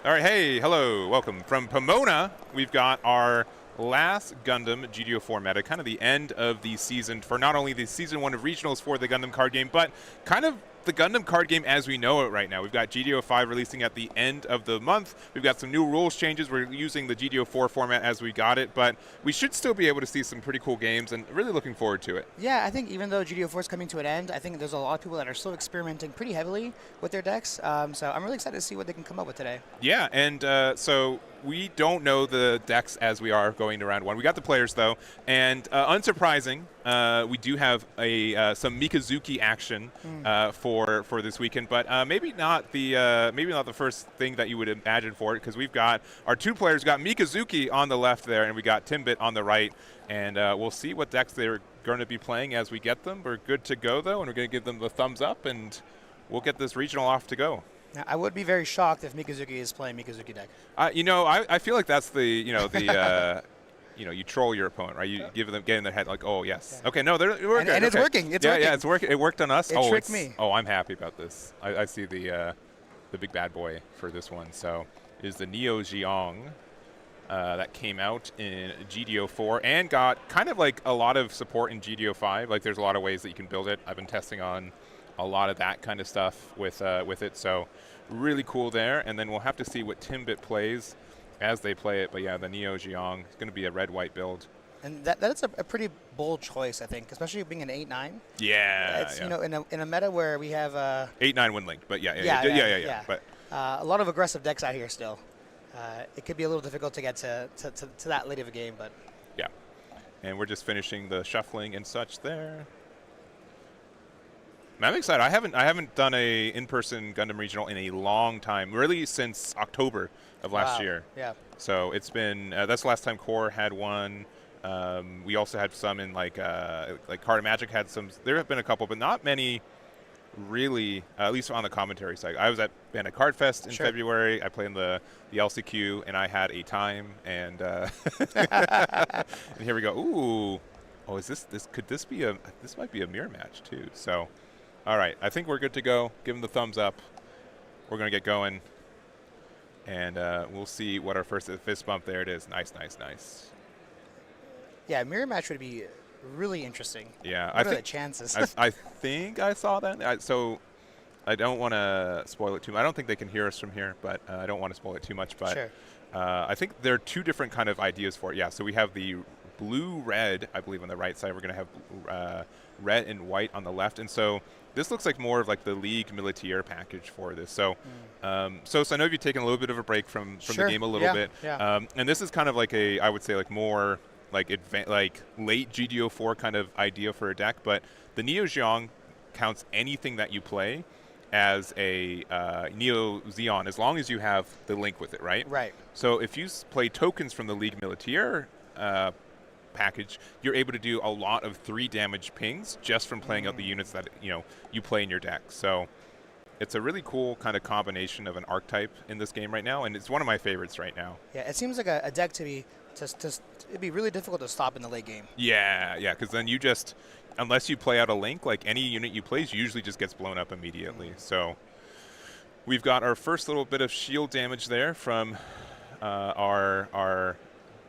All right, hey, hello, welcome. From Pomona, we've got our last Gundam GDO4 meta, kind of the end of the season for not only the Season 1 of Regionals for the Gundam card game, but kind of the Gundam card game as we know it right now. We've got GDO5 releasing at the end of the month. We've got some new rules changes. We're using the GDO4 format as we got it, but we should still be able to see some pretty cool games and really looking forward to it. Yeah, I think even though GDO4 is coming to an end, I think there's a lot of people that are still experimenting pretty heavily with their decks. So I'm really excited to see what they can come up with today. Yeah, and so we don't know the decks as we are going to round one. We got the players though, and unsurprising, we do have some Mikazuki action for this weekend, but maybe not the first thing that you would imagine for it, because we've got our two players, got Mikazuki on the left there, and we got Timbit on the right, and we'll see what decks they're going to be playing as we get them. We're good to go though, and we're going to give them the thumbs up, and we'll get this regional off to go. Now, I would be very shocked if Mikazuki is playing Mikazuki deck. I feel like that's the you troll your opponent, right? You give them, get in their head like, oh yes, yeah. Okay, no, we're good. And it's working. It's working. Yeah, it's working. It worked on us. It tricked me. Oh, I'm happy about this. I see the big bad boy for this one. So it is the Neo Xiong that came out in GDO4 and got kind of like a lot of support in GDO5. Like there's a lot of ways that you can build it. I've been testing on a lot of that kind of stuff with it, so really cool there. And then we'll have to see what Timbit plays as they play it. But yeah, the Neo Xiong is going to be a red-white build. And that's a pretty bold choice, I think, especially being an 8-9. Yeah, it's, you know, in a meta where we have 8-9 win linked, but yeah. But a lot of aggressive decks out here still. It could be a little difficult to get to that late of a game, but yeah. And we're just finishing the shuffling and such there. I'm excited. I haven't done a in-person Gundam regional in a long time, really since October of last year. Yeah. So it's been that's the last time Core had one. We also had some in like Card Magic had some. There have been a couple, but not many, really. At least on the commentary side. I was at Bandit Card Fest in February. I played in the LCQ, and I had a time. And and here we go. Ooh, oh, is this could this be a this might be a mirror match too. So. All right, I think we're good to go. Give them the thumbs up. We're going to get going. And we'll see what our first fist bump. There it is. Nice, nice, nice. Yeah, mirror match would be really interesting. Yeah. What are the chances? I think I saw that. So I don't want to spoil it too much. I don't think they can hear us from here, but I don't want to spoil it too much. But sure. I think there are two different kind of ideas for it. Yeah, so we have the blue-red, I believe, on the right side. We're going to have red and white on the left. And so this looks like more of like the League Militaire package for this. So, so I know you've taken a little bit of a break from the game a little bit. Yeah. And this is kind of like I would say like more like late GDO4 kind of idea for a deck. But the Neo Xiong counts anything that you play as a Neo Xeon, as long as you have the link with it, right? Right. So if you play tokens from the League Militaire package, you're able to do a lot of 3 damage pings just from playing out the units that you play in your deck. So it's a really cool kind of combination of an archetype in this game right now, and it's one of my favorites right now. Yeah, it seems like a deck it'd be really difficult to stop in the late game. Yeah, because then you just, unless you play out a link, like any unit you play usually just gets blown up immediately. So we've got our first little bit of shield damage there from our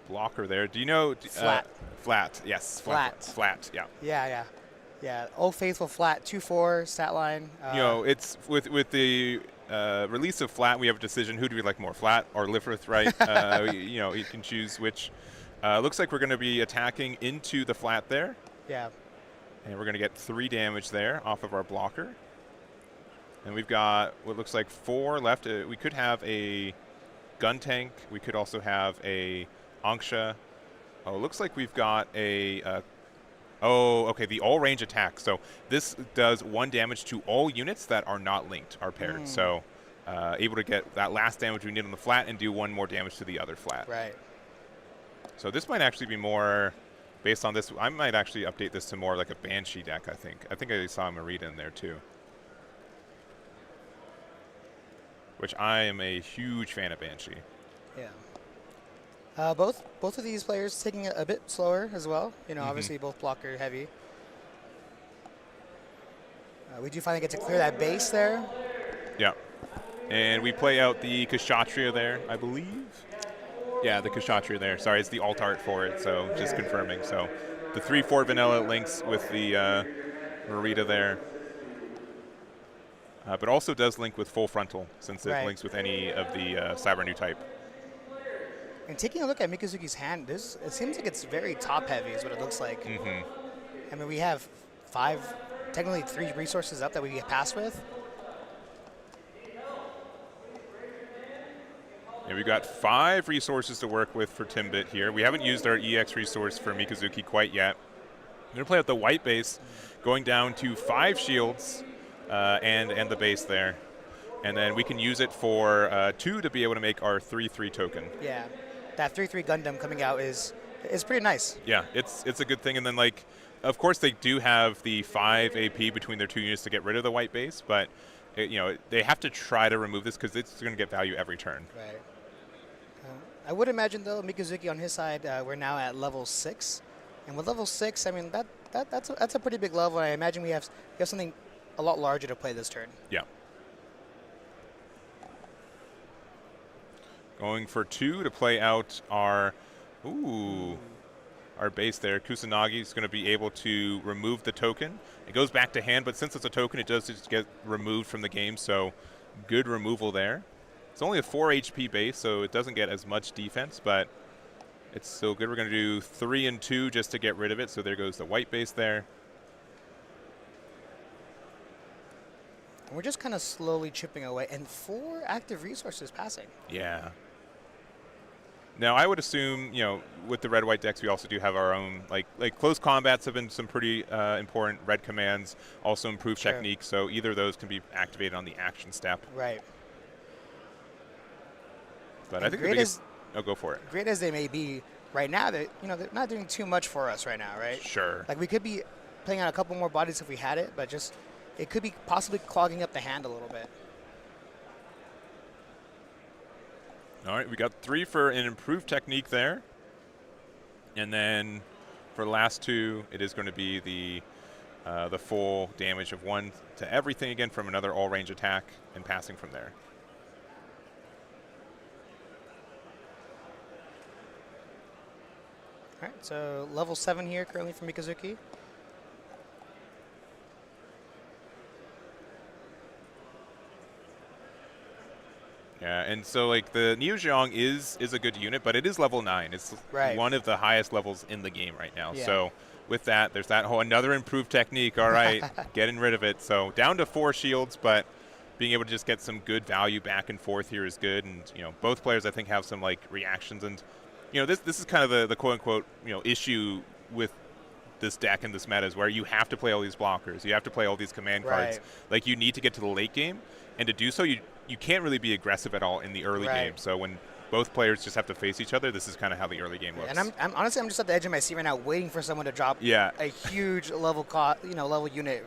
blocker there. Do you know? Flat. Flat. Yes. Flat. Yeah. Yeah. Old faithful flat 2/4 stat line. It's with the release of flat, we have a decision. Who do we like more, flat or Lifrith, right? You can choose which. Looks like we're going to be attacking into the flat there. Yeah. And we're going to get 3 damage there off of our blocker. And we've got what looks like 4 left. We could have a gun tank. We could also have a Anksha. Oh, it looks like we've got a the all-range attack. So this does 1 damage to all units that are not linked, are paired. So able to get that last damage we need on the flat and do 1 more damage to the other flat. Right. So this might actually be more, based on this, I might actually update this to more like a Banshee deck, I think. I think I saw Marita in there too. Which I am a huge fan of Banshee. Yeah. Both of these players taking it a bit slower as well. Obviously both blocker heavy. We do finally get to clear that base there. Yeah. And we play out the Kshatriya there, I believe. Yeah, the Kshatriya there. Sorry, it's the alt art for it, so just confirming. So the 3/4 vanilla links with the Marita there. But also does link with full frontal, since it links with any of the Cyber new type. And taking a look at Mikazuki's hand, it seems like it's very top heavy is what it looks like. I mean, we have technically 3 resources up that we get passed with. Yeah, we've got 5 resources to work with for Timbit here. We haven't used our EX resource for Mikazuki quite yet. I'm going to play out the white base, going down to 5 shields and the base there. And then we can use it for 2 to be able to make our 3/3 token. Yeah, that 3/3 Gundam coming out is pretty nice. Yeah, it's a good thing. And then, like, of course, they do have the 5 AP between their 2 units to get rid of the white base, but they have to try to remove this because it's going to get value every turn. Right. I would imagine, though, Mikazuki on his side, we're now at level 6. And with level 6, I mean, that's a pretty big level. I imagine we have something a lot larger to play this turn. Yeah. Going for 2 to play out our base there. Kusanagi is going to be able to remove the token. It goes back to hand, but since it's a token, it does just get removed from the game, so good removal there. It's only a 4 HP base, so it doesn't get as much defense, but it's still good. We're going to do 3 and 2 just to get rid of it, so there goes the white base there. We're just kind of slowly chipping away, and 4 active resources passing. Yeah. Now, I would assume, with the red-white decks, we also do have our own, like close combats have been some pretty important red commands, also improved technique, so either of those can be activated on the action step. Right. But I think the biggest... go for it. Great as they may be right now, they're not doing too much for us right now, right? Sure. Like, we could be playing out a couple more bodies if we had it, but just it could be possibly clogging up the hand a little bit. All right, we got 3 for an improved technique there. And then for the last 2, it is going to be the full damage of 1 to everything again from another all-range attack and passing from there. All right, so level 7 here currently for Mikazuki. Yeah, and so like the Neo Jeong is a good unit, but it is level 9. It's one of the highest levels in the game right now. Yeah. So with that, there's that whole another improved technique. All right, getting rid of it. So down to 4 shields, but being able to just get some good value back and forth here is good. And both players I think have some like reactions, and this is kind of the quote unquote issue with this deck and this meta is where you have to play all these blockers, you have to play all these command cards. Like you need to get to the late game, and to do so you can't really be aggressive at all in the early game. So when both players just have to face each other, this is kind of how the early game looks. And I'm honestly just at the edge of my seat right now, waiting for someone to drop a huge level level unit.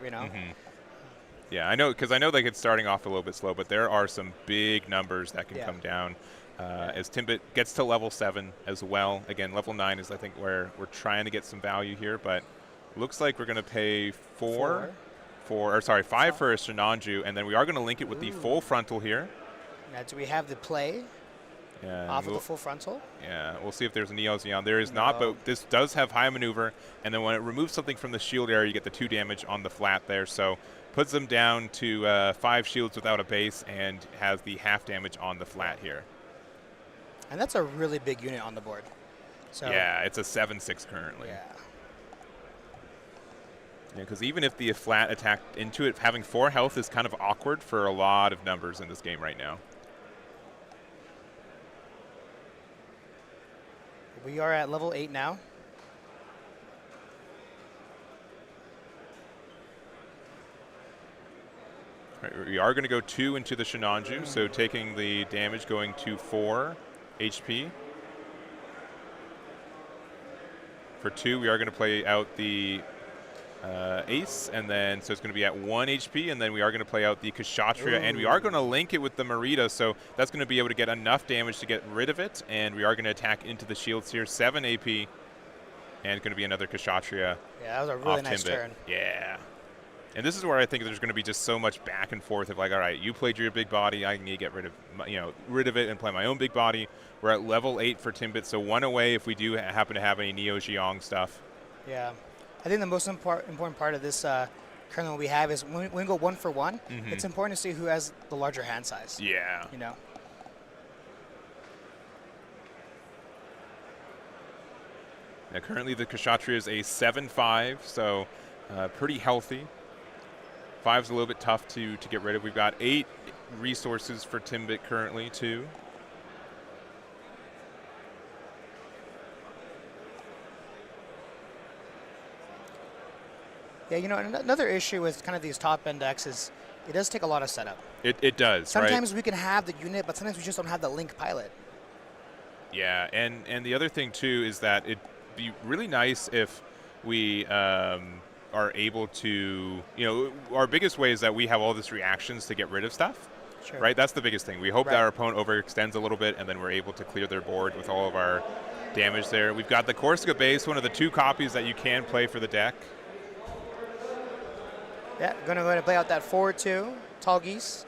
Yeah, I know, because I know like it's starting off a little bit slow, but there are some big numbers that can come down as Timbit gets to level 7 as well. Again, level 9 is I think where we're trying to get some value here, but looks like we're going to pay 5 for a Shinanju, and then we are going to link it with the full frontal here. Now, do we have the play off of the full frontal? Yeah, we'll see if there's a Neo Zeon. There is not, but this does have high maneuver, and then when it removes something from the shield area, you get the 2 damage on the flat there. So puts them down to 5 shields without a base and has the half damage on the flat here. And that's a really big unit on the board. So yeah, it's a 7/6 currently. Yeah. Yeah, because even if the flat attacked into it, having 4 health is kind of awkward for a lot of numbers in this game right now. We are at level 8 now. Right, we are going to go 2 into the Shinanju, so taking the damage going to 4 HP. For 2, we are going to play out the Ace, and then so it's going to be at 1 HP, and then we are going to play out the Kshatriya, and we are going to link it with the Marita, so that's going to be able to get enough damage to get rid of it, and we are going to attack into the shields here, 7 AP, and it's going to be another Kshatriya. Yeah, that was a really nice turn. Yeah. And this is where I think there's going to be just so much back and forth of like, all right, you played your big body, I need to get rid of rid of it and play my own big body. We're at level 8 for Timbit, so 1 away if we do happen to have any Neo Geong stuff. Yeah, I think the most important part of this kernel we have is when we go 1 for 1, it's important to see who has the larger hand size. Yeah. You know. Now currently the Kshatriya is a 7-5, so pretty healthy. 5's a little bit tough to get rid of. We've got 8 resources for Timbit currently, too. Yeah, you know, another issue with kind of these top-end decks is it does take a lot of setup. It does, Sometimes right? we can have the unit, but sometimes we just don't have the Link pilot. Yeah, and the other thing, too, is that it'd be really nice if we are able to, our biggest way is that we have all these reactions to get rid of stuff, Sure. right? That's the biggest thing. We hope that our opponent overextends a little bit, and then we're able to clear their board with all of our damage there. We've got the Corsica base, one of the 2 copies that you can play for the deck. Yeah, going to go ahead and play out that 4-2, Tall Geese.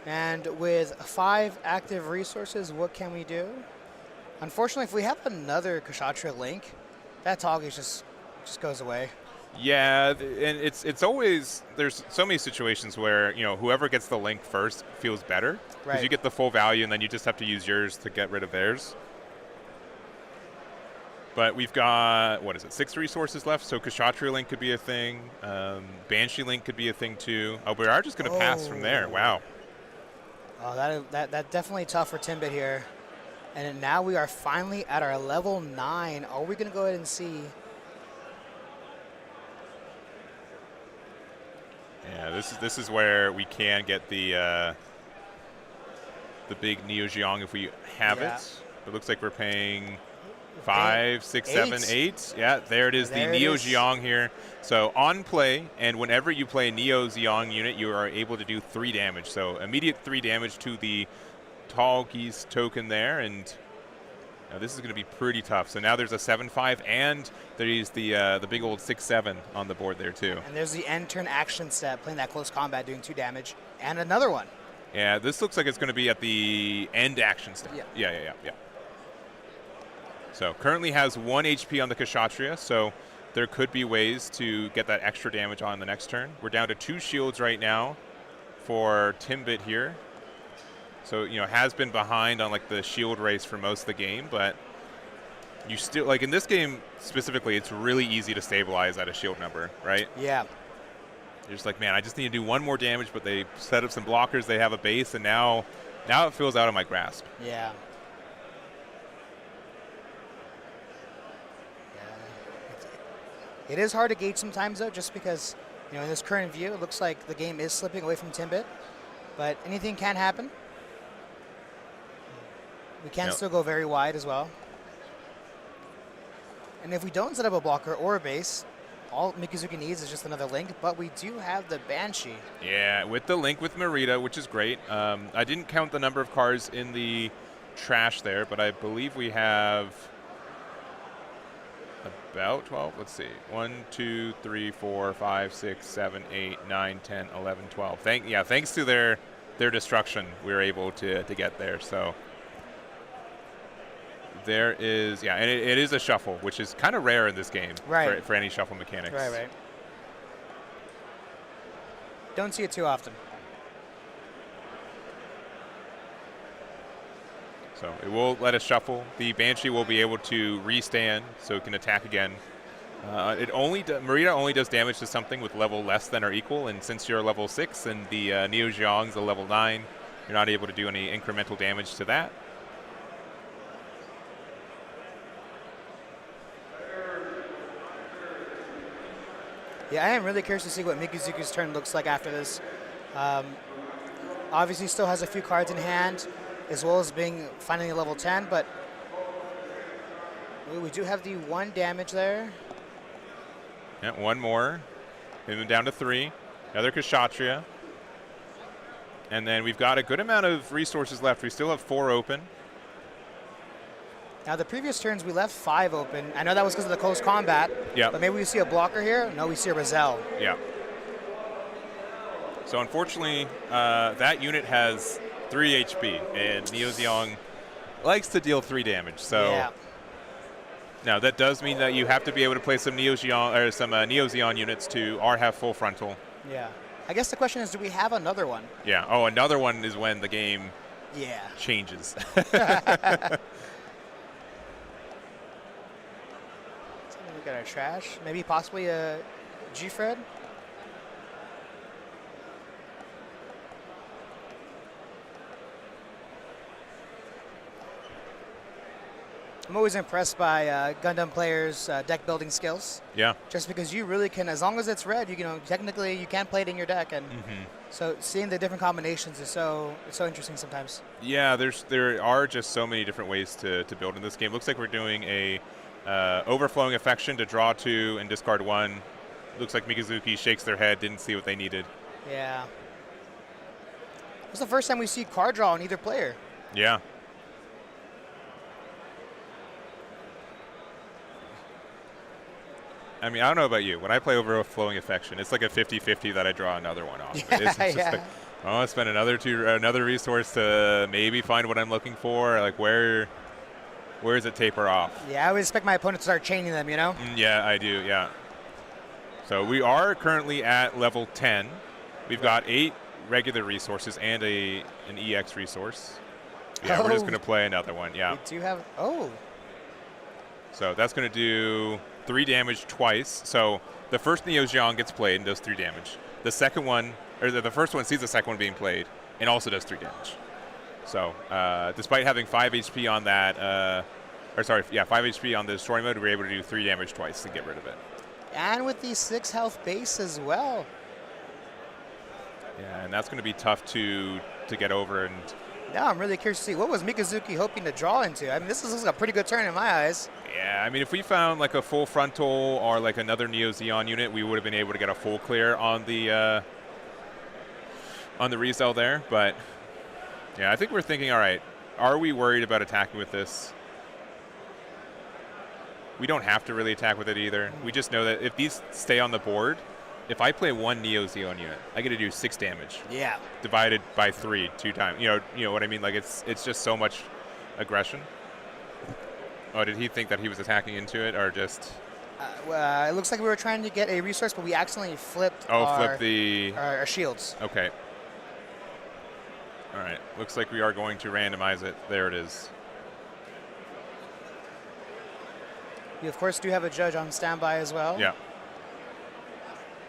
And with 5 active resources, what can we do? Unfortunately, if we have another Kshatriya Link, that Tall Geese just goes away. Yeah, and it's always, there's so many situations where, whoever gets the Link first feels better. Because you get the full value, and then you just have to use yours to get rid of theirs. But we've got, 6 resources left, so Kshatriya Link could be a thing. Banshee Link could be a thing, too. Oh, we are just going to pass from there. Wow. Oh, that's definitely tough for Timbit here. And now we are finally at our level 9. Are we going to go ahead and see? Yeah, this is where we can get the big Neo Geong if we have it. It looks like we're paying 5, 6, 7, 8. Yeah, there it is, the Neo Geong here. So on play, and whenever you play a Neo Geong unit, you are able to do 3 damage. So immediate 3 damage to the Tall Geese token there, and now this is going to be pretty tough. So now there's a 7-5, and there's the big old 6-7 on the board there too. And there's the end turn action step, playing that close combat, doing 2 damage, and another one. Yeah, this looks like it's going to be at the end action step. Yeah. So currently has 1 HP on the Kshatriya, so there could be ways to get that extra damage on the next turn. We're down to 2 shields right now for Timbit here. So, has been behind on like the shield race for most of the game, but you still, like in this game specifically, it's really easy to stabilize at a shield number, right? Yeah. You're just like, man, I just need to do 1 more damage, but they set up some blockers, they have a base, and now it feels out of my grasp. Yeah. It is hard to gauge sometimes, though, just because, in this current view, it looks like the game is slipping away from Timbit, but anything can happen. We can still go very wide as well. And if we don't set up a blocker or a base, all Mikazuki needs is just another Link, but we do have the Banshee. Yeah, with the Link with Merida, which is great. I didn't count the number of cards in the trash there, but I believe we have about 12. Let's see. 1, 2, 3, 4, 5, 6, 7, 8, 9, 10, 11, 12. Thanks to their destruction, we were able to get there. So there is, and it is a shuffle, which is kind of rare in this game for any shuffle mechanics. Right. Don't see it too often. So it will let us shuffle. The Banshee will be able to restand, so it can attack again. Merida only does damage to something with level less than or equal, and since you're level 6 and the Neo Geong's a level 9, you're not able to do any incremental damage to that. Yeah, I am really curious to see what Mikazuki's turn looks like after this. Obviously, still has a few cards in hand, as well as being finally level 10, but we do have the 1 damage there. Yeah, 1 more. Moving down to 3. Another Kshatriya. And then we've got a good amount of resources left. We still have 4 open. Now, the previous turns, we left 5 open. I know that was because of the close combat. Yeah. But maybe we see a blocker here. No, we see a Roselle. Yeah. So unfortunately, that unit has 3 HP, and Neo Zeon likes to deal 3 damage. So Yeah. now that does mean that you have to be able to play some Neo Zeon units to have full frontal. Yeah. I guess the question is, do we have another one? Yeah. Oh, another one is when the game Yeah. changes. Let's have a look at our trash. Maybe possibly a G-Fred? I'm always impressed by Gundam players' deck building skills. Yeah. Just because you really can, as long as it's red, you know, technically you can play it in your deck, and so seeing the different combinations is so interesting sometimes. Yeah, there are just so many different ways to build in this game. Looks like we're doing a overflowing affection to draw 2 and discard 1. Looks like Mikazuki shakes their head, didn't see what they needed. Yeah. It's the first time we see card draw on either player. Yeah. I mean, I don't know about you. When I play Overflowing Affection, it's like a 50-50 that I draw another one off. Yeah, It's just yeah. like, I want to spend another resource to maybe find what I'm looking for. Like, where does it taper off? Yeah, I would expect my opponent to start chaining them, you know? Yeah, I do, yeah. So we are currently at level 10. We've got 8 regular resources and an EX resource. Yeah, we're just going to play another one, yeah. We do have, oh. So that's going to do 3 damage twice. So the first Neo Zeon gets played and does 3 damage. The second one, or the first one sees the second one being played and also does 3 damage. So despite having 5 HP on that, 5 HP on the destroy mode, we're able to do 3 damage twice to get rid of it. And with the 6 health base as well. Yeah, and that's going to be tough to get over. And Now I'm really curious to see, what was Mikazuki hoping to draw into? I mean, this is a pretty good turn in my eyes. yeah, I mean, if we found like a full frontal or like another Neo Zeon unit, we would have been able to get a full clear on the resell there. But yeah, I think we're thinking, all right, are we worried about attacking with this? We don't have to really attack with it either. We just know that if these stay on the board, if I play 1 Neo Zeon unit, I get to do 6 damage. Yeah. Divided by 3 2 times. You know what I mean? Like it's just so much aggression. Oh, did he think that he was attacking into it, or just? It looks like we were trying to get a resource, but we accidentally flipped Flip the. our shields. Okay. All right. Looks like we are going to randomize it. There it is. We, of course, do have a judge on standby as well. Yeah.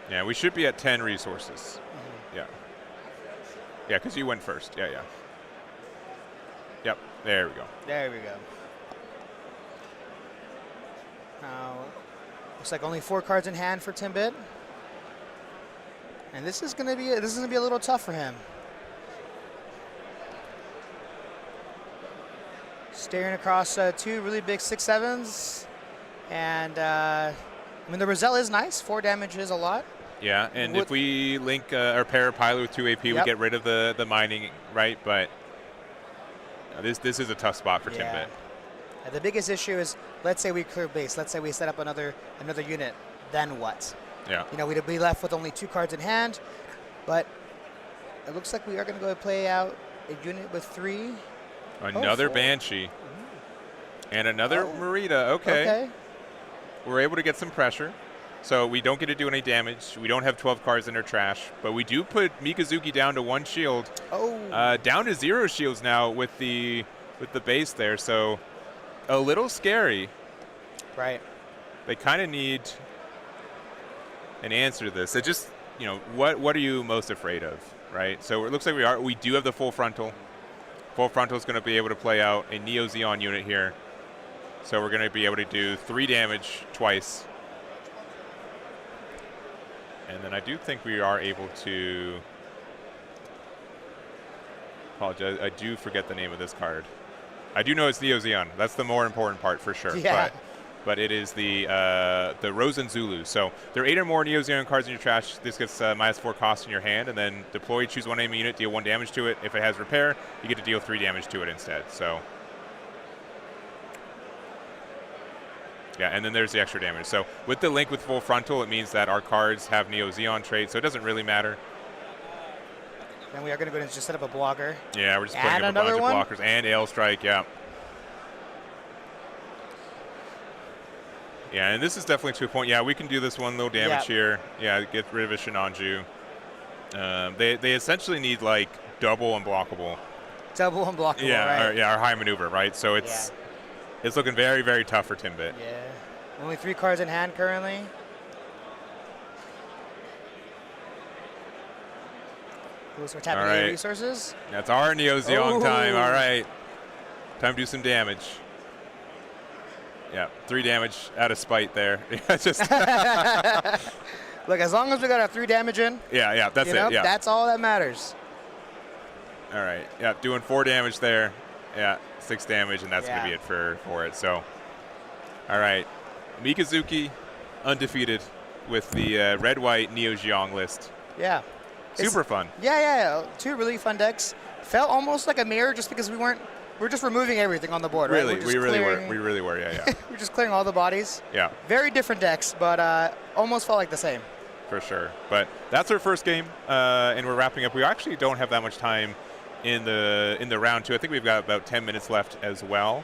Yeah, we should be at 10 resources. Yeah. Yeah, because you went first. Yeah, yeah. Yep. There we go. There we go. Now, looks like only 4 cards in hand for Timbit. And this is gonna be a little tough for him. Staring across 2 really big 6/7s, and I mean the Roselle is nice. 4 damage is a lot. Yeah, and if we link our pair pilot with 2 AP, we get rid of the mining, right? But this is a tough spot for Timbit. The biggest issue is, let's say we clear base. Let's say we set up another unit. Then what? Yeah. You know, we'd be left with only 2 cards in hand, but it looks like we are going to go play out a unit with 3. Another 4. Banshee. And another Merida. Okay. We're able to get some pressure. So we don't get to do any damage. We don't have 12 cards in our trash, but we do put Mikazuki down to 1 shield. Down to 0 shields now with the base there. So a little scary. Right. They kind of need an answer to this. It just, what are you most afraid of, right? So it looks like we do have the full frontal. Full frontal is going to be able to play out a Neo Zeon unit here. So we're going to be able to do 3 damage twice. And then I do think we are able to, apologize, I do forget the name of this card. I do know it's Neo Zeon. That's the more important part for sure. Yeah. But it is the Rosen Zulu. So there are 8 or more Neo Zeon cards in your trash. This gets -4 cost in your hand, and then deploy, choose 1 enemy unit, deal 1 damage to it. If it has repair, you get to deal 3 damage to it instead. So yeah, and then there's the extra damage. So with the link with full frontal, it means that our cards have Neo Zeon traits, so it doesn't really matter. Then we are going to go and just set up a blocker. Yeah, we're just putting And up a bunch another of one? blockers. And Ale Strike, yeah. Yeah, and this is definitely to a point. Yeah, we can do this one little damage here. Yeah, get rid of a Shinanju. They essentially need like double unblockable. Double unblockable, Yeah, right? our high maneuver, right? So it's looking very, very tough for Timbit. Yeah. Only 3 cards in hand currently. We're tapping All right. resources. That's our Neo Zeong time. All right. Time to do some damage. Yeah, 3 damage out of spite there. Just Look, as long as we got our 3 damage in, yeah, that's it. Yeah. that's all that matters. All right. Yeah, doing 4 damage there. Yeah, 6 damage, and that's going to be it for it. So, all right. Mikazuki undefeated with the red-white Neo Zeong list. Yeah. Super fun. Yeah. 2 really fun decks. Felt almost like a mirror just because we're just removing everything on the board, really, right? we really were. Yeah. We're just clearing all the bodies. Yeah. Very different decks, but almost felt like the same. For sure. But that's our first game, and we're wrapping up. We actually don't have that much time in the round 2. I think we've got about 10 minutes left as well.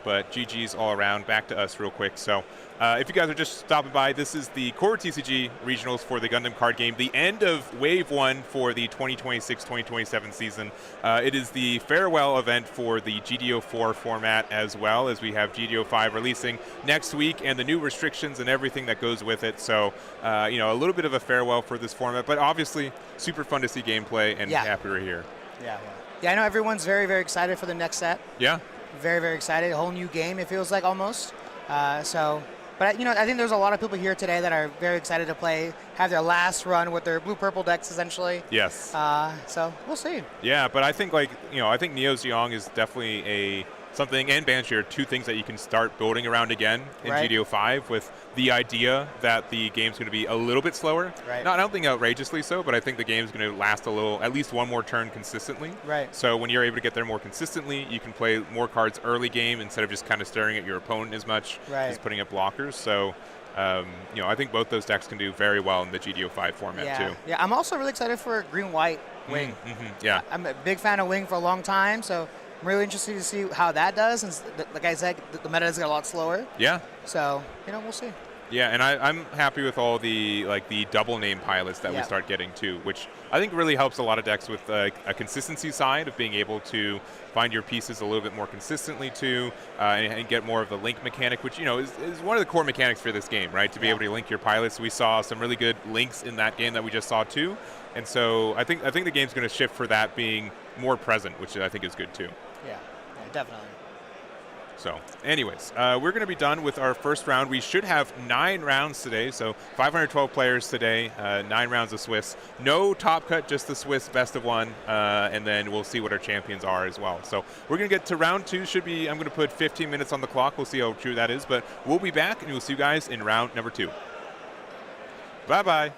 But GG's all around. Back to us real quick. So if you guys are just stopping by, this is the CoreTCG regionals for the Gundam card game. The end of Wave 1 for the 2026-2027 season. It is the farewell event for the GDO4 format, as well as we have GDO5 releasing next week and the new restrictions and everything that goes with it. So, a little bit of a farewell for this format, but obviously super fun to see gameplay, and happy we're here. Yeah, I know everyone's very, very excited for the next set. Yeah. Very, very excited. A whole new game, it feels like, almost. But I think there's a lot of people here today that are very excited to play, have their last run with their blue-purple decks, essentially. Yes. So we'll see. Yeah, but I think, I think Neo Zeong is definitely something, and Banshee are 2 things that you can start building around again in GDO5, with the idea that the game's going to be a little bit slower. Right. I don't think outrageously so, but I think the game's going to last at least 1 more turn consistently. Right. So when you're able to get there more consistently, you can play more cards early game instead of just kind of staring at your opponent as much as putting up blockers. So, I think both those decks can do very well in the GDO5 format too. Yeah, I'm also really excited for green-white Wing. Yeah. I'm a big fan of Wing for a long time, so I'm really interested to see how that does. And like I said, the meta is a lot slower. Yeah. So, we'll see. Yeah, and I'm happy with all the double name pilots that we start getting too, which I think really helps a lot of decks with a consistency side of being able to find your pieces a little bit more consistently too, and get more of the link mechanic, which is one of the core mechanics for this game, right? To be able to link your pilots. We saw some really good links in that game that we just saw too, and so I think the game's going to shift for that being more present, which I think is good too. Yeah, definitely. So, anyways, we're going to be done with our first round. We should have 9 rounds today, so 512 players today, 9 rounds of Swiss. No top cut, just the Swiss best of 1, and then we'll see what our champions are as well. So we're going to get to round 2. I'm going to put 15 minutes on the clock. We'll see how true that is, but we'll be back, and we'll see you guys in round number 2. Bye-bye.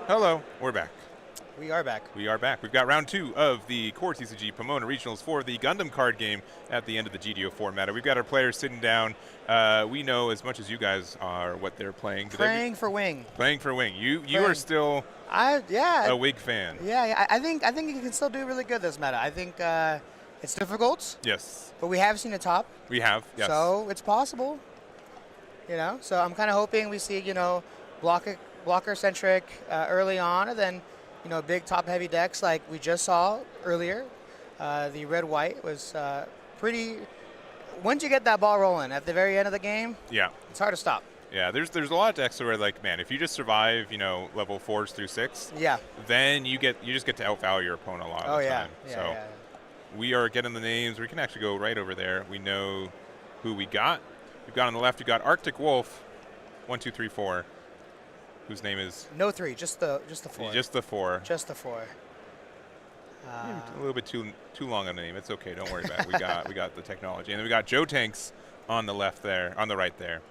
Hello, we're back. We are back. We are back. We've got round 2 of the CoreTCG Pomona Regionals for the Gundam card game at the end of the GDO4 meta. We've got our players sitting down. We know as much as you guys are what they're playing. Praying for Wing. Playing for Wing. You are still a Wig fan. Yeah, I think you can still do really good this meta. I think it's difficult. Yes. But we have seen a top. We have, yes. So it's possible. So I'm kind of hoping we see, blocker-centric early on, and then, big top-heavy decks like we just saw earlier. The red-white was pretty. Once you get that ball rolling at the very end of the game, yeah, it's hard to stop. Yeah, there's a lot of decks where, like, man, if you just survive, level 4s through 6, yeah, then you just get to outvalue your opponent a lot of the time. Yeah. We are getting the names. We can actually go right over there. We know who we got. We've got on the left, we've got Arctic Wolf, 1, 2, 3, 4, whose name is... No 3, just the 4. Just the 4. Just the 4. Maybe a little bit too long on the name. It's okay. Don't worry about it. We got the technology, and then we got Joe Tanks on the left there, on the right there.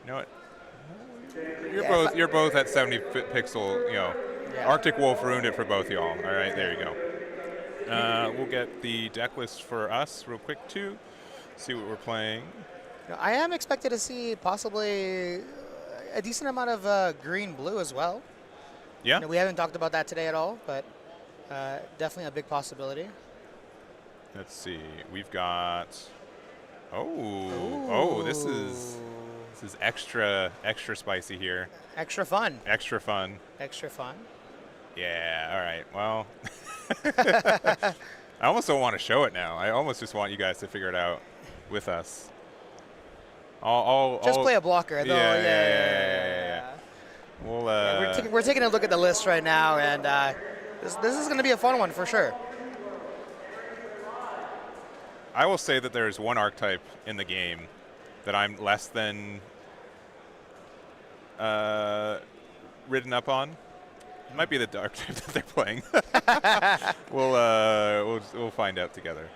You know what? You're both at 70 pixel. You know, Yeah. Arctic Wolf ruined it for both y'all. All right, there you go. We'll get the deck list for us real quick too. See what we're playing. I am expected to see possibly a decent amount of green-blue as well. Yeah. We haven't talked about that today at all, but definitely a big possibility. Let's see. We've got. Oh, this is extra spicy here. Extra fun. Extra fun. Extra fun. Yeah. All right. Well, I almost don't want to show it now. I almost just want you guys to figure it out with us. Just play a blocker, though. Yeah. We'll, we're taking a look at the list right now, and this is going to be a fun one for sure. I will say that there's one archetype in the game that I'm less than ridden up on. It might be the archetype that they're playing. We'll find out together.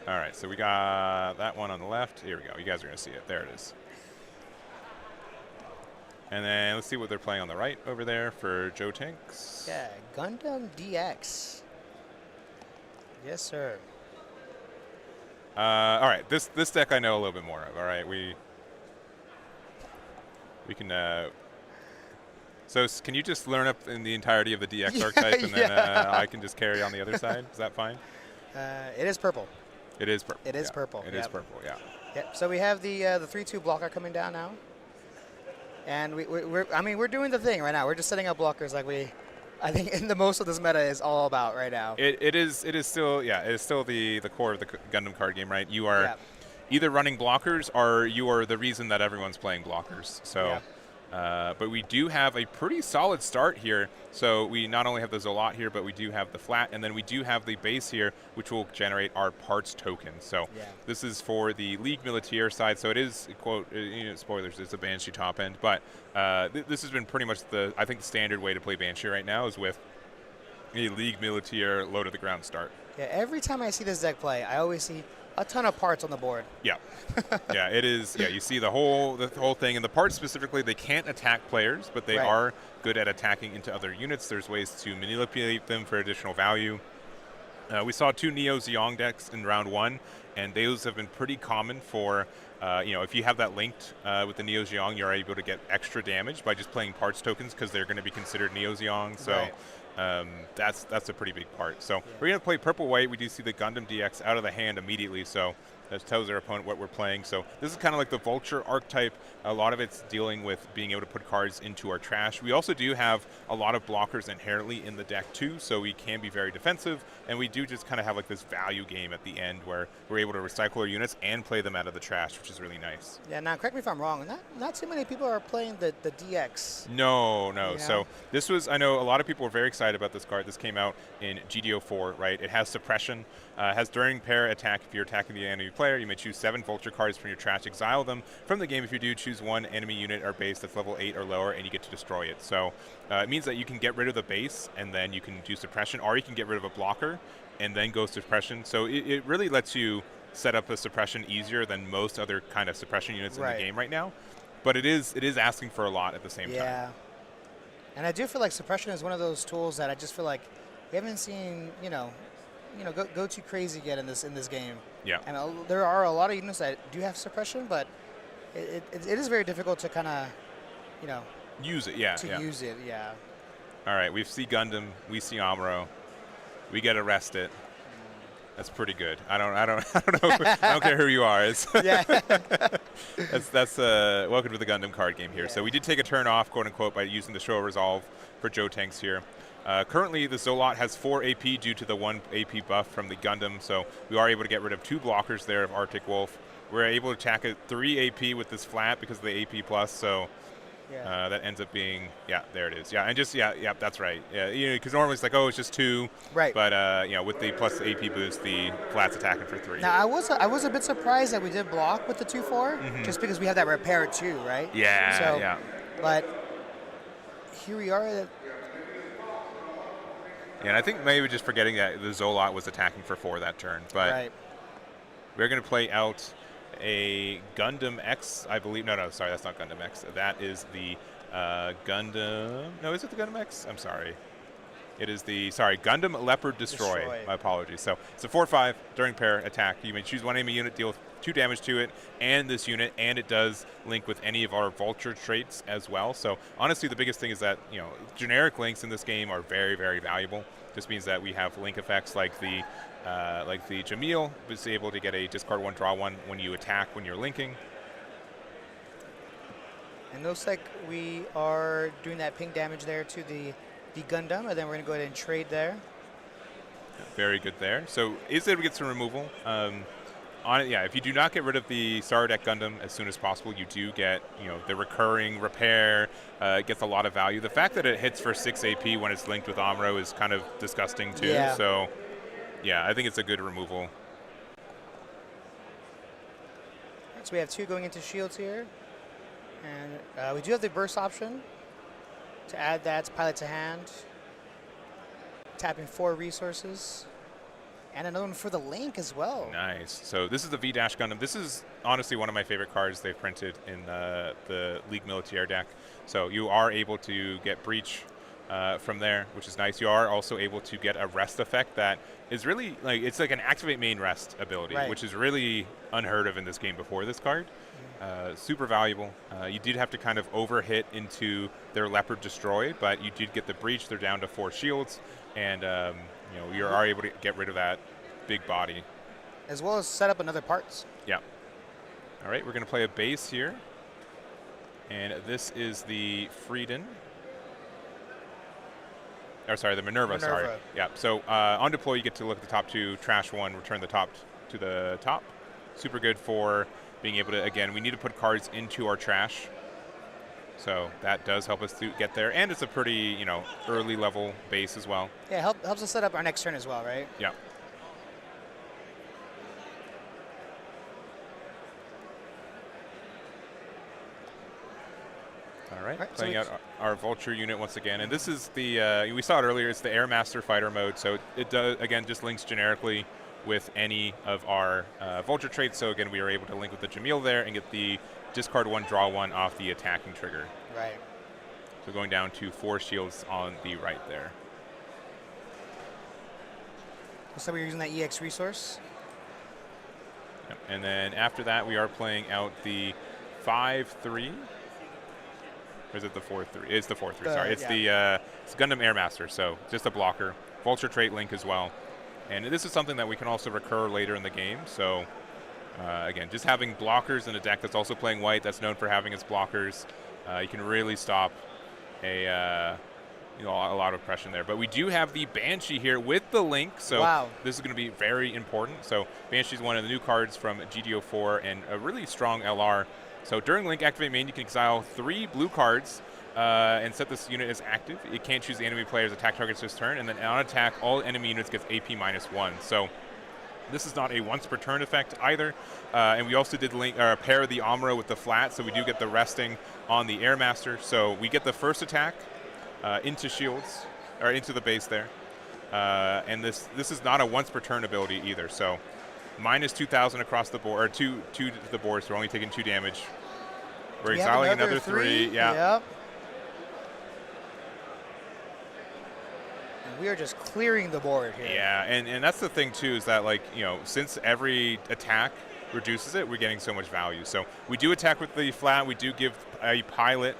All right, so we got that one on the left. Here we go. You guys are going to see it. There it is. And then let's see what they're playing on the right over there for Joe Tanks. Yeah, Gundam DX. Yes, sir. All right, this deck I know a little bit more of. All right, we can. So can you just learn up in the entirety of the DX archetype, and then I can just carry on the other side? Is that fine? It is purple. It is purple. It is purple. It is purple. Yeah. Yep. So we have the 3/2 blocker coming down now, and we're doing the thing right now. We're just setting up blockers like I think in the most of this meta is all about right now. It is still the core of the Gundam card game, right? You are either running blockers or you are the reason that everyone's playing blockers. So, but we do have a pretty solid start here. So we not only have the Zolot here, but we do have the flat, and then we do have the base here, which will generate our parts token. So this is for the League Militaire side. So it is, quote, spoilers, it's a Banshee top end, but this has been pretty much I think the standard way to play Banshee right now is with a League Militaire low to the ground start. Yeah, every time I see this deck play, I always see a ton of parts on the board. Yeah, yeah, it is. Yeah, you see the whole thing, and the parts specifically, they can't attack players, but they are good at attacking into other units. There's ways to manipulate them for additional value. We saw 2 Neo Zeong decks in round 1, and those have been pretty common for, if you have that linked with the Neo Zeong, you're able to get extra damage by just playing parts tokens because they're going to be considered Neo Zeong. So. That's a pretty big part. So we're going to play purple-white. We do see the Gundam DX out of the hand immediately, so that tells our opponent what we're playing. So this is kind of like the Vulture archetype. A lot of it's dealing with being able to put cards into our trash. We also do have a lot of blockers inherently in the deck too, so we can be very defensive, and we do just kind of have like this value game at the end where we're able to recycle our units and play them out of the trash, which is really nice. Yeah, now correct me if I'm wrong, not too many people are playing the DX. No. So this was, I know a lot of people were very excited about this card. This came out in GDO4, right? It has suppression, has during pair attack. If you're attacking the enemy player, you may choose 7 Vulture cards from your trash, exile them from the game. If you do, choose 1 enemy unit or base that's level 8 or lower, and you get to destroy it. So it means that you can get rid of the base, and then you can do suppression, or you can get rid of a blocker, and then go suppression. So it really lets you set up a suppression easier than most other kind of suppression units in the game right now. But it is asking for a lot at the same time. Yeah. And I do feel like suppression is one of those tools that I just feel like we haven't seen, go too crazy yet in this game. Yeah. And there are a lot of units that do have suppression, but it is very difficult to kind of, use it. Use it. Yeah. All right. We see Gundam. We see Amuro. We get arrested. That's pretty good. I don't know. I don't care who you are. It's that's welcome to the Gundam card game here. So we did take a turn off, quote unquote, by using the Show Resolve for Joe Tanks here. Currently, the Zolot has 4 AP due to the 1 AP buff from the Gundam, so we are able to get rid of 2 blockers there of Arctic Wolf. We're able to attack at 3 AP with this flat because of the AP plus, so that ends up being, there it is. Yeah, and just, that's right. Yeah, because normally it's like, it's just 2. Right. But, with the plus AP boost, the flat's attacking for 3. Now, I was a bit surprised that we did block with the 2/4, just because we have that repair too, right? Yeah, But here we are. Yeah, and I think maybe just forgetting that the Zolot was attacking for 4 that turn. But Right. we're going to play out a Gundam X, I believe. No, sorry, that's not Gundam X. That is the Gundam. No, is it the Gundam X? I'm sorry. It is the, Gundam Leopard Destroy. My apologies. So it's a 4/5 during pair attack. You may choose one enemy unit, deal 2 damage to it and this unit, and it does link with any of our Vulture traits as well. So honestly, the biggest thing is that, generic links in this game are very, very valuable. This means that we have link effects like the Jamil was able to get a discard 1, draw 1 when you attack when you're linking. And looks like we are doing that ping damage there to the Gundam, and then we're going to go ahead and trade there. Very good there. So is able to get some removal. On it, if you do not get rid of the Star Deck Gundam as soon as possible, you do get, the recurring repair. It gets a lot of value. The fact that it hits for 6 AP when it's linked with Amuro is kind of disgusting too. Yeah. So, yeah, I think it's a good removal. So we have 2 going into shields here. And we do have the burst option to add that pilot to hand. Tapping 4 resources. And another one for the link as well. Nice. So this is the V-Dash Gundam. This is honestly one of my favorite cards they've printed in the League Militaire deck. So you are able to get Breach from there, which is nice. You are also able to get a rest effect that is really, it's like an activate main rest ability, right, which is really unheard of in this game before this card. Super valuable. You did have to kind of overhit into their Leopard Destroy, but you did get the Breach. They're down to 4 shields, and you are able to get rid of that big body. As well as set up another parts. Yeah. All right, we're going to play a base here. And this is the Frieden. Or sorry, the Minerva, sorry. Yeah, so on deploy, you get to look at the top 2, trash 1, return the top to the top. Super good for being able to, again, we need to put cards into our trash. So that does help us to get there. And it's a pretty, early level base as well. Yeah, helps us set up our next turn as well, right? Yeah. All right, playing out our Vulture unit once again. And this is the, we saw it earlier, it's the Airmaster Fighter mode. So it does, again, just links generically with any of our Vulture traits. So again, we are able to link with the Jamil there and get the discard 1, draw 1 off the attacking trigger. Right. So going down to 4 shields on the right there. So we're using that EX resource. Yep. And then after that, we are playing out the 5/3. Or is it the 4/3? It's the 4/3, sorry. It's it's Gundam Airmaster, so just a blocker. Vulture trait link as well. And this is something that we can also recur later in the game. So again, just having blockers in a deck that's also playing white, that's known for having its blockers, you can really stop a lot of oppression there. But we do have the Banshee here with the link, so this is going to be very important. So Banshee is one of the new cards from GDO4 and a really strong LR. So during link activate main, you can exile 3 blue cards and set this unit as active. It can't choose the enemy player's attack targets this turn, and then on attack, all enemy units gets AP -1. So this is not a once per turn effect either. And we also did link pair the Amuro with the flat, so we do get the resting on the Airmaster. So we get the first attack into shields, or into the base there. And this is not a once per turn ability either. So -2,000 across the board, or two to the board, so we're only taking 2 damage. We're exiling another 3. Yeah. Yep. And we are just clearing the board here. Yeah, and that's the thing too, is that since every attack reduces it, we're getting so much value. So we do attack with the flat. We do give a pilot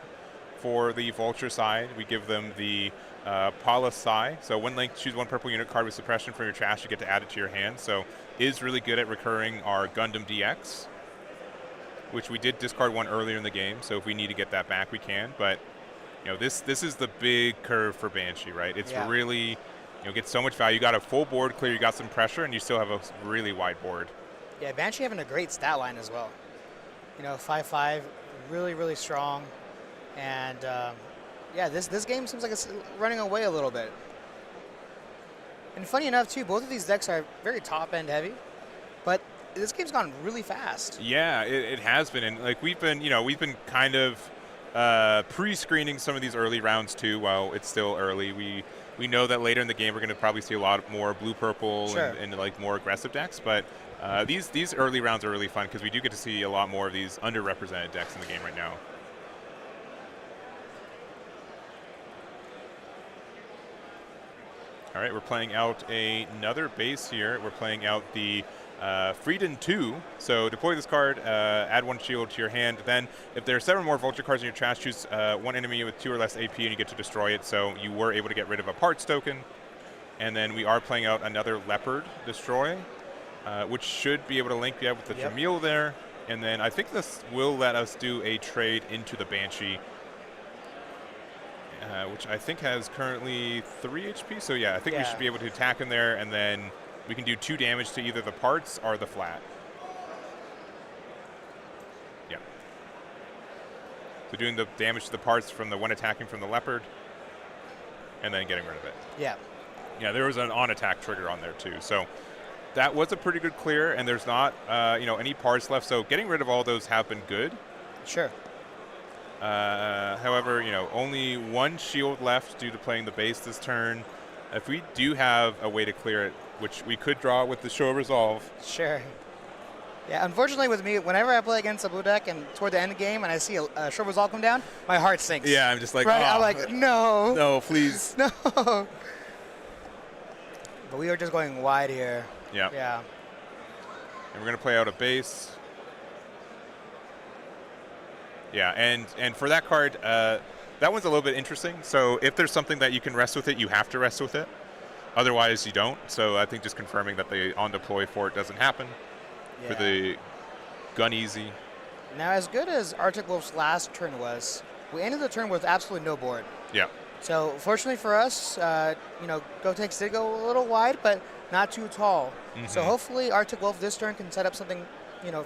for the Vulture side. We give them the Palisai. So when linked, choose 1 purple unit card with suppression from your trash. You get to add it to your hand. So is really good at recurring our Gundam DX, which we did discard 1 earlier in the game. So if we need to get that back, we can. But this is the big curve for Banshee, right? It's really get so much value. You got a full board clear. You got some pressure, and you still have a really wide board. Yeah, Banshee having a great stat line as well. 5/5, really strong. And this game seems like it's running away a little bit. And funny enough, too, both of these decks are very top-end heavy, but this game's gone really fast. Yeah, it has been, and we've been kind of pre-screening some of these early rounds too. While it's still early, we we know that later in the game we're going to probably see a lot more blue-purple Sure. and like more aggressive decks, but these early rounds are really fun because we do get to see a lot more of these underrepresented decks in the game right now. All right, we're playing out another base here. We're playing out the Frieden 2. So deploy this card, add 1 shield to your hand. Then if there are 7 more Vulture cards in your trash, choose 1 enemy with 2 or less AP and you get to destroy it. So you were able to get rid of a parts token. And then we are playing out another Leopard Destroy, which should be able to link with the Jamil there. And then I think this will let us do a trade into the Banshee, which I think has currently 3 HP. So yeah, I think we should be able to attack in there, and then we can do 2 damage to either the parts or the flat. Yeah. So doing the damage to the parts from the one attacking from the Leopard, and then getting rid of it. Yeah. Yeah, there was an on-attack trigger on there too. So that was a pretty good clear, and there's not any parts left. So getting rid of all those have been good. Sure. However, only 1 shield left due to playing the base this turn. If we do have a way to clear it, which we could draw with the Show of Resolve. Sure. Yeah, unfortunately with me, whenever I play against a blue deck and toward the end of the game and I see a Show of Resolve come down, my heart sinks. Yeah, I'm just like, right? oh, I'm like, no. No, please. No. But we are just going wide here. Yeah. Yeah. And we're going to play out a base. Yeah, and for that card, that one's a little bit interesting. So if there's something that you can rest with it, you have to rest with it. Otherwise, you don't. So I think just confirming that the on-deploy for it doesn't happen for the gun easy. Now, as good as Arctic Wolf's last turn was, we ended the turn with absolutely no board. Yeah. So fortunately for us, GoTCG's did go a little wide, but not too tall. So hopefully Arctic Wolf this turn can set up something,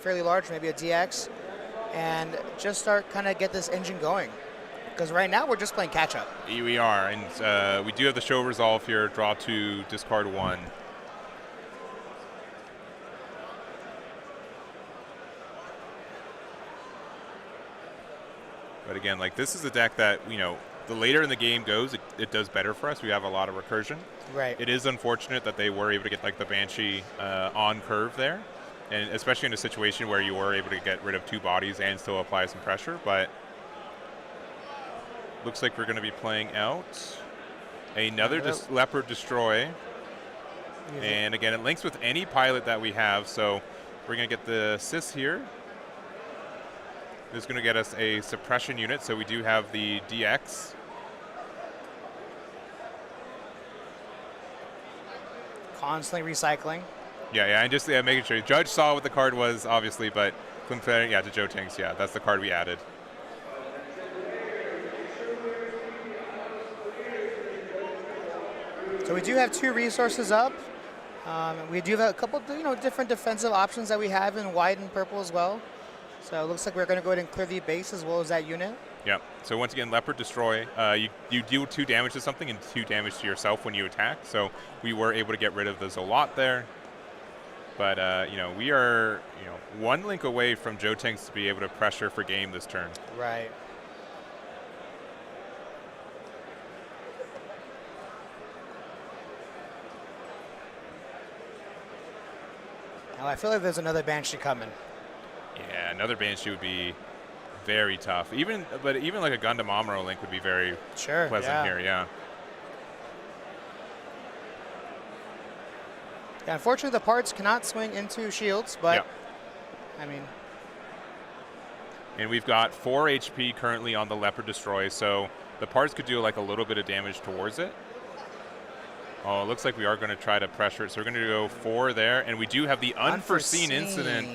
fairly large, maybe a DX, and just start kind of get this engine going. Because right now we're just playing catch up. We are, and we do have the Show of Resolve here. Draw 2, discard 1. But again, like this is a deck that the later in the game goes, it does better for us. We have a lot of recursion. Right. It is unfortunate that they were able to get like the Banshee on curve there, and especially in a situation where you were able to get rid of 2 bodies and still apply some pressure. But looks like we're going to be playing out another Leopard Destroy. And again, it links with any pilot that we have. So we're going to get the Sis here. This is going to get us a suppression unit. So we do have the DX. Constantly recycling. Yeah, and just making sure. Judge saw what the card was, obviously, but comparing, to Joe Tinks, that's the card we added. So we do have 2 resources up. We do have a couple, different defensive options that we have in white and purple as well. So it looks like we're going to go ahead and clear the base as well as that unit. Yeah. So once again, Leopard Destroy. You deal 2 damage to something and 2 damage to yourself when you attack. So we were able to get rid of the Zolot there. But we are 1 link away from Joe Tinks to be able to pressure for game this turn. Right. Now I feel like there's another Banshee coming. Yeah, another Banshee would be very tough. But even like a Gundam Amuro link would be very pleasant here. Yeah. Yeah, unfortunately, the parts cannot swing into shields, but And we've got 4 HP currently on the Leopard Destroy, so the parts could do like a little bit of damage towards it. Oh, it looks like we are going to try to pressure it. So we're going to go 4 there, and we do have the unforeseen incident.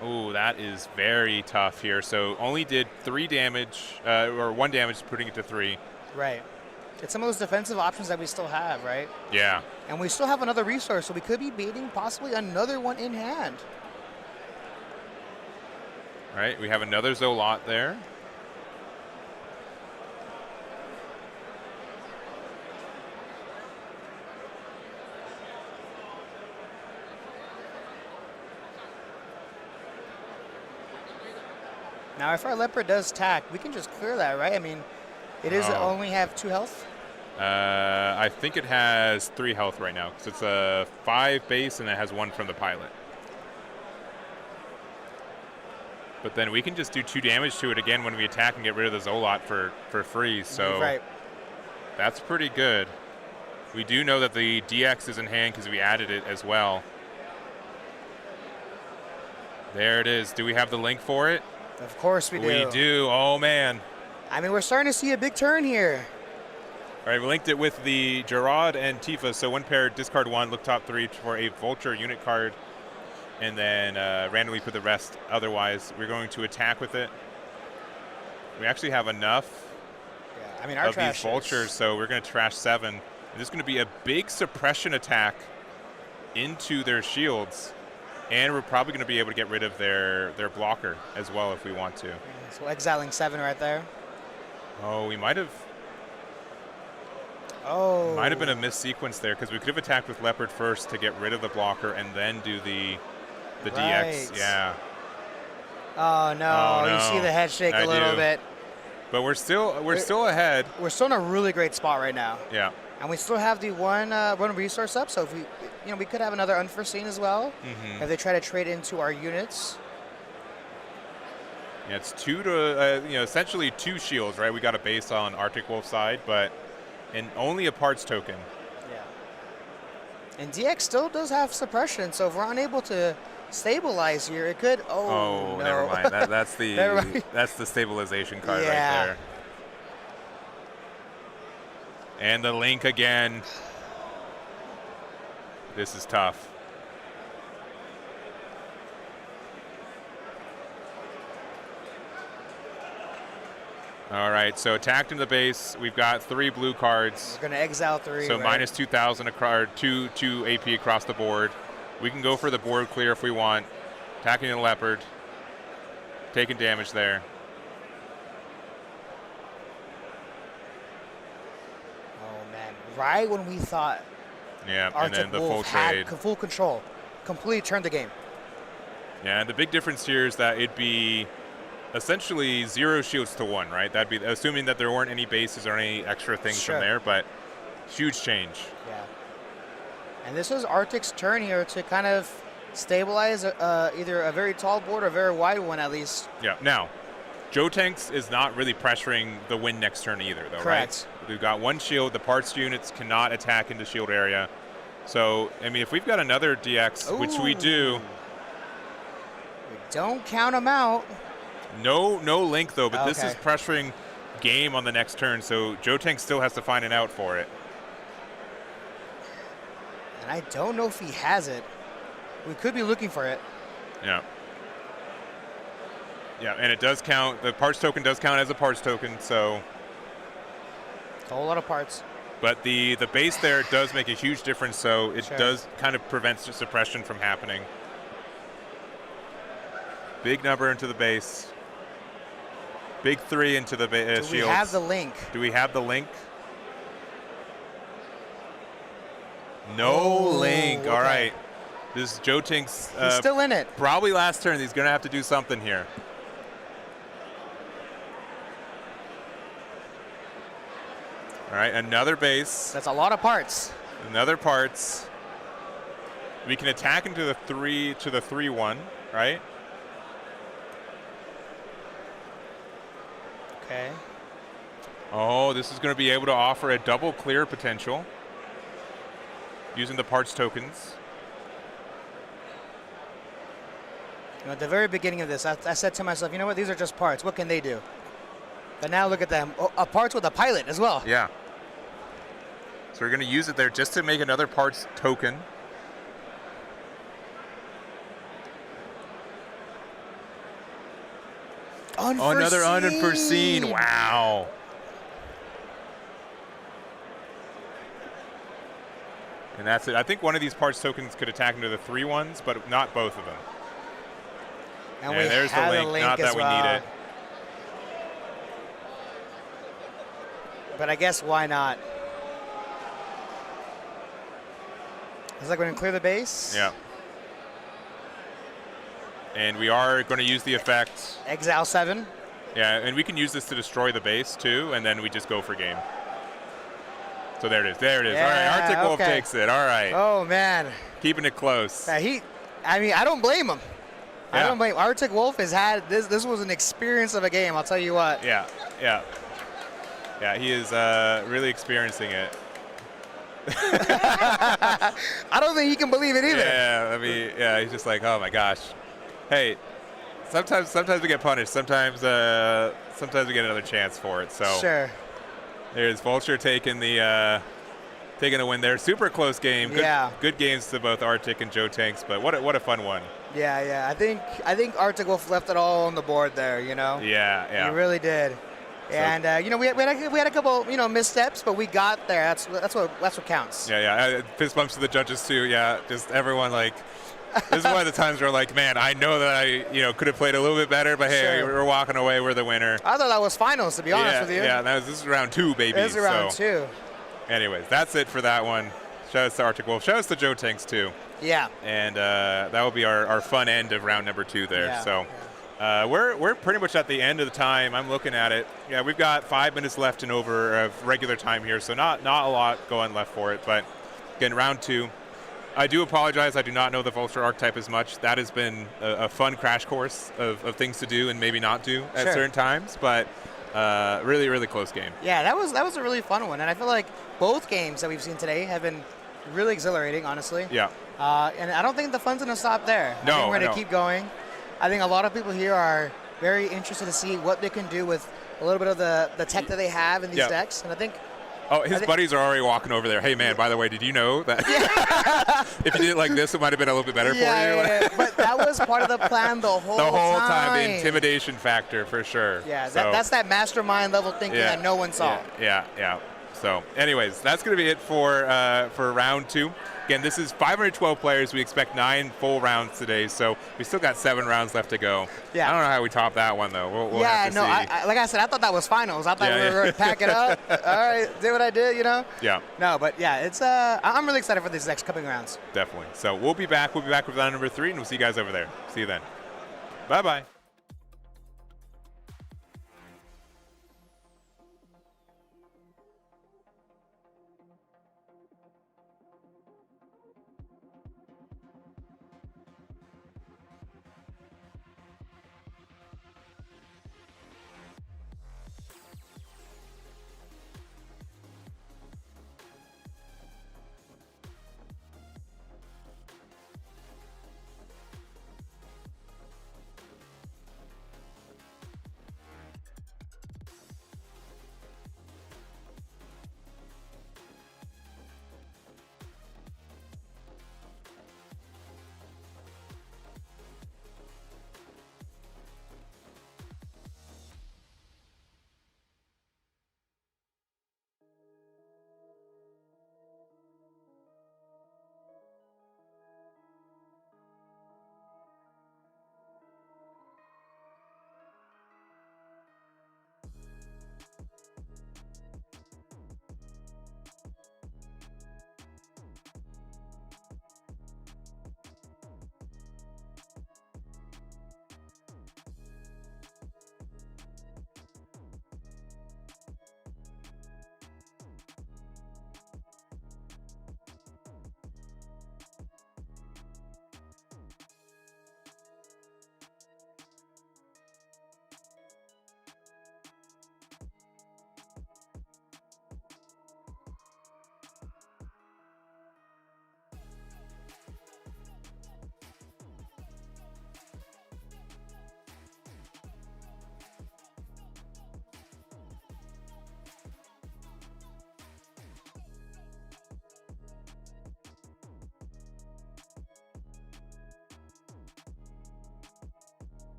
Oh, that is very tough here. So only did 3 damage, or 1 damage, putting it to 3. Right. It's some of those defensive options that we still have, right? Yeah. And we still have another resource, so we could be baiting possibly another one in hand. All right, we have another Zolot there. Now, if our Leopard does attack, we can just clear that, right? I mean, it is only have 2 health. I think it has 3 health right now, because it's a 5 base and it has 1 from the pilot. But then we can just do 2 damage to it again when we attack and get rid of the Zolot for free, so Right. that's pretty good. We do know that the DX is in hand because we added it as well. There it is. Do we have the link for it? Of course we do. We do. Oh, man. I mean, we're starting to see a big turn here. All right, we linked it with the Gerard and Tifa. So 1 pair, discard 1, look top 3 for a Vulture unit card, and then randomly put the rest. Otherwise, we're going to attack with it. We actually have enough Yeah, I mean, our of these trash Vultures, so we're going to trash 7. And this is going to be a big suppression attack into their shields. And we're probably going to be able to get rid of their blocker as well if we want to. So exiling 7 right there. Oh, we might have Oh. might have been a missed sequence there, because we could have attacked with Leopard first to get rid of the blocker and then do the DX. Right. Yeah. Oh no. Oh, no. You see the head shake I a little do. bit. But we're still ahead. We're still in a really great spot right now. Yeah. And we still have the one resource up, so if we could have another unforeseen as well. Mm-hmm. If they try to trade into our units. Yeah, it's 2 to essentially 2 shields, right? We got a base on Arctic Wolf side, and only a parts token. Yeah. And DX still does have suppression, so if we're unable to stabilize here, it could. Oh, no. Never mind. That's the Never mind. that's the stabilization card right Yeah. there. And the link again. This is tough. All right, so attacked into the base. We've got 3 blue cards. We're going to exile 3. So right? minus 2,000 a card, 2 AP across the board. We can go for the board clear if we want. Attacking the Leopard. Taking damage there. Oh, man. Right when we thought Yeah, and Arctic then the full Wolf had trade. full control, completely turned the game. Yeah, and the big difference here is that it'd be essentially 0 shields to 1, right? That'd be assuming that there weren't any bases or any extra things Sure. from there, but huge change. Yeah. And this is Arctic's turn here to kind of stabilize either a very tall board or a very wide one at least. Yeah. Now, Joe Tanks is not really pressuring the win next turn either, though, Correct. right? We've got 1 shield. The parts units cannot attack into shield area. So, I mean, if we've got another DX, which we do. We don't count them out. No link, though, but this Okay. is pressuring game on the next turn, so Joe Tank still has to find an out for it. And I don't know if he has it. We could be looking for it. Yeah. Yeah, and it does count. The parts token does count as a parts token, so. A whole lot of parts. But the base there does make a huge difference, so it Sure. does kind of prevent suppression from happening. Big number into the base. Big 3 into the shields. Do we have the link? Do we have the link? No Oh, link. All okay. right. This is Joe Tink's He's still in it. probably last turn. He's going to have to do something here. All right, another base. That's a lot of parts. Another parts. We can attack into the 3-1, right? Okay. Oh, this is going to be able to offer a double clear potential using the parts tokens. At the very beginning of this, I said to myself, you know what? These are just parts. What can they do? But now look at them. Oh, parts with a pilot as well. Yeah. So we're going to use it there just to make another parts token. Unforeseen. Another unforeseen. Wow. And that's it. I think one of these parts tokens could attack into the 3-1s, but not both of them. And Yeah, we there's the have link. a link Not as that we well. need it. But I guess why not? It's like we're going to clear the base. Yeah. And we are going to use the effect. Exile 7. Yeah, and we can use this to destroy the base too, and then we just go for game. So there it is. There it is. Yeah, All right, Arctic Wolf okay. takes it. All right. Oh, man. Keeping it close. I mean, I don't blame him. I Yeah. don't blame Arctic Wolf has had this. This was an experience of a game. I'll tell you what. Yeah. Yeah. Yeah. He is really experiencing it. I don't think he can believe it either. Yeah. I mean, yeah. He's just like, oh my gosh. Hey. Sometimes we get punished. Sometimes we get another chance for it. So Sure. there's Vulture taking the win there. Super close game. Good, Yeah. Good games to both Arctic and Joe Tanks, but what a fun one. Yeah, yeah. I think Arctic Wolf left it all on the board there. You know. Yeah. Yeah. He really did. And you know, we had a couple missteps, but we got there. That's what counts. Yeah. Yeah. Fist bumps to the judges too. Yeah. Just everyone like. This is one of the times where like, man, I know that I could have played a little bit better, but hey, Sure. we're walking away. We're the winner. I thought that was finals, to be honest with you. Yeah. This is round 2, baby. This is round 2. Anyways, that's it for that one. Shout out to Arctic Wolf. Shout out to Joe Tanks too. Yeah. And that will be our fun end of round number 2 there. Yeah. So we're pretty much at the end of the time. I'm looking at it. Yeah, we've got 5 minutes left and over of regular time here, so not a lot going left for it. But again, round 2. I do apologize. I do not know the Vulture archetype as much. That has been a fun crash course of things to do and maybe not do at Sure. certain times. But really, really close game. Yeah, that was a really fun one, and I feel like both games that we've seen today have been really exhilarating, honestly. Yeah. And I don't think the fun's gonna stop there. I No, think we're no. gonna keep going. I think a lot of people here are very interested to see what they can do with a little bit of the tech that they have in these Yeah. decks, and I think. Oh, his buddies are already walking over there. Hey, man, by the way, did you know that if you did it like this, it might have been a little bit better for you? Yeah, but that was part of the plan the whole time. The intimidation factor for sure. Yeah, So, that's that mastermind level thinking that no one saw. Yeah. So, anyways, that's going to be it for round 2. Again, this is 512 players. We expect 9 full rounds today, so we still got 7 rounds left to go. Yeah. I don't know how we top that one, though. We'll have to see. Like I said, I thought that was finals. I thought we were going to pack it up. All right, did what I did, Yeah, No, but yeah, it's I'm really excited for these next coming rounds. definitely. So we'll be back. We'll be back with round number 3, and we'll see you guys over there. See you then. Bye-bye.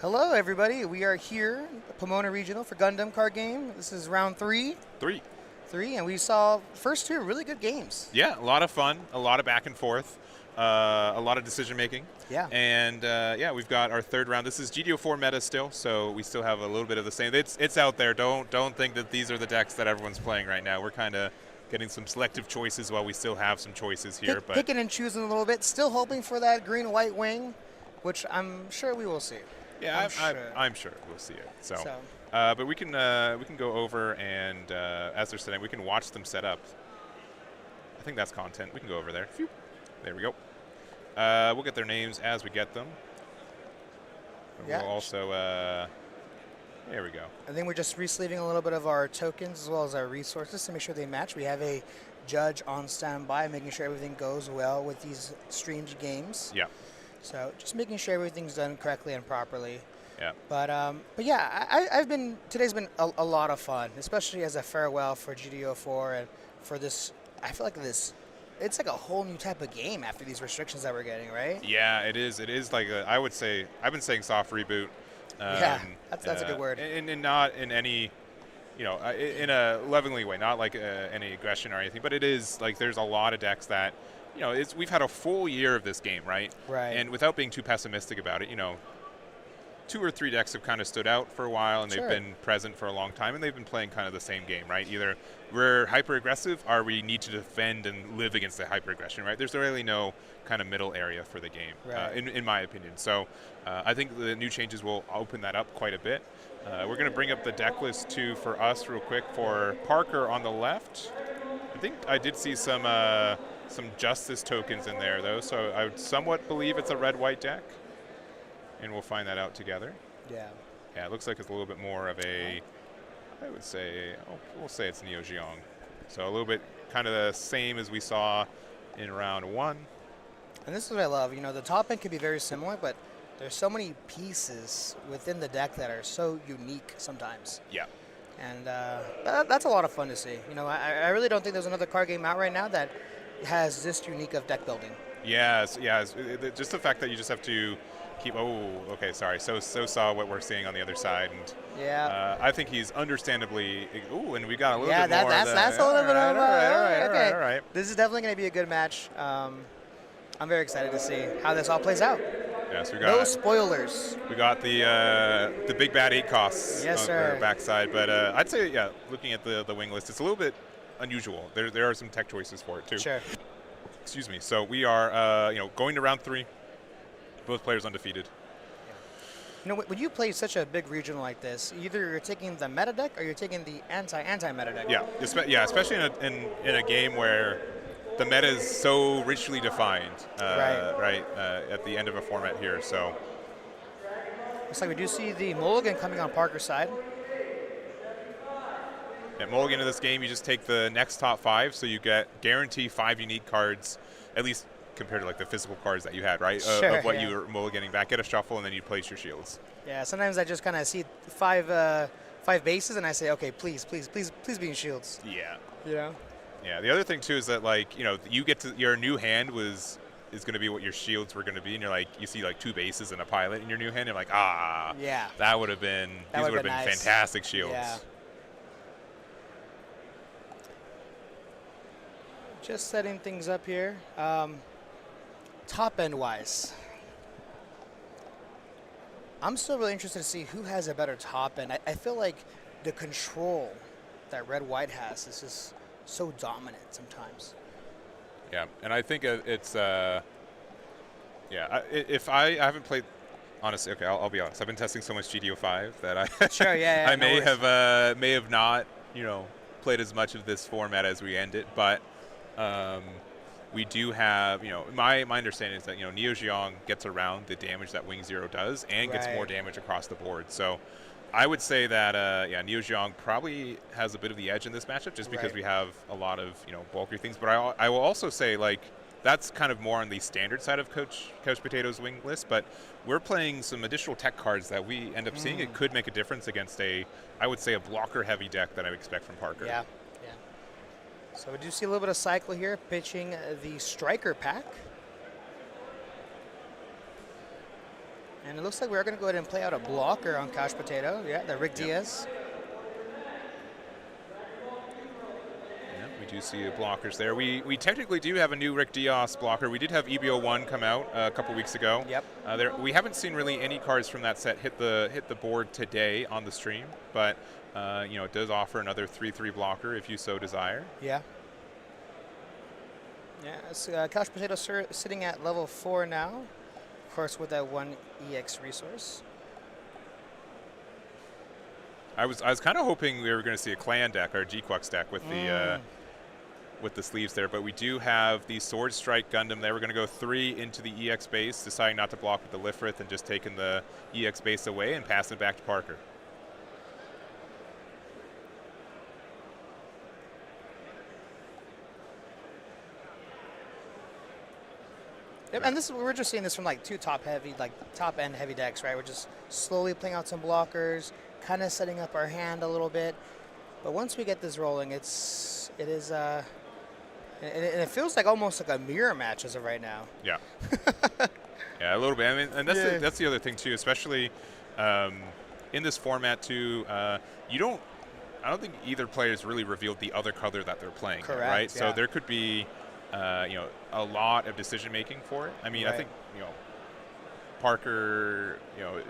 Hello, everybody. We are here, Pomona Regional for Gundam card game. This is round three, and we saw first two really good games. Yeah, a lot of fun, a lot of back and forth, a lot of decision making. Yeah. And yeah, we've got our third round. This is GDO4 meta still, so we still have a little bit of the same. It's out there. Don't think that these are the decks that everyone's playing right now. We're kind of getting some selective choices while we still have some choices here. But picking and choosing a little bit. Still hoping for that green-white wing, which I'm sure we will see. yeah, I'm sure we'll see it. So. But we can go over and as they're setting, we can watch them set up. I think that's content. We can go over there. Phew. There we go. We'll get their names as we get them. Yeah. We'll also there we go. I think we're just re-sleeving a little bit of our tokens as well as our resources to make sure they match. We have a judge on standby, making sure everything goes well with these streamed games. Yeah. So just making sure everything's done correctly and properly. Yeah. But yeah, today's been a lot of fun, especially as a farewell for GDO4 and for this. I feel like it's like a whole new type of game after these restrictions that we're getting, right? Yeah, it is. It is like I would say I've been saying soft reboot. Yeah, that's a good word. And not in any, in a lovingly way, not like any aggression or anything. But it is like there's a lot of decks that, we've had a full year of this game, right? Right. And without being too pessimistic about it, 2 or 3 decks have kind of stood out for a while, and Sure. they've been present for a long time, and they've been playing kind of the same game, right? Either we're hyper-aggressive, or we need to defend and live against the hyper-aggression, right? There's really no kind of middle area for the game, Right. in my opinion. So I think the new changes will open that up quite a bit. We're going to bring up the deck list, too, for us real quick. For Parker on the left, I think I did see some Justice tokens in there, though, so I would somewhat believe it's a red-white deck. And we'll find that out together. Yeah. Yeah, it looks like it's a little bit more of a, I would say, we'll say it's Neo Geong. So a little bit kind of the same as we saw in round 1. And this is what I love. The top end could be very similar, but there's so many pieces within the deck that are so unique sometimes. Yeah. And that's a lot of fun to see. I really don't think there's another card game out right now that has this unique of deck building. Yes, just the fact that you just have to keep, okay, sorry. So saw what we're seeing on the other side. And Yeah. I think he's understandably, and we got a little Yeah, bit more. that's a little bit of okay. All right. This is definitely going to be a good match. I'm very excited to see how this all plays out. Yes, we got No spoilers. We got the big bad 8 costs Yes, on sir. our backside, but I'd say, yeah, looking at the wing list, it's a little bit unusual. There are some tech choices for it too. Sure. Excuse me. So we are going to round 3. Both players undefeated. When you play such a big regional like this, either you're taking the meta deck or you're taking the anti-meta deck. Yeah, especially in a game where the meta is so richly defined. Right. At the end of a format here, so. Looks like we do see the mulligan coming on Parker's side. At mulligan in this game, you just take the next top 5, so you guarantee 5 unique cards, at least compared to like the physical cards that you had, right? Sure, of what yeah. you were mulliganing back. Get a shuffle, and then you place your shields. Yeah, sometimes I just kind of see 5 bases, and I say, okay, please be in shields. Yeah. Yeah. The other thing too is that you get to your new hand is going to be what your shields were going to be, and you see like 2 bases and a pilot in your new hand, and you're like, yeah, that would have been these would have been nice. fantastic shields. Yeah. Just setting things up here. Top end wise, I'm still really interested to see who has a better top end. I feel like the control that red-white has is just so dominant sometimes. Yeah, and I think it's if I haven't played, honestly, okay, I'll be honest. I've been testing so much GDO5 that I Sure, yeah, I no may have not played as much of this format as we end it, but we do have my understanding is that Neo Geong gets around the damage that Wing Zero does and gets more damage across the board. So I would say that Neo Geong probably has a bit of the edge in this matchup just because we have a lot of bulkier things. But I will also say that's kind of more on the standard side of Coach Potato's wing list, but we're playing some additional tech cards that we end up seeing. It could make a difference against I would say, a blocker-heavy deck that I would expect from Parker. Yeah, yeah. So we do see a little bit of cycle here, pitching the striker pack. And it looks like we're going to go ahead and play out a blocker on Couch Potato. Yeah, the Rick Diaz. We do see the blockers there. We technically do have a new Rick Diaz blocker. We did have EBO1 come out a couple weeks ago. Yep. We haven't seen really any cards from that set hit the board today on the stream, but it does offer another 3/3 blocker if you so desire. Yeah. Yeah, it's, Couch Potato sitting at level 4 now, of course, with that 1 EX resource. I was kind of hoping we were going to see a clan deck or a G-Quux deck with the sleeves there, but we do have the Sword Strike Gundam there. We're going to go 3 into the EX base, deciding not to block with the Lifrith and just taking the EX base away and passing it back to Parker. Yep, and we're just seeing this from like 2 top-end heavy decks, right? We're just slowly playing out some blockers, kind of setting up our hand a little bit. But once we get this rolling, it feels like almost like a mirror match as of right now. Yeah. Yeah, a little bit. I mean, and that's the other thing too, especially in this format too. I don't think either player's really revealed the other color that they're playing. Correct. Right. Yeah. So there could be a lot of decision making for it. I mean, right. I think Parker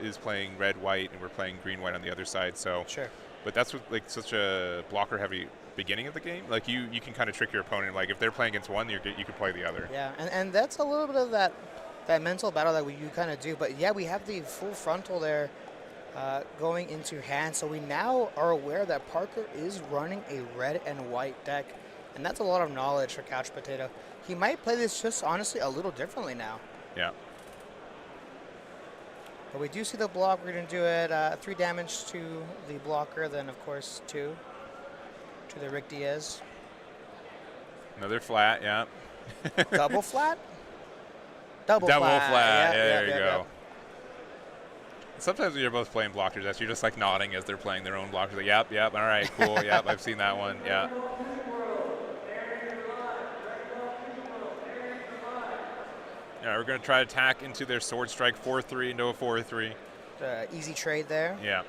is playing red white and we're playing green white on the other side. So sure. But that's what, like, such a blocker heavy beginning of the game. Like you can kind of trick your opponent. Like if they're playing against one, you can play the other. Yeah, and that's a little bit of that mental battle that you kind of do. But yeah, we have the full frontal there going into hand. So we now are aware that Parker is running a red and white deck. And that's a lot of knowledge for Couch Potato. He might play this just honestly a little differently now. Yeah. But we do see the block. We're going to do it 3 damage to the blocker, then of course 2 to the Rick Diaz. Another flat, yeah. Double flat? Double flat. Yeah, there you go. Yep. Sometimes when you're both playing blockers, you're just like nodding as they're playing their own blockers. Like, yep, all right, cool, yep, I've seen that one, yeah. Yeah, we're going to try to attack into their Sword Strike 4/3 into a 4/3. Easy trade there. Yeah.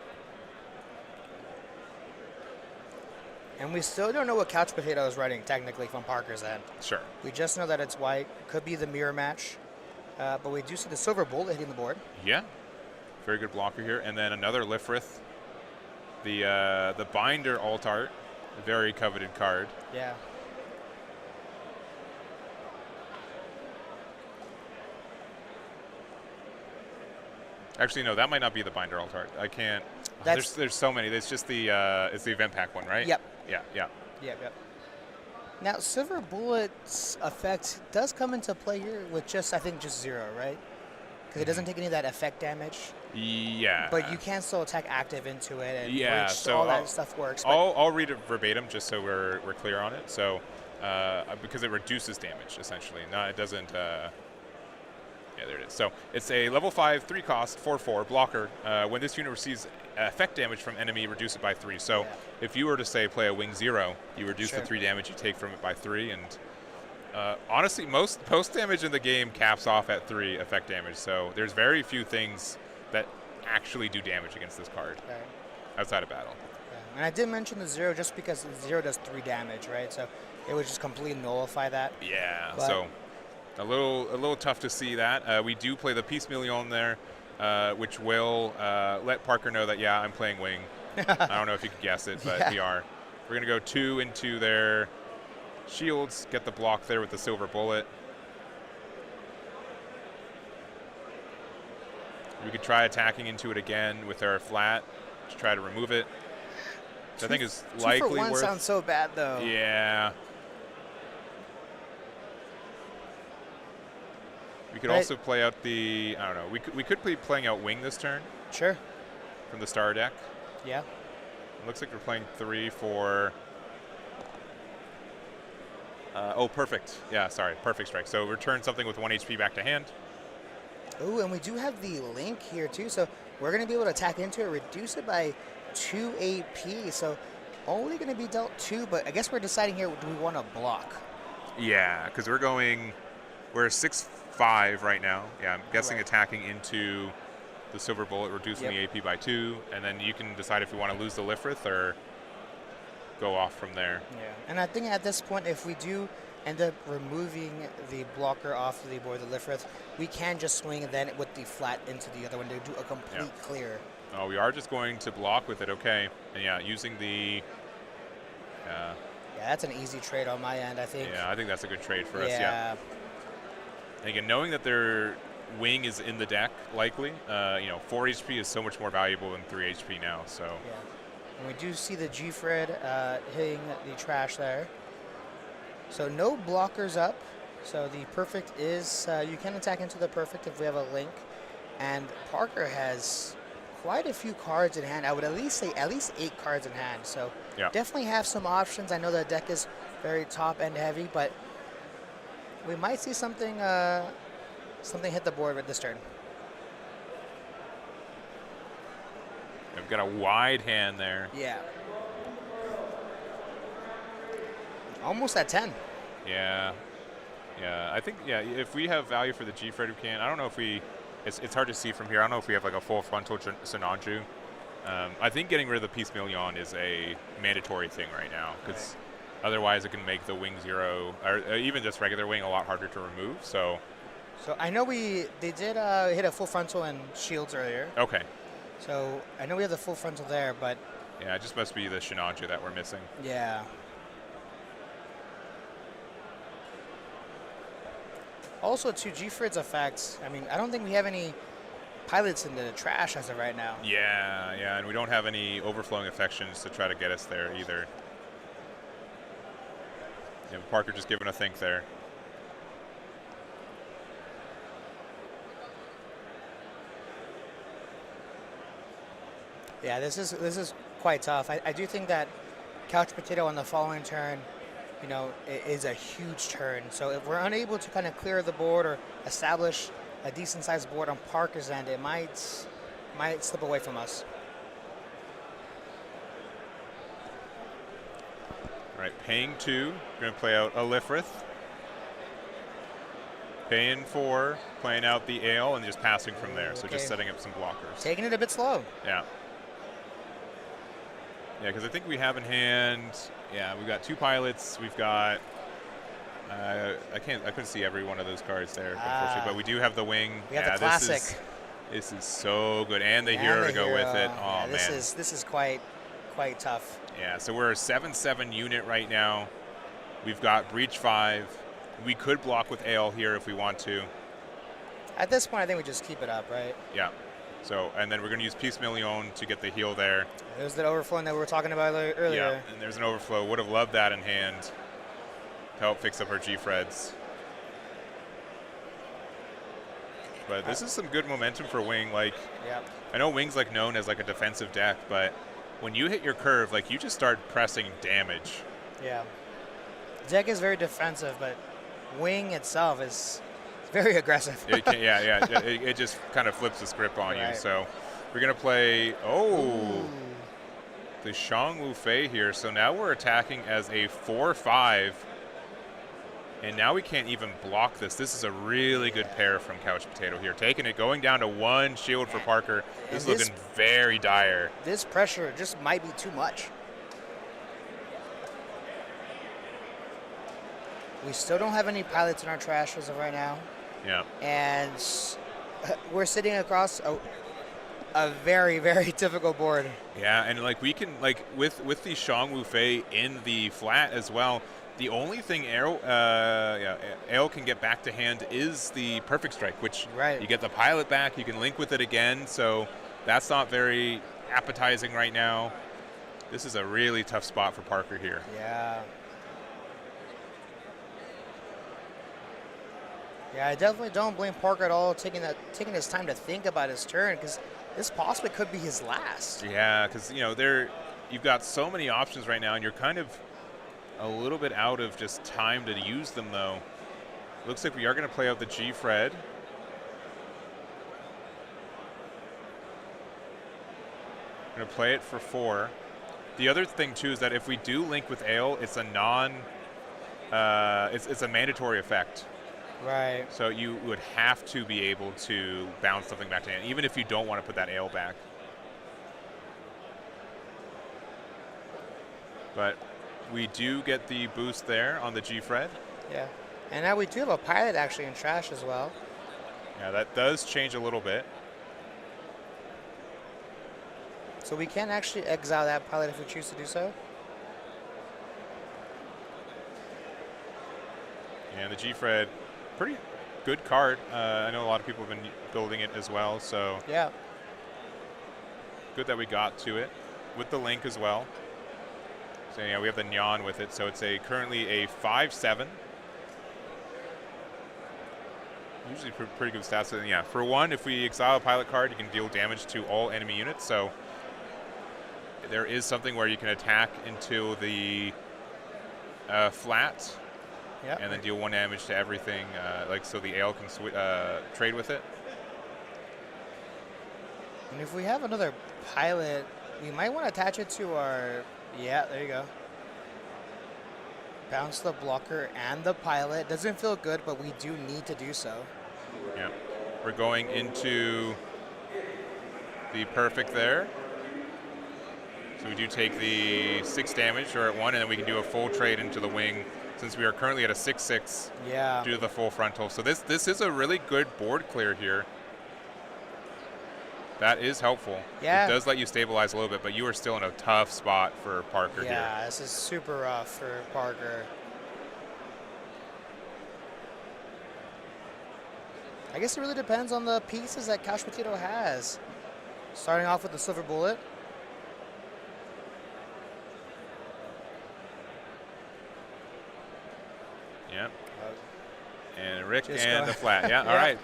And we still don't know what Couch Potato is running technically from Parker's end. Sure. We just know that it's white. Could be the mirror match. But we do see the Silver Bullet hitting the board. Yeah. Very good blocker here. And then another Lifrith. The Binder Alt Art. Very coveted card. Yeah. Actually, no, that might not be the Binder Alt Art. I can't. There's so many. There's just it's the event pack one, right? Yep. Yeah. Yep. Now, Silver Bullet's effect does come into play here with just 0, right? Because it doesn't take any of that effect damage. Yeah. But you can still attack active into it, and yeah, which so all that stuff works. I'll read it verbatim just so we're clear on it. So because it reduces damage essentially. No, it doesn't. Yeah, there it is. So it's a level 5, 3 cost, 4/4 blocker. When this unit receives effect damage from enemy, reduce it by 3. So if you were to say play a wing 0, you reduce the 3 damage you take from it by 3. And honestly, most post damage in the game caps off at 3 effect damage. So there's very few things that actually do damage against this card outside of battle. Yeah. And I did mention the 0 just because the 0 does 3 damage, right? So it would just completely nullify that. Yeah. So a little tough to see that. We do play the Peace Million there, which will let Parker know that, yeah, I'm playing wing. I don't know if you could guess it, but we are. We're going to go 2 into their shields, get the block there with the Silver Bullet. We could try attacking into it again with our flat to try to remove it. Which I think is likely 2 for 1 worth. Sounds so bad, though. Yeah. We could also play out the, I don't know, we could be playing out wing this turn. Sure. From the star deck. Yeah. It looks like we're playing 3 for Oh, perfect. Yeah, sorry, perfect strike. So return something with 1 HP back to hand. Ooh, and we do have the link here too, so we're going to be able to attack into it, reduce it by 2 AP. So only going to be dealt 2, but I guess we're deciding here, do we want to block? Yeah, because we're 6-5 right now. Yeah, I'm guessing Right. attacking into the silver bullet, reducing the AP by 2, and then you can decide if you want to lose the Lifrith or go off from there. Yeah, and I think at this point, if we do end up removing the blocker off of the board, the Lifrith, we can just swing then with the flat into the other one to do a complete clear. Oh, we are just going to block with it, okay. And yeah, using the... Yeah, that's an easy trade on my end, I think. Yeah, I think that's a good trade for us, yeah. And again, knowing that their wing is in the deck, likely, 4 HP is so much more valuable than 3 HP now, so... Yeah. And we do see the G-Fred hitting the trash there. So no blockers up. So the perfect is, you can attack into the perfect if we have a link. And Parker has quite a few cards in hand. I would at least say at least 8 cards in hand. So definitely have some options. I know the deck is very top end heavy, but we might see something something hit the board with this turn. We've got a wide hand there. Yeah. Almost at 10. Yeah. Yeah, I think, if we have value for the G-Fred, we can. I don't know if we, it's hard to see from here. I don't know if we have like a full frontal Sinanju. I think getting rid of the Piecemeal Yawn is a mandatory thing right now, because otherwise it can make the wing 0, or even just regular wing, a lot harder to remove, so. So I know they did hit a full frontal and shields earlier. Okay. So I know we have the full frontal there, but... Yeah, it just must be the Sinanju that we're missing. Yeah. Also, to G-Fred's effects, I mean, I don't think we have any pilots in the trash as of right now. Yeah, and we don't have any overflowing affections to try to get us there either. Yeah, Parker just giving a think there. Yeah, this is quite tough. I do think that Couch Potato on the following turn, is a huge turn. So if we're unable to kind of clear the board or establish a decent sized board on Parker's end, it might slip away from us. All right, paying 2, we're going to play out a Lifrith. Paying 4, playing out the Ale, and just passing from there. So just setting up some blockers. Taking it a bit slow. Yeah. Yeah, because I think we have in hand, we've got 2 pilots. We've got, I couldn't see every one of those cards there, unfortunately, but we do have the wing. We have the classic. This is so good, and the hero to go with it. Oh, man. This is quite tough. Yeah, so we're a 7-7 unit right now. We've got Breach 5. We could block with Ale here if we want to. At this point, I think we just keep it up, right? Yeah. So, and then we're going to use Piecemeal Yawn to get the heal there. There's that overflow that we were talking about earlier. Yeah, and there's an overflow. Would have loved that in hand to help fix up our G-Freds. But this is some good momentum for Wing. Like, I know Wing's like known as like a defensive deck, but when you hit your curve, like you just start pressing damage. Yeah. Deck is very defensive, but Wing itself is very aggressive. It just kind of flips the script on you. So we're going to play, the Shang Wu Fei here. So now we're attacking as a 4-5. And now we can't even block this. This is a really good pair from Couch Potato here. Taking it, going down to 1 shield for Parker. This is looking very dire. This pressure just might be too much. We still don't have any pilots in our trash as of right now. Yeah. And we're sitting across a very, very difficult board. Yeah, and like we can, like with the Shang Wu Fei in the flat as well, the only thing Ale can get back to hand is the Perfect Strike, which you get the pilot back, you can link with it again, so that's not very appetizing right now. This is a really tough spot for Parker here. Yeah. Yeah, I definitely don't blame Parker at all taking his time to think about his turn, because this possibly could be his last. Yeah, because you've got so many options right now, and you're kind of a little bit out of just time to use them, though. Looks like we are going to play out the G-Fred. Going to play it for 4. The other thing, too, is that if we do link with Ale, it's a it's a mandatory effect. Right. So you would have to be able to bounce something back to hand, even if you don't want to put that Ale back. But we do get the boost there on the G-Fred. Yeah. And now we do have a pilot actually in trash as well. Yeah, that does change a little bit. So we can actually exile that pilot if we choose to do so. And the G-Fred, pretty good card. I know a lot of people have been building it as well, so yeah, good that we got to it with the link as well. So yeah, we have the Nyan with it, so it's currently a 5/7. Usually pretty good stats. And yeah, for 1, if we exile a pilot card, you can deal damage to all enemy units. So there is something where you can attack into the flat, and then deal 1 damage to everything. Like so, the Ale can trade with it. And if we have another pilot, we might want to attach it to our. Yeah, there you go. Bounce the blocker and the pilot. Doesn't feel good, but we do need to do so. Yeah, we're going into the perfect there. So we do take the 6 damage, or at 1, and then we can do a full trade into the wing, since we are currently at a 6/6 due to the full frontal. So this is a really good board clear here. That is helpful. Yeah. It does let you stabilize a little bit, but you are still in a tough spot for Parker here. Yeah, this is super rough for Parker. I guess it really depends on the pieces that Couch Potato has. Starting off with the Silver Bullet. Yep. And Rick Just and go- the flat. Yeah, Yeah. all right.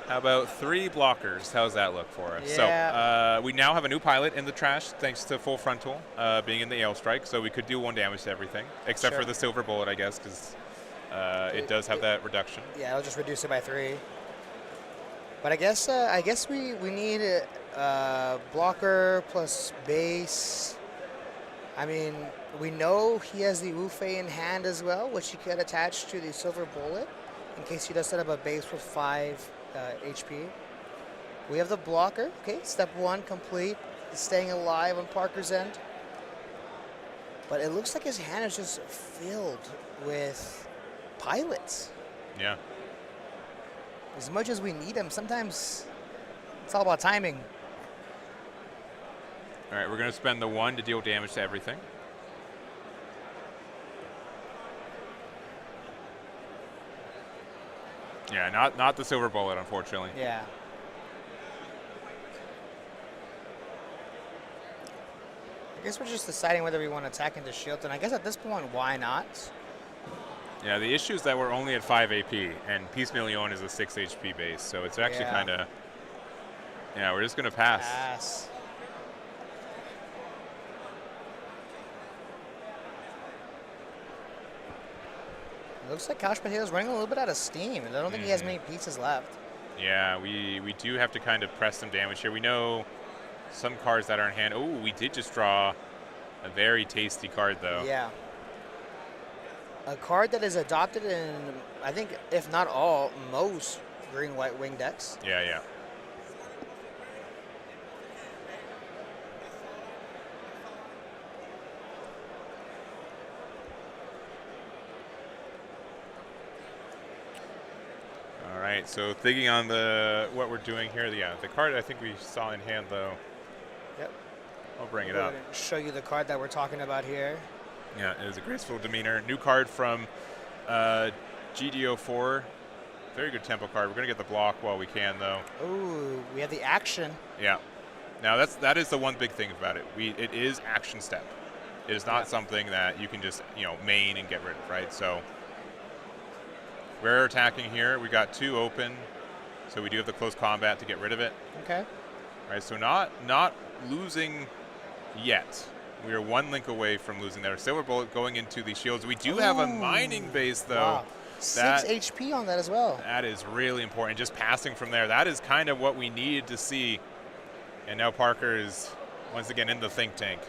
How about 3 blockers? How's that look for us? Yeah. So we now have a new pilot in the trash thanks to full frontal being in the Ale Strike. So we could do 1 damage to everything, except Sure. for the Silver Bullet, I guess, because it does have that reduction. Yeah, it'll just reduce it by 3. But I guess we need a blocker plus base. I mean, we know he has the Wu-Fei in hand as well, which he could attach to the Silver Bullet in case he does set up a base with 5 HP. We have the blocker. Okay, step 1 complete. He's staying alive on Parker's end. But it looks like his hand is just filled with pilots. Yeah. As much as we need him, sometimes it's all about timing. All right, we're going to spend the 1 to deal damage to everything. Yeah, not the Silver Bullet, unfortunately. Yeah. I guess we're just deciding whether we want to attack into shield, and I guess at this point, why not? Yeah, the issue is that we're only at 5 AP, and Piecemeal Yon is a 6 HP base, so it's actually kind of... Yeah, we're just going to pass. Pass. It looks like Couch Potato's running a little bit out of steam, and I don't think he has many pieces left. Yeah, we do have to kind of press some damage here. We know some cards that are in hand. Oh, we did just draw a very tasty card, though. Yeah. A card that is adopted in, I think, if not all, most green-white wing decks. Yeah, yeah. All right, so thinking on what we're doing here, yeah, the card I think we saw in hand, though. Yep. I'll bring it We're up. gonna show you the card that we're talking about here. Yeah, it is a graceful demeanor. New card from GDO4. Very good tempo card. We're going to get the block while we can, though. Ooh, we have the action. Yeah. Now, that is the one big thing about it. It is action step. It is not something that you can just, main and get rid of, right? So we're attacking here. We got 2 open, so we do have the close combat to get rid of it. Okay. Right, so not losing yet. We are 1 link away from losing there. Silver Bullet going into the shields. We do have a mining base, though. Wow. 6 HP on that as well. That is really important. Just passing from there. That is kind of what we needed to see. And now Parker is once again in the think tank.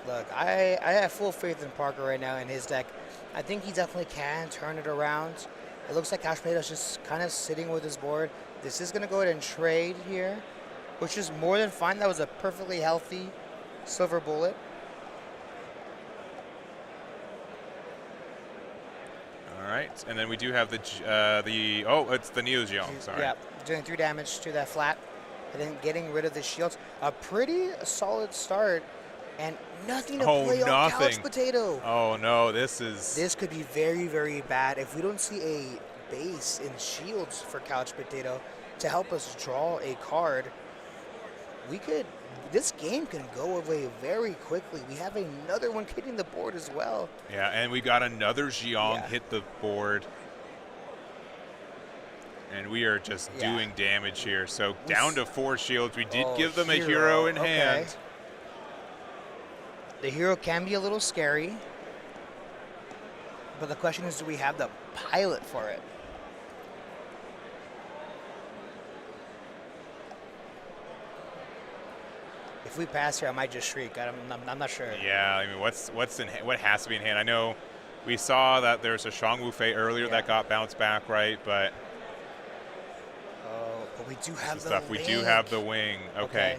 Look, I have full faith in Parker right now in his deck. I think he definitely can turn it around. It looks like Couch Potato's just kind of sitting with his board. This is going to go ahead and trade here, which is more than fine. That was a perfectly healthy Silver Bullet. All right, and then we do have it's the Neo Geong, sorry. Yeah, doing 3 damage to that flat, and then getting rid of the shields. A pretty solid start, and nothing to play on Couch Potato. Oh no, this could be very, very bad if we don't see a base in shields for Couch Potato to help us draw a card. This game can go away very quickly. We have another one hitting the board as well. Yeah, and we got another Geong hit the board. And we are just doing damage here. So down to 4 shields. We did give them a hero in hand. The hero can be a little scary. But the question is, do we have the pilot for it? If we pass here, I might just shriek. I'm not sure. Yeah, I mean, what has to be in hand? I know we saw that there's a Shang Wu Fei earlier that got bounced back, right? But but we do have the stuff. We do have the wing. Okay.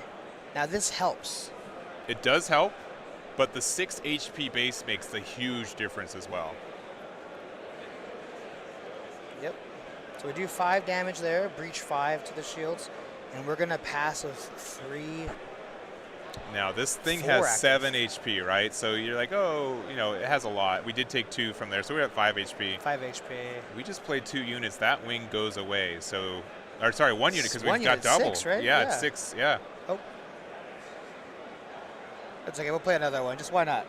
Now this helps. It does help, but the 6 HP base makes a huge difference as well. Yep. So we do 5 damage there, breach 5 to the shields, and we're gonna pass with 3. Now this thing has 7 HP, right? So you're like, oh, it has a lot. We did take 2 from there, so we're at 5 HP. 5 HP. We just played 2 units. That wing goes away. So, or sorry, 1 unit because we've got double. 6, right? Yeah, it's 6. Yeah. Oh. It's okay. We'll play another one. Just why not?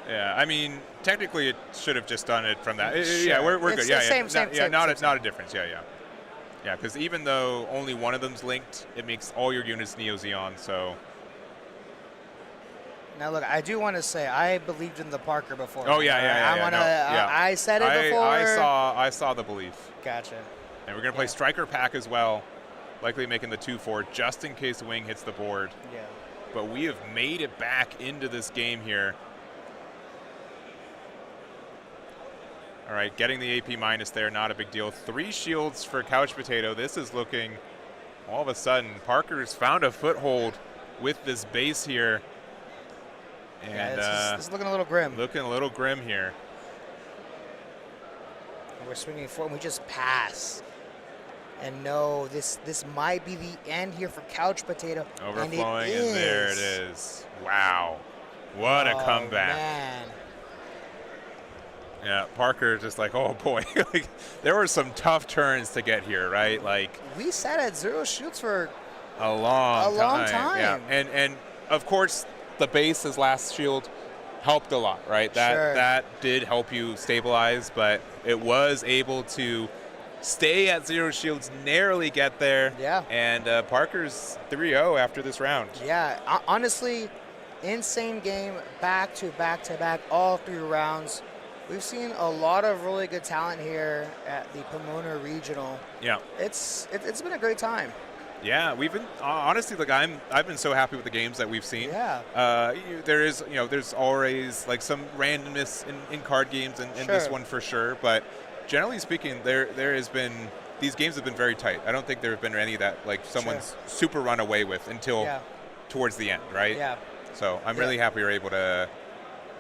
Yeah, I mean, technically it should have just done it from that. Sure. Yeah, we're good. Yeah, same. Not a difference. Yeah. Yeah, because even though only one of them's linked, it makes all your units Neo Xeon. So. Now look, I do want to say I believed in the Parker before. Oh yeah. I said it before. I saw the belief. Gotcha. And we're gonna play Striker Pack as well, likely making the 2/4 just in case the wing hits the board. Yeah. But we have made it back into this game here. All right, getting the AP minus there, not a big deal. 3 shields for Couch Potato. This is looking, all of a sudden, Parker's found a foothold with this base here. And it's looking a little grim. Looking a little grim here. And we're swinging forward, and we just pass. And no, this might be the end here for Couch Potato. Overflowing, and there it is. Wow. What a comeback. Man. Yeah, Parker just like, oh boy. Like, there were some tough turns to get here, right? Like, we sat at 0 shoots for a long time. Yeah, and of course, the base as last shield helped a lot, right? That did help you stabilize, but it was able to stay at 0 shields, narrowly get there. Yeah. And Parker's 3-0 after this round. Yeah, honestly, insane game, back to back, all 3 rounds. We've seen a lot of really good talent here at the Pomona Regional. Yeah. It's been a great time. Yeah, we've been honestly, like, I've been so happy with the games that we've seen. Yeah. There's always like some randomness in card games, and this one for sure. But generally speaking, there has been, these games have been very tight. I don't think there have been any that like someone's super run away with until towards the end, right? Yeah. So I'm really happy we're able to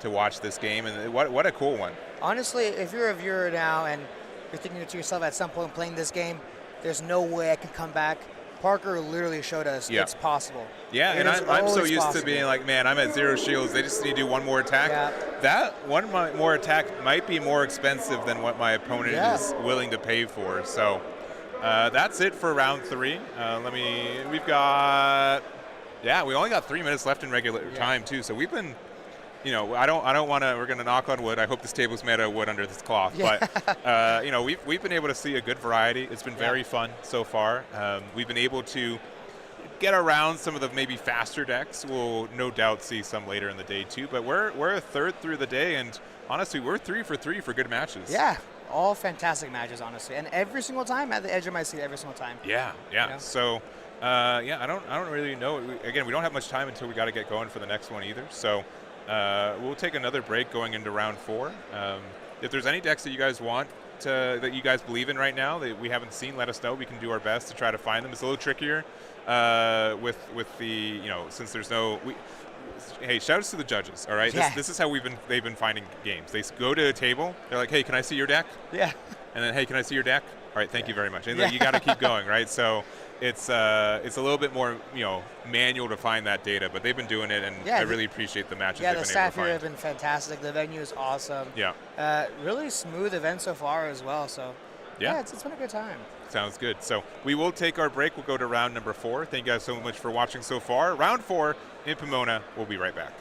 watch this game, and what a cool one. Honestly, if you're a viewer now and you're thinking to yourself at some point playing this game, there's no way I can come back. Parker literally showed us it's possible. Yeah, and I'm so used to being like, man, I'm at 0 shields. They just need to do one more attack. Yeah. That one more attack might be more expensive than what my opponent is willing to pay for. So that's it for round 3. We only got 3 minutes left in regular time too. So we've been, I don't want to. We're going to knock on wood. I hope this table's made of wood under this cloth. Yeah. But we've been able to see a good variety. It's been very fun so far. We've been able to get around some of the maybe faster decks. We'll no doubt see some later in the day too. But we're a third through the day, and honestly, we're 3 for 3 for good matches. Yeah, all fantastic matches, honestly, and every single time at the edge of my seat, every single time. Yeah. You know? So, yeah, I don't really know. Again, we don't have much time until we got to get going for the next one either. So, we'll take another break going into round 4. If there's any decks that you guys want that you guys believe in right now that we haven't seen, let us know. We can do our best to try to find them. It's a little trickier with the since there's no. Hey, shout outs to the judges. All right, Yeah. this is how they've been finding games. They go to a table. They're like, hey, can I see your deck? Yeah. And then, hey, can I see your deck? All right, thank you very much. And Yeah. then you got to keep going, right? So it's a little bit more manual to find that data, but they've been doing it, and Yeah, I really appreciate the matches Yeah, they've the been able staff to here find. have been fantastic. The venue is awesome. Yeah, Really smooth event so far as well. So Yeah. it's been a good time. sounds good. So we will take our break. We'll go to round number 4. Thank you guys so much for watching so far. Round 4 in Pomona. We'll be right back.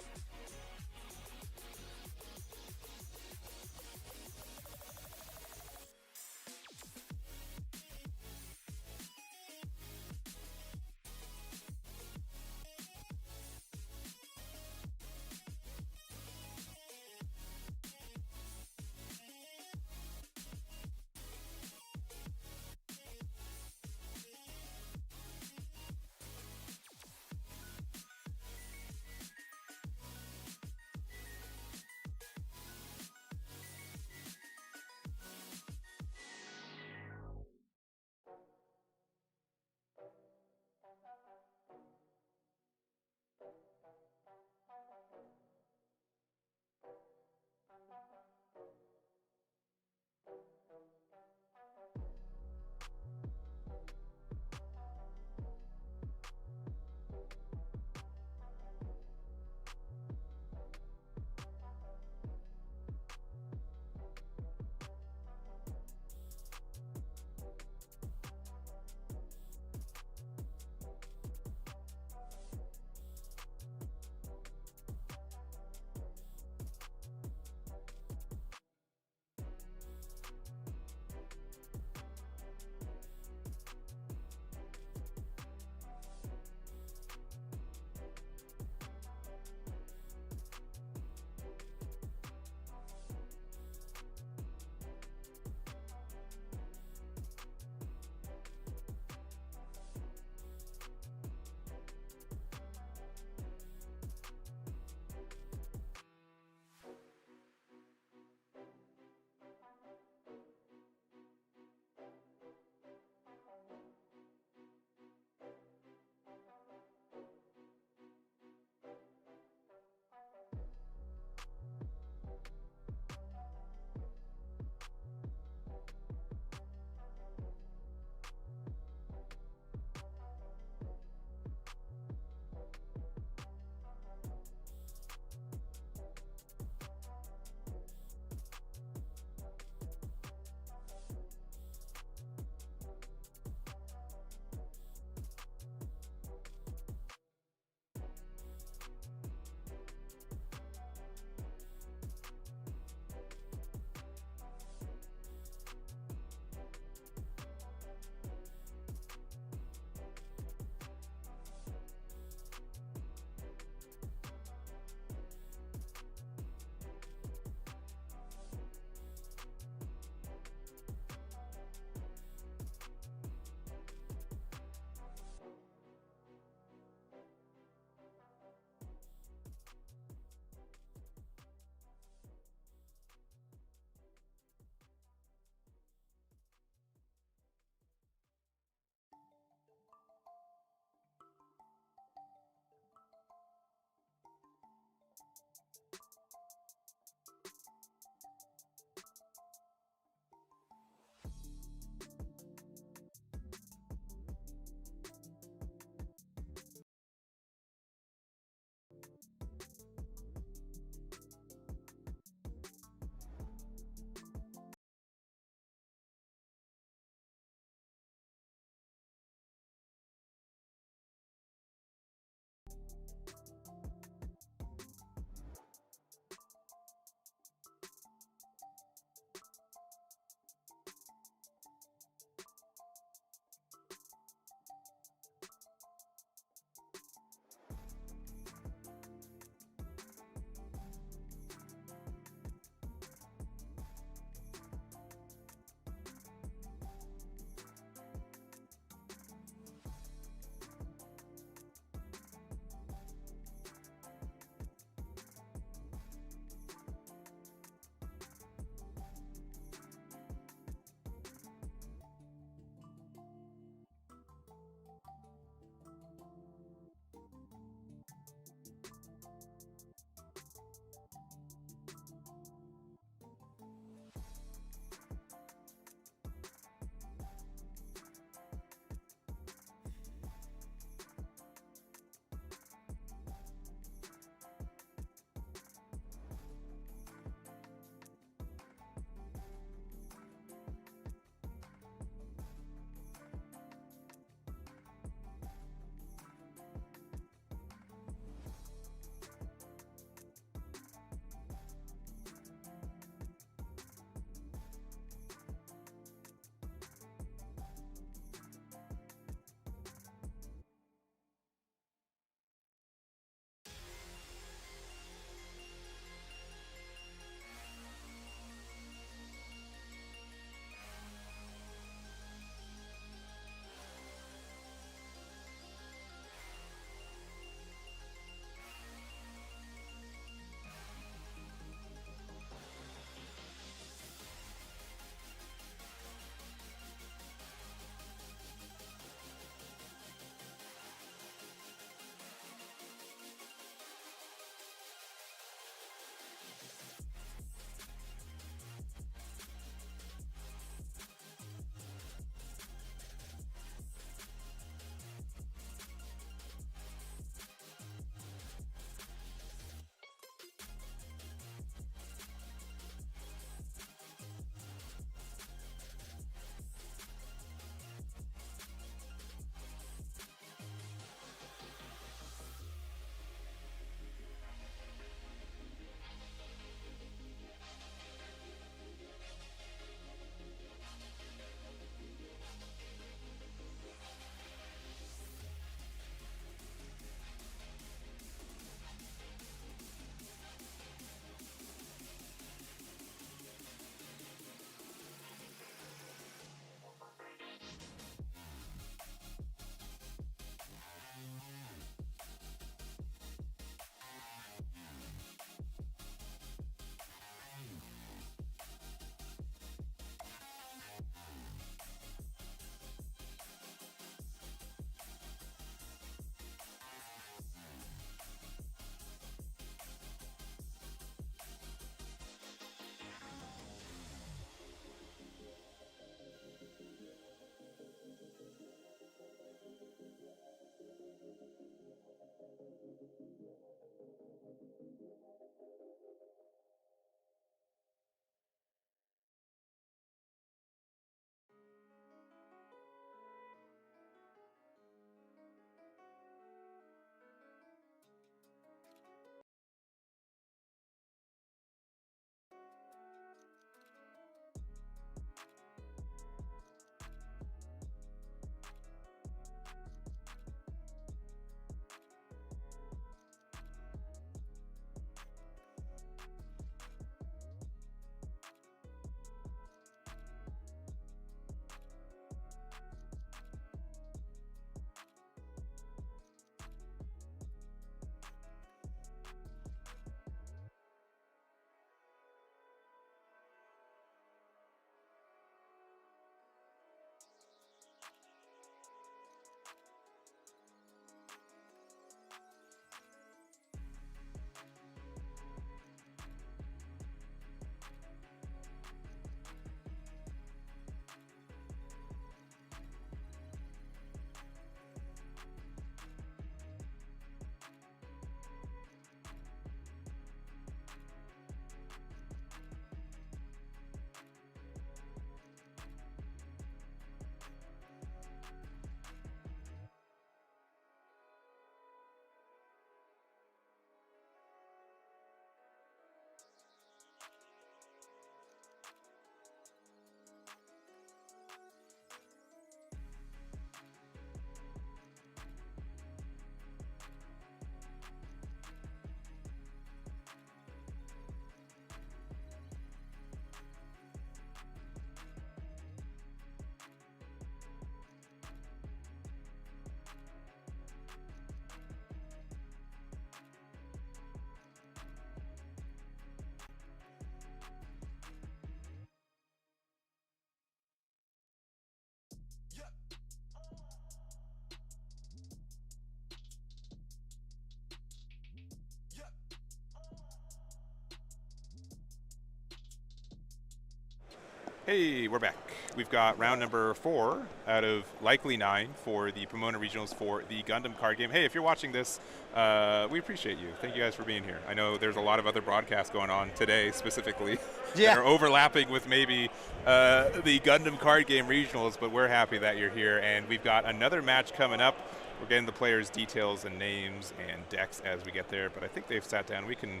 Hey, we're back. We've got round number 4 out of likely 9 for the Pomona Regionals for the Gundam card game. Hey, if you're watching this, we appreciate you. Thank you guys for being here. I know there's a lot of other broadcasts going on today specifically that are overlapping with maybe the Gundam card game regionals, but we're happy that you're here. And we've got another match coming up. We're getting the players' details and names and decks as we get there, but I think they've sat down. We can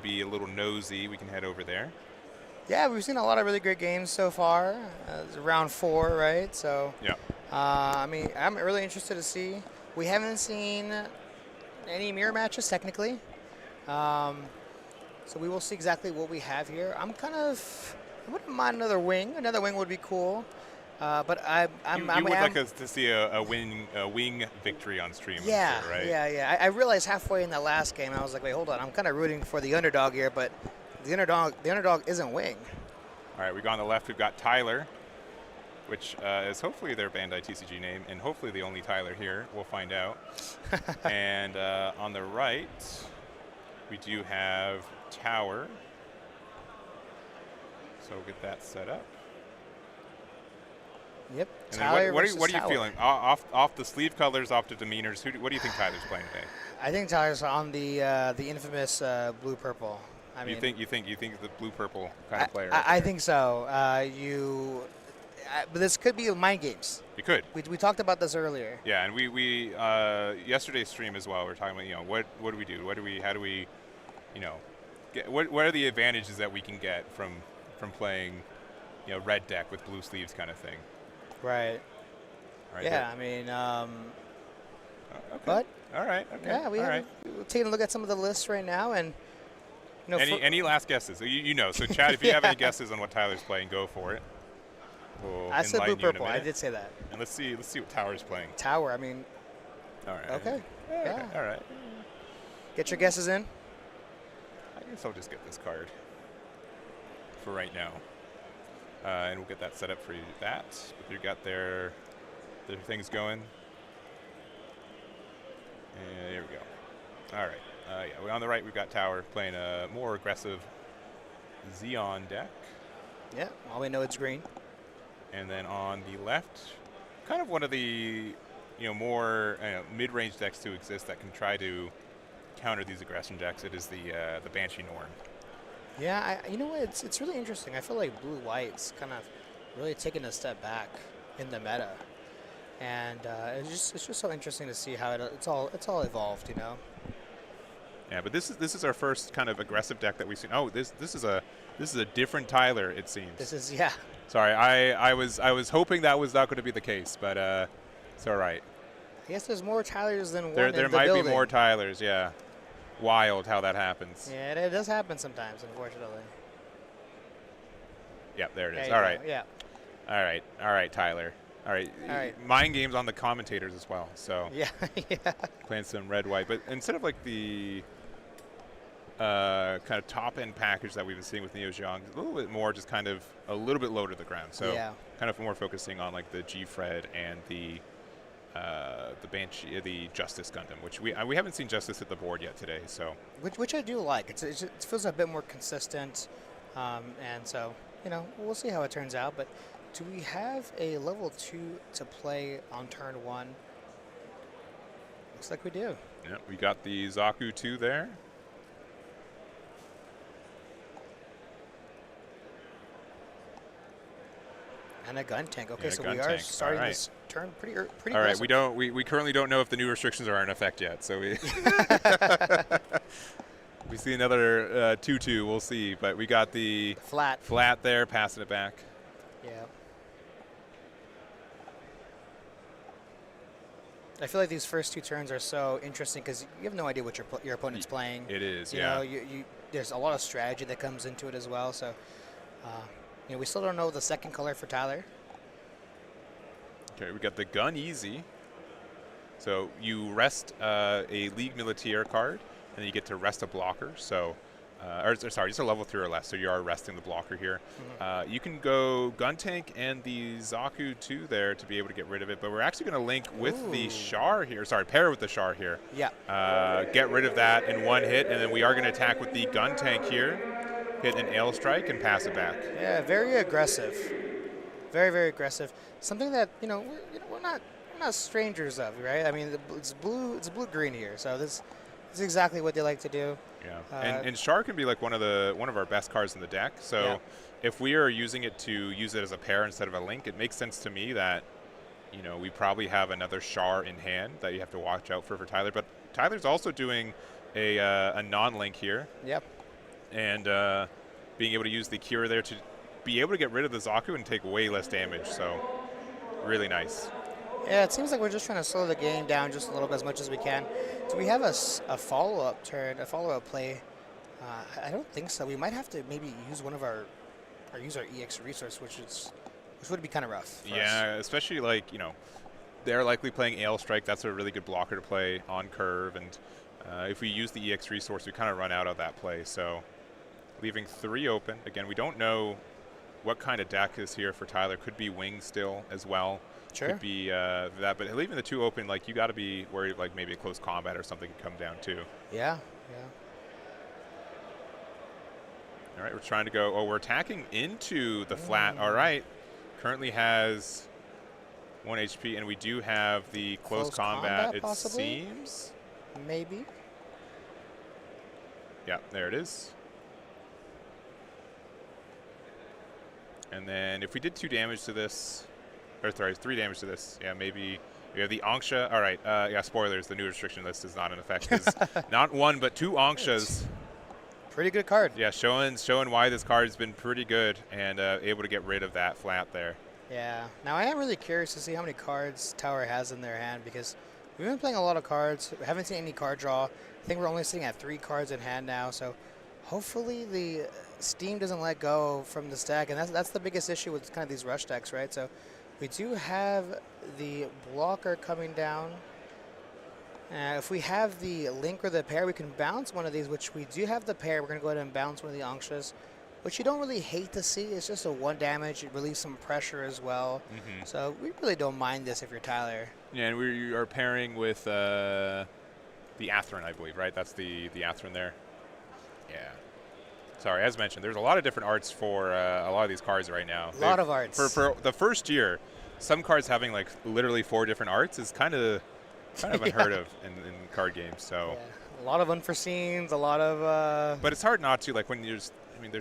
be a little nosy. We can head over there. Yeah, we've seen a lot of really great games so far. It's round 4, right? So, yeah. I mean, I'm really interested to see. We haven't seen any mirror matches technically, so we will see exactly what we have here. I wouldn't mind another wing. Another wing would be cool, but you would like us to see a wing victory on stream. Yeah, sure, right? yeah. I realized halfway in that last game, I was like, wait, hold on. I'm kind of rooting for the underdog here, but the underdog isn't wing. All right, we got on the left. We've got Tyler, which is hopefully their Bandai TCG name, and hopefully the only Tyler here. We'll find out. And on the right, we do have Tower. So we'll get that set up. Yep. And Tyler what are you Tower. feeling? Off the sleeve colors, off the demeanors. What do you think Tyler's playing today? I think Tyler's on the infamous blue purple. I mean, you think the blue purple kind of player? I think so. But this could be mind games. It could. We talked about this earlier. Yeah, and we yesterday's stream as well. We're talking about what do we do? How do we get, what are the advantages that we can get from playing red deck with blue sleeves kind of thing. Right. Right. Yeah, I mean, okay. but all right. Okay. yeah, we're taking a look at some of the lists right now, and any last guesses? So Chad, if you have any guesses on what Tyler's playing, go for it. I said blue purple. I did say that. And let's see what Tower's playing. Tower. I mean. All right. Okay. Yeah. All right. Get your guesses in. I guess I'll just get this card for right now, and we'll get that set up for you. But you've got their things going. And there we go. All right. Yeah. On the right, we've got Tower playing a more aggressive Xeon deck. Yeah. All we know it's green. And then on the left, kind of one of the more mid-range decks to exist that can try to counter these aggression decks. It is the Banshee Norn. Yeah, you know what? It's really interesting. I feel like blue-white's kind of really taking a step back in the meta, and it's just so interesting to see how it's all evolved. Yeah, but this is our first kind of aggressive deck that we've seen. Oh, this is a different Tyler, it seems. This is, yeah. Sorry, I was hoping that was not going to be the case, but it's all right. I guess there's more Tylers than one There in the might building. be more Tylers, yeah. Wild how that happens. Yeah, it does happen sometimes, unfortunately. Yep, there it is. There All you right. go, yeah. All right, Tyler. All right. Mind games on the commentators as well. So yeah, yeah. Playing some red white, but instead of like the kind of top end package that we've been seeing with Neo Geo, a little bit more just kind of a little bit lower to the ground. So kind of more focusing on like the G-Fred and the Banshee, the Justice Gundam, which we haven't seen Justice hit the board yet today. So which I do like. It feels a bit more consistent, and so we'll see how it turns out. But do we have a level 2 to play on turn 1? Looks like we do. Yeah, we got the Zaku 2 there. And a gun tank. Okay, and so we are starting this turn pretty All aggressive. right, we currently don't know if the new restrictions are in effect yet. So we see another 2-2. We'll see, but we got the flat there, passing it back. Yeah. I feel like these first 2 turns are so interesting because you have no idea what your opponent's playing. It is, you know, there's a lot of strategy that comes into it as well. So, we still don't know the second color for Tyler. Okay, we got the Gun Easy. So you rest a League Militaire card, and then you get to rest a blocker. So, sorry, just a level 3 or less. So you are resting the blocker here. Mm-hmm. You can go Gun Tank and the Zaku 2 there to be able to get rid of it. But we're actually going to link with the Char here. Sorry, pair with the Char here. Yeah. Get rid of that in one hit, and then we are going to attack with the Gun Tank here. hit an ale strike and pass it back. Yeah, very aggressive. Very, very aggressive. Something that we're not strangers of, right? I mean, it's blue green here, so this is exactly what they like to do. Yeah, and Char can be like one of our best cards in the deck. So Yeah. if we are using it to use it as a pair instead of a link, it makes sense to me that we probably have another Char in hand that you have to watch out for Tyler. But Tyler's also doing a non-link here. Yep. And being able to use the Cure there to be able to get rid of the Zaku and take way less damage. So really nice. Yeah, it seems like we're just trying to slow the game down just a little bit as much as we can. Do we have a follow-up turn, a follow-up play? I don't think so. We might have to maybe use use our EX resource, which would be kind of rough. Yeah, especially like they're likely playing Ale Strike. That's a really good blocker to play on curve, and if we use the EX resource, we kind of run out of that play. So leaving 3 open. Again, we don't know what kind of deck is here for Tyler. Could be Wing still as well. Sure. Could be that, but leaving the 2 open, like you got to be worried, like maybe a close combat or something could come down too. Yeah. All right, we're trying to go. Oh, we're attacking into the flat. All right, currently has 1 HP, and we do have the close combat. It possibly? seems. Maybe. Yeah, there it is. And then if we did 2 damage to this, or sorry, 3 damage to this, yeah, maybe we have the Anksha. All right, yeah, spoilers, the new restriction list is not in effect. Not 1, but 2 Ankshas. Pretty good card. Yeah, showing why this card has been pretty good and able to get rid of that flat there. Yeah. Now, I am really curious to see how many cards Tower has in their hand because we've been playing a lot of cards. We haven't seen any card draw. I think we're only sitting at 3 cards in hand now, so hopefully the Steam doesn't let go from the stack, and that's the biggest issue with kind of these rush decks, right? So we do have the blocker coming down. If we have the link or the pair, we can bounce one of these, which we do have the pair. We're going to go ahead and bounce one of the Ankshas, which you don't really hate to see. It's just a 1 damage. It relieves some pressure as well. Mm-hmm. So we really don't mind this if you're Tyler. Yeah, and we are pairing with the Atherin, I believe, right? That's the Atherin there. Yeah. Sorry, as mentioned, there's a lot of different arts for a lot of these cards right now. A lot of arts. For the first year, some cards having like literally 4 different arts is kind of unheard of in card games. So yeah. A lot of unforeseens, a lot of. But it's hard not to, like, when there's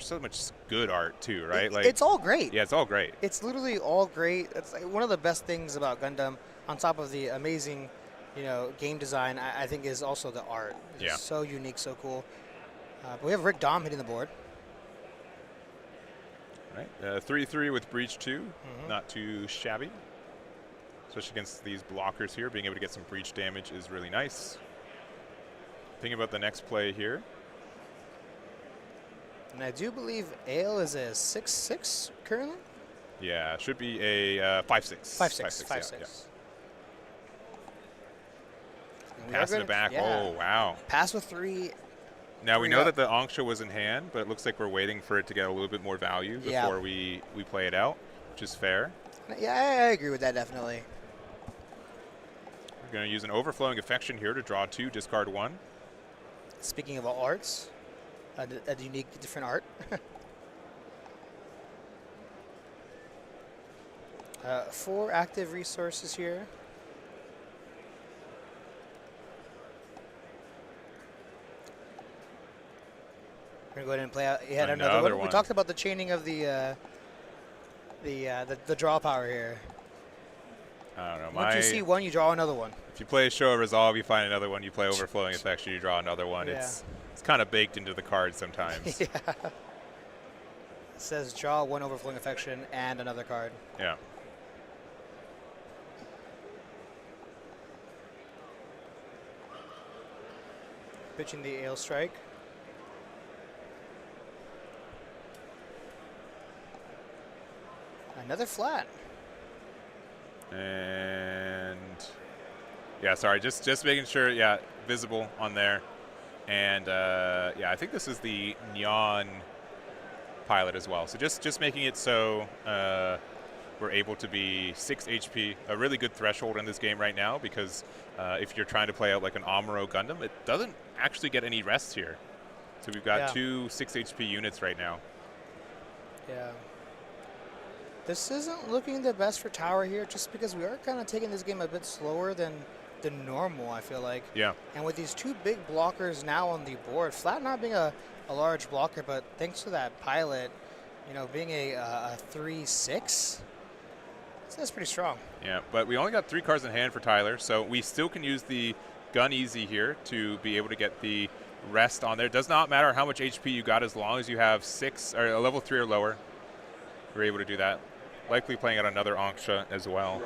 so much good art too, right? It's all great. Yeah, it's all great. It's literally all great. It's like one of the best things about Gundam, on top of the amazing, game design. I think is also the art. It's so unique, so cool. But we have Rick Dom hitting the board. Right, 3/3 with Breach 2, not too shabby. Especially against these blockers here, being able to get some breach damage is really nice. Thinking about the next play here. And I do believe Ale is a 6/6 currently? Yeah, should be a 5/6. 5/6. Yeah. Passing it back. Yeah. Oh, wow. Pass with 3. Now we know that the Anksha was in hand, but it looks like we're waiting for it to get a little bit more value before we play it out, which is fair. Yeah, I agree with that, definitely. We're going to use an Overflowing Affection here to draw 2, discard 1. Speaking of arts, a unique, different art. 4 active resources here. We're going to go ahead and play out yet another one. We talked about the chaining of the draw power here. I don't know. Once you see one, you draw another one. If you play Show of Resolve, you find another one. You play Overflowing Affection, you draw another one. Yeah. It's kind of baked into the card sometimes. Yeah. It says draw 1 Overflowing Affection and another card. Yeah. Pitching the Ale Strike. Another flat. And yeah, sorry, just making sure, yeah, visible on there. And yeah, I think this is the Neon pilot as well. So just making it so we're able to be 6 HP, a really good threshold in this game right now, because if you're trying to play out like an Amuro Gundam, it doesn't actually get any rest here. So we've got two 6 HP units right now. Yeah. This isn't looking the best for Tower here, just because we are kind of taking this game a bit slower than normal, I feel like. Yeah. And with these two big blockers now on the board, Flat not being a large blocker, but thanks to that pilot, you know, being a 3/6, that's pretty strong. Yeah, but we only got 3 cards in hand for Tyler, so we still can use the gun easy here to be able to get the rest on there. It does not matter how much HP you got as long as you have 6 or a level 3 or lower. We're able to do that. Likely playing out another Anksha as well.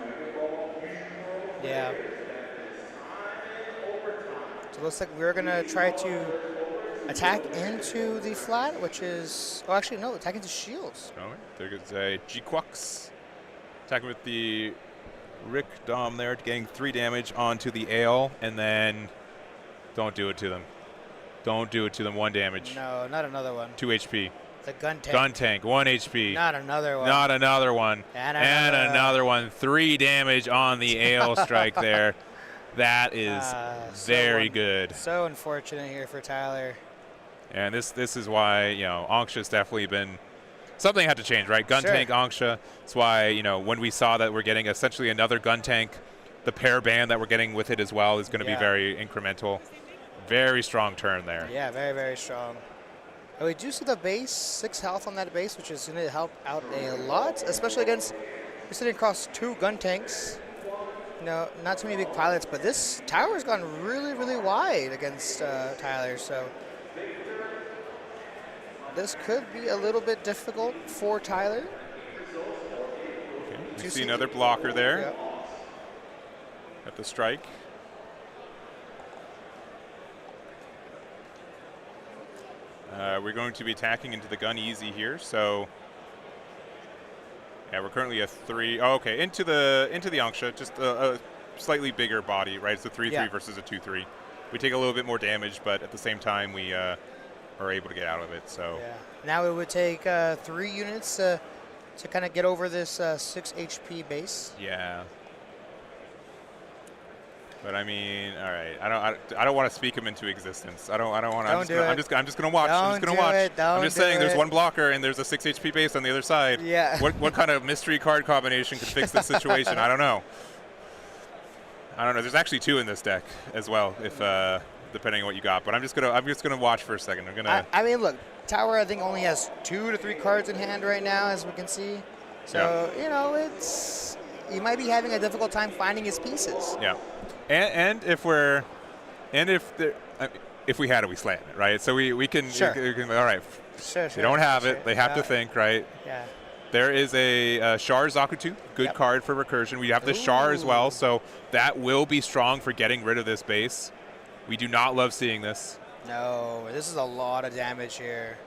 Yeah. So it looks like we're going to try to attack into the flat, which is, oh, actually, no, attack into shields. Oh, there goes a G-Quux. Attacking with the Rick Dom there, getting 3 damage onto the Ale, and then don't do it to them. Don't do it to them, 1 damage. No, not another one. 2 HP. The gun tank. Gun tank, 1 HP. Not another one. Not another one. And another one. 3 damage on the Ale strike there. That is very good. So unfortunate here for Tyler. And this is why, you know, Anksha's definitely been something had to change, right? Gun tank Anksha. That's why, you know, when we saw that we're getting essentially another gun tank, the pair band that we're getting with it as well is going to be very incremental. Very strong turn there. Yeah, very, very strong. And we do see the base, 6 health on that base, which is going to help out a lot, especially against, we're sitting across 2 gun tanks. You know, not too many big pilots, but this tower's gone really, really wide against Tyler, so this could be a little bit difficult for Tyler. Okay. We see another blocker there. Yep. At the strike. We're going to be attacking into the gun easy here, so yeah, we're currently a 3. Oh, okay, into the Anksha, just a slightly bigger body, right? It's a 3/3 versus a 2/3. We take a little bit more damage, but at the same time, we are able to get out of it. So now it would take 3 units to kind of get over this 6 HP base. Yeah. But I mean, all right. I don't want to speak him into existence. I don't want to. I'm just gonna watch. I'm just gonna watch. I'm just saying, there's 1 blocker and there's a 6 HP base on the other side. Yeah. What kind of mystery card combination could fix this situation? I don't know. There's actually 2 in this deck as well, if depending on what you got. But I'm just gonna watch for a second. I mean, look, Tower I think only has 2 to 3 cards in hand right now, as we can see. So you know, he might be having a difficult time finding his pieces. Yeah. And if we had it, we slam it, right? So we can, sure. We can all right. Sure. They don't have it. They have to think, right? Yeah. There is a Char Zakutu, good card for recursion. We have the Char as well, so that will be strong for getting rid of this base. We do not love seeing this. No, this is a lot of damage here.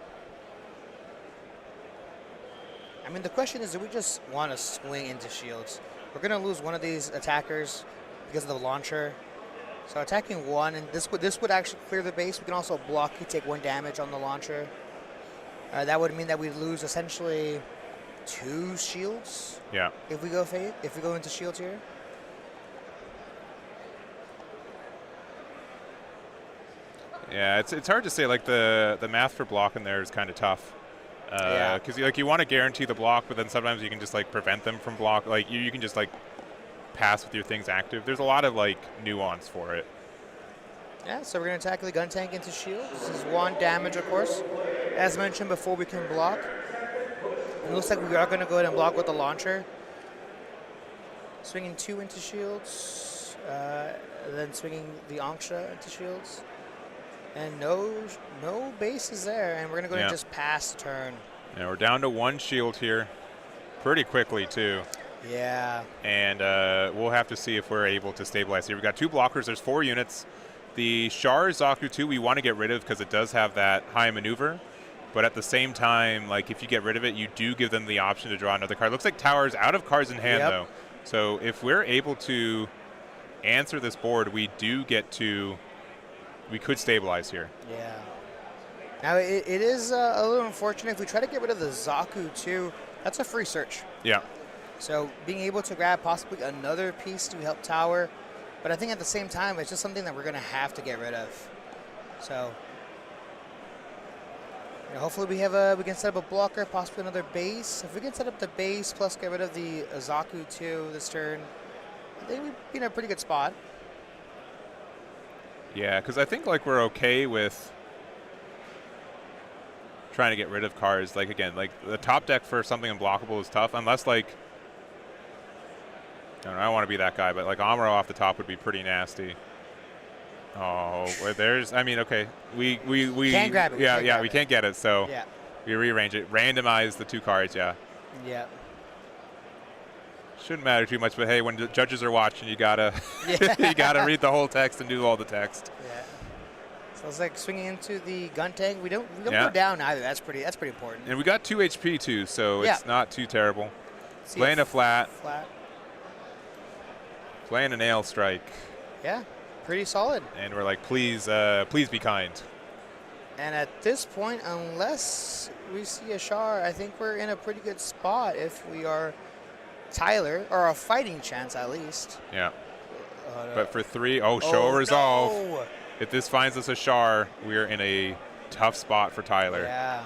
I mean, the question is, do we just want to swing into shields? We're going to lose one of these attackers because of the launcher. So attacking 1, and this would actually clear the base. We can also block, you take 1 damage on the launcher. That would mean that we lose essentially 2 shields. Yeah. If we go into shields here. Yeah, it's hard to say. Like the math for blocking there is kind of tough. Because you want to guarantee the block, but then sometimes you can just like prevent them from block. Like you can just like pass with your things active. There's a lot of like nuance for it. Yeah, so we're going to attack the gun tank into shields. This is 1 damage, of course. As mentioned before, we can block. It looks like we are going to go ahead and block with the launcher. Swinging 2 into shields. Then swinging the Anksha into shields. And no bases there. And we're going to go ahead and just pass the turn. Yeah, we're down to 1 shield here. Pretty quickly, too. Yeah. And we'll have to see if we're able to stabilize here. We've got 2 blockers. There's 4 units. The Char Zakutu we want to get rid of because it does have that high maneuver. But at the same time, like if you get rid of it, you do give them the option to draw another card. Looks like Tower's out of cards in hand, though. So if we're able to answer this board, we could stabilize here. Yeah. Now, it is a little unfortunate. If we try to get rid of the Zaku, too, that's a free search. Yeah. So being able to grab possibly another piece to help Tower. But I think at the same time, it's just something that we're going to have to get rid of. So Hopefully we can set up a blocker, possibly another base. If we can set up the base plus get rid of the Zaku too this turn, I think we'd be in a pretty good spot. Yeah, because I think like we're okay with trying to get rid of cards. Like again, like the top deck for something unblockable is tough, unless like I don't want to be that guy, but like Amuro off the top would be pretty nasty. Oh, there's. I mean, okay, we can't grab it. Yeah, we can't get it, so yeah, we rearrange it, randomize the 2 cards. Yeah. Yeah. Shouldn't matter too much, but hey, when the judges are watching, you gotta you gotta read the whole text and do all the text. Yeah. So it's like swinging into the gun tank. We don't go down either. That's pretty important. And we got 2 HP too, so it's not too terrible. Playing a flat. Playing a nail strike. Yeah, pretty solid. And we're like, please be kind. And at this point, unless we see a Char, I think we're in a pretty good spot if we are Tyler, or a fighting chance at least. Yeah. But for 3, show resolve. No. If this finds us a Char, we're in a tough spot for Tyler. Yeah.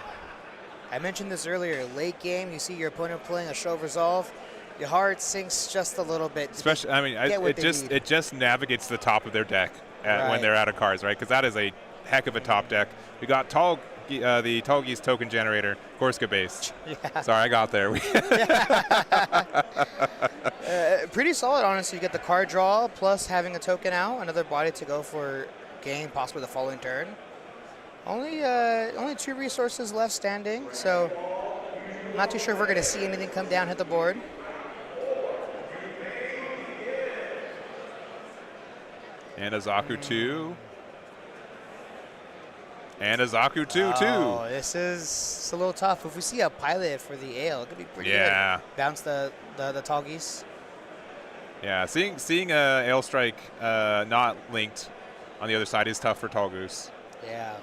I mentioned this earlier. Late game, you see your opponent playing a show of resolve. Your heart sinks just a little bit. Especially, I mean, it just navigates the top of their deck when they're out of cards, right? Because that is a heck of a top deck. We got the Tolgi's token generator, Gorska base. Yeah. Sorry, I got there. Pretty solid, honestly. You get the card draw plus having a token out, another body to go for game, possibly the following turn. Only 2 resources left standing, so I'm not too sure if we're going to see anything come down, hit the board. And a Zaku 2. And a Zaku 2, too. Oh, this is a little tough. If we see a pilot for the Ale, it could be pretty good. Bounce the Toggies. Yeah, seeing a Ale Strike not linked on the other side is tough for Tallgoose. Yeah.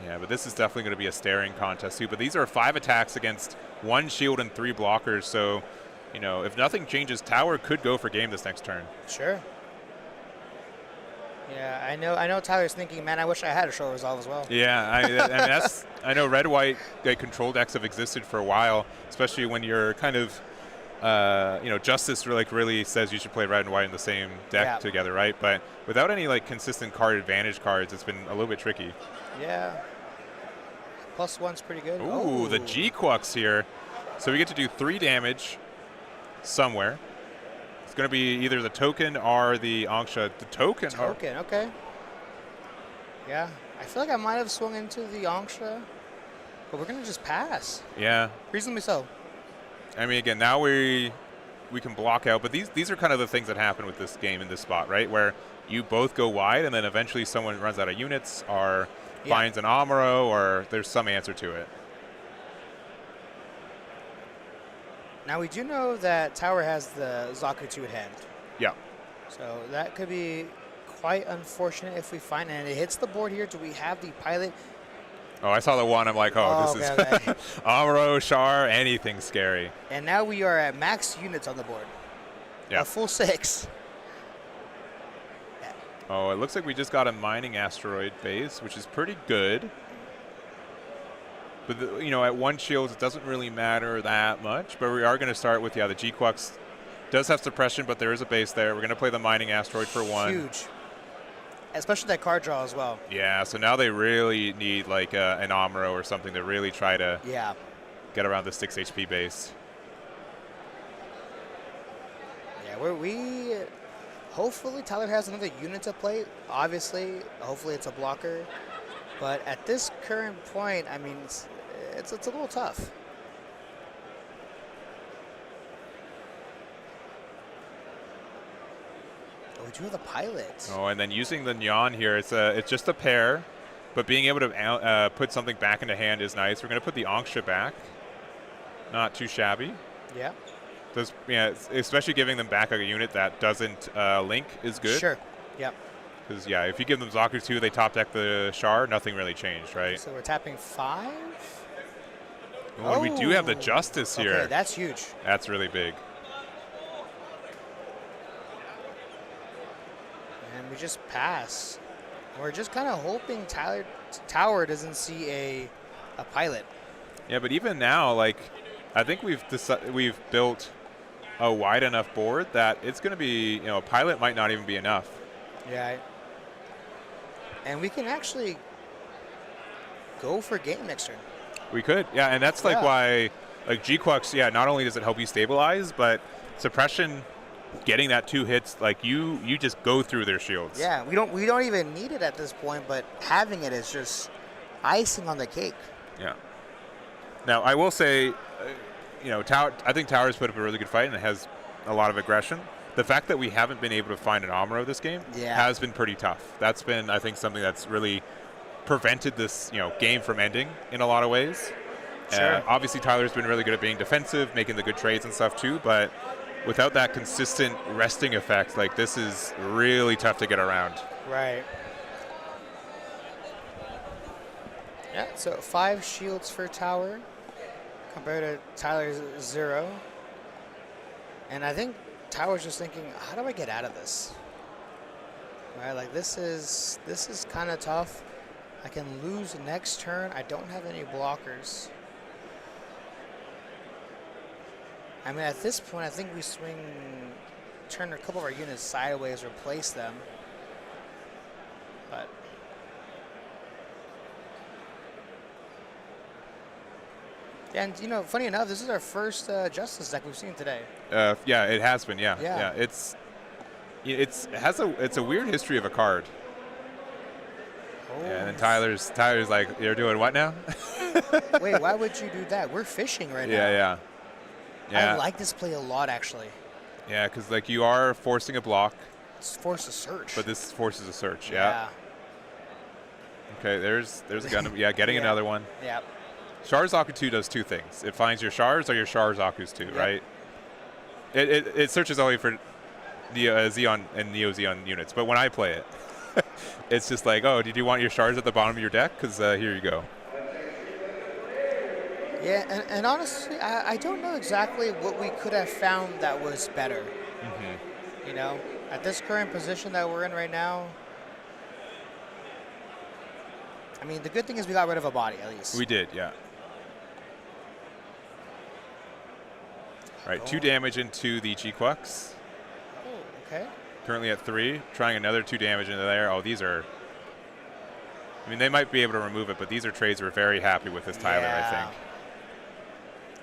Yeah, but this is definitely going to be a staring contest, too. But these are 5 attacks against 1 shield and 3 blockers, so, you know, if nothing changes, Tower could go for game this next turn. Sure. Yeah, I know Tyler's thinking, man, I wish I had a show resolve as well. Yeah, I mean, I know red-white control decks have existed for a while, especially when you're kind of, Justice really says you should play red and white in the same deck together, right? But without any, consistent card advantage cards, it's been a little bit tricky. Yeah. +1's pretty good. Ooh, the G-Quux here. So we get to do 3 damage somewhere. It's going to be either the token or the Angsha. The token. Okay. Yeah, I feel like I might have swung into the Angsha, but we're going to just pass. Yeah. Reasonably so. I mean, again, now we can block out, but these are kind of the things that happen with this game in this spot, right? Where you both go wide, and then eventually someone runs out of units or finds an Amuro, or there's some answer to it. Now, we do know that Tower has the Zaku 2 at hand. Yeah. So that could be quite unfortunate if we find it. And it hits the board here. Do we have the pilot? Oh, I saw the 1. I'm like, this is Amuro, Char, anything scary. And now we are at max units on the board. Yeah. A full 6. Yeah. Oh, it looks like we just got a mining asteroid base, which is pretty good. But, at 1 shield, it doesn't really matter that much. But we are going to start with, the G-Quux does have suppression, but there is a base there. We're going to play the mining asteroid for 1. Huge. Especially that card draw as well. Yeah, so now they really need, an Amuro or something to really try to get around the 6 HP base. Yeah, hopefully Tyler has another unit to play. Obviously, hopefully it's a blocker. But at this current point, I mean, it's a little tough. Oh, we do have the pilot. Oh, and then using the Nyan here, it's just a pair, but being able to put something back into hand is nice. We're going to put the Angsha back. Not too shabby. Yeah. Especially giving them back a unit that doesn't link is good. Sure. Yep. Because, if you give them Zaku 2, they top deck the Char, nothing really changed, right? So we're tapping 5? Oh, we do have the Justice here. Okay, that's huge. That's really big. And we just pass. We're just kind of hoping Tower doesn't see a pilot. Yeah, but even now, like, I think we've built a wide enough board that it's going to be, you know, a pilot might not even be enough. Yeah. And we can actually go for game next turn. We could, yeah, and that's like why, like G-Quux, yeah, not only does it help you stabilize, but suppression, getting that 2 hits, like you just go through their shields. Yeah, we don't even need it at this point, but having it is just icing on the cake. Yeah. Now I will say, you know, I think Tower's put up a really good fight and it has a lot of aggression. The fact that we haven't been able to find an Amuro this game has been pretty tough. That's been, I think, something that's really prevented this, you know, game from ending in a lot of ways. Sure. Obviously, Tyler's been really good at being defensive, making the good trades and stuff too, but without that consistent resting effect, like, this is really tough to get around. Right. Yeah, so 5 shields for Tower compared to Tyler's 0. And I think Tower's just thinking, how do I get out of this? Right, like this is kind of tough. I can lose next turn. I don't have any blockers. I mean, at this point, I think we turn a couple of our units sideways, replace them. But and you know, funny enough, this is our first Justice deck we've seen today. Yeah, it has been. Yeah, Yeah. It's a weird history of a card. Oh. Yeah, and Tyler's like, you're doing what now? Wait, why would you do that? We're fishing right now. Yeah. I like this play a lot, actually. Yeah, because like you are forcing a block. It's force a search. But this forces a search. Yeah. Okay, there's a Gundam. Yeah, getting another one. Yeah. Char Zaku 2 does 2 things. It finds your Chars or your Char Zakus too, right? It searches only for the Xeon and Neo Xeon units. But when I play it, it's just like, oh, did you want your Chars at the bottom of your deck? Because here you go. Yeah, and honestly, I don't know exactly what we could have found that was better. Mm-hmm. You know, at this current position that we're in right now, I mean, the good thing is we got rid of a body, at least. We did, yeah. All right, 2 damage into the G-Quux. Oh, okay. Currently at 3, trying another 2 damage into there. Oh, these are... I mean, they might be able to remove it, but these are trades we're very happy with this Tyler, I think.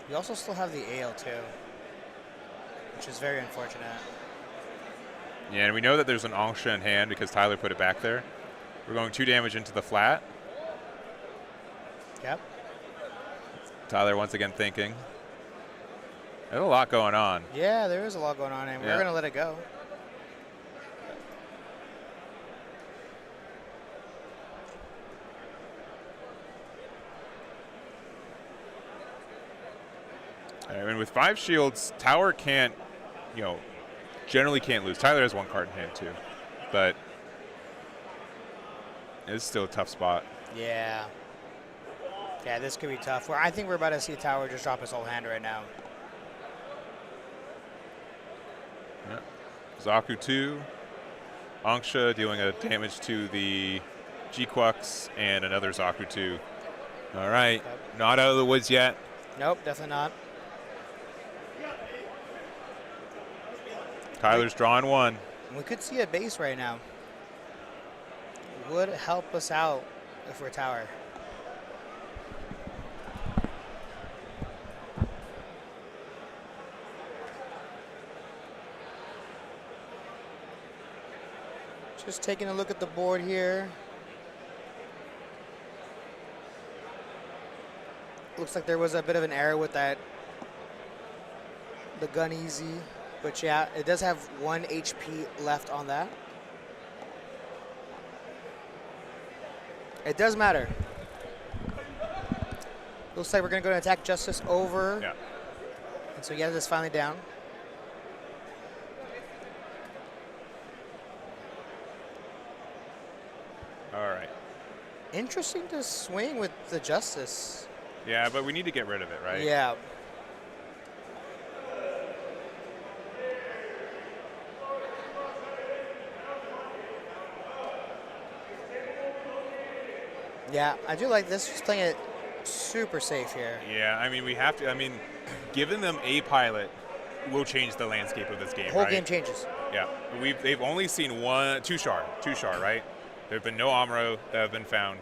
We also still have the AL2, which is very unfortunate. Yeah, and we know that there's an Angsha in hand because Tyler put it back there. We're going 2 damage into the flat. Yep. Tyler once again thinking. There's a lot going on. Yeah, there is a lot going on, and we're going to let it go. And with 5 shields, Tower can't, you know, generally can't lose. Tyler has 1 card in hand too, but it's still a tough spot. Yeah. Yeah, this could be tough. I think we're about to see Tower just drop his whole hand right now. Yeah. Zaku 2, Angsha dealing a damage to the G-Quux, and another Zaku 2. All right, not out of the woods yet. Nope, definitely not. Tyler's drawing 1. We could see a base right now. Would help us out if we're Tower. Just taking a look at the board here. Looks like there was a bit of an error with the gun easy. But yeah, it does have 1 HP left on that. It does matter. Looks like we're going to go to attack Justice over. Yeah. And so yeah, this finally down. All right. Interesting to swing with the Justice. Yeah, but we need to get rid of it, right? Yeah. Yeah, I do like this. Just playing it super safe here. Yeah, I mean, we have to. I mean, giving them a pilot will change the landscape of this game, The whole right? game changes. Yeah, they've only seen two char, right? There have been no Amuro that have been found.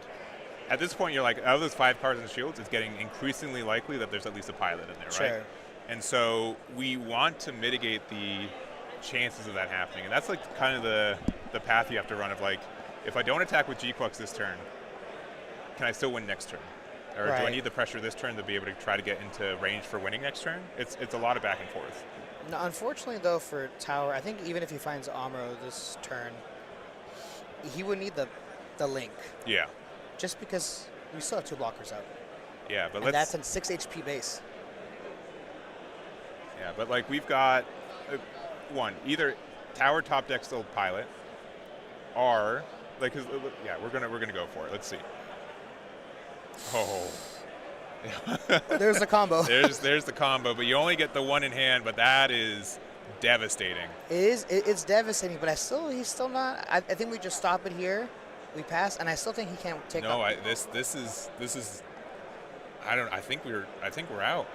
At this point, you're like, out of those 5 cars and shields, it's getting increasingly likely that there's at least a pilot in there, Sure. right? And so we want to mitigate the chances of that happening, and that's like kind of the path you have to run of like, if I don't attack with G-Quux this turn, can I still win next turn? Or do I need the pressure this turn to be able to try to get into range for winning next turn? It's a lot of back and forth. No, unfortunately, though, for Tower, I think even if he finds Amuro this turn, he would need the link. Yeah. Just because we still have 2 blockers out. Yeah, but and that's in 6 HP base. Yeah, but like we've got one, either Tower top deck still pilot, or like, yeah, we're gonna go for it. Let's see. Oh. There's the combo. there's the combo, but you only get the 1 in hand, but that is devastating. It's devastating, but he's still not. I think we just stop it here, we pass, and I still think he can't take. No, this is. I think we're out.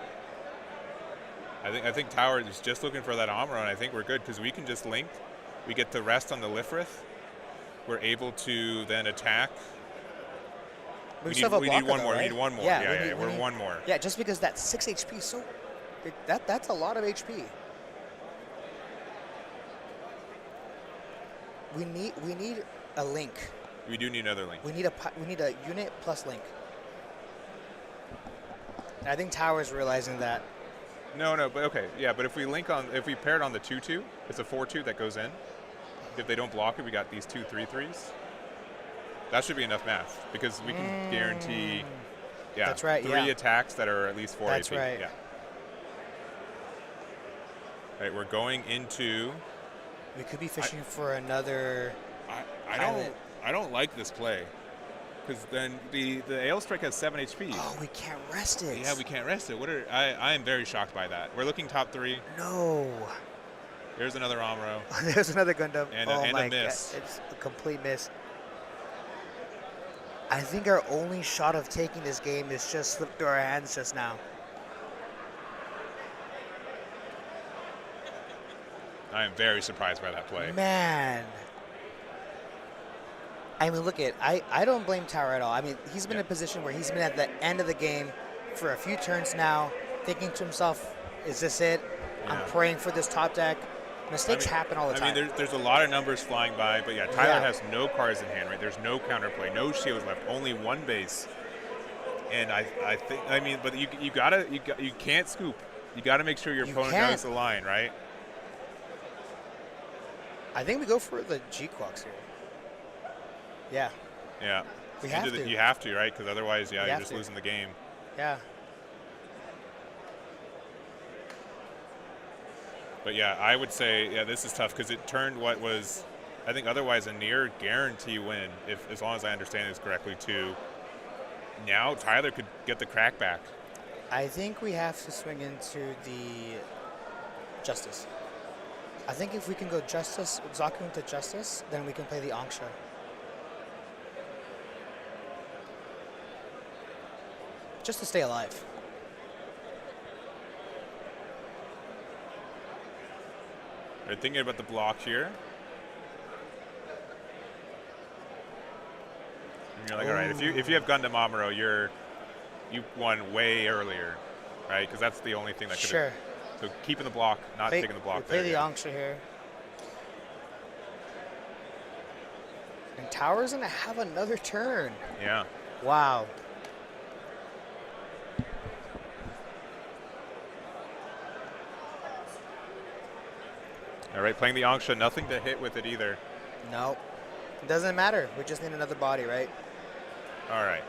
I think Tower is just looking for that Amuro, and I think we're good because we can just link. We get to rest on the Lifrith. We're able to then attack. We need one more. Right? We need one more. Yeah, we're one more. Yeah, just because that 6 HP is so. That's a lot of HP. We need a link. We do need another link. We need a unit plus link. And I think Tower's realizing that. No, but okay, yeah, but if we pair it on the 2/2, it's a 4/2 that goes in. If they don't block it, we got these 2 3/3s. That should be enough math because we can guarantee. Yeah, that's right. 3 attacks that are at least 4 that's AP. Right. Yeah. All right, we're going into. We could be fishing for another. I don't like this play. Because then the Ale Strike has 7 HP. Oh, we can't rest it. Yeah, we can't rest it. I am very shocked by that. We're looking top 3. No. There's another Amuro. There's another Gundam. And my a miss. God. It's a complete miss. I think our only shot of taking this game is just slipped through our hands just now. I am very surprised by that play. Man. I mean, look at I don't blame Tower at all. I mean, he's been in a position where he's been at the end of the game for a few turns now, thinking to himself, is this it? Yeah. I'm praying for this top deck. Mistakes happen all the time. I mean, there's a lot of numbers flying by, but yeah, Tyler has no cards in hand, right? There's no counterplay, no shields left, only 1 base. And I think, I mean, but you can't scoop. You got to make sure your opponent knows the line, right? I think we go for the G-Quux here. Yeah. Yeah. We have to. You have to, right? Because otherwise, you're just losing the game. Yeah. But yeah, I would say, this is tough because it turned what was, I think, otherwise a near guarantee win, as long as I understand this correctly, to now Tyler could get the crack back. I think we have to swing into the Justice. I think if we can go Justice, Zaku into Justice, then we can play the Angsha. Just to stay alive. They're thinking about the block here. And you're like, all right, if you have Gundam Amuro, you won way earlier, right? Because that's the only thing that could. Sure. So keeping the block, not taking the block. Play the Angsha here. And Tower's gonna have another turn. Yeah. Wow. All right, playing the Angsha, nothing to hit with it either. Nope. It doesn't matter. We just need another body, right? All right.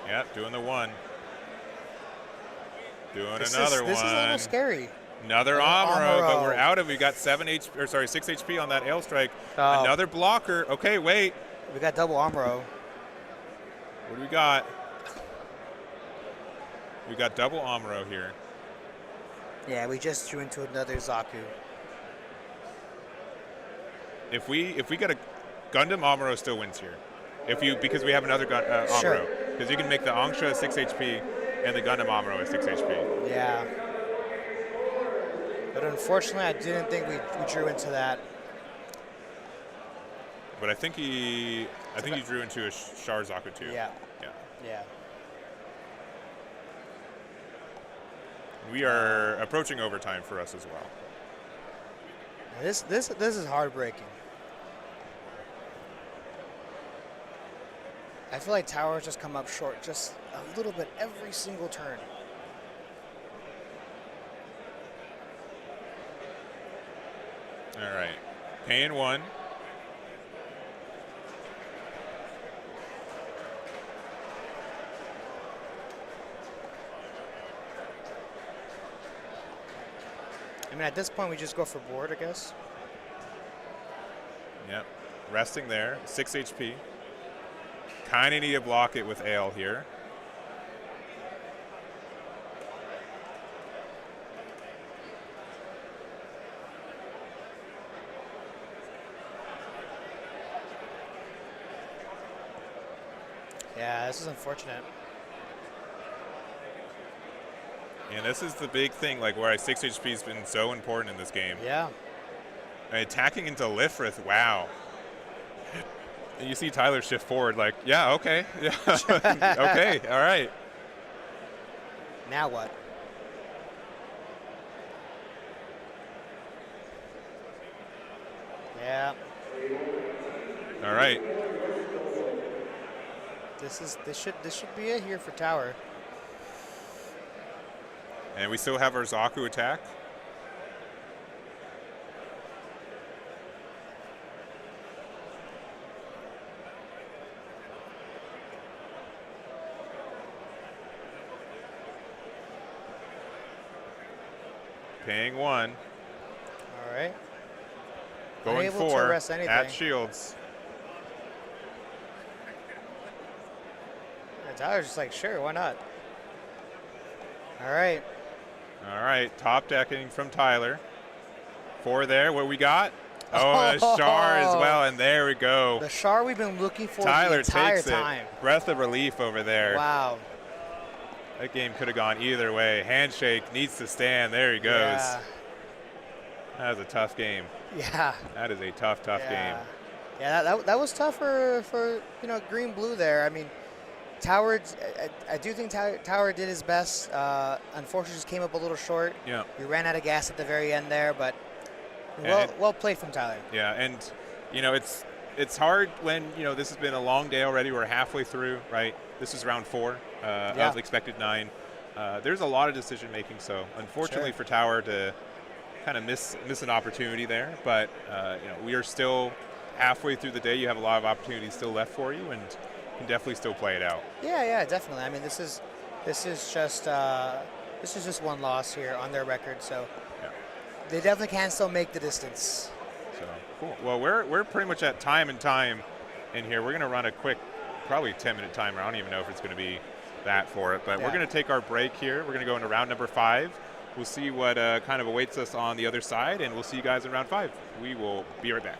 Yeah, doing the 1. Doing another one. This is a little scary. Another Amuro, but we're out of it. We got 6 HP on that Ale Strike. Oh. Another blocker. Okay, wait. We got double Amuro. What do we got? We got double Amuro here. Yeah, we just drew into another Zaku. If we get a Gundam, Amuro still wins here. because we have another Sure. Amuro. Because you can make the Angsha 6 HP and the Gundam Amuro is 6 HP. Yeah. But unfortunately, I didn't think we drew into that. But I think he drew into a Sharzaku too. Yeah. Yeah. Yeah. We are approaching overtime for us as well. Now this is heartbreaking. I feel like towers just come up short just a little bit every single turn. All right. Paying 1. I mean, at this point, we just go for board, I guess. Yep. Resting there. 6 HP. Kind of need to block it with Ale here. Yeah, this is unfortunate. And this is the big thing, like where 6 HP has been so important in this game. Yeah. And attacking into Lifrith, wow. And you see Tyler shift forward, like, yeah, okay, yeah, okay, all right. Now what? Yeah. All right. This should be it here for Tower. And we still have our Zaku attack. Paying 1. All right. Going Unable to 4 arrest anything. at shields. And Tyler's just like, sure, why not? All right. All right, top decking from Tyler. 4 there, what we got? Oh, a Char as well, and there we go. The Char we've been looking for Tyler the entire takes time. it. Breath of relief over there. Wow. That game could have gone either way. Handshake needs to stand. There he goes. Yeah. That was a tough game. Yeah. That is a tough game. Yeah, that was tough for green blue there. I mean, Tower. I do think Tower did his best. Unfortunately, just came up a little short. Yeah. We ran out of gas at the very end there, but well played from Tyler. Yeah, and it's hard when this has been a long day already. We're halfway through, right? This is round 4 of expected 9. There's a lot of decision making, so unfortunately for Tower to kind of miss an opportunity there, but we are still halfway through the day. You have a lot of opportunities still left for you, and can definitely still play it out. Yeah, definitely. I mean, this is just one loss here on their record, so they definitely can still make the distance. So cool. Well, we're pretty much at time in here. We're gonna run a quick, probably 10-minute timer. I don't even know if it's gonna be that for it, but we're gonna take our break here. We're gonna go into round number 5. We'll see what kind of awaits us on the other side, and we'll see you guys in round 5. We will be right back.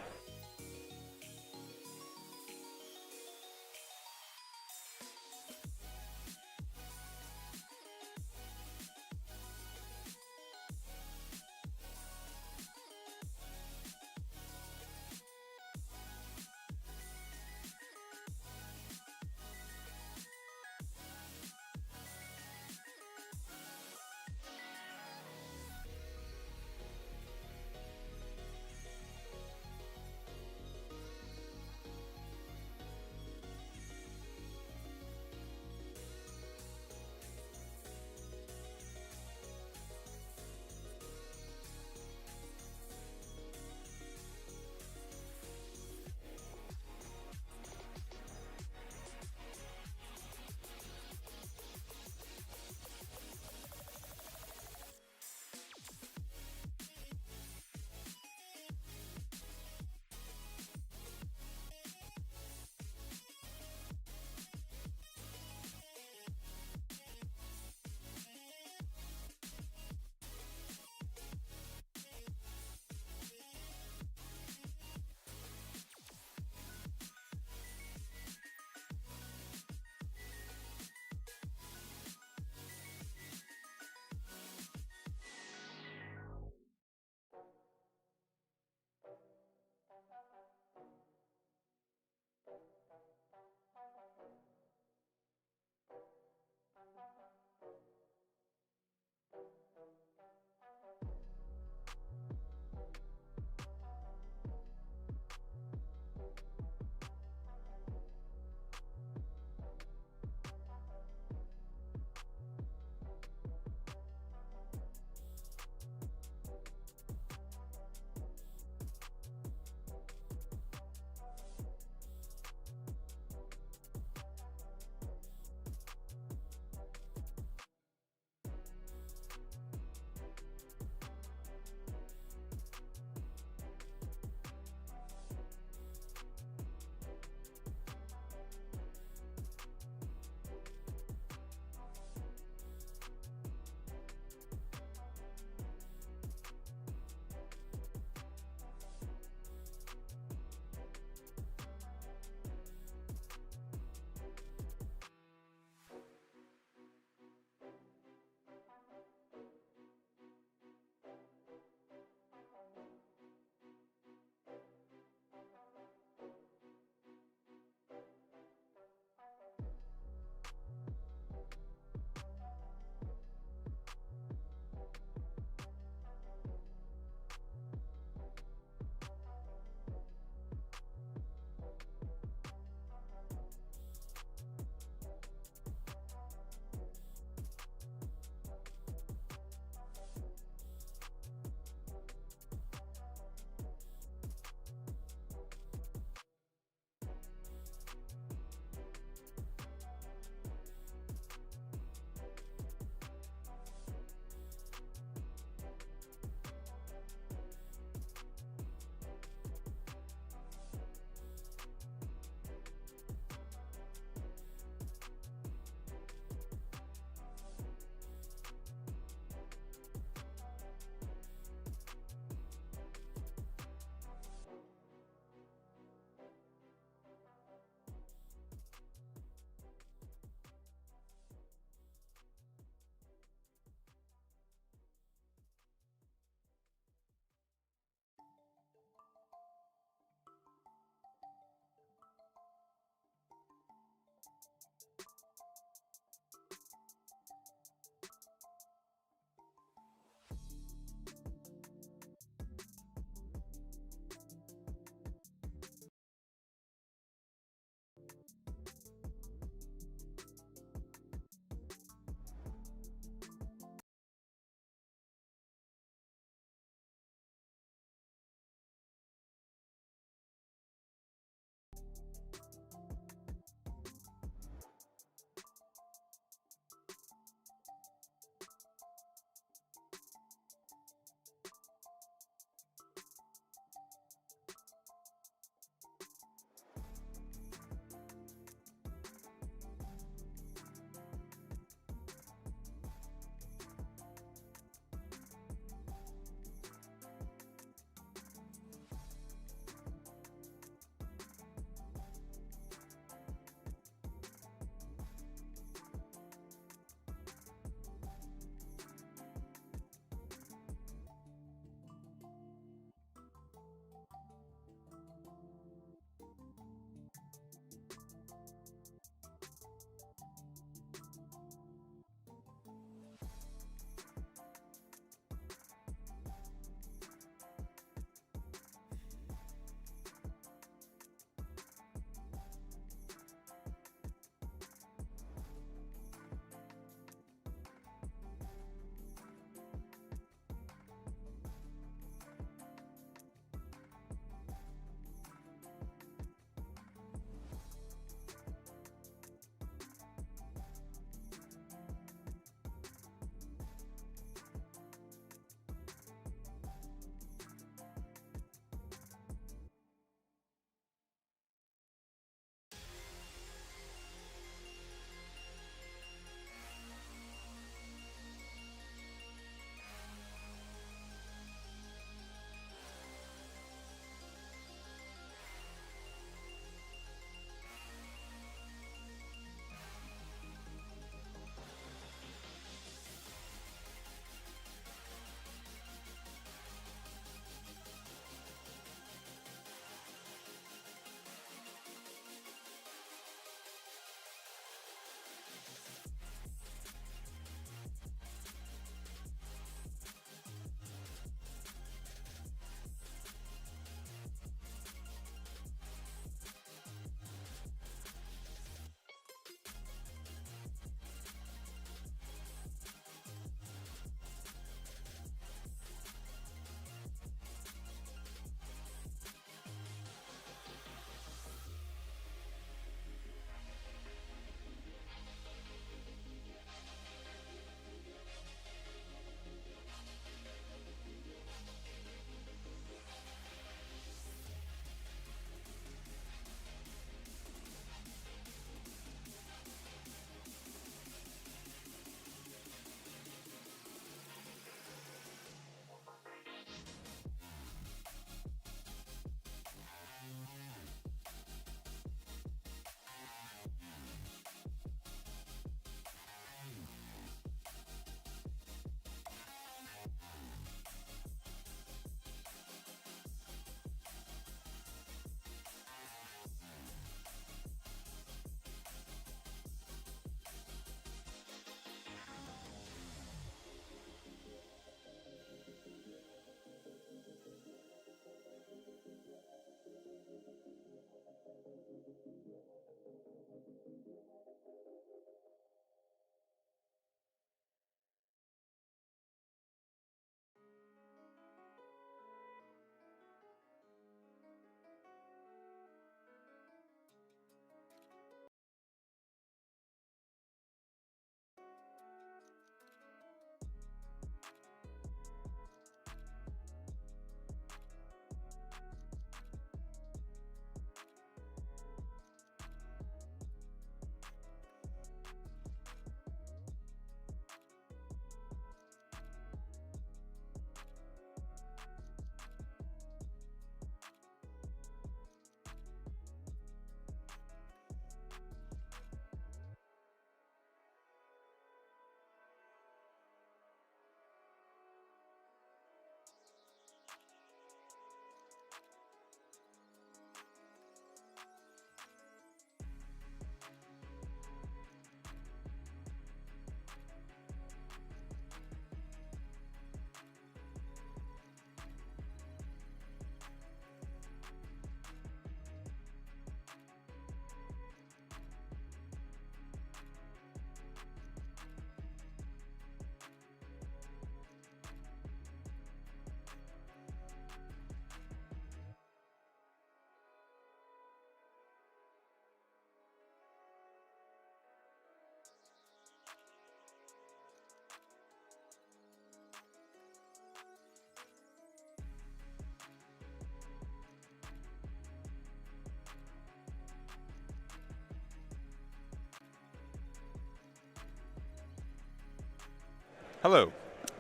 Hello.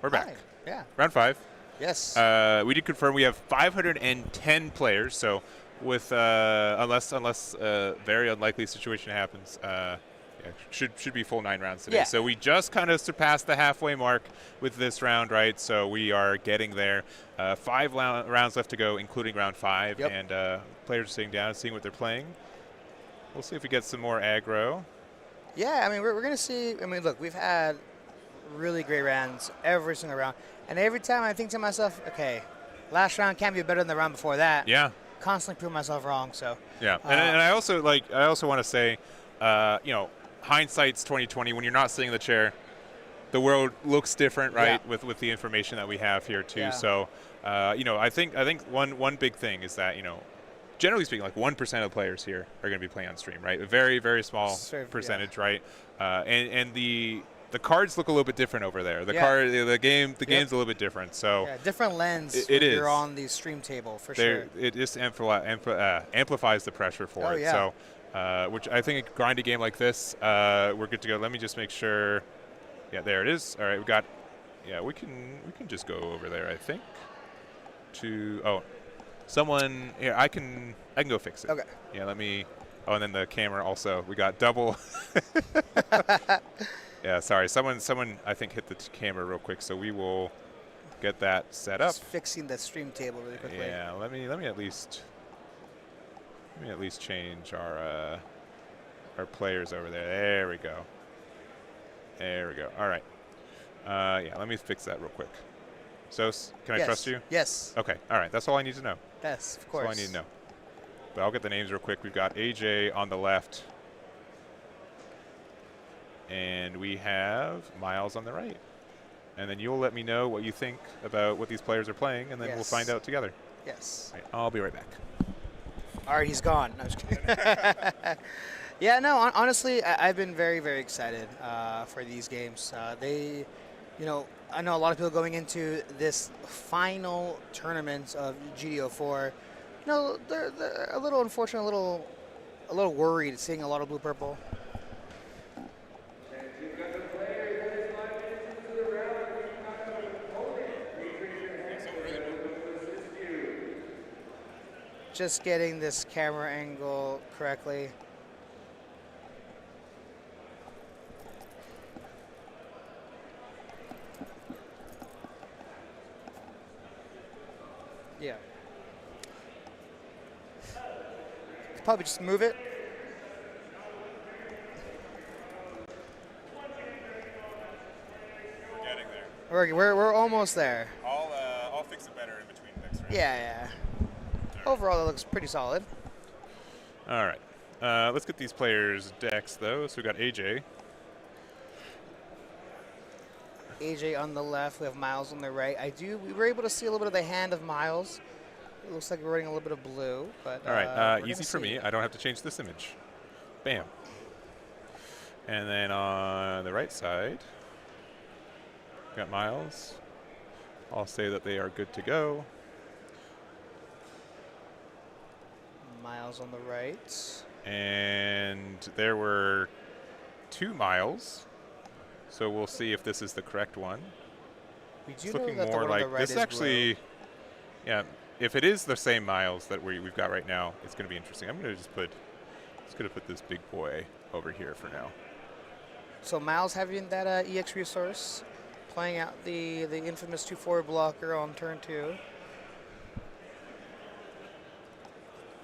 We're Hi. back. Yeah. Round 5. Yes. We did confirm we have 510 players, so with unless very unlikely situation happens, yeah, should be full 9 rounds today. Yeah. So we just kind of surpassed the halfway mark with this round, right? So we are getting there. 5 rounds left to go, including round 5, Yep. and players are sitting down, seeing what they're playing. We'll see if we get some more aggro. Yeah, I mean, we're going to see. I mean, look, we've had really great rounds every single round. And every time I think to myself, okay, last round can't be better than the round before that. Yeah. Constantly prove myself wrong. So. Yeah, and I also want to say, you know, hindsight's 2020. When you're not sitting in the chair, the world looks different, right? Yeah. With the information that we have here too. Yeah. So, you know, I think one big thing is that, you know, generally speaking, like 1% of players here are going to be playing on stream, right? A very, very small percentage, right? And the cards look a little bit different over there. The game's a little bit different. So yeah, different lens. It is. You're on the stream table for sure. It just amplifies the pressure for it. Yeah. So, which I think a grindy game like this, we're good to go. Let me just make sure. Yeah, there it is. All right, we got. Yeah, we can just go over there. I think. Someone here. I can go fix it. Okay. Yeah, let me. Oh, and then the camera also. We got double. Yeah, sorry. Someone I think hit the camera real quick, so we will get that set up. Just fixing the stream table really quickly. Yeah, let me at least change our players over there. There we go. There we go. All right. Yeah, let me fix that real quick. So, can I trust you? Yes. Okay. All right. That's all I need to know. Yes, of course. That's all I need to know. But I'll get the names real quick. We've got AJ on the left. And we have Miles on the right. And then you'll let me know what you think about what these players are playing, and then we'll find out together. Yes. Right, I'll be right back. All right, he's gone. No, I'm just kidding. Yeah, no, honestly, I've been very, very excited for these games. You know, I know a lot of people going into this final tournament of GDO4, you know, they're a little unfortunate, a little worried seeing a lot of blue-purple. Just getting this camera angle correctly. Yeah. Probably just move it. We're getting there. We're almost there. I'll fix it better in between next round. Yeah. Overall, it looks pretty solid. All right. Let's get these players' decks, though. So we got AJ. AJ on the left. We have Miles on the right. We were able to see a little bit of the hand of Miles. It looks like we're running a little bit of blue. But all right. Easy for me. I don't have to change this image. Bam. And then on the right side, we got Miles. I'll say that they are good to go. Miles on the right. And there were 2 Miles. So we'll see if this is the correct one. We do it's know looking that more the one like on the right this is actually. blue. Yeah, if it is the same Miles that we've got right now, it's going to be interesting. I'm going to just put this big boy over here for now. So Miles having that EX resource, playing out the infamous 2-4 blocker on turn 2.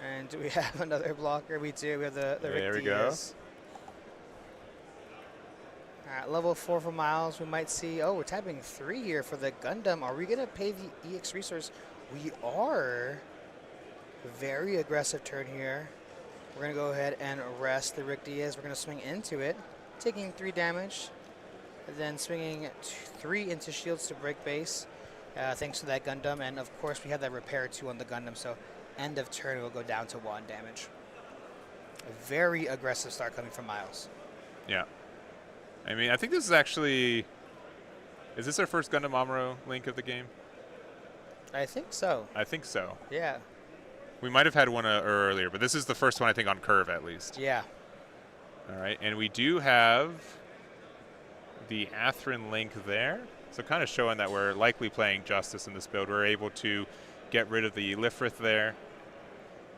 And do we have another blocker? We do. We have the There Rick we go. Diaz. All right, level 4 for Miles. We might see. Oh, we're tapping 3 here for the Gundam. Are we gonna pay the EX resource? We are. Very aggressive turn here. We're gonna go ahead and rest the Rick Diaz. We're gonna swing into it, taking 3 damage, and then swinging 3 into shields to break base. Thanks to that Gundam, and of course we have that repair 2 on the Gundam. So end of turn will go down to 1 damage. A very aggressive start coming from Miles. Yeah. I mean, I think this is actually. Is this our first Gundam Amuro link of the game? I think so. I think so. Yeah. We might have had one earlier, but this is the first one I think on curve at least. Yeah. All right, and we do have the Atherin link there. So kind of showing that we're likely playing Justice in this build. We're able to get rid of the Lifrith there.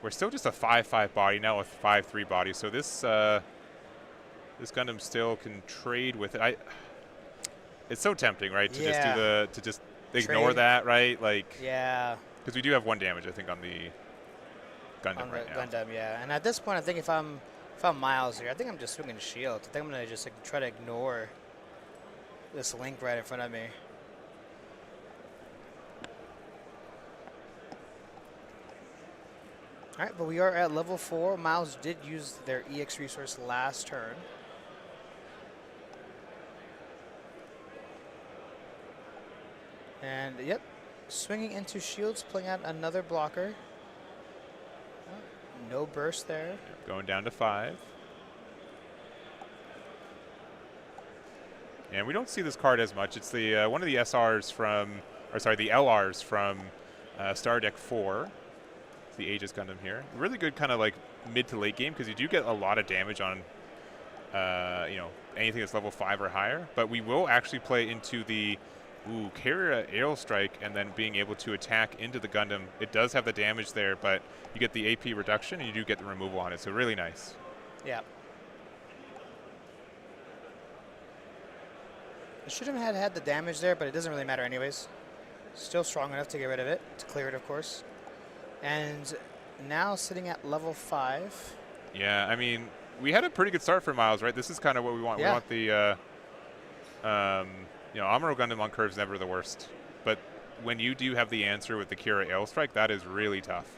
We're still just a 5/5 body now with 5/3 body. So this this Gundam still can trade with it. It's so tempting, right? To just do to just ignore that, right? Like because we do have 1 damage, I think, on the Gundam right now. Gundam, yeah. And at this point, I think if I'm Miles here, I think I'm just swinging shield. I think I'm gonna just like, try to ignore this link right in front of me. All right, but we are at level 4. Miles did use their EX resource last turn. And yep, swinging into shields, pulling out another blocker. No burst there. Going down to 5. And we don't see this card as much. It's the one of the SRs from, or sorry, the LRs from Star Deck 4. It's the Aegis Gundam here. Really good kind of like mid to late game because you do get a lot of damage on, you know, anything that's level 5 or higher. But we will actually play into the carrier aerial strike and then being able to attack into the Gundam. It does have the damage there, but you get the AP reduction and you do get the removal on it. So really nice. Yeah. It should have had the damage there, but it doesn't really matter anyways. Still strong enough to get rid of it, to clear it, of course. And now sitting at level 5. Yeah, I mean, we had a pretty good start for Miles, right? This is kind of what we want. Yeah. We want the, you know, Amuro Gundam on curve's never the worst. But when you do have the answer with the Kira Ail Strike, that is really tough.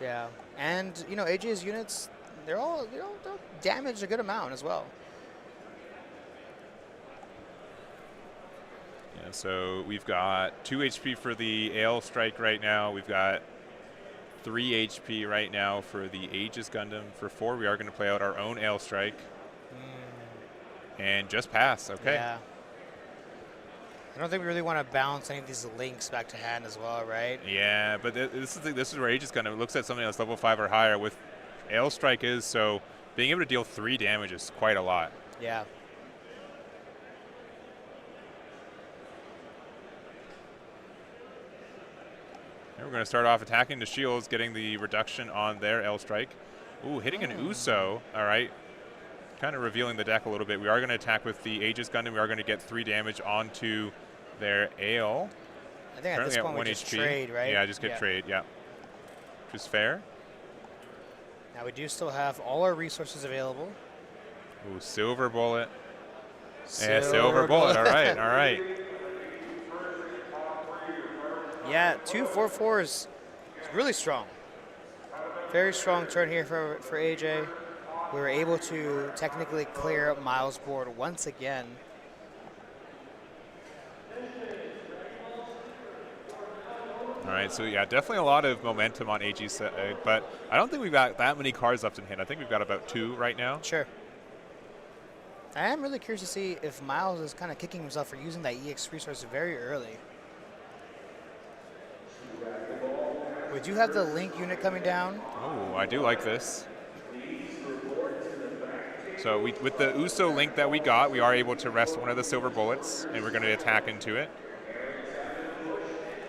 Yeah, and, you know, AJ's units, they'll damage a good amount as well. Yeah, so we've got 2 HP for the Ail Strike right now. We've got 3 HP right now for the Aegis Gundam. For 4, we are going to play out our own Ail Strike. And just pass, okay. Yeah. I don't think we really want to bounce any of these links back to hand as well, right? Yeah, but this is where Aegis Gundam looks at something that's level 5 or higher with Ail Strike is, so being able to deal 3 damage is quite a lot. Yeah. And we're going to start off attacking the shields, getting the reduction on their Ail Strike. Ooh, hitting an Uso, all right. Kind of revealing the deck a little bit. We are going to attack with the Aegis Gundam. We are going to get 3 damage onto their Ail. I think at this point we just trade, right? Yeah, just get trade, yeah. Which is fair. Now we do still have all our resources available. Ooh, Silver Bullet. Yeah, Silver Bullet, all right, all right. Yeah, 2/4/4 is really strong. Very strong turn here for AJ. We were able to technically clear Miles' board once again. All right, so yeah, definitely a lot of momentum on AG's but I don't think we've got that many cards left in hand. I think we've got about 2 right now. Sure. I am really curious to see if Miles is kind of kicking himself for using that EX resource very early. We do have the Link unit coming down. Oh, I do like this. So with the Uso Link that we got, we are able to rest one of the Silver Bullets, and we're going to attack into it.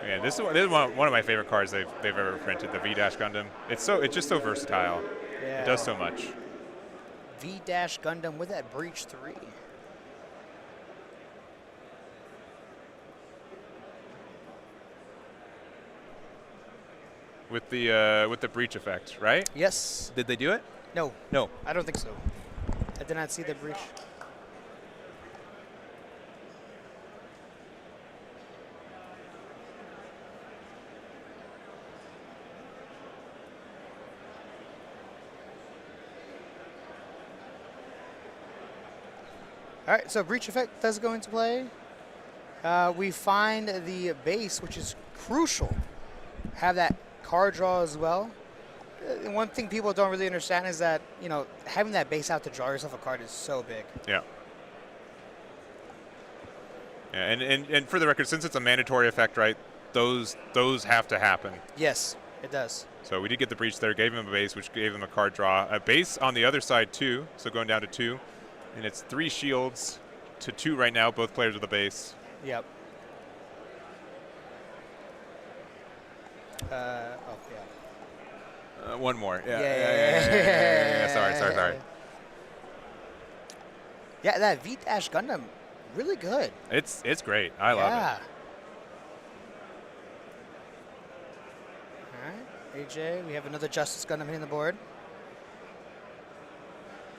Yeah, this is one of my favorite cards they've ever printed, the V-Gundam. It's just so versatile. Yeah. It does so much. V-Gundam with that Breach 3. With the breach effect, right? Yes. Did they do it? No. No. I don't think so. I did not see the breach. All right, so breach effect does go into play. We find the base, which is crucial. Have that card draw as well. One thing people don't really understand is that, you know, having that base out to draw yourself a card is so big. Yeah. Yeah, and for the record, since it's a mandatory effect, right, those have to happen. Yes, it does. So we did get the breach there, gave him a base, which gave him a card draw. A base on the other side, too, so going down to 2. And it's 3 shields to 2 right now, both players with a base. Yep. Oh, yeah. One more. Yeah. Sorry. Yeah, that V-Dash Gundam, really good. It's great. I love it. All right, AJ, we have another Justice Gundam hitting the board.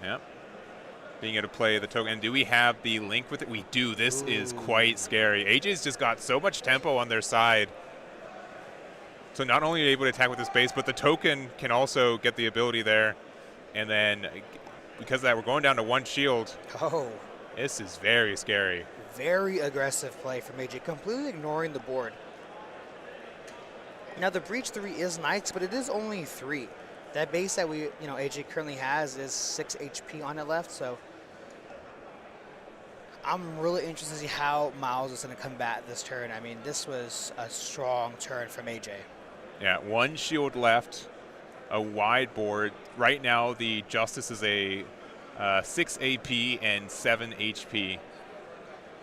Yep. Being able to play the token. And do we have the link with it? We do. This is quite scary. AJ's just got so much tempo on their side. So not only are you able to attack with this base, but the token can also get the ability there. And then because of that, we're going down to one shield. Oh. This is very scary. Very aggressive play from AJ, completely ignoring the board. Now the Breach 3 is nice, but it is only 3. That base that AJ currently has is 6 HP on it left, so I'm really interested to see how Miles is going to combat this turn. I mean, this was a strong turn from AJ. Yeah, one shield left, a wide board. Right now, the Justice is a 6 AP and 7 HP,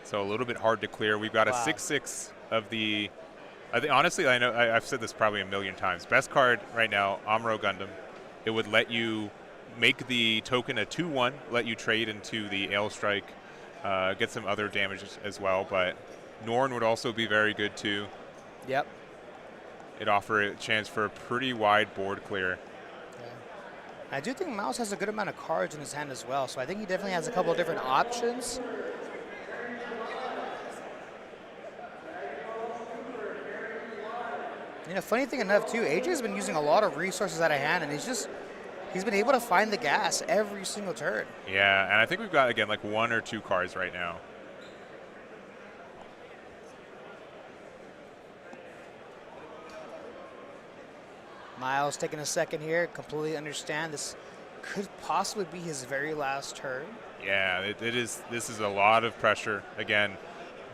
so a little bit hard to clear. We've got a 6/6 of the. I think honestly, I know I've said this probably a million times. Best card right now, Amuro Gundam. It would let you make the token a 2/1, let you trade into the Ale Strike, get some other damage as well. But Norn would also be very good too. Yep. It offer a chance for a pretty wide board clear. Yeah. I do think Miles has a good amount of cards in his hand as well, so I think he definitely has a couple of different options. Funny thing enough too, AJ's been using a lot of resources out of hand, and he's been able to find the gas every single turn. Yeah, and I think we've got, again, like 1 or 2 cards right now. Miles taking a second here, completely understand this could possibly be his very last turn. Yeah, it is. This is a lot of pressure. Again,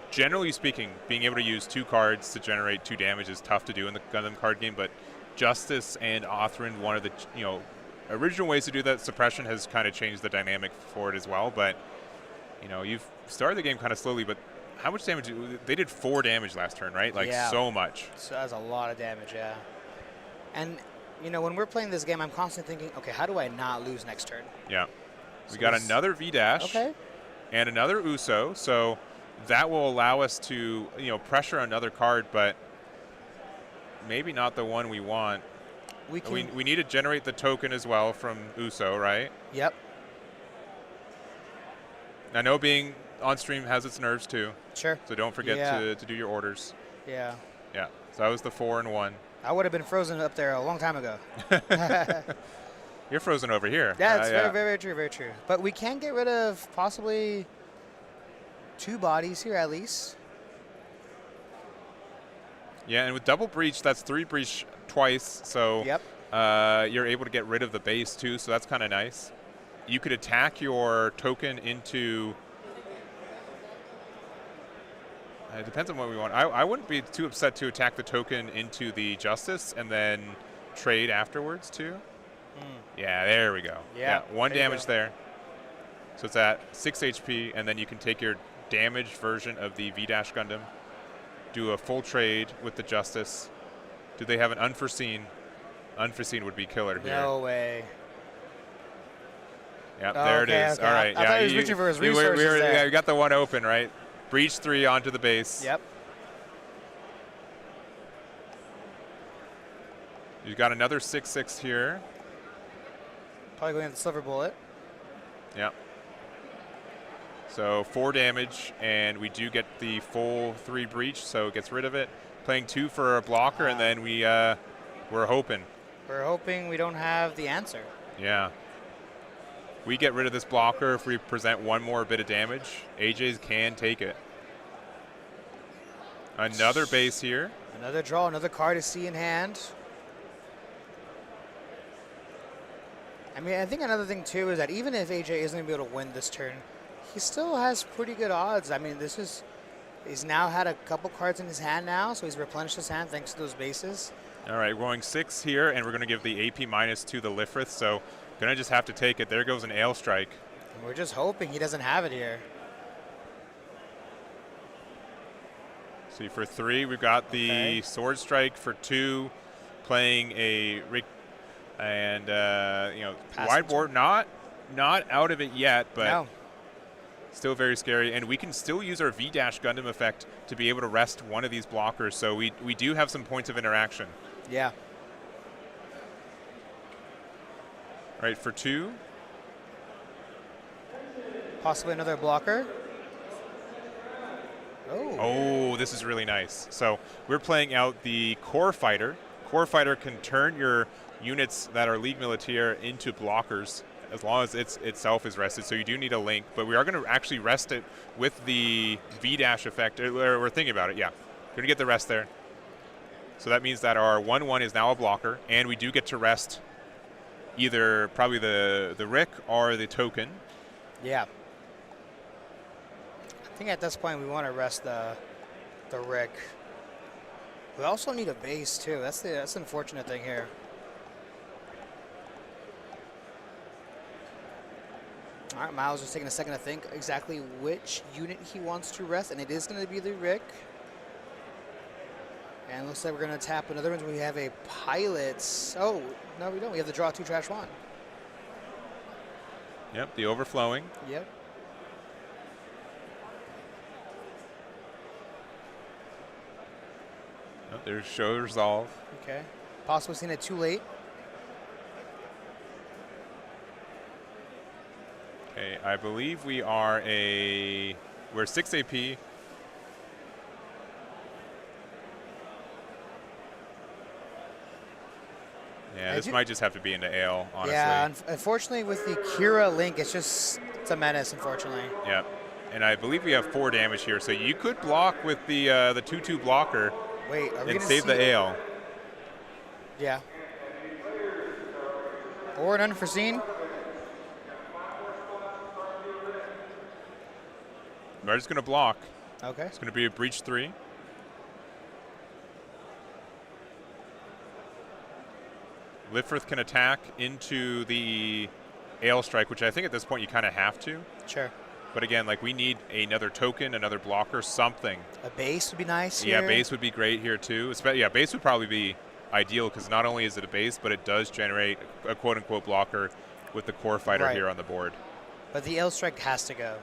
generally speaking, being able to use 2 cards to generate 2 damage is tough to do in the Gundam card game, but Justice and Othrin, one of the original ways to do that. Suppression has kind of changed the dynamic for it as well, but you've started the game kind of slowly, but how much damage? They did 4 damage last turn, right? Like, so much. So that's a lot of damage, yeah. And when we're playing this game, I'm constantly thinking, okay, how do I not lose next turn? Yeah. We got another V-Dash and another Uso, so that will allow us to, pressure another card, but maybe not the one we want. We need to generate the token as well from Uso, right? Yep. I know being on stream has its nerves too. Sure. So don't forget to do your orders. Yeah. Yeah. So that was the 4 and 1. I would have been frozen up there a long time ago. You're frozen over here. Yeah, it's very, very true, very true. But we can get rid of possibly 2 bodies here at least. Yeah, and with double breach, that's 3 breach twice. So you're able to get rid of the base too. So that's kind of nice. You could attack your token into. It depends on what we want. I wouldn't be too upset to attack the token into the Justice and then trade afterwards too. Yeah, there we go. Yeah, 1 damage there. So it's at 6 HP, and then you can take your damaged version of the V-Dash Gundam, do a full trade with the Justice. Do they have an unforeseen? Unforeseen would be killer here. No way. Yep, there it is. Okay. All right. I thought he was reaching for his resources there. Yeah, you got the one open, right? Breach 3 onto the base. Yep. You've got another 6/6 here. Probably going to the Silver Bullet. Yep. So 4 damage, and we do get the full 3 breach, so it gets rid of it. Playing 2 for a blocker, and then we're hoping. We're hoping we don't have the answer. Yeah. We get rid of this blocker if we present 1 more bit of damage. AJ's can take it. Another base here. Another draw, another card to see in hand. I mean, I think another thing too is that even if AJ isn't going to be able to win this turn, he still has pretty good odds. I mean, he's now had a couple cards in his hand now, so he's replenished his hand thanks to those bases. All right, we're going 6 here, and we're going to give the AP minus to the Lifrith, so going to just have to take it. There goes an Ale Strike. And we're just hoping he doesn't have it here. See, for 3, we've got the Sword Strike. For 2, playing a Rick and Pass wide board, not out of it yet, but No. still very scary. And we can still use our V-Dash Gundam effect to be able to rest one of these blockers. So we do have some points of interaction. Yeah. All right, for 2. Possibly another blocker. Oh, this is really nice. So we're playing out the Core Fighter. Core Fighter can turn your units that are League Militaire into blockers as long as itself is rested. So you do need a link, but we are going to actually rest it with the V-Dash effect. We're thinking about it, yeah. We're going to get the rest there. So that means that our 1-1 is now a blocker, and we do get to rest either probably the Rick or the token. Yeah. I think at this point we want to rest the Rick. We also need a base too. That's the unfortunate thing here. All right, Miles is taking a second to think exactly which unit he wants to rest, and it is going to be the Rick. And looks like we're going to tap another one. We have a pilot. Oh, no, we don't. We have the draw 2 trash 1. Yep, the overflowing. Yep. Oh, there's show resolve. Okay. Possibly seen it too late. Okay, I believe we're 6 AP. Yeah, this might just have to be into Ale, honestly. Yeah, unfortunately with the Kira link, it's a menace, unfortunately. Yep. And I believe we have 4 damage here, so you could block with the 2-2 blocker. Wait, are we and gonna save see the Ale. Yeah. Or an unforeseen. We're just going to block. Okay. It's going to be a breach 3. Lifrith can attack into the Ale Strike, which I think at this point you kind of have to. Sure. But again, like we need another token, another blocker, something. A base would be nice Yeah, here. base would be great here too. Yeah, base would probably be ideal because not only is it a base, but it does generate a quote-unquote blocker with the Core Fighter Right. here on the board. But the L strike has to go.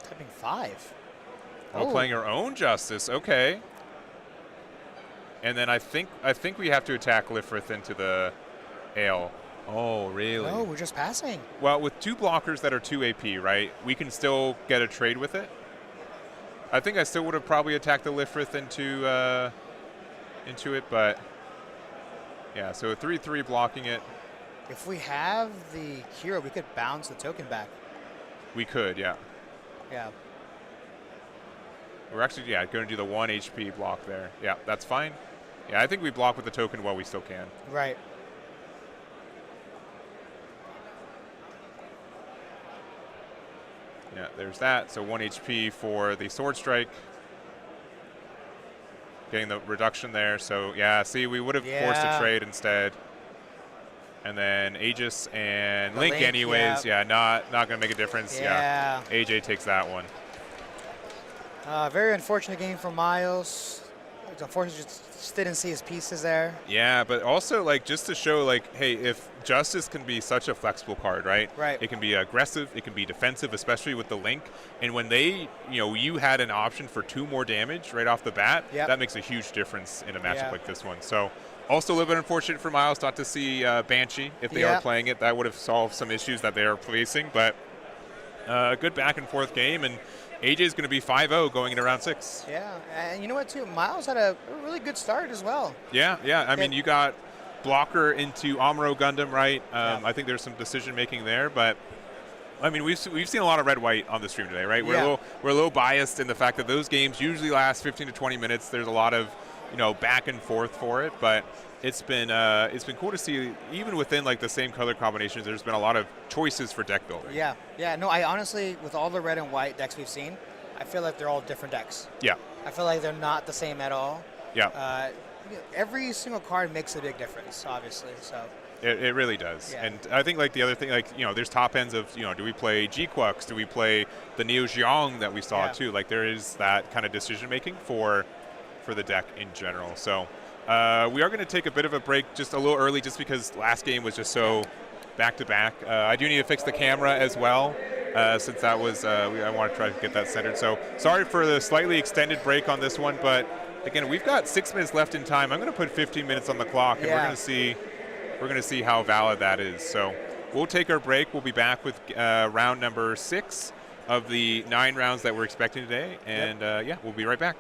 Tapping 5. Oh, playing our own Justice. Okay. And then I think we have to attack Lifrith into the Ale. Oh, really? Oh, we're just passing. Well, with 2 blockers that are 2 AP, right, we can still get a trade with it. I think I still would have probably attacked the Lifrith into it, but yeah, so a 3-3 blocking it. If we have the Kira, we could bounce the token back. We could, yeah. Yeah. We're actually, going to do the 1 HP block there. Yeah, that's fine. Yeah, I think we block with the token while we still can. Right. Yeah, there's that. So 1 HP for the Sword Strike. Getting the reduction there. So, yeah, see, we would have forced a trade instead. And then Aegis and Link anyways. Yeah, not going to make a difference. Yeah. AJ takes that one. Very unfortunate game for Miles. It's unfortunate just didn't see his pieces there. Yeah, but also, like, just to show, like, hey, if Justice can be such a flexible card, right? Right. It can be aggressive, it can be defensive, especially with the Link. And when they, you had an option for 2 more damage right off the bat, that makes a huge difference in a matchup like this one. So, also a little bit unfortunate for Miles not to see Banshee if they are playing it. That would have solved some issues that they are facing, but a good back and forth game, and AJ is going to be 5-0 going into round 6. Yeah, and you know what, too? Miles had a really good start as well. Yeah. I mean, you got blocker into Amuro Gundam, right? I think there's some decision making there, but I mean, we've seen a lot of red-white on the stream today, right? We're a little biased in the fact that those games usually last 15 to 20 minutes. There's a lot of back and forth for it, but it's been cool to see even within like the same color combinations. There's been a lot of choices for deck building. Yeah. No, I honestly, with all the red and white decks we've seen, I feel like they're all different decks. Yeah. I feel like they're not the same at all. Yeah. every single card makes a big difference, obviously. So It really does. yeah, And I think like the other thing, like, there's top ends of, do we play G-Quux? Do we play the Neo Xiong that we saw Yeah. too? Like there is that kind of decision making for the deck in general. So we are going to take a bit of a break just a little early just because last game was just so back to back. I do need to fix the camera as well since that was, I want to try to get that centered. So sorry for the slightly extended break on this one, but again, we've got 6 minutes left in time. I'm going to put 15 minutes on the clock and we're going to see how valid that is. So we'll take our break. We'll be back with round number 6 of the 9 rounds that we're expecting today. And yeah, we'll be right back.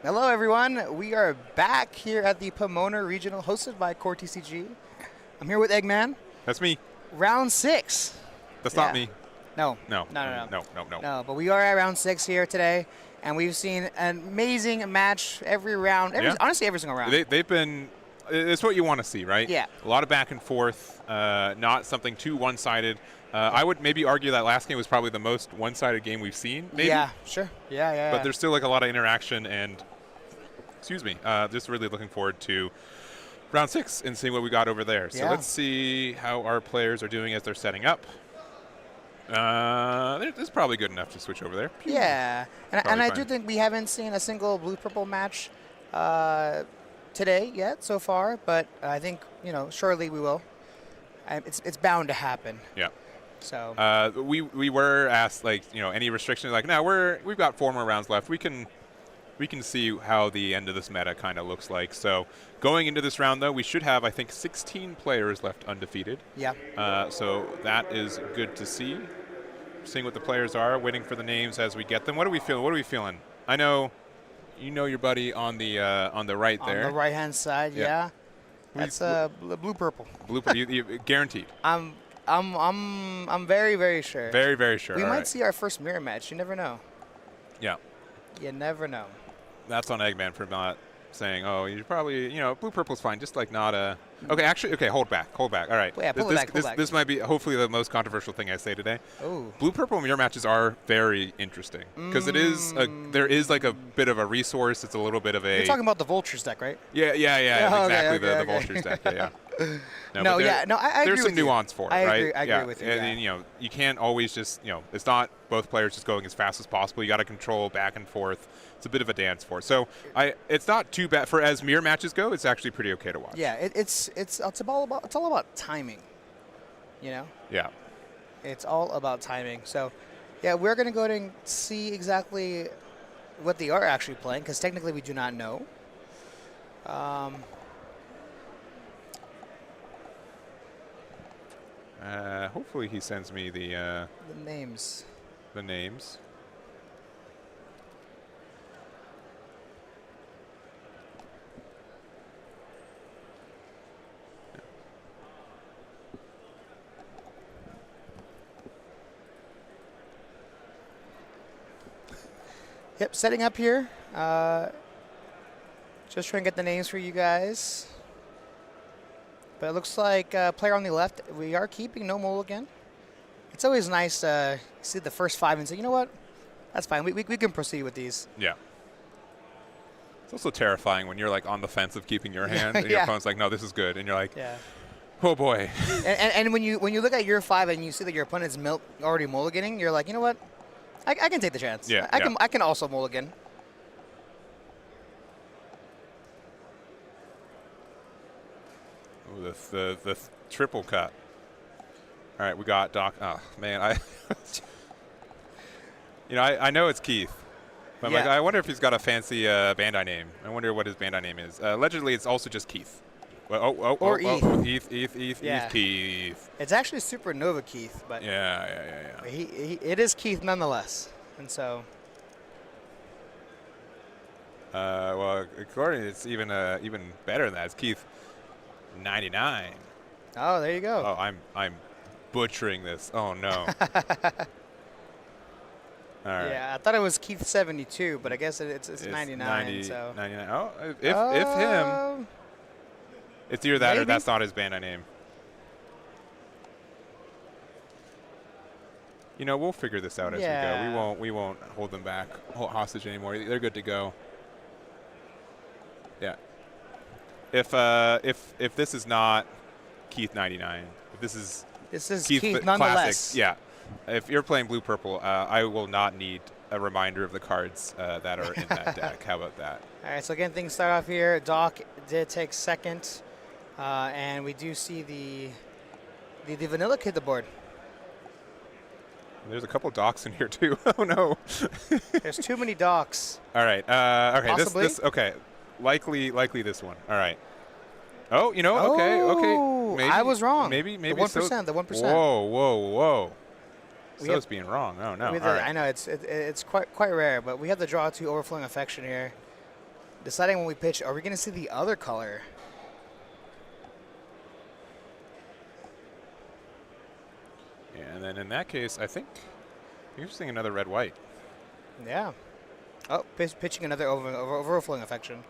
Hello, everyone. We are back here at the Pomona Regional, hosted by CoreTCG. I'm here with Eggman. That's me. Round 6. That's not me. No. No. No. No. But we are at round 6 here today, and we've seen an amazing match every round. Honestly, every single round. They've been. It's what you want to see, right? Yeah. A lot of back and forth, not something too one-sided. I would maybe argue that last game was probably the most one-sided game we've seen. Maybe. Yeah, sure. Yeah. But there's still like a lot of interaction, and just really looking forward to round 6 and seeing what we got over there. So let's see how our players are doing as they're setting up. This is probably good enough to switch over there. Yeah, and I do think we haven't seen a single blue-purple match today yet so far, but I think surely we will. It's bound to happen. Yeah. So we were asked any restrictions, no, we've got 4 more rounds left. We can see how the end of this meta kind of looks like. So going into this round though, we should have I think 16 players left undefeated. Yeah. So that is good to see. Seeing what the players are, waiting for the names as we get them. What are we feeling? I know, your buddy on the right there. On the right-hand side, yeah. That's blue-purple. You guaranteed. I'm very, very sure. Very, very sure. We might see our first mirror match. You never know. Yeah. You never know. That's on Eggman for not saying, oh, you probably, blue-purple's fine, just not a... Okay, hold back. All right. Well, yeah, pull it back. This might be hopefully the most controversial thing I say today. Oh. Blue-purple mirror matches are very interesting because there is like a bit of a resource. It's a little bit of a... You're talking about the Vultures deck, right? Yeah, exactly, okay. the Vultures deck, yeah. I agree there's some with you. nuance for it, right? I agree with you. And you can't always just, it's not both players just going as fast as possible. You got to control back and forth. It's a bit of a dance for it. So it's not too bad for as mirror matches go. It's actually pretty okay to watch. Yeah, it's all about timing. Yeah. It's all about timing. So, yeah, we're gonna go ahead and see exactly what they are actually playing because technically we do not know. Hopefully he sends me the names. The names. Yep, setting up here. Just trying to get the names for you guys. But it looks like player on the left, we are keeping no mulligan. It's always nice to see the first 5 and say, you know what? That's fine. We can proceed with these. Yeah. It's also terrifying when you're on the fence of keeping your hand and your opponent's like, no, this is good. And you're like, oh boy. and when you look at your 5 and you see that your opponent's already mulliganing, you're like, you know what? I can take the chance. Yeah, I can also mulligan. Ooh, the triple cut. All right, we got Doc. Oh man, I know it's Keith. But I wonder if he's got a fancy Bandai name. I wonder what his Bandai name is. Allegedly, it's also just Keith. Or Eth. Keith. It's actually Supernova Keith, but it is Keith nonetheless, and so. Well, according, it's even better than that. It's Keith 99. Oh, there you go. Oh, I'm butchering this. Oh no. All right. Yeah, I thought it was Keith 72, but I guess it's 99. 99. Oh, if him. It's either that or that's not his Bandai name. We'll figure this out as we go. We won't hold them back hostage anymore. They're good to go. Yeah. If this is not Keith 99, if this is Keith nonetheless. Classic, yeah. If you're playing blue purple, I will not need a reminder of the cards that are in that deck. How about that? All right. So again, things start off here. Doc did take second. And we do see the vanilla kid the board. There's a couple docks in here too. Oh no. There's too many docks. All right. Okay. Possibly? This okay. Likely this one. All right. Oh, okay. Maybe, I was wrong. Maybe the 1%. The 1%. Whoa. So's being wrong. Oh no. All right. I know it's quite rare, but we have the draw to overflowing affection here. Deciding when we pitch, are we going to see the other color? Yeah, and then in that case, I think you're seeing another red-white. Yeah. Oh, pitching another overflowing affection.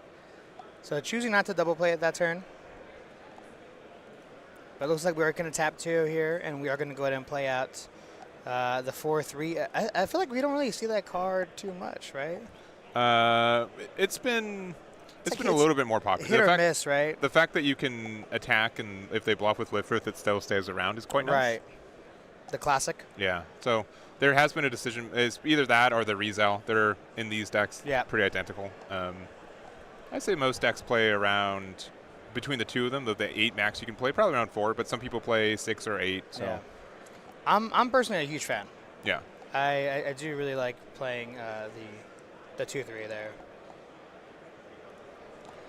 So choosing not to double play at that turn. But it looks like we're going to tap 2 here, and we are going to go ahead and play out the 4-3. I feel like we don't really see that card too much, right? It's been like a little bit more popular. Hit or miss, right? The fact that you can attack, and if they bluff with Lifrith, it still stays around is quite nice. Right. The classic. Yeah. So there has been a decision. It's either that or the Rizal. They're in these decks. Yeah. Pretty identical. I'd say most decks play around between the two of them. The 8 max you can play, probably around 4, but some people play 6 or 8. So. Yeah. I'm personally a huge fan. Yeah. I do really like playing the 2-3 there.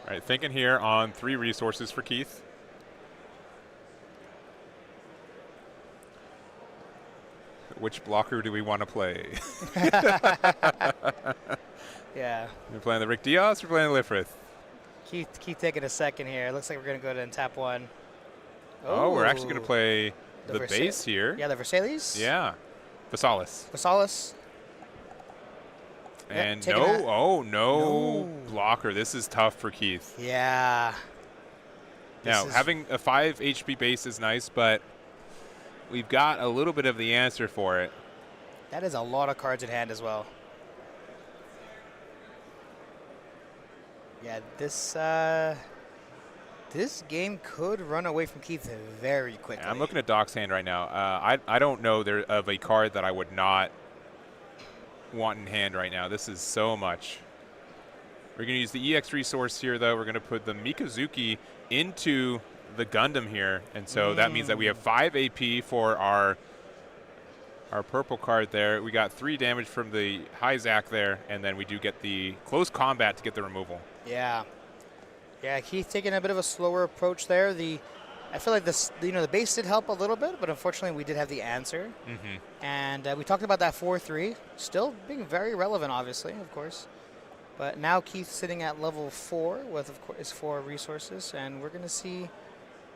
All right, thinking here on 3 resources for Keith. Which blocker do we want to play? Yeah. We're playing the Rick Diaz or playing the Lifrith? Keith taking a second here. Looks like we're going to go ahead and tap 1. Oh, we're actually going to play the base here. Yeah, the Versailles. Yeah. Vasalis. Vasalis. And yeah, no blocker. This is tough for Keith. Yeah. Now, having a 5 HP base is nice, but we've got a little bit of the answer for it. That is a lot of cards in hand as well. Yeah, this game could run away from Keith very quickly. I'm looking at Doc's hand right now. I don't know of a card that I would not want in hand right now. This is so much. We're going to use the EX resource here, though. We're going to put the Mikazuki into the Gundam here, and so that means that we have 5 AP for our purple card there. We got 3 damage from the high Zac there, and then we do get the close combat to get the removal. Yeah. Yeah, Keith taking a bit of a slower approach there. I feel like the base did help a little bit, but unfortunately we did have the answer. Mm-hmm. And we talked about that 4-3, still being very relevant, obviously, of course. But now Keith's sitting at level 4 with, of course, his 4 resources, and we're going to see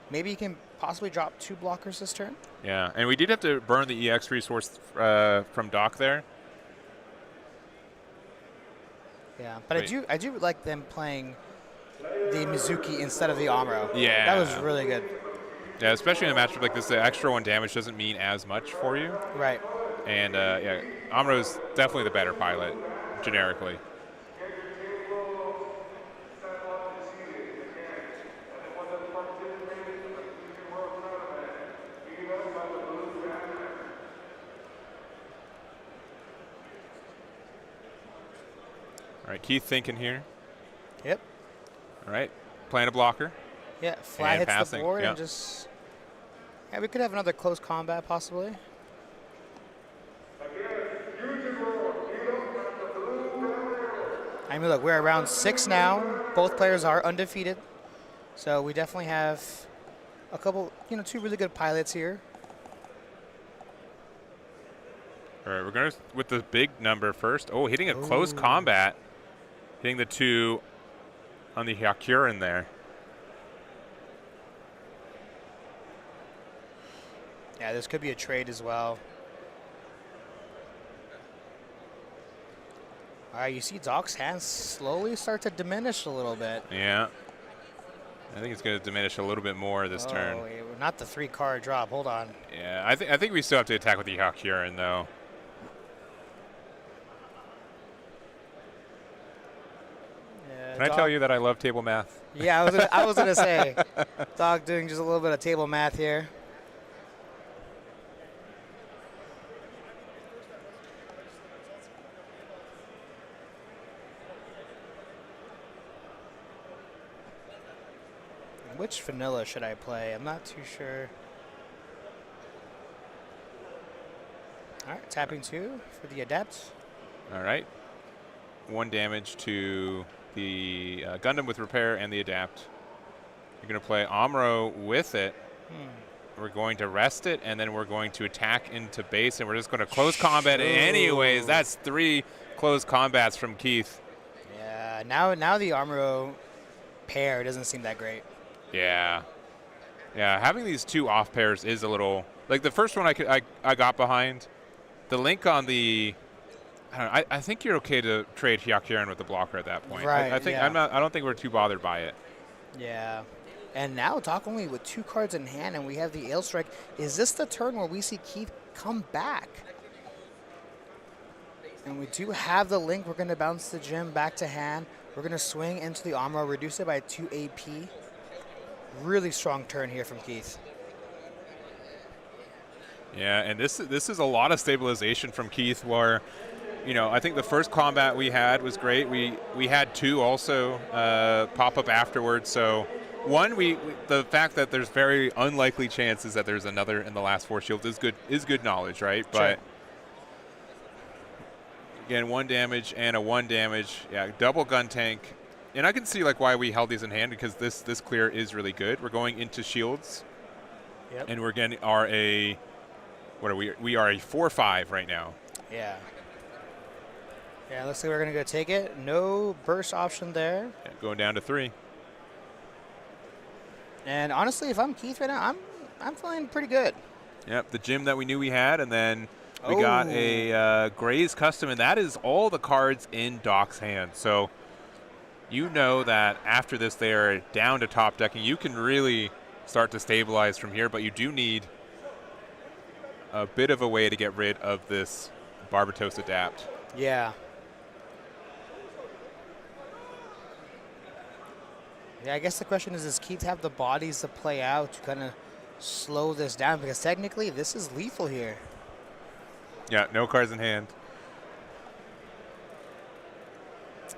maybe he can possibly drop 2 blockers this turn. Yeah, and we did have to burn the EX resource from Doc there. Yeah, but I do like them playing the Mizuki instead of the Amuro. Yeah. That was really good. Yeah, especially in a matchup like this, the extra 1 damage doesn't mean as much for you. Right. And, yeah, Amuro's definitely the better pilot, generically. All right, Keith thinking here. Yep. All right, playing a blocker. Yeah, flat hits passing, the board yep. and just... Yeah, we could have another close combat possibly. I mean, look, we're around 6 now. Both players are undefeated. So we definitely have a couple, 2 really good pilots here. All right, we're going to with the big number first. Oh, hitting a close combat. Hitting the 2 on the Hyakuren there. Yeah, this could be a trade as well. All right, you see Doc's hands slowly start to diminish a little bit. Yeah. I think it's going to diminish a little bit more this turn. Wait, not the 3-card drop. Hold on. Yeah, I think we still have to attack with the Hyakuren, though. Can I tell you that I love table math? Yeah, I was gonna say, Doc doing just a little bit of table math here. Which vanilla should I play? I'm not too sure. All right, tapping 2 for the adapt. All right. 1 damage to the Gundam with repair and the adapt. You're going to play Amuro with it. We're going to rest it, and then we're going to attack into base, and we're just going to close combat anyways. That's 3 close combats from Keith. Yeah. Yeah, now the Armoro pair doesn't seem that great. Yeah. Yeah, having these two off pairs is a little like the first one I got behind. The link on the I think you're okay to trade Hyakuren with the blocker at that point. I Right, think yeah. I don't think we're too bothered by it. Yeah. And now Doc only with 2 cards in hand, and we have the Ale Strike. Is this the turn where we see Keith come back? And we do have the link. We're going to bounce the gem back to hand. We're going to swing into the Armor, reduce it by 2 AP. Really strong turn here from Keith. Yeah, and this is a lot of stabilization from Keith where, I think the first combat we had was great. We had 2 also pop up afterwards. So one, the fact that there's very unlikely chances that there's another in the last 4 shields is good knowledge, right? Sure. But again, 1 damage and a 1 damage. Yeah, double gun tank. And I can see like why we held these in hand because this clear is really good. We're going into shields. Yep. And we're getting what are we? We are a 4/5 right now. Yeah. Yeah, looks like we're going to go take it. No burst option there. Yeah, going down to 3. And honestly, if I'm Keith right now, I'm feeling pretty good. Yep, the gym that we knew we had, and then we got a Gray's Custom, and that is all the cards in Doc's hand. So you know that after this they are down to top decking. You can really start to stabilize from here, but you do need a bit of a way to get rid of this Barbatos Adapt. Yeah. Yeah, I guess the question is, does Keith have the bodies to play out to kind of slow this down? Because technically, this is lethal here. Yeah, no cards in hand.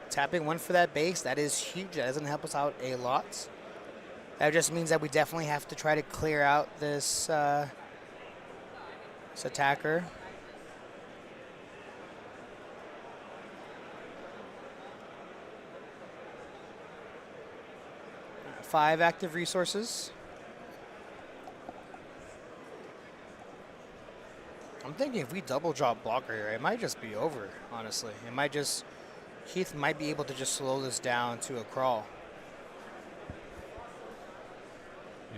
Tapping 1 for that base, that is huge. That doesn't help us out a lot. That just means that we definitely have to try to clear out this attacker. Five active resources. I'm thinking if we double drop blocker here, it might just be over, honestly. It might just, Keith might be able to just slow this down to a crawl.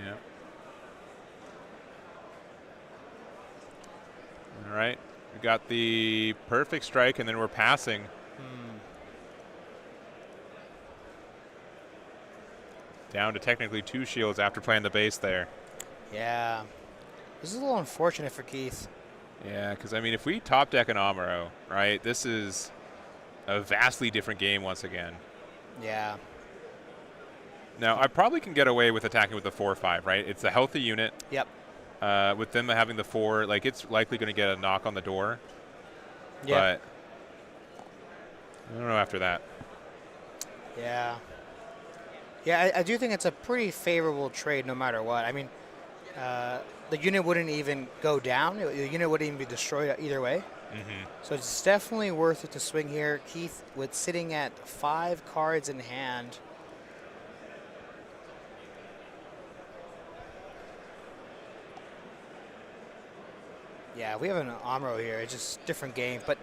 Yeah. All right. We got the perfect strike, and then we're passing. Down to technically 2 shields after playing the base there. Yeah. This is a little unfortunate for Keith. Yeah, because, I mean, if we top deck an Amuro, right, this is a vastly different game once again. Yeah. Now, I probably can get away with attacking with the 4/5, right? It's a healthy unit. Yep. With them having the 4, like, it's likely going to get a knock on the door. Yeah. But I don't know after that. Yeah. Yeah, I do think it's a pretty favorable trade no matter what. I mean, the unit wouldn't even go down. The unit wouldn't even be destroyed either way. Mm-hmm. So it's definitely worth it to swing here. Keith, with sitting at 5 cards in hand. Yeah, we have an Amro here. It's just a different game. But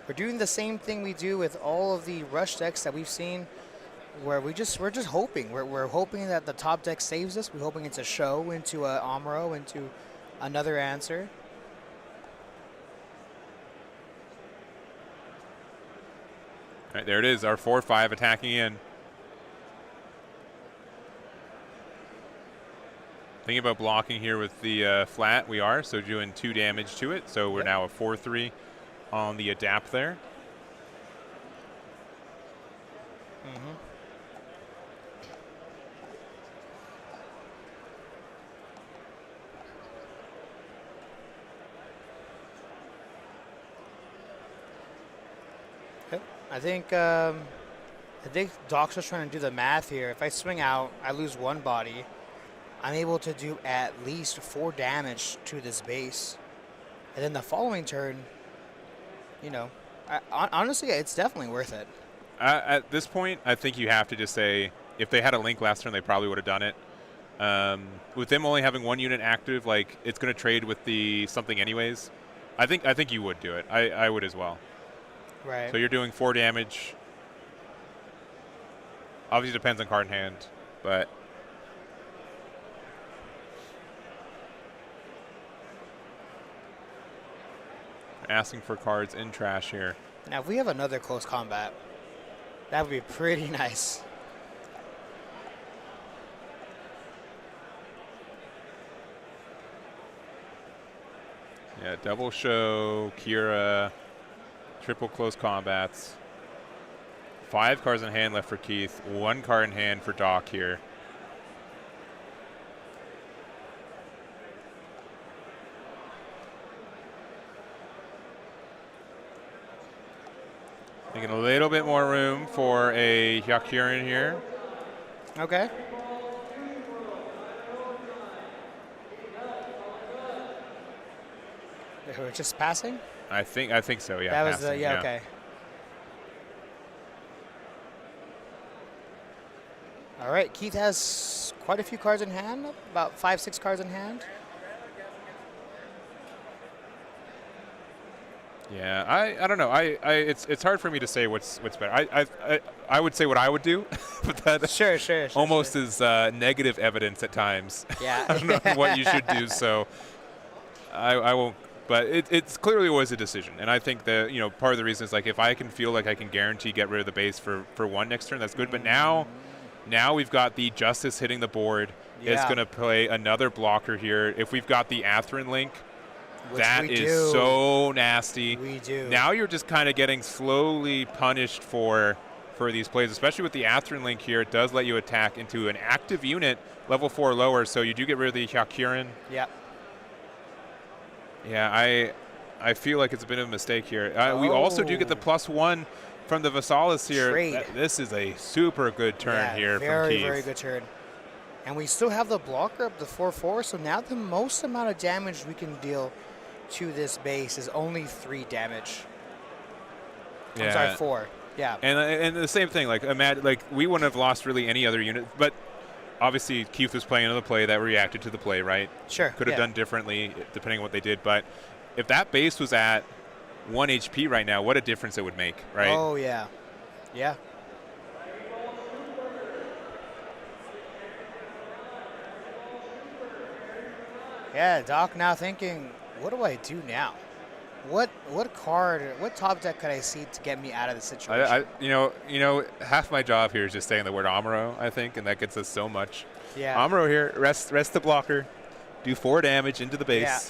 we're doing the same thing we do with all of the rush decks that we've seen, where we're just hoping. We're hoping that the top deck saves us. We're hoping it's a show into a Amro, into another answer. All right, there it is, our 4/5 attacking in. Thinking about blocking here with the flat, we are, so doing 2 damage to it. So we're now a 4/3 on the adapt there. Mm-hmm. I think Doc's just trying to do the math here. If I swing out, I lose 1 body. I'm able to do at least 4 damage to this base. And then the following turn, honestly, it's definitely worth it. At this point, I think you have to just say, if they had a link last turn, they probably would have done it. With them only having 1 unit active, like, it's going to trade with the something anyways. I think you would do it. I would as well. Right. So you're doing 4 damage. Obviously depends on card in hand, but asking for cards in trash here. Now, if we have another close combat, that would be pretty nice. Yeah, double show, Kira, triple close combats. 5 cards in hand left for Keith. 1 card in hand for Doc here. Making a little bit more room for a Hyakurin here. Okay. We're just passing? I think so, yeah. That was passing, yeah, okay. All right, Keith has quite a few cards in hand, about 5, 6 cards in hand. Yeah, I don't know. It's hard for me to say what's better. I would say what I would do, but that Sure. almost is negative evidence at times. Yeah. on what you should do. So I won't. But it's clearly was a decision, and I think that part of the reason is like if I can feel like I can guarantee get rid of the base for 1 next turn, that's good. But now we've got the Justice hitting the board. Yeah. It's going to play another blocker here. If we've got the Atherin Link. Which That we is do. so nasty. We do. Now you're just kind of getting slowly punished for these plays, especially with the Atherin Link here. It does let you attack into an active unit, level 4 or lower, so you do get rid of the Hyakurin. Yeah. Yeah, I feel like it's a bit of a mistake here. We also do get the +1 from the Vasalis here. Trade. This is a super good turn here from Keith. Very good turn. And we still have the blocker up to 4/4, so now the most amount of damage we can deal to this base is only 3 damage. I'm sorry, 4. Yeah. And the same thing, like imagine, like we wouldn't have lost really any other unit, but obviously Keith was playing another play that reacted to the play, right? Sure. Could have done differently depending on what they did, but if that base was at 1 HP right now, what a difference it would make, right? Oh yeah. Yeah. Yeah, Doc now thinking, what do I do now? What card, what top deck could I see to get me out of the situation? Half my job here is just saying the word Amuro, I think, and that gets us so much. Yeah. Amuro here, rest the blocker, do 4 damage into the base. Yeah.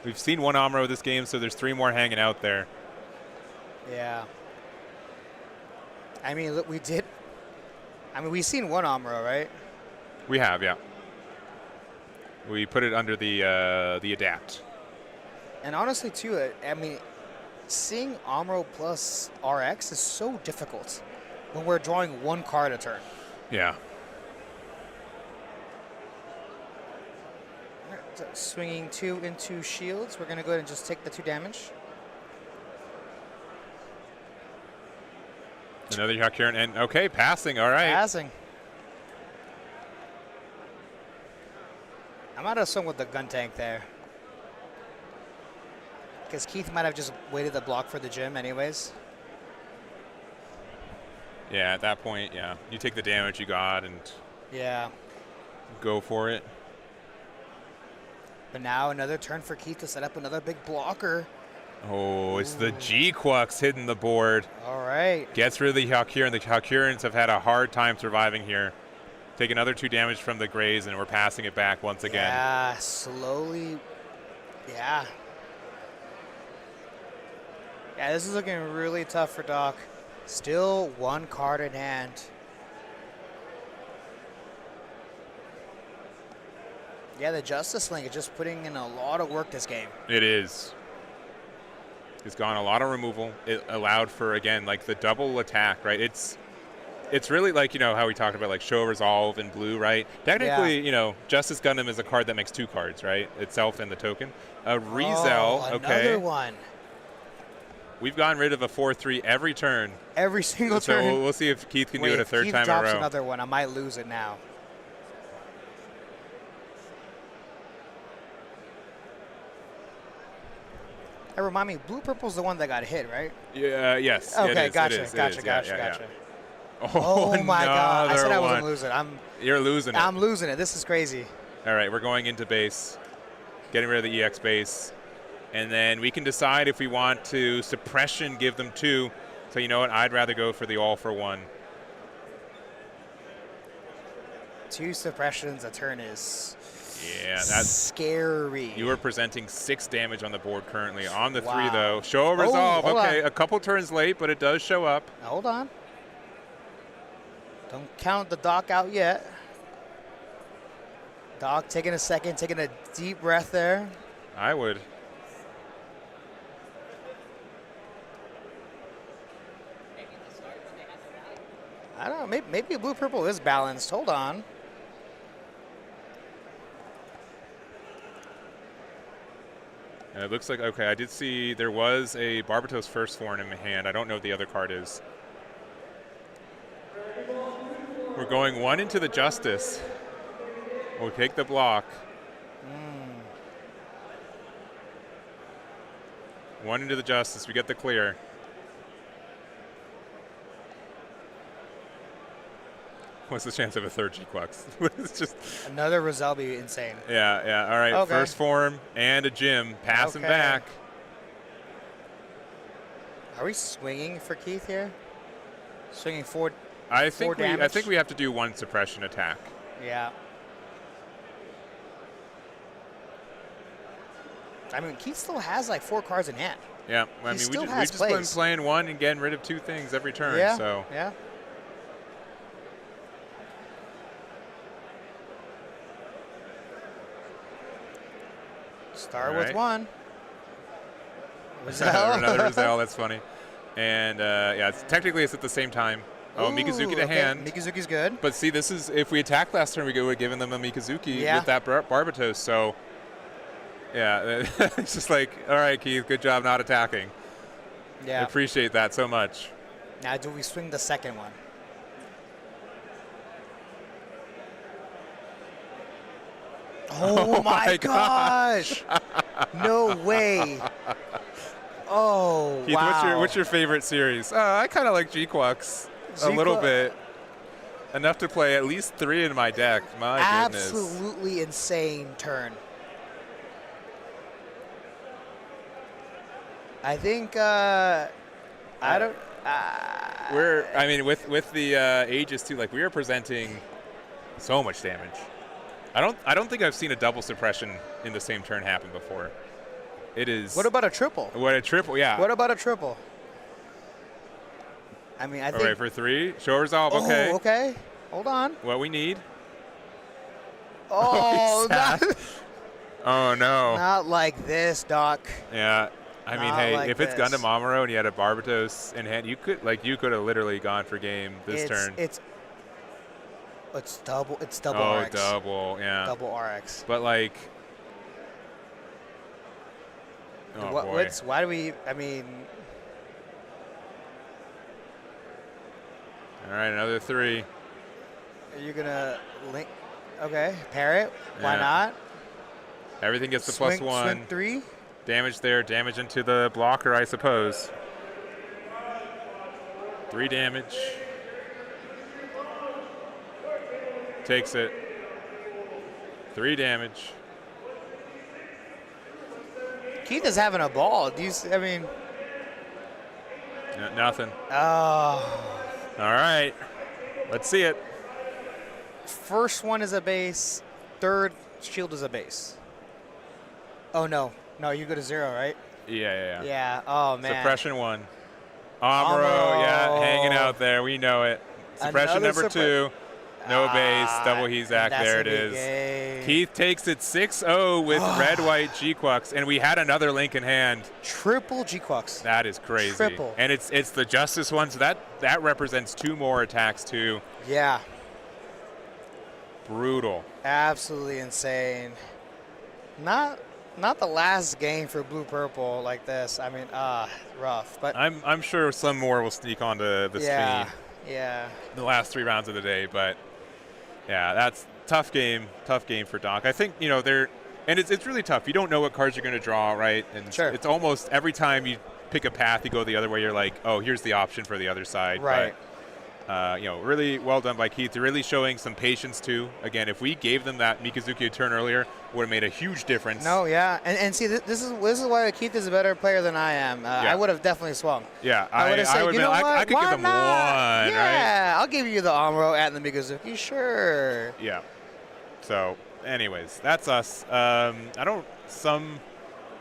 We've seen 1 Amuro this game, so there's 3 more hanging out there. Yeah. I mean, look, we've seen 1 Amuro, right? We have, yeah. We put it under the adapt. And honestly, too, I mean, seeing Amuro plus RX is so difficult when we're drawing 1 card a turn. Yeah. All right, so swinging 2 into shields. We're going to go ahead and just take the 2 damage. Another Hyakurin, and okay, passing, all right. Passing. I might have swung with the gun tank there. Because Keith might have just waited the block for the gym anyways. Yeah, at that point, yeah. You take the damage you got and Yeah. go for it. But now another turn for Keith to set up another big blocker. Oh, it's the G-Quux hitting the board. All right. Gets rid of the Hyakurin. The Hyakurins have had a hard time surviving here. Take another 2 damage from the Greys, and we're passing it back once again. Yeah, slowly. Yeah. Yeah, this is looking really tough for Doc. Still 1 card in hand. Yeah, the Justice Link is just putting in a lot of work this game. It is. It's gone a lot of removal. It allowed for, again, like the double attack, right? It's really like, how we talked about like show resolve in blue, right? Technically, Justice Gundam is a card that makes 2 cards, right? Itself and the token. Rizel, okay. Another one. We've gotten rid of a 4/3 every turn. Every single so turn. We'll see if Keith can do it a 3rd Keith time in a drops row. another one, I might lose it now. And remind me, blue purple's the one that got hit, right? Yeah. Yes. Okay, it is, gotcha, it is, gotcha, it is. Yeah, gotcha, yeah, yeah. gotcha. Oh, Oh my God! I said I wasn't one. losing. You're losing it. I'm losing it. This is crazy. All right, we're going into base, getting rid of the EX base, and then we can decide if we want to suppression give them 2. So you know what? I'd rather go for the all for 1. 2 suppressions a turn is Yeah, that's scary. You are presenting 6 damage on the board currently. On the 3 Wow. though, show a resolve. hold Okay, on. a couple turns late, but it does show up. Now, hold on. Don't count the Doc out yet. Doc taking a second, taking a deep breath there. I would. I don't know. Maybe blue purple is balanced. Hold on. And it looks like, okay, I did see there was a Barbatos first form in my hand. I don't know what the other card is. We're going 1 into the Justice. We'll take the block. 1 into the Justice. We get the clear. What's the chance of a 3rd G-Quux? It's just Another Roselle be insane. yeah. All right, Okay. first form and a Jim. Passing Okay. back. Are we swinging for Keith here? Swinging forward. I 4 think damage? we have to do 1 suppression attack. Yeah. I mean, Keith still has like 4 cards in hand. Yeah, I mean, still we has just been plays. playing 1 and getting rid of 2 things every turn. Yeah. So Yeah. Start All with right. 1. Roselle. another Roselle. That's funny. And yeah, technically it's at the same time. Oh, Mikazuki to okay. hand. Mikazuki's good. But see, this is if we attacked last turn, we would have given them a Mikazuki Yeah. with that Barbatos. So yeah, it's just like, all right, Keith, good job not attacking. I Yeah. appreciate that so much. Now, do we swing the second one? Oh, my gosh! No way! Oh, Keith, wow. what's your favorite series? I kind of like G-Quux a little G-Quux- bit. Enough to play at least 3 in my deck. My goodness. Absolutely insane turn. I think I don't. I mean, with the Aegis too, like we are presenting so much damage. I don't think I've seen a double suppression in the same turn happen before. It is. What about a triple? What a triple? Yeah. What about a triple? I mean, I All think. right, for 3. Show resolve. Oh, Okay. okay. Hold on. What we need. Oh, he's sad. Oh no. not like this, Doc. Yeah. I mean, Not hey, like if it's this. Gundam Amuro and you had a Barbatos in hand, you could have literally gone for game this turn. It's double. It's double Oh, RX. double. Yeah. Double RX. But like. Oh boy. Why do we? I mean, All right, another 3. are you gonna link? Okay, parrot. Why Yeah. not? Everything gets the Swing, +1. Swing 3. Damage there, damage into the blocker, I suppose. 3 damage. Takes it. 3 damage. Keith is having a ball. Do you? I mean, Nothing. oh. All right. Let's see it. First one is a base. Third shield is a base. Oh no, no, you go to 0, right? Yeah. Yeah. Oh man. Suppression 1. Amuro, yeah, Amuro. hanging out there. We know it. Suppression Another number 2. No base, double and Hezak. that's There a it big is. game. Keith takes it 6-0 with red-white G-Quux, and we had another link in hand. Triple G-Quux. That is crazy. Triple. And it's the Justice one, so that represents 2 more attacks too. Yeah. Brutal. Absolutely insane. Not the last game for blue purple like this. I mean, rough. But I'm sure some more will sneak onto the yeah, stream yeah. the last 3 rounds of the day, but yeah, that's tough game for Doc. I think, they're And it's really tough. You don't know what cards you're going to draw, right? And Sure. it's almost every time you pick a path, you go the other way, you're like, oh, here's the option for the other side. Right. But, really well done by Keith. They're really showing some patience, too. Again, if we gave them that Mikazuki turn earlier, would have made a huge difference. No, yeah. And see, this is why Keith is a better player than I am. I would have definitely swung. Yeah, I would have said, you know what? I could Why give them not? one, Yeah, right? I'll give you the Amuro and the Mikazuki, sure. Yeah. So, anyways, that's us.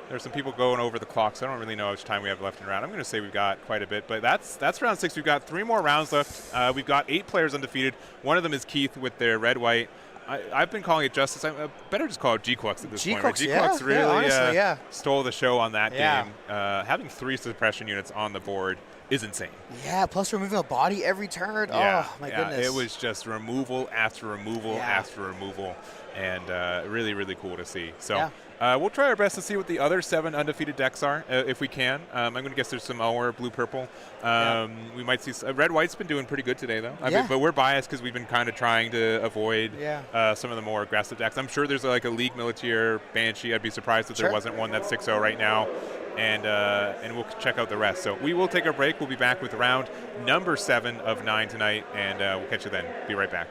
There's some people going over the clock, so I don't really know how much time we have left in round. I'm going to say we've got quite a bit, but that's round 6. We've got 3 more rounds left. We've got 8 players undefeated. One of them is Keith with their red-white. I've been calling it Justice. I better just call it G-Quux at this point. Right? G-Quux really honestly, stole the show on that Yeah. game. Having 3 suppression units on the board is insane. Yeah, plus removing a body every turn. Yeah, Oh, my goodness. It was just removal after removal Yeah. after removal, and really, really cool to see. So Yeah. we'll try our best to see what the other 7 undefeated decks are, if we can. I'm going to guess there's some more blue-purple. We might see red-white's been doing pretty good today, though. I mean, but we're biased because we've been kind of trying to avoid some of the more aggressive decks. I'm sure there's like a League Militaire Banshee. I'd be surprised if there wasn't one that's 6-0 right now. And we'll check out the rest. So we will take a break. We'll be back with round number 7 of 9 tonight, and we'll catch you then. Be right back.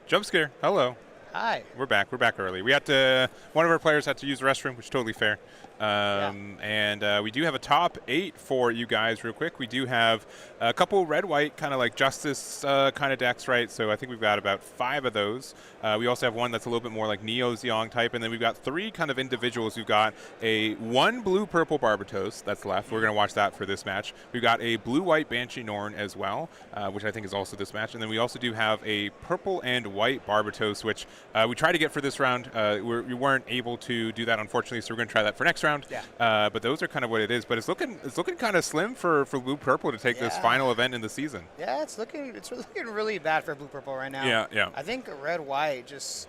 Jump scare. Hello. Hi. We're back. We're back early. We had to. One of our players had to use the restroom, which is totally fair. And we do have a top 8 for you guys, real quick. We do have a couple red-white, kind of like Justice kind of decks, right? So I think we've got about 5 of those. We also have one that's a little bit more like Neo Zeong type, and then we've got 3 kind of individuals. We've got a 1 blue-purple Barbatos that's left. We're going to watch that for this match. We've got a blue-white Banshee Norn as well, which I think is also this match. And then we also do have a purple and white Barbatos, which we tried to get for this round. We weren't able to do that, unfortunately, so we're going to try that for next round. Yeah. But those are kind of what it is. But it's looking kind of slim for blue purple to take this final event in the season. Yeah, it's looking really bad for blue purple right now. Yeah. I think red white is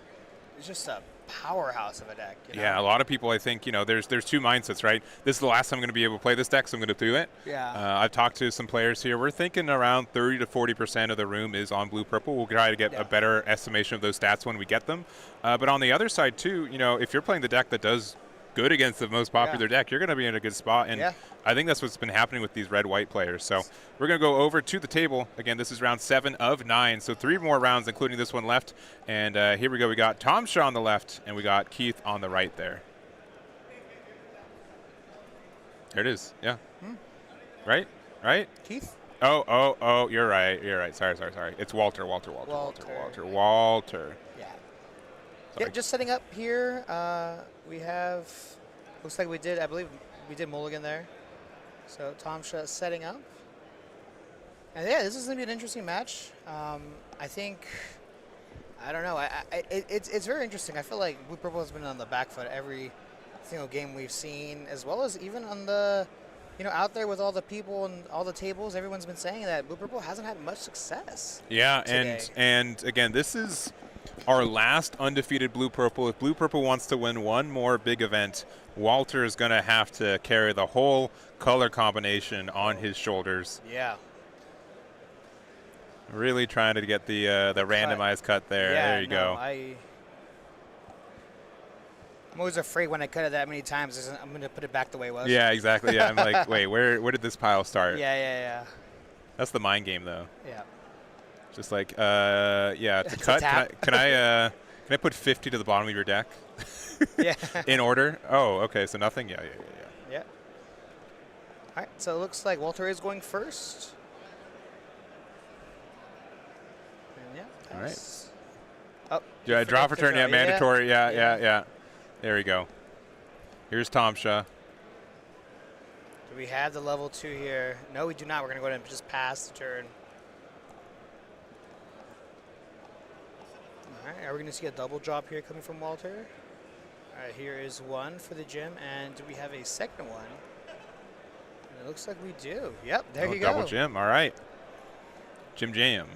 just a powerhouse of a deck. You know? Yeah, a lot of people, I think, there's 2 mindsets, right? This is the last time I'm going to be able to play this deck, so I'm going to do it. Yeah. I've talked to some players here. We're thinking around 30 to 40% of the room is on blue purple. We'll try to get a better estimation of those stats when we get them. But on the other side too, if you're playing the deck that does good against the most popular deck, you're going to be in a good spot. And I think that's what's been happening with these red-white players. So we're going to go over to the table. Again, this is round 7 of 9. So 3 more rounds, including this one left. And here we go. We got Tom Shaw on the left, and we got Keith on the right there. There it is. Yeah. Right? Keith? Oh, you're right. Sorry. It's Walter. Yeah. Yeah, just setting up here. We have, looks like I believe we did Mulligan there. So Tom Shaw setting up. And yeah, this is going to be an interesting match. I think, I don't know. It's very interesting. I feel like Blue Purple has been on the back foot every single game we've seen, as well as even on the, out there with all the people and all the tables, everyone's been saying that Blue Purple hasn't had much success. Yeah, today. and again, this is our last undefeated Blue Purple. If Blue Purple wants to win one more big event, Walter is going to have to carry the whole color combination on his shoulders. Yeah. Really trying to get the randomized cut there. Yeah, there you go. I'm always afraid when I cut it that many times, I'm going to put it back the way it was. Yeah, exactly. Yeah, I'm like, wait, where did this pile start? Yeah. That's the mind game, though. Yeah. Just like, to cut, can I put 50 to the bottom of your deck? Yeah. In order? Oh, okay, so nothing? Yeah. Yeah. All right, so it looks like Walter is going first. And all right. Oh. Yeah, draw for turn, mandatory. Yeah. There we go. Here's Tom Shaw. Do we have the level 2 here? No, we do not. We're going to go ahead and just pass the turn. All right, are we going to see a double drop here coming from Walter? All right, here is 1 for the gym, and do we have a second one? And it looks like we do. Yep, there you go. Double gym, all right. Jim Jam.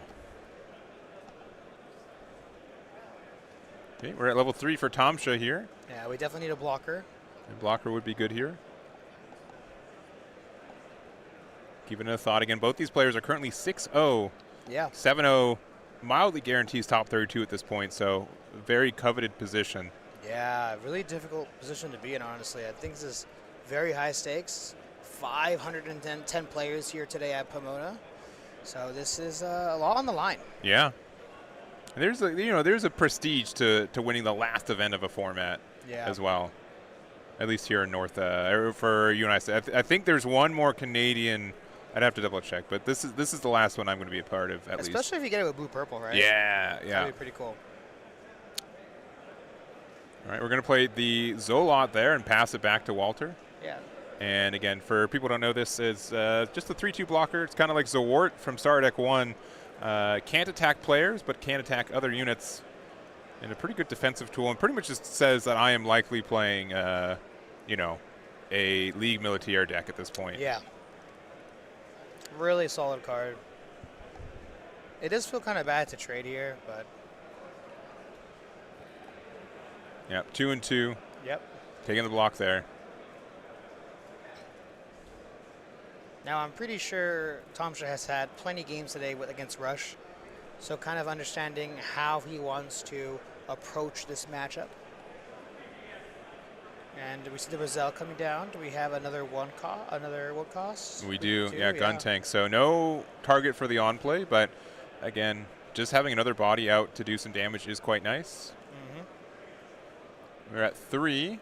Okay, we're at level 3 for Tom Shaw here. Yeah, we definitely need a blocker. A blocker would be good here. Giving it a thought again. Both these players are currently 6-0. Yeah. 7-0 mildly guarantees top 32 at this point, so very coveted position. Yeah, really difficult position to be in, honestly. I think this is very high stakes. 510 players here today at Pomona. So this is a lot on the line. Yeah. And there's a prestige to winning the last event of a format as well. At least here in North, for you and I. I think there's one more Canadian. I'd have to double check, but this is the last one I'm going to be a part of, at least. Especially if you get it with blue purple, right? Yeah. That'd be pretty cool. All right, we're going to play the Zolot there and pass it back to Walter. Yeah. And again, for people who don't know, this is just a 3-2 blocker. It's kind of like Zawart from Star Deck 1. Can't attack players, but can attack other units. And a pretty good defensive tool, and pretty much just says that I am likely playing, a League Militaire deck at this point. Yeah. Really solid card. It does feel kind of bad to trade here, but. Yep, 2 and 2. Yep. Taking the block there. Now, I'm pretty sure Tom Shaw has had plenty of games today against Rush, so kind of understanding how he wants to approach this matchup. And we see the Brazil coming down. Do we have another one cost? We do, yeah, gun tank. So no target for the on play, but again, just having another body out to do some damage is quite nice. We're at 3.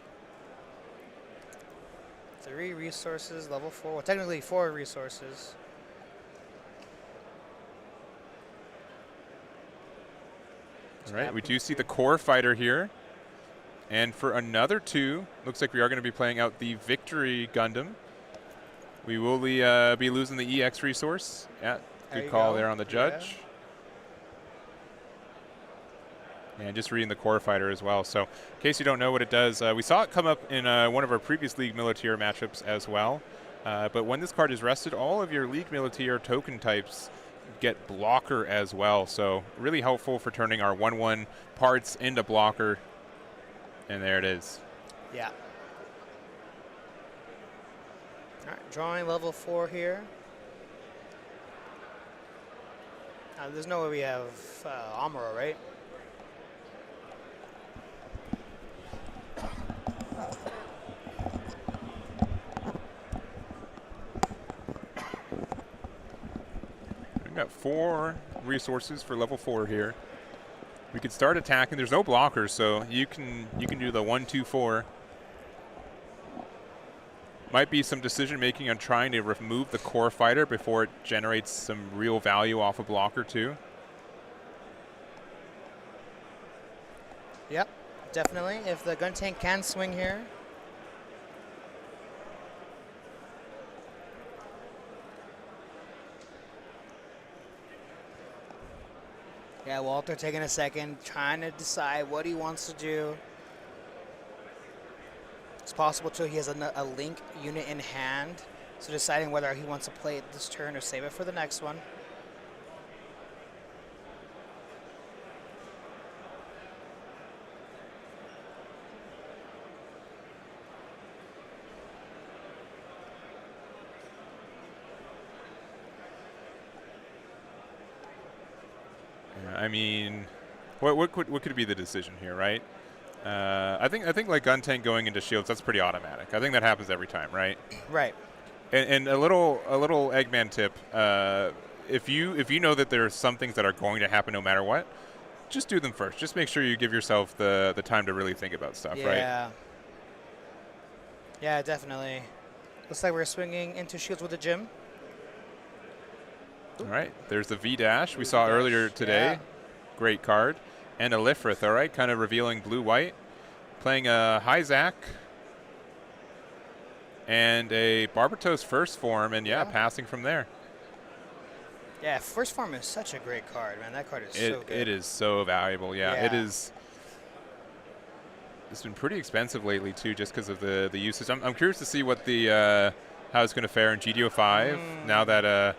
3 resources, level 4. Well, technically 4 resources. All right, we do see the core fighter here. And for another 2, looks like we are going to be playing out the Victory Gundam. We will be losing the EX resource. Yeah, good call there on the judge. And just reading the core fighter as well. So in case you don't know what it does, we saw it come up in one of our previous League Militaire matchups as well. But when this card is rested, all of your League Militaire token types get blocker as well. So really helpful for turning our 1/1 parts into blocker. And there it is. Yeah. All right, drawing level 4 here. There's no way we have Amuro, right? We've got 4 resources for level 4 here. We could start attacking. There's no blockers, so you can do the 1, 2, 4. Might be some decision making on trying to remove the core fighter before it generates some real value off a blocker too. Yep, definitely. If the gun tank can swing here. Yeah, Walter taking a second, trying to decide what he wants to do. It's possible, too, he has a Link unit in hand, so deciding whether he wants to play it this turn or save it for the next one. I mean, what could be the decision here, right? I think like gun tank going into shields, that's pretty automatic. I think that happens every time, right? Right. And a little Eggman tip: if you know that there are some things that are going to happen no matter what, just do them first. Just make sure you give yourself the time to really think about stuff, right? Yeah. Yeah, definitely. Looks like we're swinging into shields with a gym. All right, there's the V-Dash we saw earlier today. Yeah. Great card. And a Lifrith, all right, kind of revealing blue-white. Playing a Hyzak and a Barbatos first form, and yeah, passing from there. Yeah, first form is such a great card, man. That card is so good. It is so valuable, yeah. It is. It's been pretty expensive lately, too, just because of the usage. I'm curious to see what the how it's going to fare in GDO5 now that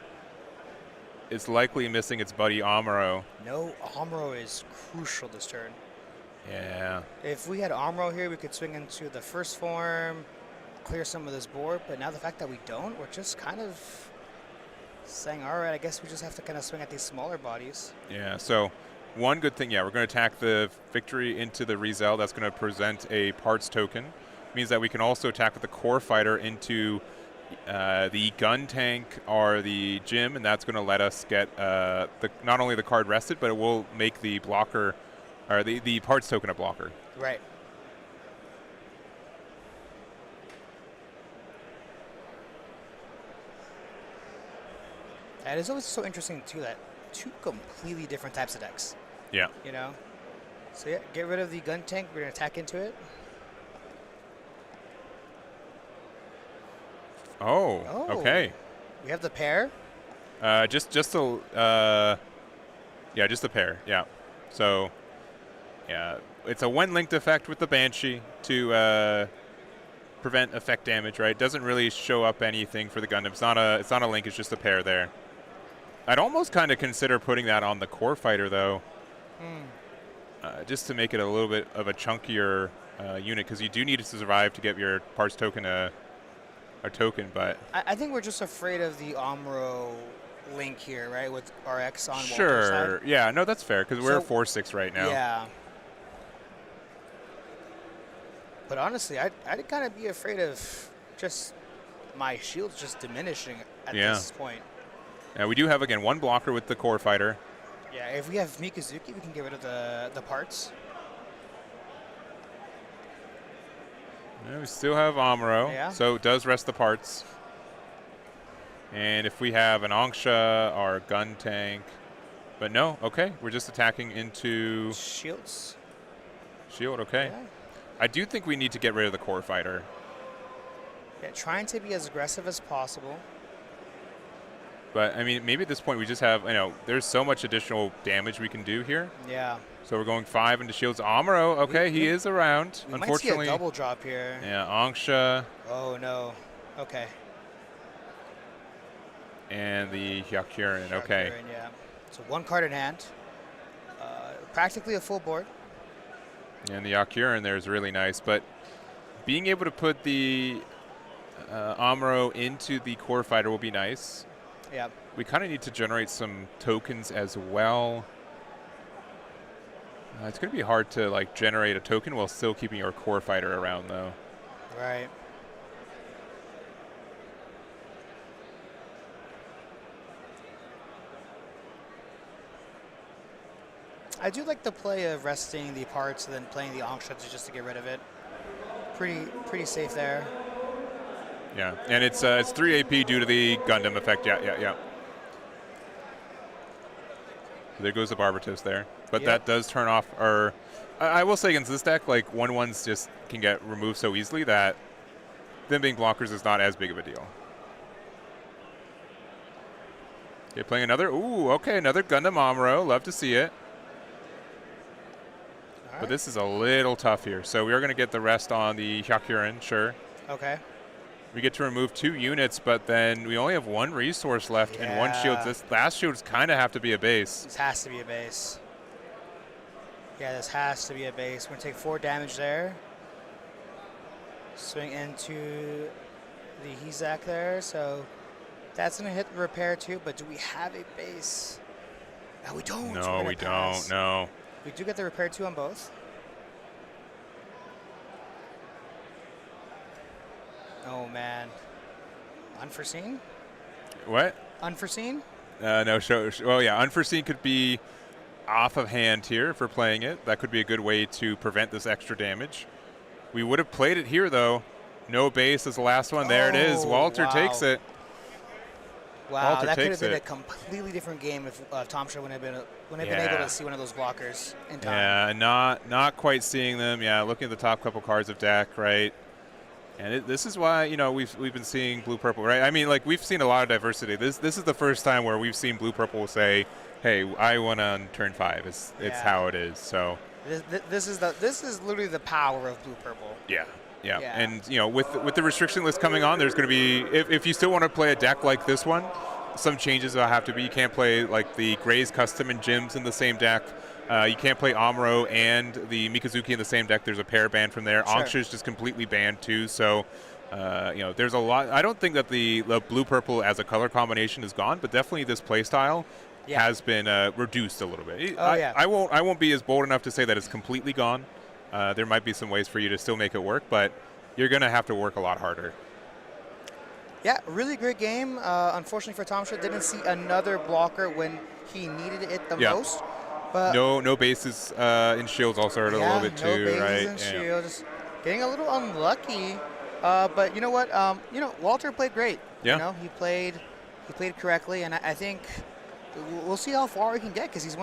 it's likely missing its buddy Amuro. No, Amuro is crucial this turn. Yeah. If we had Amuro here, we could swing into the first form, clear some of this board. But now the fact that we don't, we're just kind of saying, all right, I guess we just have to kind of swing at these smaller bodies. Yeah, so one good thing, yeah, we're going to attack the Victory into the Rizel. That's going to present a parts token. Means that we can also attack with the core fighter into the gun tank or the gym, and that's going to let us get not only the card rested, but it will make the blocker or the parts token a blocker. Right. And it's always so interesting too that 2 completely different types of decks. Yeah. You know. So yeah, get rid of the gun tank. We're gonna attack into it. Oh, okay. We have the pair. Just the just the pair. Yeah. So, yeah, it's a when linked effect with the Banshee to prevent effect damage. Right? Doesn't really show up anything for the Gundam. It's not a link. It's just a pair there. I'd almost kind of consider putting that on the core fighter though, just to make it a little bit of a chunkier unit, because you do need it to survive to get your parts token a token, but I think we're just afraid of the Amuro link here, right, with RX on Walter's sure, side. yeah, no, that's fair, because we're at 4-6 right now. Yeah. But honestly, I'd kind of be afraid of just my shields just diminishing at this point. Yeah, we do have, again, 1 blocker with the core fighter. Yeah, if we have Mikazuki, we can get rid of the parts. Yeah, we still have Amuro, Yeah. so it does rest the parts. And if we have an Angsha or a gun tank, but no, okay, we're just attacking into Shields. shield, okay. Yeah. I do think we need to get rid of the core fighter. Yeah, trying to be as aggressive as possible. But, I mean, maybe at this point we just have, there's so much additional damage we can do here. Yeah. So we're going 5 into shields. Amuro, okay, he is around. We Unfortunately, might see a double drop here. yeah, Angsha Oh, no. Okay. and the Hyakuren, okay. Shakurin, yeah. So 1 card in hand. Practically a full board. And the Hyakuren there is really nice. But being able to put the Amuro into the core fighter will be nice. Yeah. We kind of need to generate some tokens as well. It's going to be hard to like generate a token while still keeping our core fighter around, though. Right. I do like the play of resting the parts and then playing the Angsha just to get rid of it. Pretty safe there. Yeah, and it's 3 AP due to the Gundam effect. Yeah. There goes the Barbatos there. But that does turn off our... I will say against this deck, like 1/1s just can get removed so easily that them being blockers is not as big of a deal. Okay, playing another... Ooh, okay, another Gundam Amuro. Love to see it. All right. But this is a little tough here. So we are going to get the rest on the Hyakuren, sure. Okay. We get to remove 2 units, but then we only have 1 resource left and 1 shield. This last shields kind of have to be a base. This has to be a base. Yeah, this has to be a base. We're going to take 4 damage there. Swing into the Hizak there, so that's going to hit the repair too, but do we have a base? No, we don't. No, we don't. No. We do get the repair 2 on both. Oh, man. Unforeseen? What? Unforeseen? No, well, yeah, unforeseen could be off of hand here if we're playing it. That could be a good way to prevent this extra damage. We would have played it here, though. No base is the last one. There it is. Walter takes it. Wow, Walter that could have takes been it. a completely different game if Tomsha wouldn't have been able to see one of those blockers in time. Yeah, not quite seeing them. Yeah, looking at the top couple cards of deck, right? And this is why we've been seeing blue purple, right? I mean, like we've seen a lot of diversity. This is the first time where we've seen blue purple say, "Hey, I won on turn 5." It's how it is. So this is literally the power of blue purple. Yeah. And with the restriction list coming on, there's going to be if you still want to play a deck like this one, some changes will have to be. You can't play like the Grays Custom and Gyms in the same deck. You can't play Amuro and the Mikazuki in the same deck. There's a pair banned from there. Sure. Angsha is just completely banned too. So, there's a lot. I don't think that the blue-purple as a color combination is gone, but definitely this play style has been reduced a little bit. I won't be as bold enough to say that it's completely gone. There might be some ways for you to still make it work, but you're going to have to work a lot harder. Yeah, really great game. Unfortunately for Tomsha, didn't see another blocker when he needed it the most. But no bases in shields also hurt a little bit too, no right? bases in shields. Getting a little unlucky, but you know what? Walter played great. Yeah. He played correctly, and I think we'll see how far he can get because he's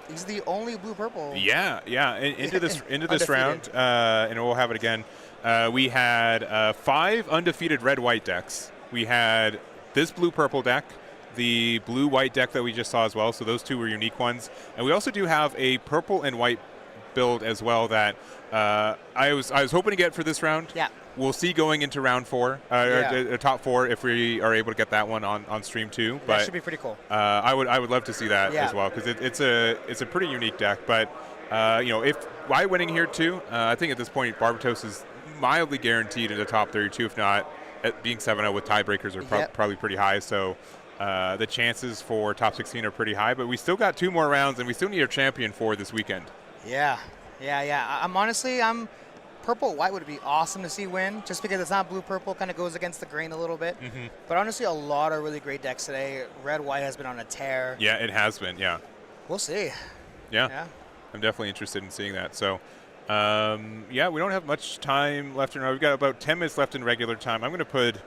he's the only blue purple. Yeah. Into this round, and we'll have it again. We had 5 undefeated red-white decks. We had this blue-purple deck, the blue-white deck that we just saw as well. So those 2 were unique ones, and we also do have a purple and white build as well that I was hoping to get for this round. Yeah. We'll see going into round 4, or top 4, if we are able to get that one on stream too. But That should be pretty cool. I would love to see that as well because it's a pretty unique deck. But if why winning here too, I think at this point Barbatos is mildly guaranteed in the top 32, if not being 7-0 with tiebreakers are probably pretty high. So the chances for top 16 are pretty high. But we still got 2 more rounds, and we still need our champion for this weekend. Yeah. I'm purple-white would be awesome to see win, just because it's not blue-purple, kind of goes against the grain a little bit. Mm-hmm. But honestly, a lot of really great decks today. Red-white has been on a tear. Yeah, it has been, yeah. We'll see. Yeah. Yeah. I'm definitely interested in seeing that. So, yeah, we don't have much time left. We've got about 10 minutes left in regular time. I'm going to put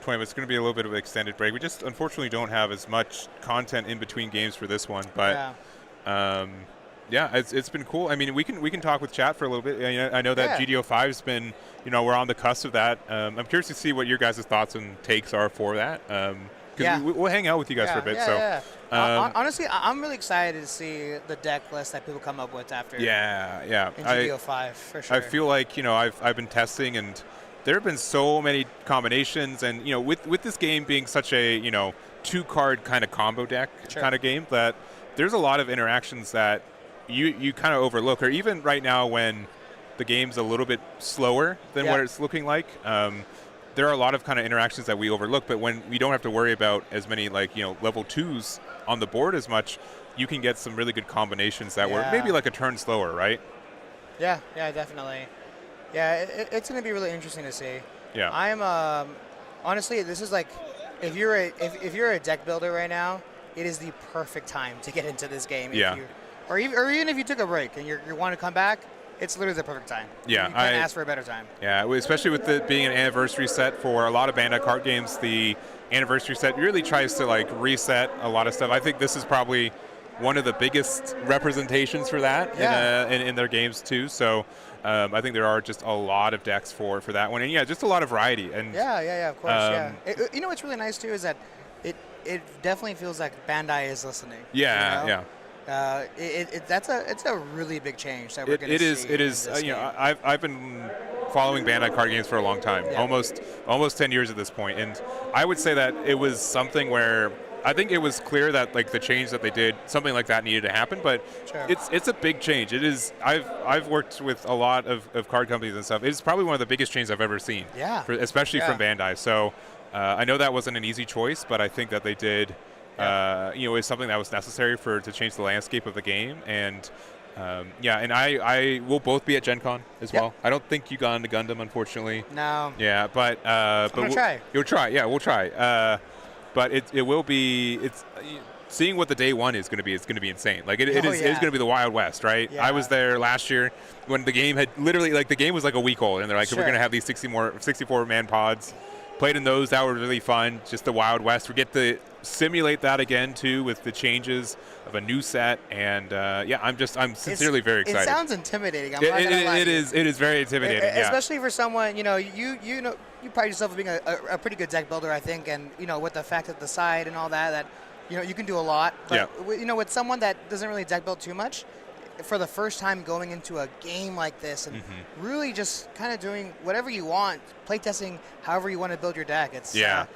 20 minutes. It's going to be a little bit of an extended break. We just unfortunately don't have as much content in between games for this one. But, yeah, it's been cool. I mean, we can talk with chat for a little bit. I know that GDO 5's been, we're on the cusp of that. I'm curious to see what your guys' thoughts and takes are for that. Because we'll hang out with you guys for a bit. Honestly, I'm really excited to see the deck list that people come up with after. In GDO 5 for sure. I feel like I've been testing, and there have been so many combinations, and with this game being such a 2-card kind of combo deck kind of game, that there's a lot of interactions that you kind of overlook, or even right now when the game's a little bit slower than what it's looking like. There are a lot of kind of interactions that we overlook, but when we don't have to worry about as many level 2s on the board as much, you can get some really good combinations that were maybe like a turn slower, right? Yeah, definitely. Yeah, it's going to be really interesting to see. Yeah. I'm honestly, this is like if you're a deck builder right now, it is the perfect time to get into this game. Or even if you took a break and you want to come back, it's literally the perfect time. Yeah, you can't ask for a better time. Yeah, especially with it being an anniversary set for a lot of Bandai card games, the anniversary set really tries to reset a lot of stuff. I think this is probably one of the biggest representations for that in their games too. So I think there are just a lot of decks for that one, and just a lot of variety. And of course. What's really nice too is that it definitely feels like Bandai is listening. It's a really big change that we're going to see. It is. I've been following Bandai card games for a long time, almost 10 years at this point, and I would say that it was something where I think it was clear that the change that they did, something like that needed to happen. But it's a big change. It is. I've worked with a lot of card companies and stuff. It's probably one of the biggest changes I've ever seen. Especially from Bandai. So I know that wasn't an easy choice, but I think that they did. Is something that was necessary to change the landscape of the game, and and I will both be at Gen Con as well. I don't think you got into Gundam, unfortunately. No. Yeah, but we'll try. You'll try. Yeah, we'll try. But it will be. It's seeing what the day one is going to be. It's going to be insane. It is going to be the Wild West, right? I was there last year when the game had literally the game was a week old, and they're like, we're going to have these 64-man pods. Played in those, that were really fun. Just the Wild West. We get to simulate that again too with the changes of a new set, and I'm sincerely very excited. It sounds intimidating. I'm not gonna lie. It is very intimidating. Especially for someone you pride yourself as being a pretty good deck builder, I think, and with the fact that the side and all that you can do a lot. But with someone that doesn't really deck build too much, for the first time going into a game like this and really just kind of doing whatever you want, playtesting however you want to build your deck. It's fun.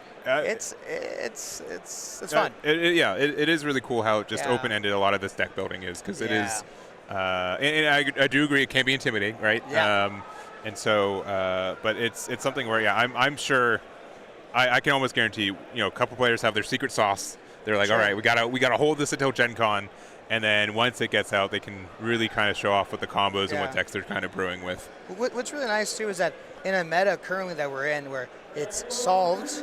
It is really cool how just open-ended a lot of this deck building is, because it is, and I do agree it can be intimidating, right? And so, but it's something where I'm sure I can almost guarantee a couple players have their secret sauce. They're like, all right, we gotta hold this until Gen Con. And then once it gets out, they can really kind of show off what the combos and what decks they're kind of brewing with. What's really nice, too, is that in a meta currently that we're in where it's solved,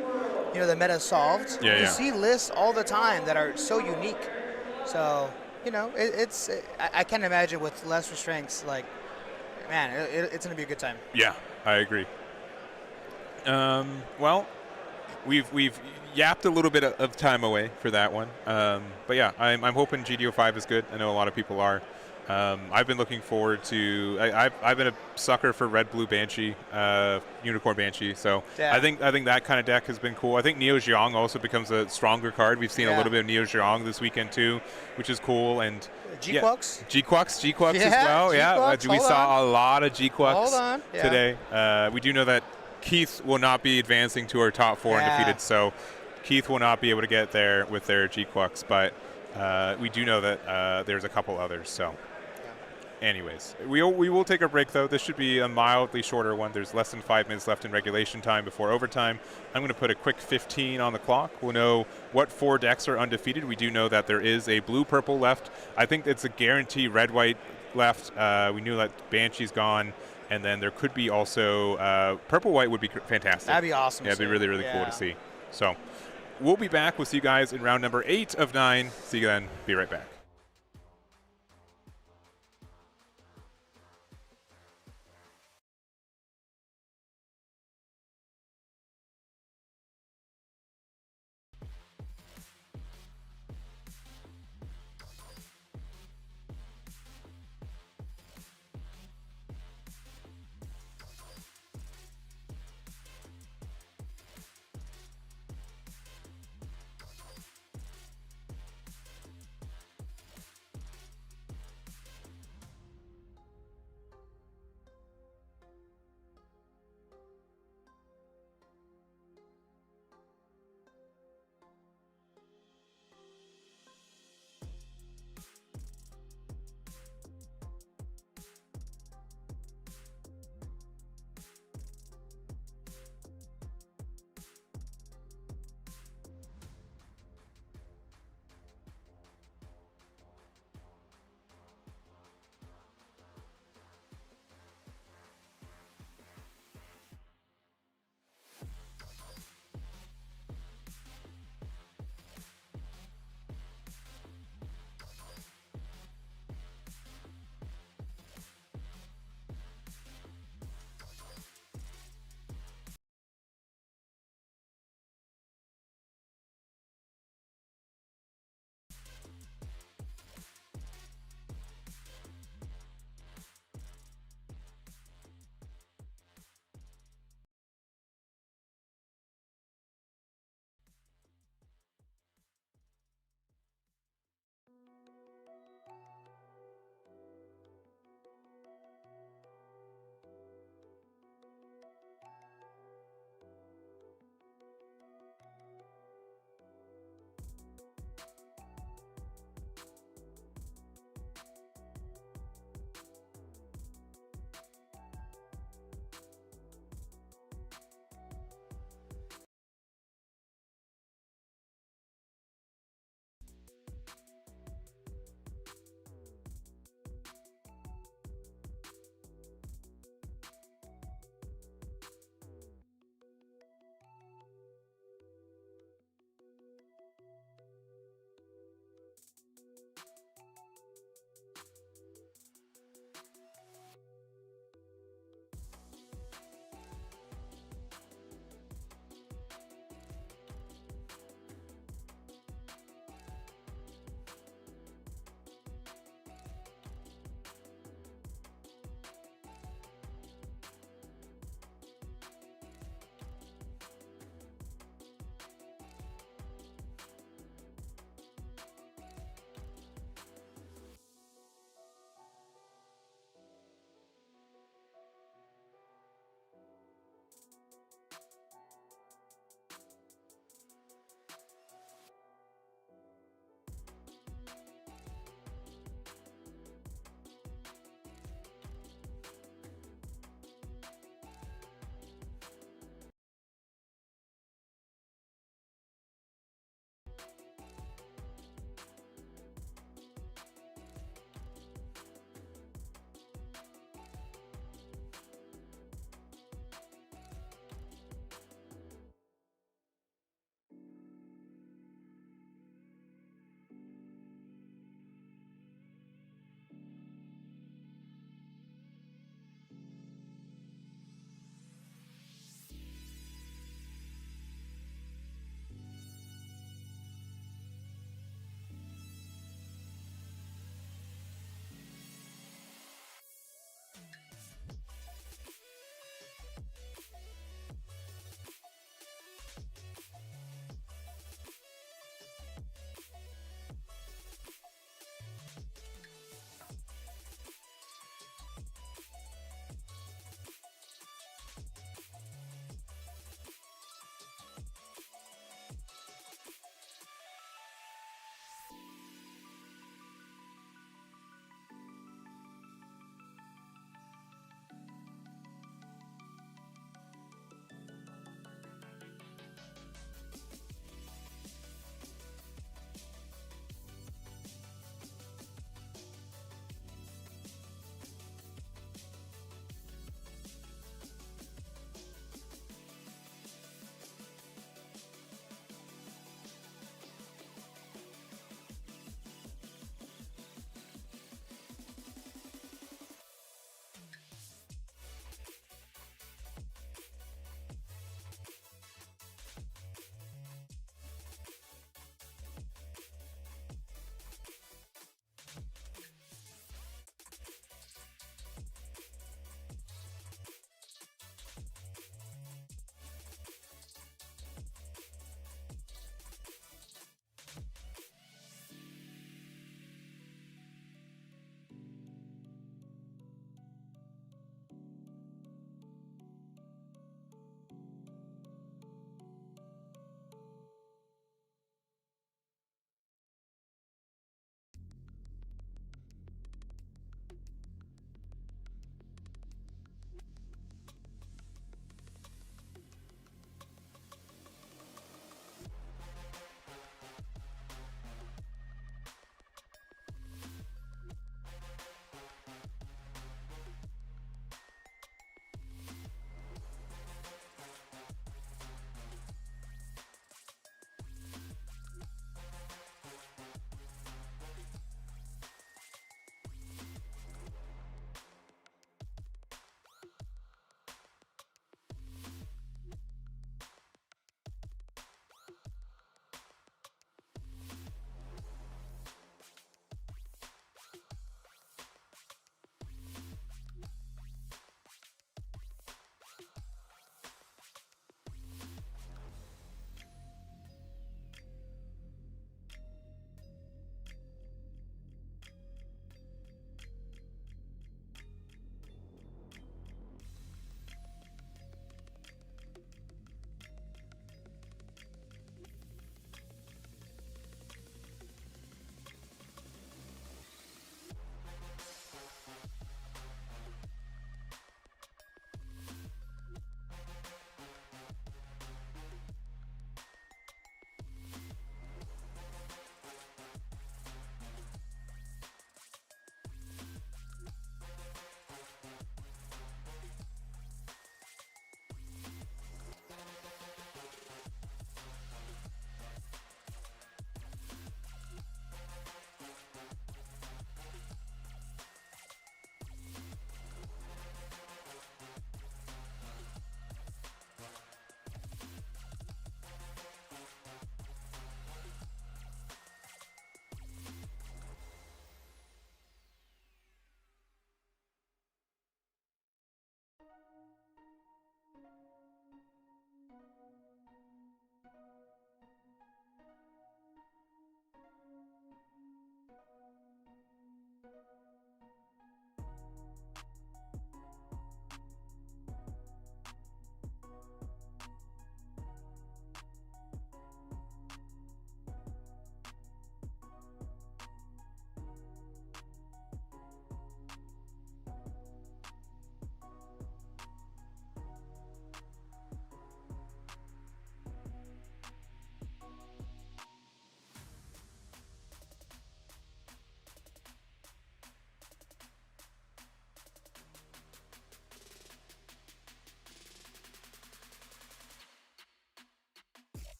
the meta's solved, you see lists all the time that are so unique. So, I can't imagine with less restraints, it's going to be a good time. Yeah, I agree. Well, we've yapped a little bit of time away for that one. But yeah, I'm hoping GDO 5 is good. I know a lot of people are. I've been looking forward to. I've been a sucker for Red Blue Banshee, Unicorn Banshee. So I think that kind of deck has been cool. I think Neo Xiong also becomes a stronger card. We've seen a little bit of Neo Xiong this weekend too, which is cool. And G-Quux? G-Quux as well. G-Quux, we saw a lot of G-Quux today. We do know that Keith will not be advancing to our top 4 undefeated, so Keith will not be able to get there with their G-Quux, but we do know that there's a couple others. So, anyways, we will take a break, though. This should be a mildly shorter one. There's less than 5 minutes left in regulation time before overtime. I'm going to put a quick 15 on the clock. We'll know what 4 decks are undefeated. We do know that there is a blue-purple left. I think it's a guarantee red-white left. We knew that Banshee's gone. And then there could be also purple-white would be fantastic. That'd be awesome. Yeah, it'd be really, really cool to see. So we'll be back. We'll see you guys in round number 8 of 9. See you then. Be right back.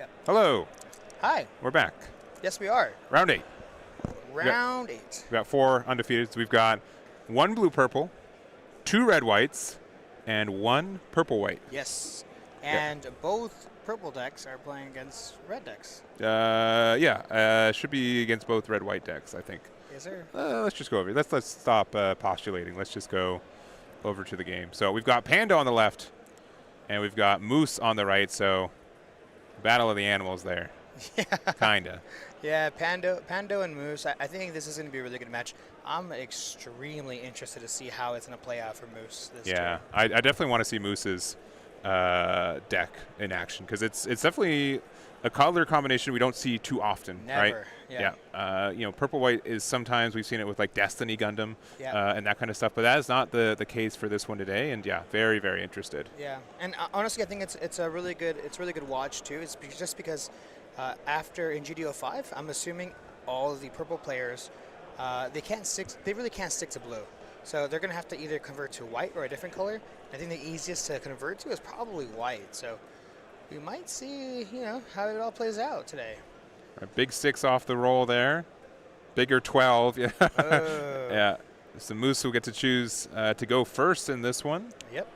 Yep. Hello. Hi. We're back. Yes, we are. Round 8. Round 8. We've got 4 undefeateds. We've got 1 blue-purple, 2 red-whites, and 1 purple-white. Yes. And both purple decks are playing against red decks. Should be against both red-white decks, I think. Yes, sir. Let's just go over. Let's stop postulating. Let's just go over to the game. So we've got Panda on the left, and we've got Moose on the right. So battle of the animals there. Yeah. Kinda. Yeah, Pando and Moose. I think this is going to be a really good match. I'm extremely interested to see how it's going to play out for Moose this Yeah, turn. I definitely want to see Moose's deck in action because it's definitely a color combination we don't see too often, right? Never. Yeah. Purple white is sometimes we've seen it with like Destiny Gundam Yeah. and that kind of stuff, but that is not the case for this one today. And yeah, very very interested. Yeah, and honestly, I think it's a really good watch too. It's just because after in GDO5, I'm assuming all of the purple players they really can't stick to blue, so they're gonna have to either convert to white or a different color. I think the easiest to convert to is probably white. So we might see how it all plays out today. A big 6 off the roll there, bigger 12. Yeah, yeah. So Moose will get to choose to go first in this one. Yep.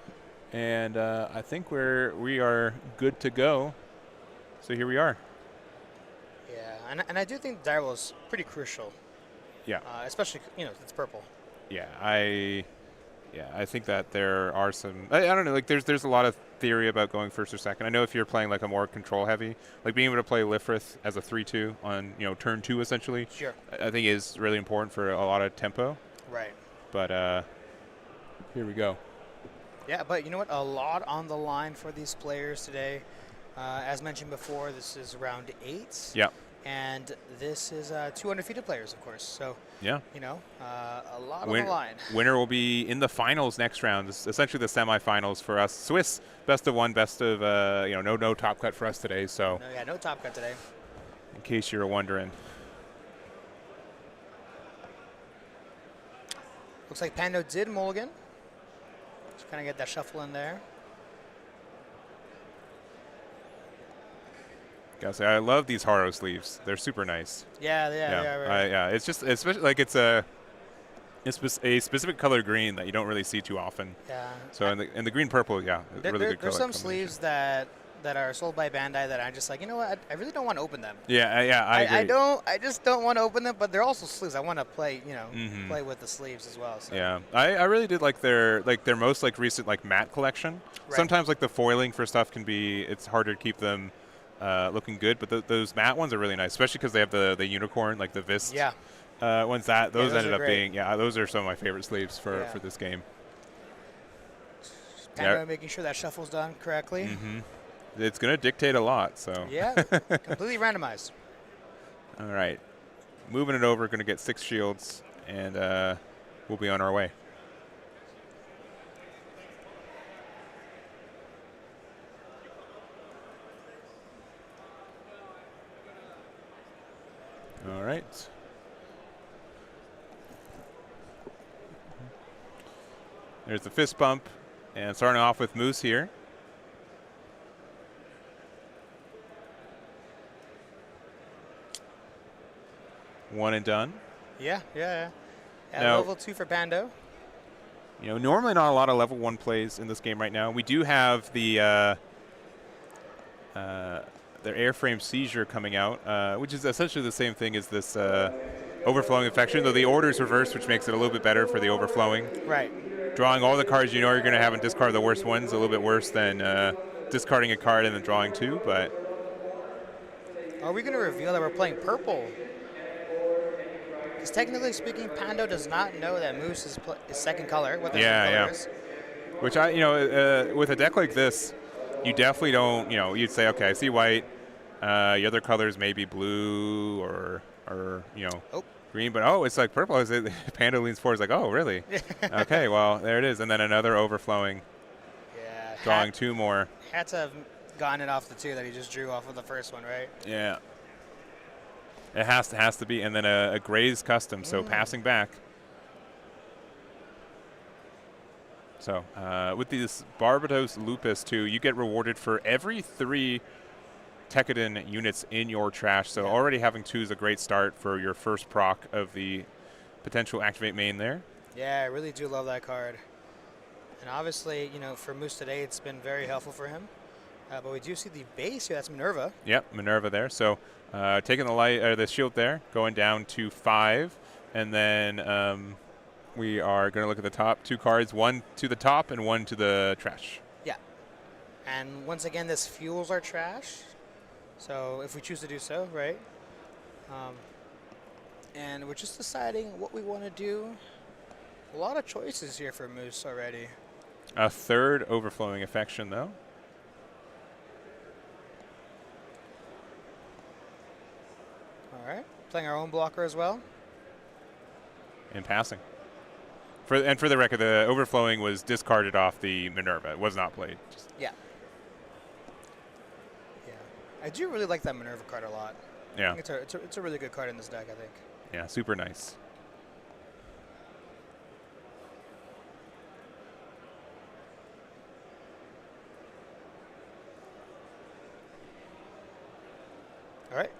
And I think we are good to go. So here we are. Yeah, and I do think Direwolf is pretty crucial. Yeah. Especially it's purple. Yeah, I think that there are some. I don't know. Like there's a lot of theory about going first or second. I know if you're playing like a more control heavy, like being able to play Lifrith as a 3/2 on turn 2 essentially. Sure. I think is really important for a lot of tempo. Right. But here we go. Yeah, but you know what? A lot on the line for these players today. As mentioned before, this is round 8. Yeah. And this is 2 undefeated players, of course. So, yeah, a lot on the line. Winner will be in the finals next round. This is essentially the semifinals for us. Swiss, best of 1, best of, no top cut for us today. So, no top cut today. In case you were wondering. Looks like Pando did mulligan. Just kind of get that shuffle in there. Gotta say, I love these Haro sleeves. They're super nice. Yeah, right. It's just, especially like it's a specific color green that you don't really see too often. Yeah. So in the green purple, really good color. There's some sleeves that are sold by Bandai that I'm just like, you know what? I really don't want to open them. Yeah, I agree. I just don't want to open them, but they're also sleeves. I want to play, play with the sleeves as well. So. Yeah, I really did like their most like recent like matte collection. Right. Sometimes like the foiling for stuff it's harder to keep them looking good, but those matte ones are really nice, especially because they have the unicorn, like the Vist. Yeah. Those ended up great. being those are some of my favorite sleeves for this game. Panda making sure that shuffle's done correctly. Mm-hmm. It's going to dictate a lot, so. Yeah, completely randomized. All right. Moving it over, going to get 6 shields, and we'll be on our way. All right. There's the fist bump, and starting off with Moose here. One and done. Yeah. Now, level 2 for Pando. Normally not a lot of level 1 plays in this game right now. We do have the their airframe seizure coming out, which is essentially the same thing as this overflowing infection, though the order is reversed, which makes it a little bit better for the overflowing. Right. Drawing all the cards you're going to have and discard the worst ones, a little bit worse than discarding a card and then drawing 2, but. Are we going to reveal that we're playing purple? Because technically speaking, Pando does not know that Moose is second color. What the color is. Which with a deck like this, you definitely don't. You'd say, okay, I see white. The other colors may be blue or green, but it's like purple. Pando leans forward, is like, oh, really? Okay, well there it is, and then another overflowing. Yeah. Drawing 2 more. Had to have gotten it off the 2 that he just drew off of the first one, right? Yeah. It has to be, and then a Gray's custom, so passing back. So with this Barbados Lupus too, you get rewarded for every 3 Tekkadan units in your trash, so Yeah. already having 2 is a great start for your first proc of the potential activate main there. Yeah, I really do love that card. And obviously, you know, for Moose today, it's been very helpful for him. But we do see the base here. That's Minerva. Yep, Minerva there. So taking the shield there, going down to 5, and then we are going to look at the top 2 cards, 1 to the top and 1 to the trash. Yeah. And once again, this fuels our trash. So if we choose to do so, right? And we're just deciding what we want to do. A lot of choices here for Moose already. A 3rd overflowing affection, though. All right. Playing our own blocker as well. In passing. For the record, the overflowing was discarded off the Minerva. It was not played. Yeah. Yeah. I do really like that Minerva card a lot. Yeah. I think it's a really good card in this deck, I think. Yeah, super nice. All right,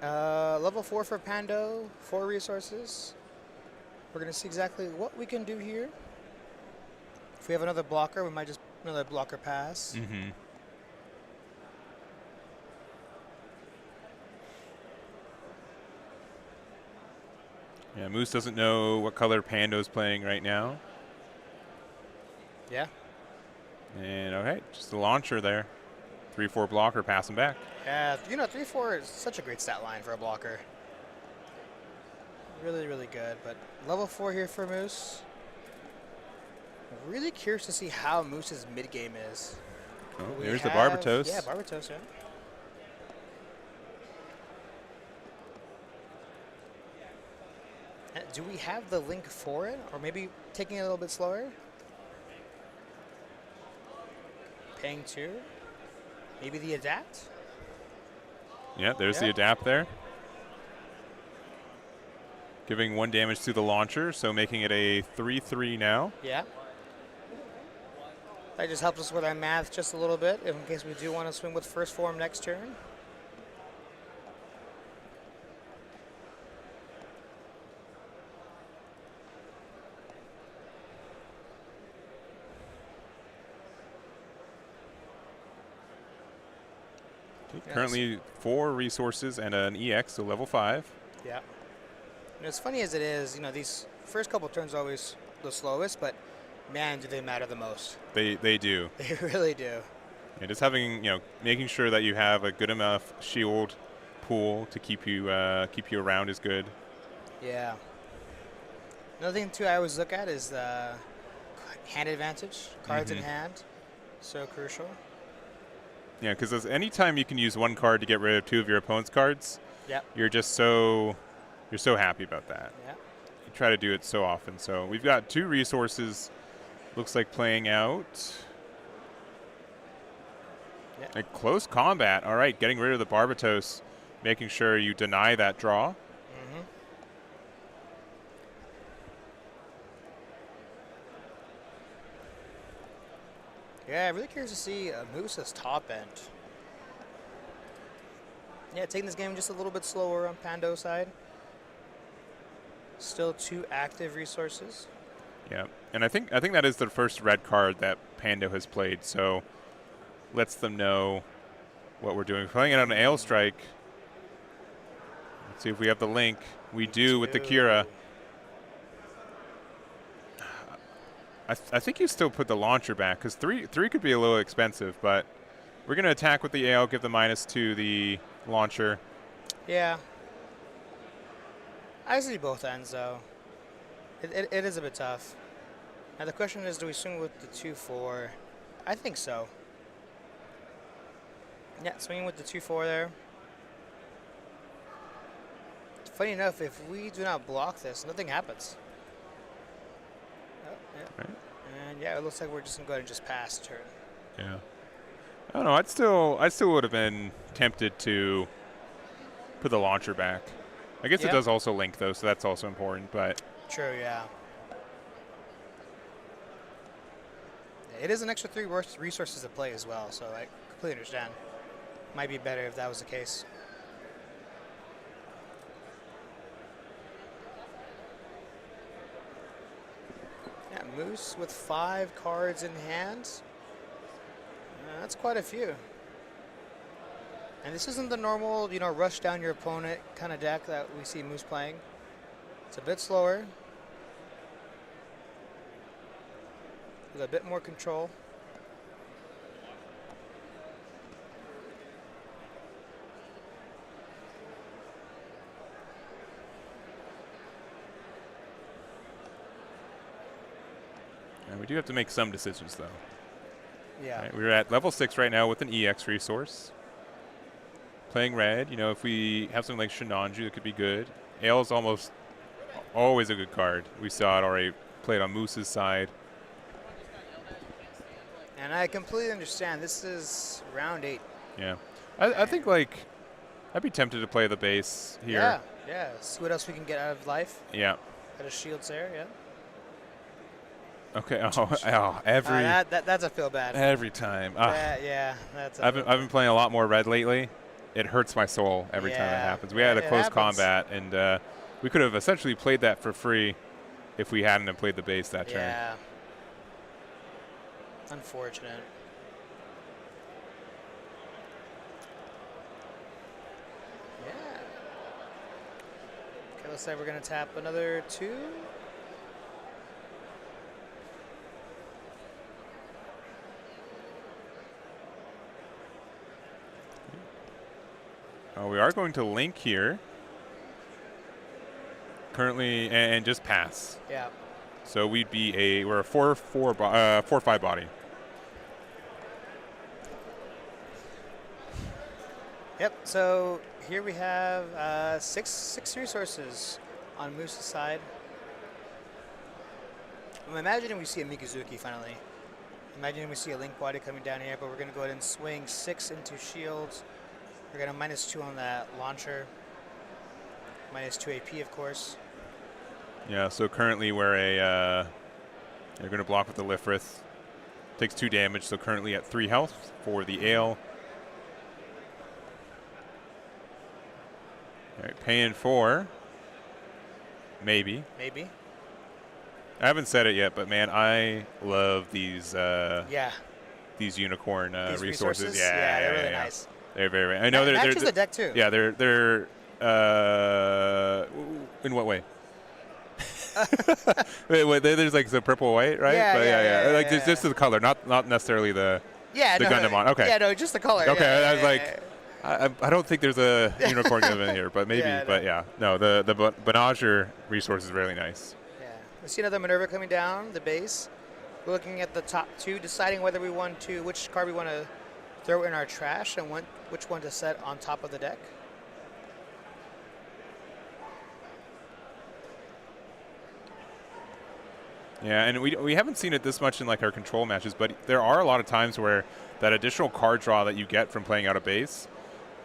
level 4 for Pando, 4 resources. We're going to see exactly what we can do here. If we have another blocker, we might just another blocker pass. Mm-hmm. Yeah, Moose doesn't know what color Pando's playing right now. Yeah. And okay, just a launcher there. 3/4 blocker passing back. Yeah, you know, 3/4 is such a great stat line for a blocker. Really, really good. But level 4 here for Moose. I'm really curious to see how Moose's mid game is. Oh, here's the Barbatos. Yeah, Barbatos, yeah. Do we have the link for it? Or maybe taking it a little bit slower? Paying 2. Maybe the adapt? Yeah, there's the adapt there. Giving 1 damage to the launcher, so making it a 3/3 now. Yeah. That just helps us with our math just a little bit, in case we do want to swing with first form next turn. Currently 4 resources and an EX, so level 5. Yeah. And as funny as it is, you know, these first couple turns are always the slowest, but man, do they matter the most. They do. They really do. And just having, making sure that you have a good enough shield pool to keep you around is good. Yeah. Another thing too I always look at is the hand advantage, cards in hand. So crucial. Yeah, because anytime you can use 1 card to get rid of 2 of your opponent's cards, Yep. you're so happy about that. Yeah. You try to do it so often. So we've got 2 resources. Looks like playing out. Yeah. A close combat. All right, getting rid of the Barbatos, making sure you deny that draw. Yeah, I'm really curious to see Moose's top end. Yeah, taking this game just a little bit slower on Pando's side. Still 2 active resources. Yeah, and I think that is the first red card that Pando has played, so lets them know what we're doing. Playing it on an Ale Strike. Let's see if we have the link. We do with the Kira. I think you still put the launcher back, because 3 could be a little expensive, but we're going to attack with the Ale, give the minus to the launcher. Yeah. I see both ends, though. It is a bit tough. Now the question is, do we swing with the 2/4? I think so. Yeah, swinging with the 2/4 there. Funny enough, if we do not block this, nothing happens. Oh, yeah. Right. And yeah, it looks like we're just gonna go ahead and just pass turn. Yeah. I don't know. I still would have been tempted to put the launcher back. I guess it does also link though, so that's also important. But true, yeah. It is an extra 3 resources to play as well, so I completely understand. Might be better if that was the case. Yeah, Moose with 5 cards in hand. That's quite a few. And this isn't the normal, you know, rush down your opponent kind of deck that we see Moose playing. It's a bit slower. With a bit more control. And we do have to make some decisions, though. Yeah. Right, we're at level 6 right now with an EX resource. Playing red, you know, if we have something like Shinanju, it could be good. Ale is almost always a good card. We saw it already played on Moose's side. And I completely understand. This is round 8. Yeah. I think, like, I'd be tempted to play the base here. Yeah, yeah. See what else we can get out of life. Yeah. Out of shields there, yeah. Okay. Every that's a feel bad. every time. Yeah, that's. I've been playing a lot more red lately. It hurts my soul every time it happens. We had a close combat, and we could have essentially played that for free if we hadn't have played the base that turn. Yeah. Unfortunate. Yeah. Okay, looks like we're gonna tap another 2. We are going to link here. Currently, and just pass. Yeah. So we'd be we're a 4/5 body. Yep. So here we have six resources on Moose's side. I'm imagining we see a Mikazuki finally. Imagining we see a Link body coming down here, but we're going to go ahead and swing 6 into shields. We're going to -2 on that launcher. -2 AP, of course. Yeah, so currently we're you're going to block with the Lifrith. Takes 2 damage, so currently at 3 health for the Ale. All right, paying 4. Maybe. Maybe. I haven't said it yet, but man, I love these these unicorn these resources. Yeah, they're really nice. They're very. I know they're they're the deck too. Yeah, they're. In what way? wait, there's like the purple white, right? Yeah. Like just the color, not necessarily the Gundam on. Okay. Yeah, no, just the color. Okay, yeah, I was like, I don't think there's a unicorn Gundam in here, but maybe. But yeah, no, the Banagher resource is really nice. Yeah, we see another Minerva coming down the base. We're looking at the top 2, deciding whether we want to which card we want to throw in our trash and which one to set on top of the deck. Yeah, and we haven't seen it this much in like our control matches, but there are a lot of times where that additional card draw that you get from playing out of base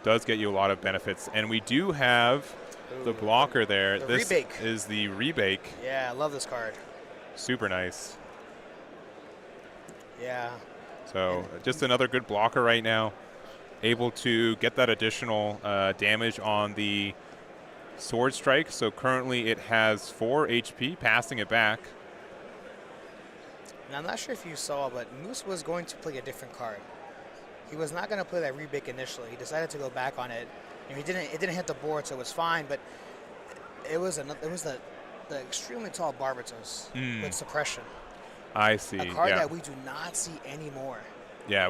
does get you a lot of benefits. And we do have the blocker there. This rebake. Is the rebake. Yeah, I love this card. Super nice. Yeah. So just another good blocker right now. Able to get that additional damage on the sword strike. So currently it has 4 HP, passing it back. And I'm not sure if you saw, but Moose was going to play a different card. He was not going to play that rebake initially. He decided to go back on it. And it didn't hit the board, so it was fine. But it was the extremely tall Barbatos with suppression. I see. A card that we do not see anymore. Yeah,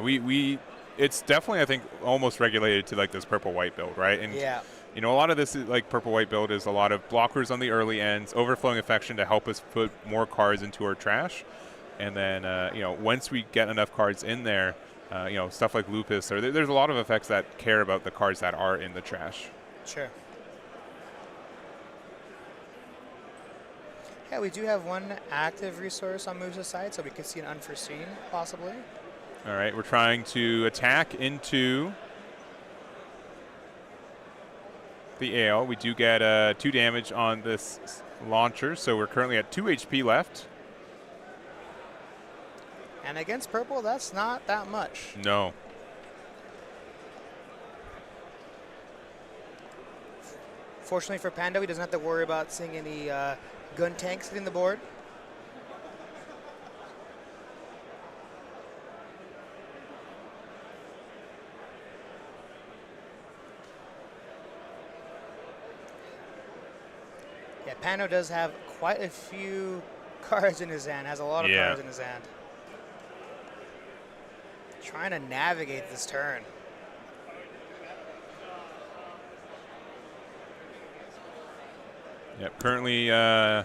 it's definitely, I think, almost regulated to like this purple-white build, right? And yeah. You know, a lot of this is like purple-white build is a lot of blockers on the early ends, overflowing affection to help us put more cards into our trash. And then, you know, once we get enough cards in there, you know, stuff like Lupus, or there's a lot of effects that care about the cards that are in the trash. Sure. Yeah, we do have 1 active resource on Moose's side, so we could see an unforeseen, possibly. All right, we're trying to attack into the Ale. We do get 2 damage on this launcher, so we're currently at 2 HP left. And against purple, that's not that much. No. Fortunately for Pando, he doesn't have to worry about seeing any gun tanks hitting the board. Yeah, Pando does have quite a few cards in his hand, has a lot of cards in his hand. Trying to navigate this turn. Yep, currently our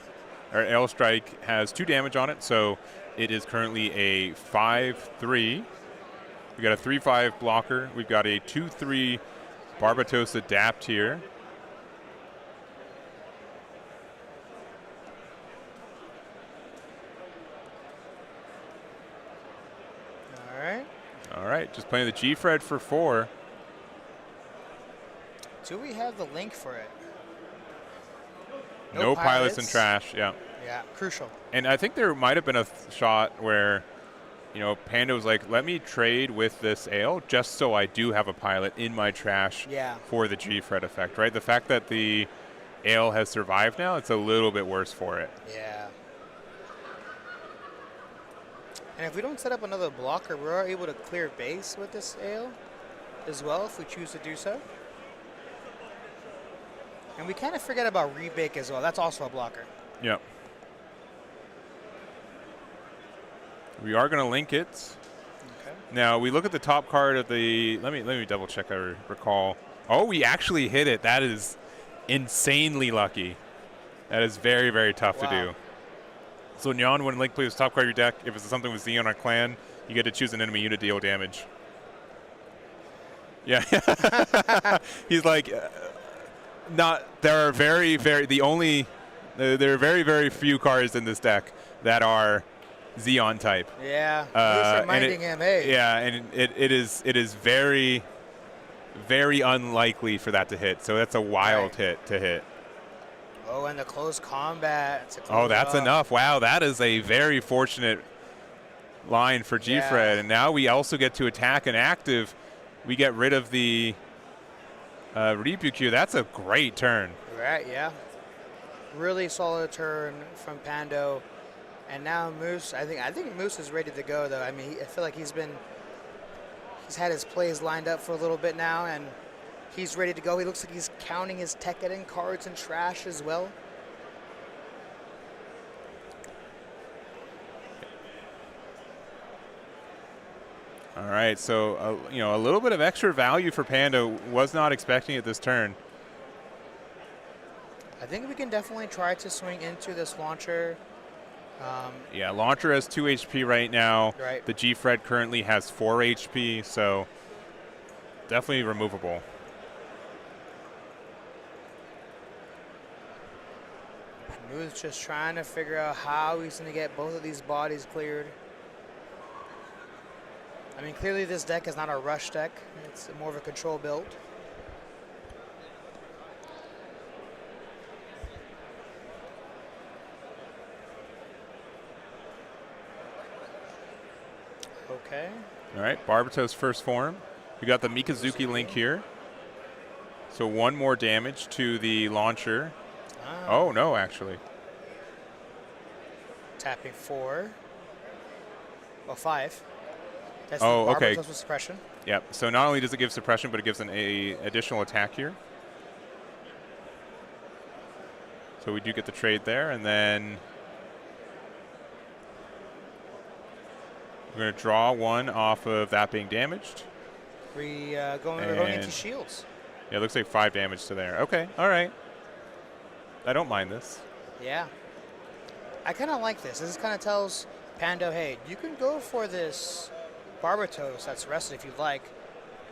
L Strike has 2 damage on it, so it is currently a 5-3. We got a 3-5 blocker. We've got a 2-3 Barbatos Adapt here. All right, just playing the G-Fred for 4. Do we have the link for it? No pilots and trash, yeah. Yeah, crucial. And I think there might have been a shot where, you know, Panda was like, let me trade with this ale just so I do have a pilot in my trash for the G-Fred effect, right? The fact that the ale has survived now, it's a little bit worse for it. Yeah. And if we don't set up another blocker, we are able to clear base with this ale as well if we choose to do so. And we kind of forget about rebake as well. That's also a blocker. Yep. We are going to link it. Okay. Now we look at the top card of the. Let me double check. I recall. Oh, we actually hit it. That is insanely lucky. That is very, very tough to do. So Nyan, when link plays top card of your deck, if it's something with Xeon or Clan, you get to choose an enemy unit to deal damage. Yeah. He's like, not. There are very, very. There are very, very few cards in this deck that are Xeon type. Yeah. He's reminding him, hey. Yeah, and it is very, very unlikely for that to hit. So that's a wild hit to hit. Oh, and the close combat. Oh, that's enough. Wow, that is a very fortunate line for G-Fred. Yeah. And now we also get to attack an active. We get rid of the rebuke here. That's a great turn. Right, yeah. Really solid turn from Pando. And now Moose, I think Moose is ready to go, though. I mean, I feel like he's had his plays lined up for a little bit now, and he's ready to go. He looks like he's counting his Tekkadan cards and trash as well. All right, so you know, a little bit of extra value for Panda. Was not expecting it this turn. I think we can definitely try to swing into this launcher. Yeah, launcher has 2 HP right now. Right. The G-Fred currently has 4 HP, so definitely removable. Moose just trying to figure out how he's going to get both of these bodies cleared. I mean, clearly this deck is not a rush deck. It's more of a control build. Okay. All right, Barbatos first form. We got the Mikazuki link here. So 1 more damage to the launcher. Oh, no, actually. Tapping 4. Well, 5. That's okay. Barbatos with suppression. Yep, so not only does it give suppression, but it gives an additional attack here. So we do get the trade there, and then we're going to draw 1 off of that being damaged. We're going into shields. Yeah, it looks like 5 damage to there. Okay, all right. I don't mind this. Yeah. I kind of like this. This kind of tells Pando, hey, you can go for this Barbatos that's rested if you'd like,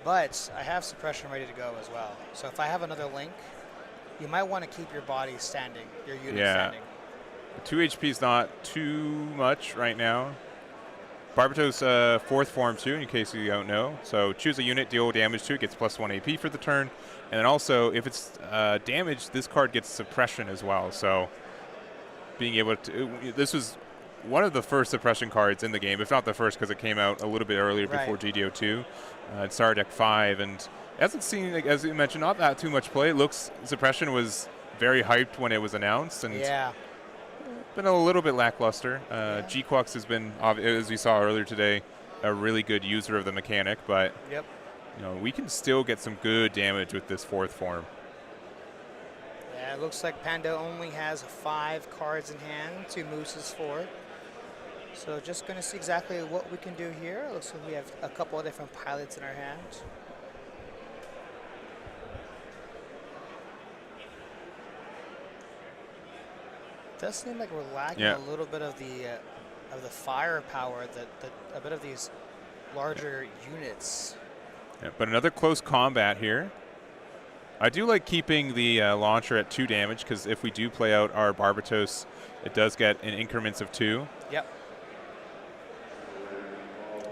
but I have suppression ready to go as well. So if I have another link, you might want to keep your body standing, your unit standing. 2 HP is not too much right now. Barbatos 4th form too, in case you don't know. So choose a unit, deal damage to it, gets +1 AP for the turn. And then also, if it's damaged, this card gets suppression as well. So being able to, this was one of the first suppression cards in the game, if not the first, because it came out a little bit earlier Right. before GDO2. It started deck 5, and it hasn't seen, like, as you mentioned, not that too much play. It looks suppression was very hyped when it was announced, and Yeah. been a little bit lackluster. G-Quux has been, as we saw earlier today, a really good user of the mechanic, but Yep. we can still get some good damage with this 4th form. Yeah, it looks like Panda only has 5 cards in hand to Moose's 4. So just going to see exactly what we can do here. Looks like we have a couple of different pilots in our hand. Does seem like we're lacking a little bit of the firepower, a bit of these larger units. Yeah, but another close combat here. I do like keeping the launcher at 2 damage, because if we do play out our Barbatos, it does get in increments of 2. Yep.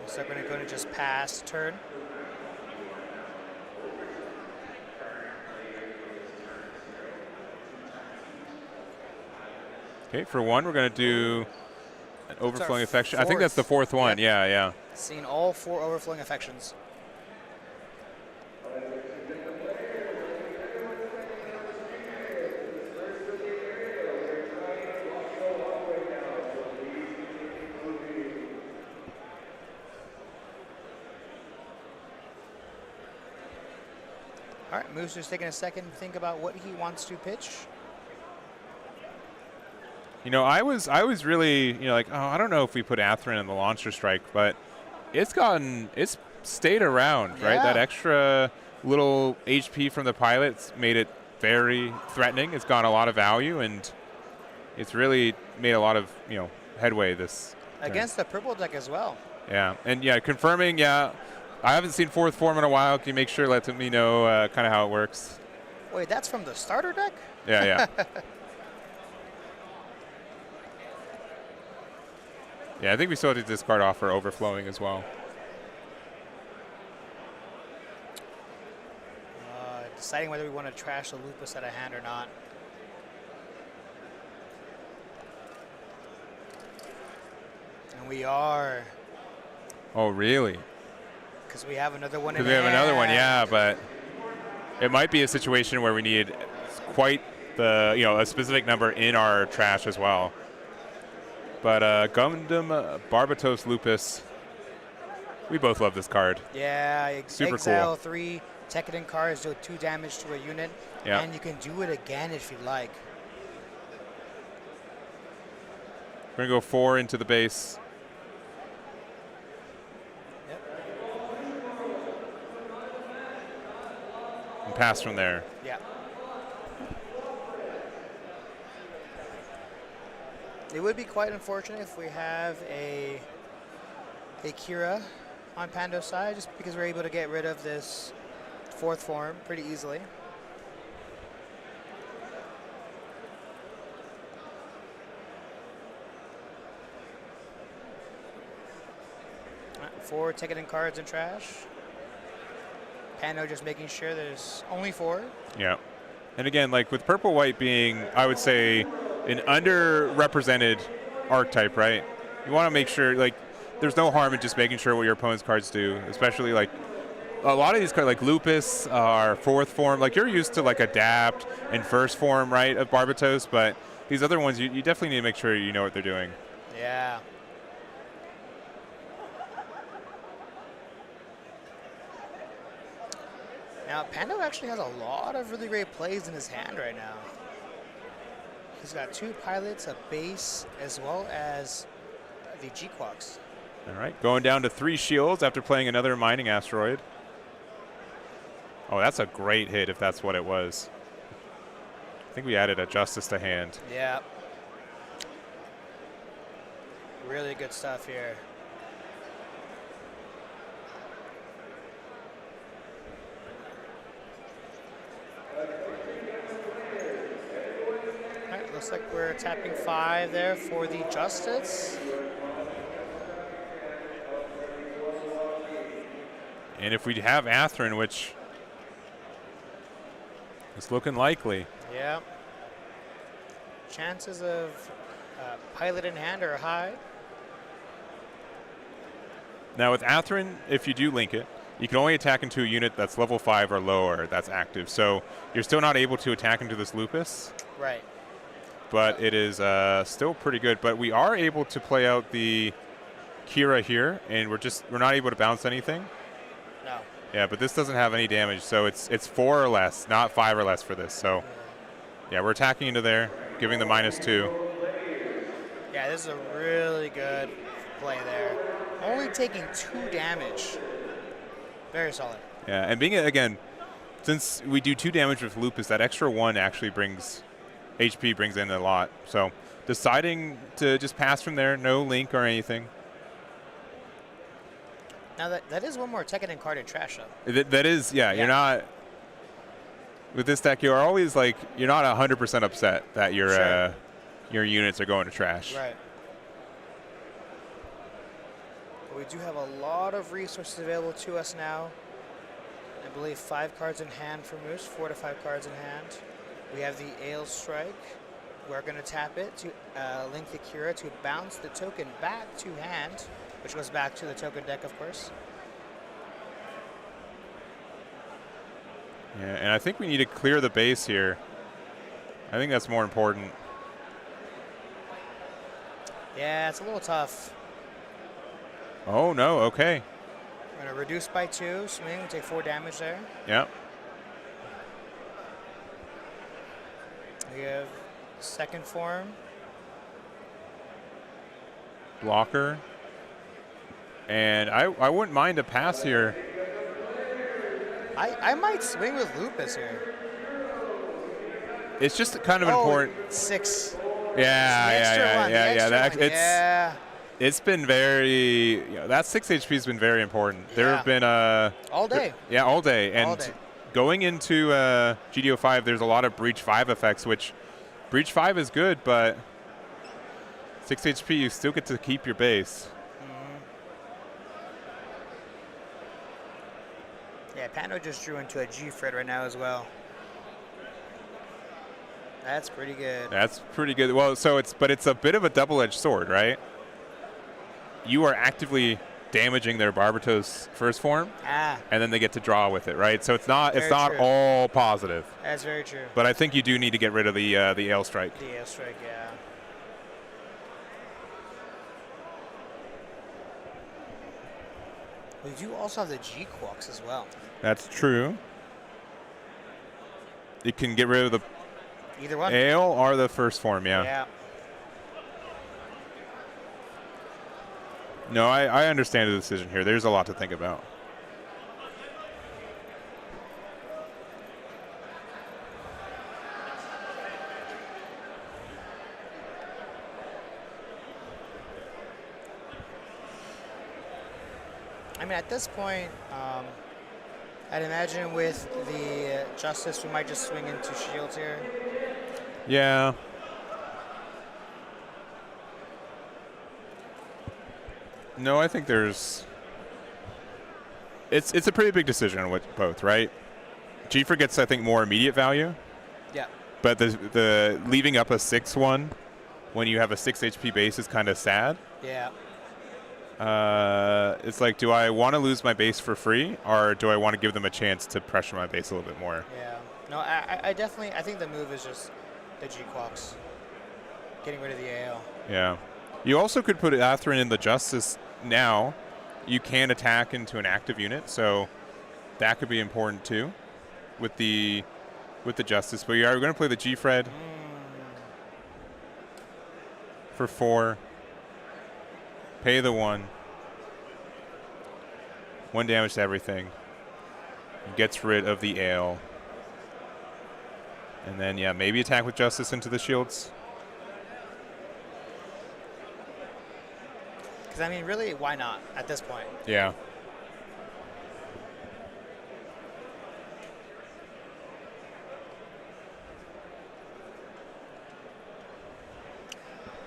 So we're going to just pass turn. Okay, for 1, we're going to do an overflowing affection. I think that's the 4th one. Yep. Yeah. Seen all 4 overflowing affections. All right, Moose just taking a second to think about what he wants to pitch. I was really, like, oh, I don't know if we put Atherin in the launcher strike, but it's stayed around, right? That extra little HP from the pilots made it very threatening. It's gotten a lot of value, and it's really made a lot of, headway this. Against the purple deck as well. Yeah, and confirming, I haven't seen 4th form in a while. Can you make sure, let me know kind of how it works? Wait, that's from the starter deck? Yeah. Yeah, I think we still have to discard off for overflowing as well. Deciding whether we want to trash the Lupus out of hand or not. And we are. Oh, really? Because we have another one in Because we have hand. another one, yeah, but it might be a situation where we need quite the, a specific number in our trash as well. But Gundam, Barbatos, Lupus, we both love this card. Yeah, Super exile cool. 3 Tekkadan cards, do 2 damage to a unit, and you can do it again if you like. We're going to go 4 into the base. Yep. And pass from there. Yeah. It would be quite unfortunate if we have a Kira on Pando's side, just because we're able to get rid of this 4th form pretty easily. All right, 4 Tekkadan cards in trash. Pando just making sure there's only 4. Yeah. And again, like with purple-white being, I would say, an underrepresented archetype, right? You want to make sure, like, there's no harm in just making sure what your opponent's cards do, especially, like, a lot of these cards, like Lupus, are 4th form. Like, you're used to, like, Adapt and 1st form, right, of Barbatos, but these other ones, you definitely need to make sure you know what they're doing. Yeah. Now, Pando actually has a lot of really great plays in his hand right now. He's got 2 pilots, a base, as well as the G-Quux. All right, going down to 3 shields after playing another mining asteroid. Oh, that's a great hit if that's what it was. I think we added a Justice to hand. Yeah. Really good stuff here. All right, looks like we're tapping 5 there for the Justice. And if we have Atherin, which is looking likely. Yeah. Chances of Pilot in hand or high. Now with Atherin, if you do link it, you can only attack into a unit that's level 5 or lower that's active. So you're still not able to attack into this Lupus. Right. But it is still pretty good. But we are able to play out the Kira here, and we're not able to bounce anything. No. Yeah, but this doesn't have any damage, so it's 4 or less, not 5 or less for this. So yeah, we're attacking into there, giving the -2. Yeah, this is a really good play there. Only taking 2 damage. Very solid. Yeah, and being again, since we do 2 damage with Lupus, that extra 1 actually brings HP brings in a lot. So deciding to just pass from there, no link or anything. Now that is one more Tekkanen card in trash though. That is, yeah, you're not with this deck. You're always like you're not 100% upset that your units are going to trash. Right. But we do have a lot of resources available to us now. I believe 5 cards in hand for Moose, 4 to 5 cards in hand. We have the Ale Strike. We're going to tap it to link the Kira to bounce the token back to hand, which goes back to the token deck, of course. Yeah, and I think we need to clear the base here. I think that's more important. Yeah, it's a little tough. Oh, no, okay. We're going to reduce by 2, swing, we take 4 damage there. Yep. We have second form. Blocker. And I wouldn't mind a pass here. I might swing with Lupus here. It's just kind of important. 6. Yeah. It's been very, that 6 HP has been very important. There have been all day. Yeah, all day. And all day. Going into GDO 5, there's a lot of Breach 5 effects, which Breach 5 is good, but 6 HP, you still get to keep your base. Yeah, Pano just drew into a G-Fred right now as well. That's pretty good. That's pretty good. Well, but it's a bit of a double-edged sword, right? You are actively damaging their Barbatos first form, and then they get to draw with it, right? So it's not true. all positive. That's very true. But I think you do need to get rid of the Ale Strike. The Ale Strike, yeah. We do also have the G-Quox as well. That's true. You can get rid of the either one. Ale or the first form, yeah. Yeah. No, I understand the decision here. There's a lot to think about. I mean, at this point, I'd imagine with the Justice, we might just swing into shields here. Yeah. No, I think there's. It's a pretty big decision with both, right? G4 gets, I think, more immediate value. Yeah. But the leaving up a 6-1 when you have a 6 HP base is kind of sad. Yeah. It's like, do I want to lose my base for free, or do I want to give them a chance to pressure my base a little bit more? Yeah. No, I definitely, I think the move is just the G-Quox. Getting rid of the AL. Yeah. You also could put Atherin in the Justice now. You can attack into an active unit, so that could be important too with the Justice. But you are going to play the G-Fred for 4. Pay the 1. 1 damage to everything. Gets rid of the Ale. And then, yeah, maybe attack with Justice into the shields. Because, I mean, really, why not at this point? Yeah.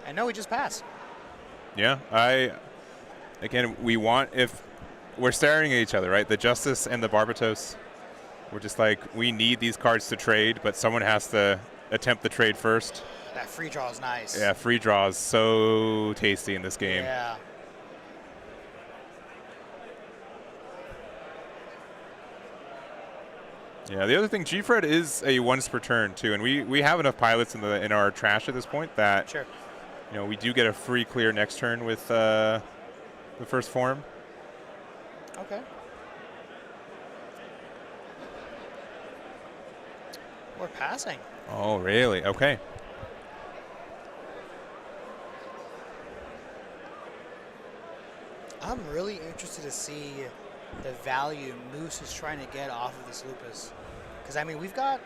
I know we just passed. Yeah, again, we want, if we're staring at each other, right? The Justice and the Barbatos, we're just like, we need these cards to trade, but someone has to attempt the trade first. That free draw is nice. Yeah, free draw is so tasty in this game. Yeah. Yeah, the other thing, G-Fred is a once per turn too, and we have enough pilots in our trash at this point that Sure. we do get a free clear next turn with the first form. Okay. We're passing. Oh, really? Okay. I'm really interested to see the value Moose is trying to get off of this Lupus. Because, I mean, we've got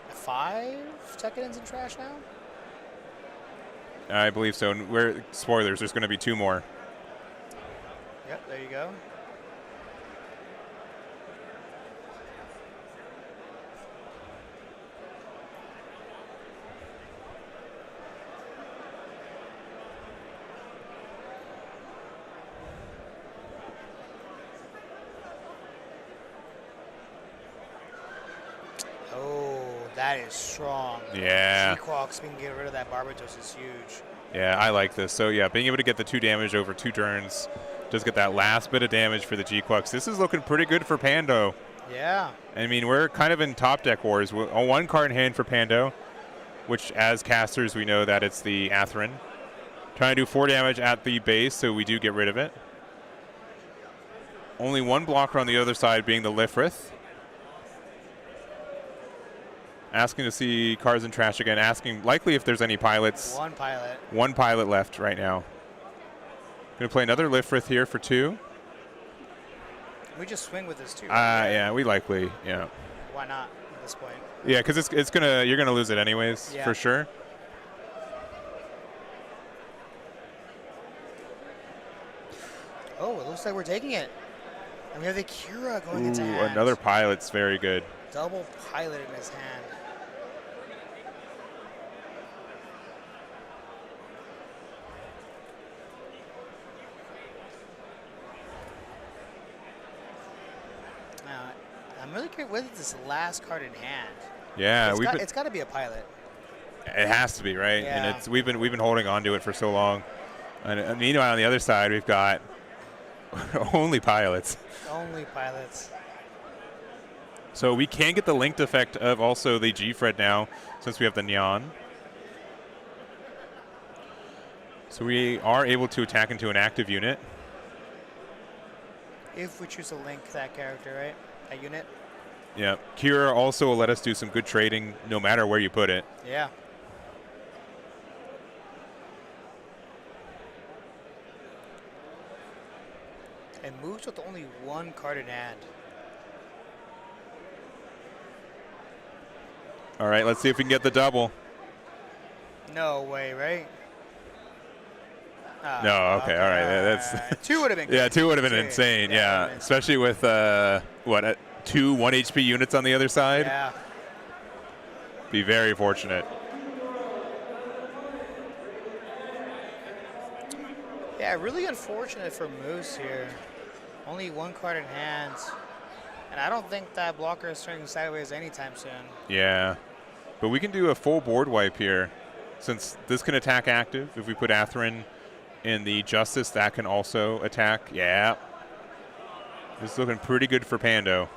5 Tekkenins in trash now? I believe so. And spoilers, there's going to be 2 more. Yep, there you go. That is strong. Yeah. G-Qualks being get rid of that Barbatos is huge. Yeah, I like this. So, yeah, being able to get the 2 damage over 2 turns, does get that last bit of damage for the G-Qualks. This is looking pretty good for Pando. Yeah. I mean, we're kind of in top deck wars. A 1 card in hand for Pando, which as casters we know that it's the Atherin. Trying to do 4 damage at the base, so we do get rid of it. Only 1 blocker on the other side being the Lifrith. Asking to see cars in trash again. Asking likely if there's any pilots. 1 pilot. 1 pilot left right now. Going to play another Lifrith here for 2. We just swing with this too. Right? Yeah, we likely, yeah. Why not at this point? Yeah, because you're gonna lose it anyways, yeah. for sure. Oh, it looks like we're taking it. And we have the Kira going into hand. Another pilot's very good. Double pilot in his hand. Now, I'm really curious what is this last card in hand. Yeah, it's got to be a pilot. It has to be, right? Yeah. And we've been holding on to it for so long. And meanwhile, on the other side, we've got only pilots. Only pilots. So we can get the linked effect of also the G-Fred now, since we have the Neon. So we are able to attack into an active unit. If we choose to link that character, right? That unit. Yeah. Kira also will let us do some good trading no matter where you put it. Yeah. And moves with only 1 card in hand. All right, let's see if we can get the double. No way, right? No, okay, all right. That's 2 would have been good. Yeah, 2 would have been insane, yeah. Especially with, 2 1 HP units on the other side. Yeah. Be very fortunate. Yeah, really unfortunate for Moose here. Only 1 card in hand. And I don't think that blocker is turning sideways anytime soon. Yeah. But we can do a full board wipe here. Since this can attack active, if we put Atherin in the Justice, that can also attack. Yeah. This is looking pretty good for Pando.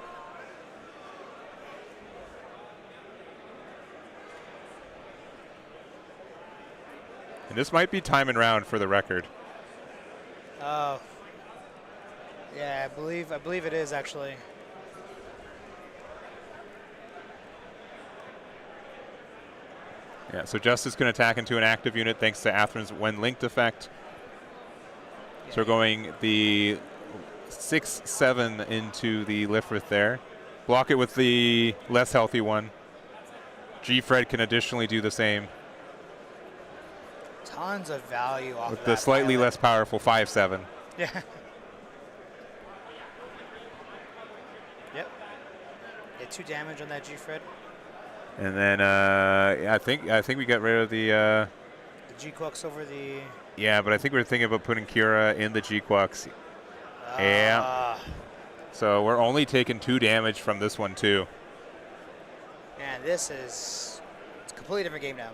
And this might be time and round for the record. Oh. Yeah, I believe it is actually. Yeah, so Justice can attack into an active unit thanks to Atherin's when linked effect. Yeah. So we're going the 6/7 into the Lifrith there. Block it with the less healthy one. G-Fred can additionally do the same. Tons of value off With of the that slightly pilot. less powerful 5/7. Yeah. Yep. Yeah, 2 damage on that G-Fred. And then I think we got rid of the. The G-Qualks over the. Yeah, but I think we're thinking about putting Kira in the G-Qualks. Yeah. So we're only taking 2 damage from this one too. And this is it's a completely different game now.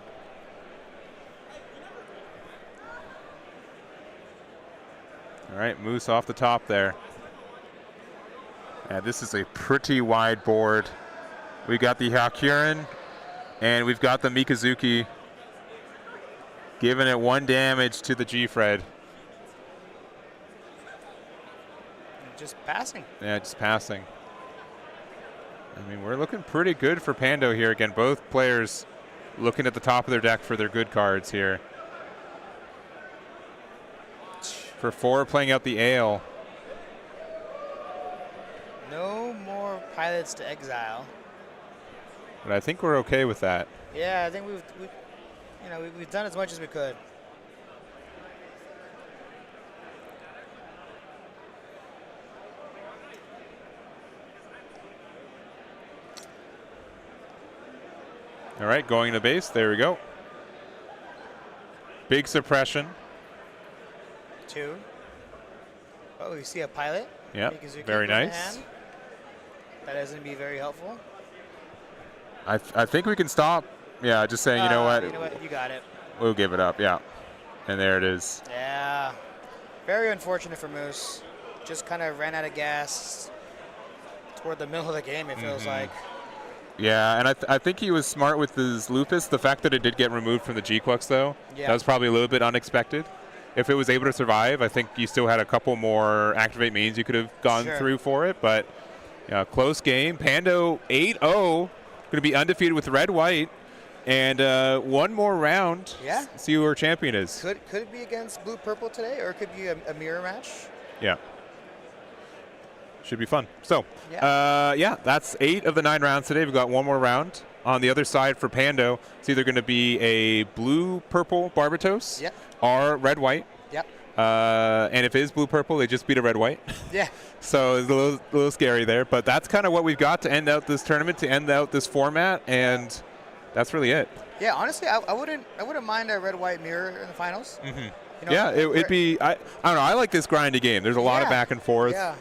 All right, Moose off the top there. And this is a pretty wide board. We got the Hakurin, and we've got the Mikazuki, giving it 1 damage to the G-Fred. Just passing. Yeah, just passing. I mean, we're looking pretty good for Pando here. Again, both players looking at the top of their deck for their good cards here. For 4 playing out the Ale. No more pilots to exile. But I think we're okay with that. Yeah, I think we've done as much as we could. All right, going to base. There we go. Big suppression. 2. Oh, we see a pilot. Yep, Mikazuki very with a nice. hand. That is going to be very helpful. I think we can stop. Yeah, just saying, you know what? You know what? You got it. We'll give it up, yeah. And there it is. Yeah. Very unfortunate for Moose. Just kind of ran out of gas toward the middle of the game, it feels like. Yeah, and I think he was smart with his Lupus. The fact that it did get removed from the G-Clux, though, Yeah. that was probably a little bit unexpected. If it was able to survive, I think you still had a couple more activate means you could have gone through for it. But yeah, close game. Pando 8-0, going to be undefeated with red-white. And 1 more round. Yeah. See who our champion is. Could it be against blue-purple today, or it could be a mirror match? Yeah. Should be fun. So, Yeah. yeah, that's 8 of the 9 rounds today. We've got 1 more round. On the other side for Pando, it's either going to be a blue-purple Barbatos or red-white. Yep. And if it is blue-purple, they just beat a red-white. Yeah. So it's a little scary there. But that's kind of what we've got to end out this tournament, to end out this format, and that's really it. Yeah, honestly, I wouldn't mind a red-white mirror in the finals. Mm-hmm. You know, Yeah, it'd be. I don't know. I like this grindy game. There's a lot of back and forth. Yeah.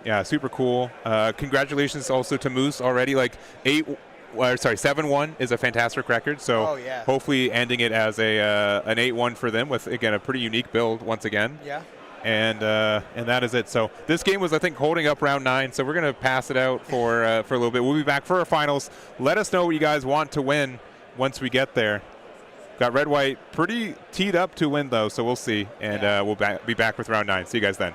Yeah, super cool. Congratulations also to Moose already. Like 7-1 is a fantastic record. So hopefully ending it as an 8-1 for them with, again, a pretty unique build once again. Yeah. And that is it. So this game was, I think, holding up round 9. So we're going to pass it out for a little bit. We'll be back for our finals. Let us know what you guys want to win once we get there. Got red-white pretty teed up to win, though, so we'll see. And we'll be back with round 9. See you guys then.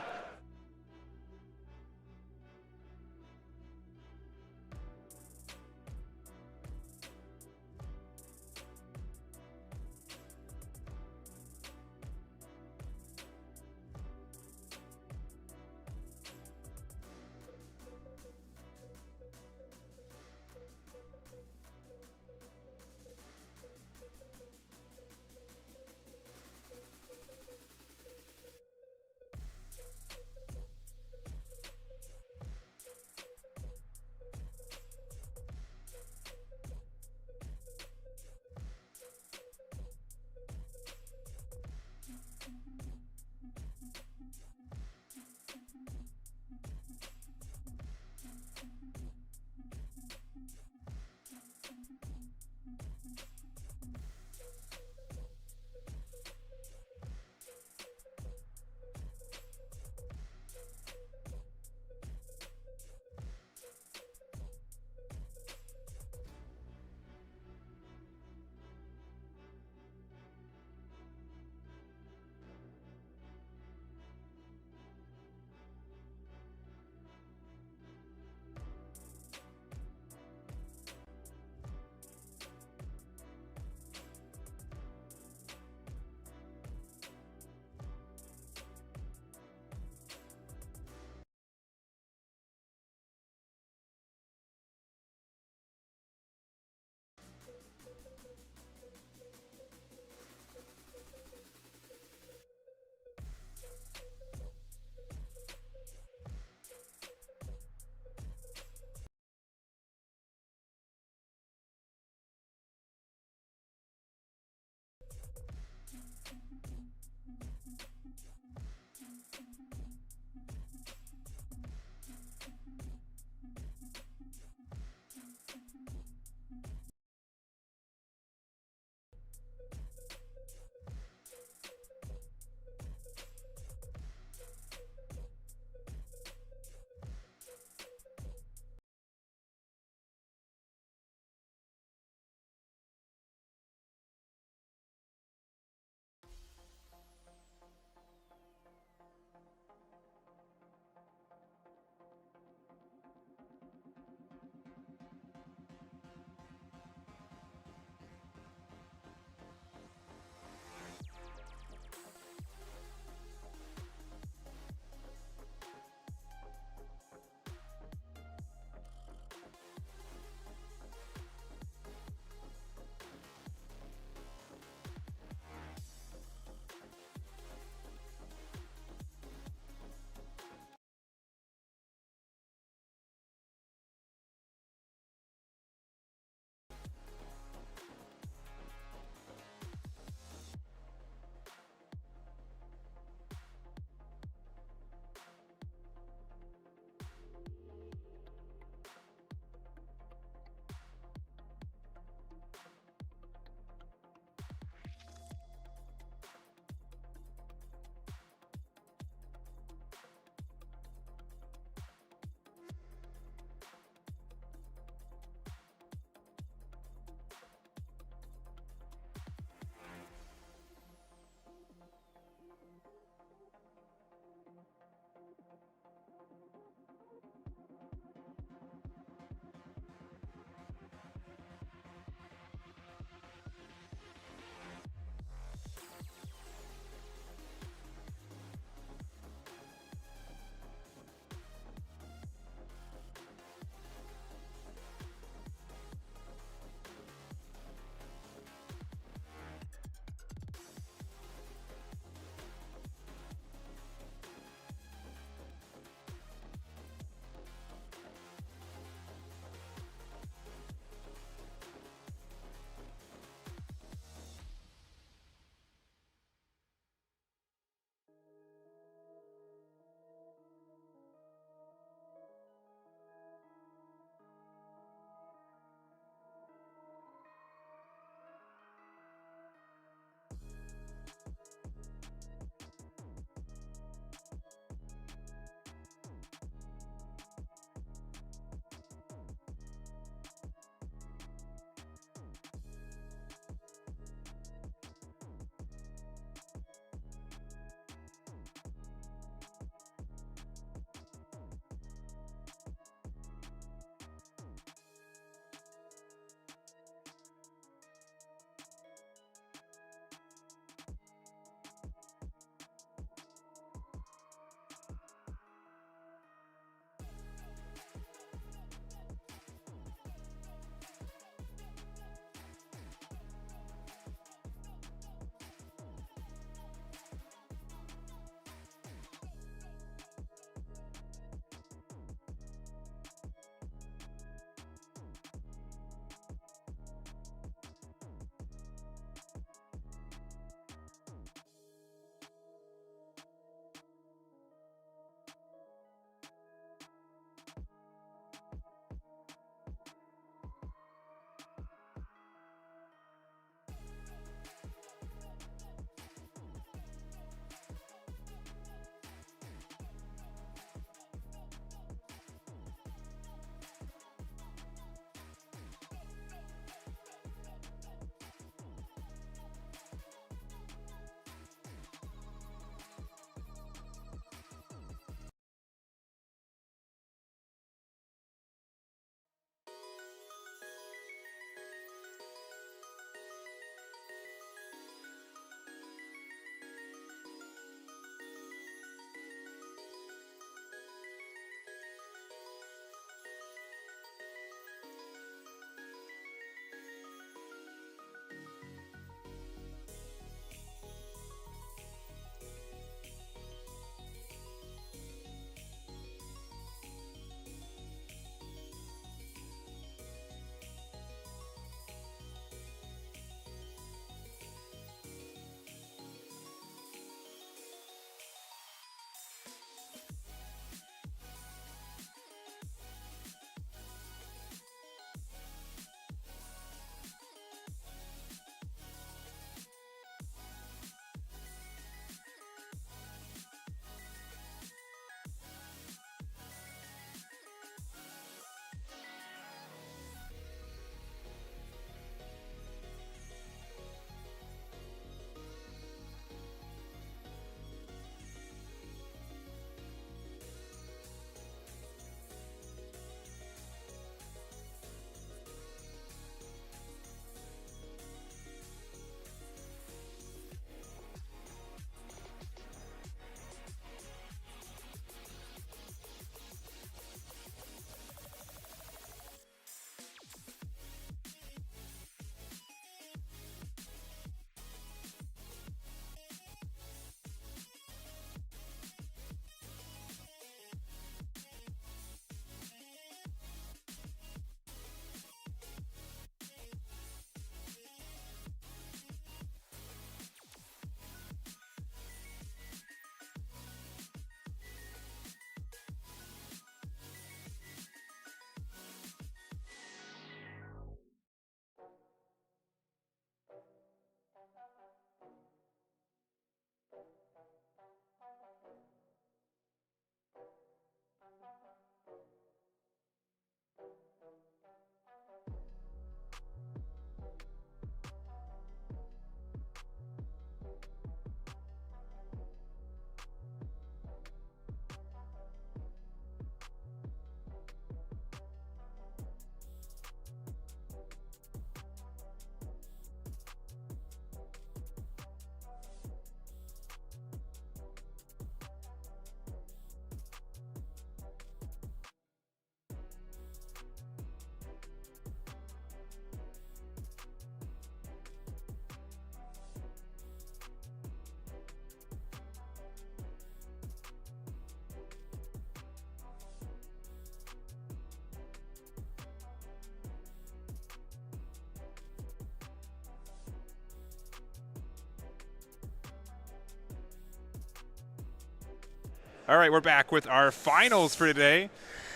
All right, we're back with our finals for today.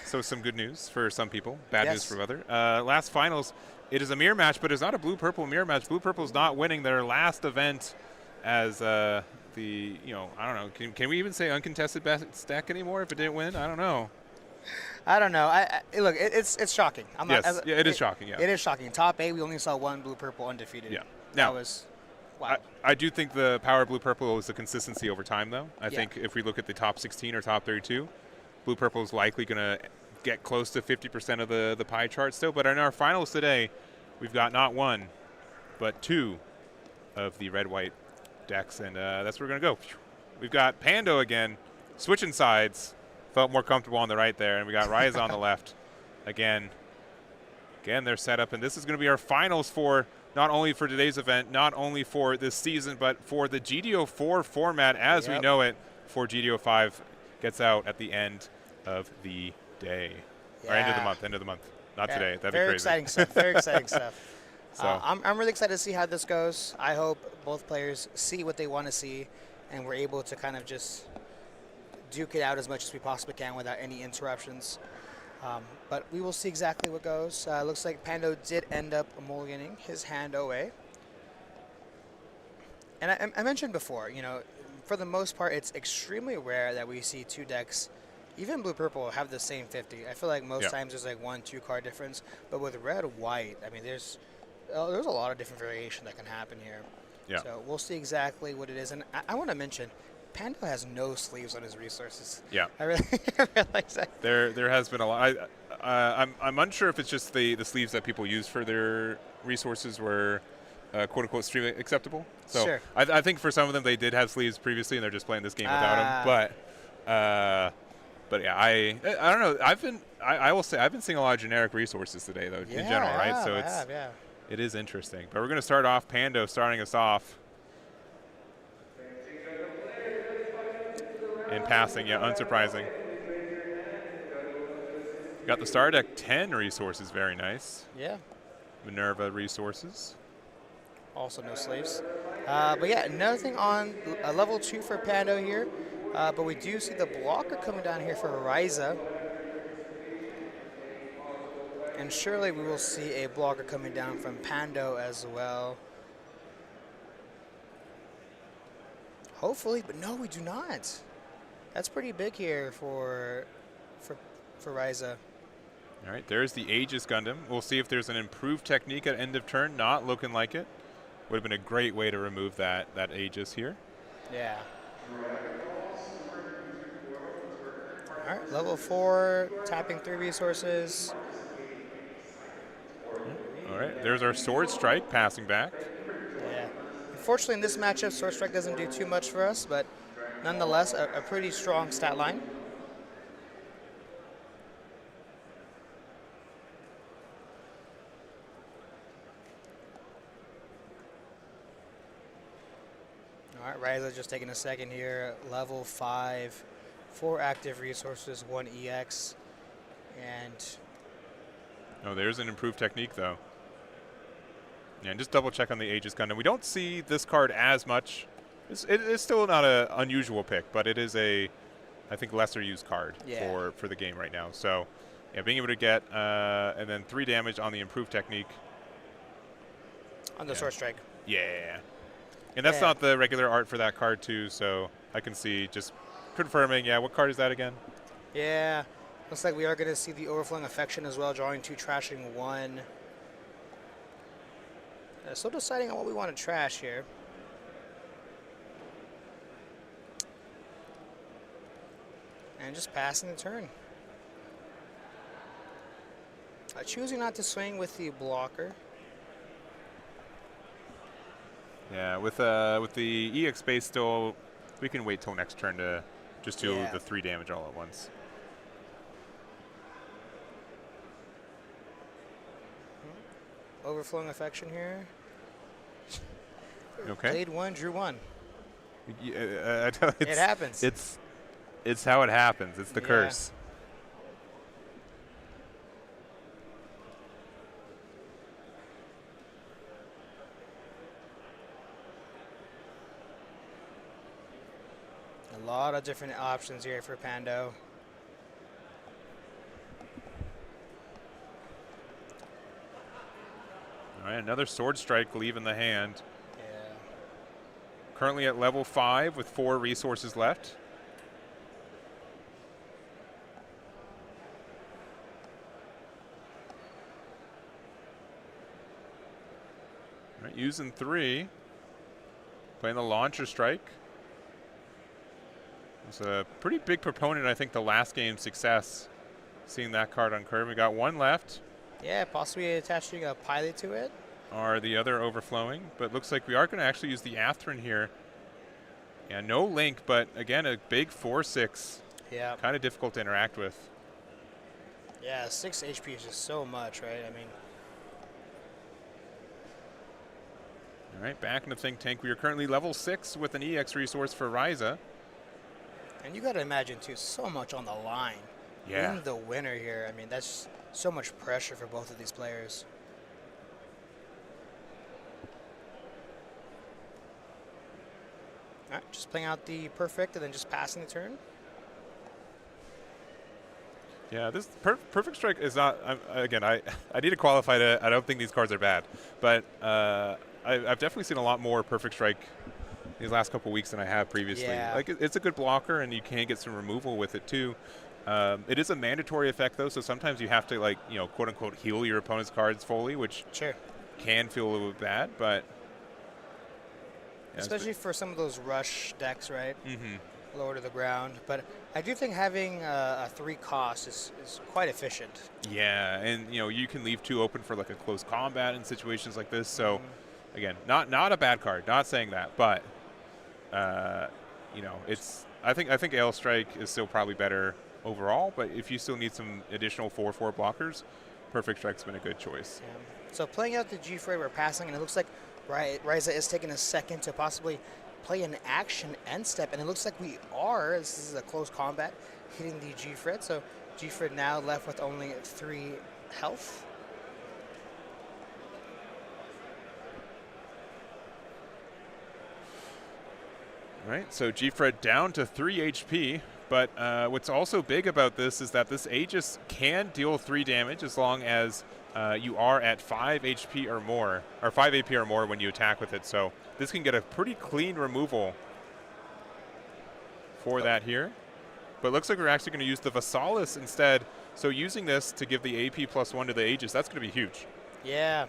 So some good news for some people, bad news Yes. for other. Last finals, it is a mirror match, but it's not a blue-purple mirror match. Blue-purple's not winning their last event as I don't know. Can we even say uncontested best deck anymore if it didn't win? I don't know. I don't know. Look, it's shocking. I'm Yes, not, yeah, it is shocking. Yeah, It is shocking. Top 8, we only saw one blue-purple undefeated. yeah. That Now, was, wow. I do think the power of blue-purple is the consistency over time, though. I Yeah. think if we look at the top 16 or top 32, blue-purple is likely going to get close to 50% of the pie chart still. But in our finals today, we've got not one, but two of the red-white decks, and that's where we're going to go. We've got Pando again, switching sides. Felt more comfortable on the right there, and we got Ryza on the left. Again, they're set up, and this is going to be our finals for not only for today's event, not only for this season, but for the GDO4 format as we know it, for GDO5 gets out at the end of the day. Or end of the month. Not today. That'd be crazy. Very exciting stuff. Very exciting stuff. So I'm really excited to see how this goes. I hope both players see what they want to see, and we're able to kind of just duke it out as much as we possibly can without any interruptions. But we will see exactly what goes. Looks like Pando did end up mulliganing his hand away. And I mentioned before, for the most part, it's extremely rare that we see two decks, even blue-purple, have the same 50. I feel like most times there's like 1-2 card difference. But with red-white, I mean, there's a lot of different variation that can happen here. Yeah. So we'll see exactly what it is. And I want to mention, Pando has no sleeves on his resources. Yeah. I really realize that. There has been a lot. I'm unsure if it's just the sleeves that people use for their resources were quote unquote stream acceptable. So Sure. I think for some of them they did have sleeves previously and they're just playing this game without them. But yeah, I don't know. I will say I've been seeing a lot of generic resources today though in general, right? So it is interesting. But we're going to start off Pando starting us off. In passing, yeah, unsurprising. Got the star deck 10 resources, very nice. Yeah. Minerva resources. Also no sleeves. But yeah, another thing on level 2 for Pando here. But we do see the blocker coming down here for Ryza. And surely we will see a blocker coming down from Pando as well. Hopefully, but no, we do not. That's pretty big here for Ryza. All right, there's the Aegis Gundam. We'll see if there's an improved technique at end of turn. Not looking like it. Would have been a great way to remove that Aegis here. Yeah. All right, level 4, tapping 3 resources. All right, there's our Sword Strike passing back. Yeah. Unfortunately, in this matchup, Sword Strike doesn't do too much for us, but nonetheless, a pretty strong stat line. All right, Ryza just taking a second here. Level 5, 4 active resources, 1 EX, and Oh, there's an improved technique though. Yeah, and just double check on the Aegis Gundam. We don't see this card as much. It is still not an unusual pick, but it is a, I think, lesser used card for the game right now. So, yeah, being able to get and then 3 damage on the improved technique. on the Sword Strike. Yeah. And that's not the regular art for that card too, so I can see just confirming, yeah, what card is that again? Yeah. Looks like we are going to see the Overflowing Affection as well, drawing 2, trashing 1. Still deciding on what we want to trash here. And just passing the turn. Choosing not to swing with the blocker. Yeah, with the EX base still, we can wait till next turn to just do the 3 damage all at once. Overflowing Affection here. Okay. Played 1, drew 1. Yeah, It happens. It's how it happens. It's the curse. lot of different options here for Pando. All right, another sword strike leaving the hand. Yeah. Currently at level 5 with 4 resources left. All right, using 3. Playing the launcher strike. It's a pretty big proponent, I think, the last game's success. Seeing that card on curve. We got 1 left. Yeah, possibly attaching a pilot to it. Or the other overflowing. But looks like we are going to actually use the Atherin here. Yeah, no link, but again, a big 4/6. Yeah. Kind of difficult to interact with. Yeah, 6 HP is just so much, right? I mean, All right, back in the think tank. We are currently level 6 with an EX resource for Ryza. and you got to imagine, too, so much on the line. Yeah. Being the winner here, I mean, that's so much pressure for both of these players. All right, just playing out the perfect and then just passing the turn. Yeah, this perfect strike is not. Again, I need to qualify that. I don't think these cards are bad, but I've definitely seen a lot more perfect strike these last couple weeks than I have previously. Yeah. Like it's a good blocker, and you can get some removal with it too. It is a mandatory effect though, so sometimes you have to quote unquote heal your opponent's cards fully, which Sure. can feel a little bit bad, but yeah, Especially for some of those rush decks, right? Mm-hmm. Lower to the ground. But I do think having a 3 cost is quite efficient. Yeah, and you can leave 2 open for like a close combat in situations like this. So again, not a bad card. Not saying that, but it's I think Ale Strike is still probably better overall. But if you still need some additional 4/4 blockers, Perfect Strike's been a good choice. Yeah. So playing out the G-Fray, we're passing, and it looks like Ryza is taking a second to possibly play an action end step, and it looks like we are. This is a close combat, hitting the G-Fred. So G-Fred now left with only 3 health. All right, so G-Fred down to 3 HP, but what's also big about this is that this Aegis can deal 3 damage as long as you are at 5 HP or more, or 5 AP or more when you attack with it. So this can get a pretty clean removal for that here. But it looks like we're actually going to use the Vasalis instead. So using this to give the AP +1 to the Aegis, that's going to be huge. Yeah.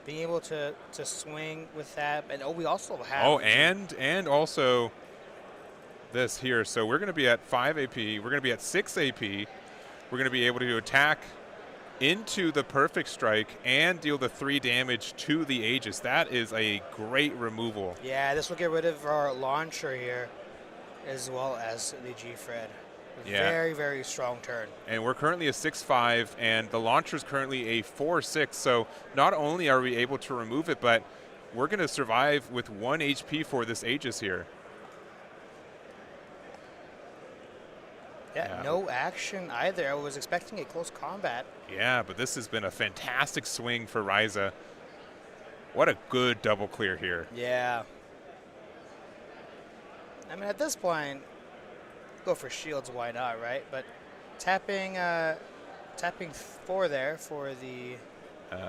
Being able to swing with that. And we also have... Oh, and also this here. So we're going to be at 5 AP. We're going to be at 6 AP. We're going to be able to attack into the Perfect Strike and deal the 3 damage to the Aegis. That is a great removal. Yeah, this will get rid of our launcher here, as well as the G-Fred. Yeah. Very, very strong turn. And we're currently a 6/5, and the launcher is currently a 4/6. So not only are we able to remove it, but we're going to survive with 1 HP for this Aegis here. Yeah, no action either. I was expecting a close combat. Yeah, but this has been a fantastic swing for Ryza. What a good double clear here. Yeah. I mean, at this point, go for shields, why not, right? But tapping 4 there for the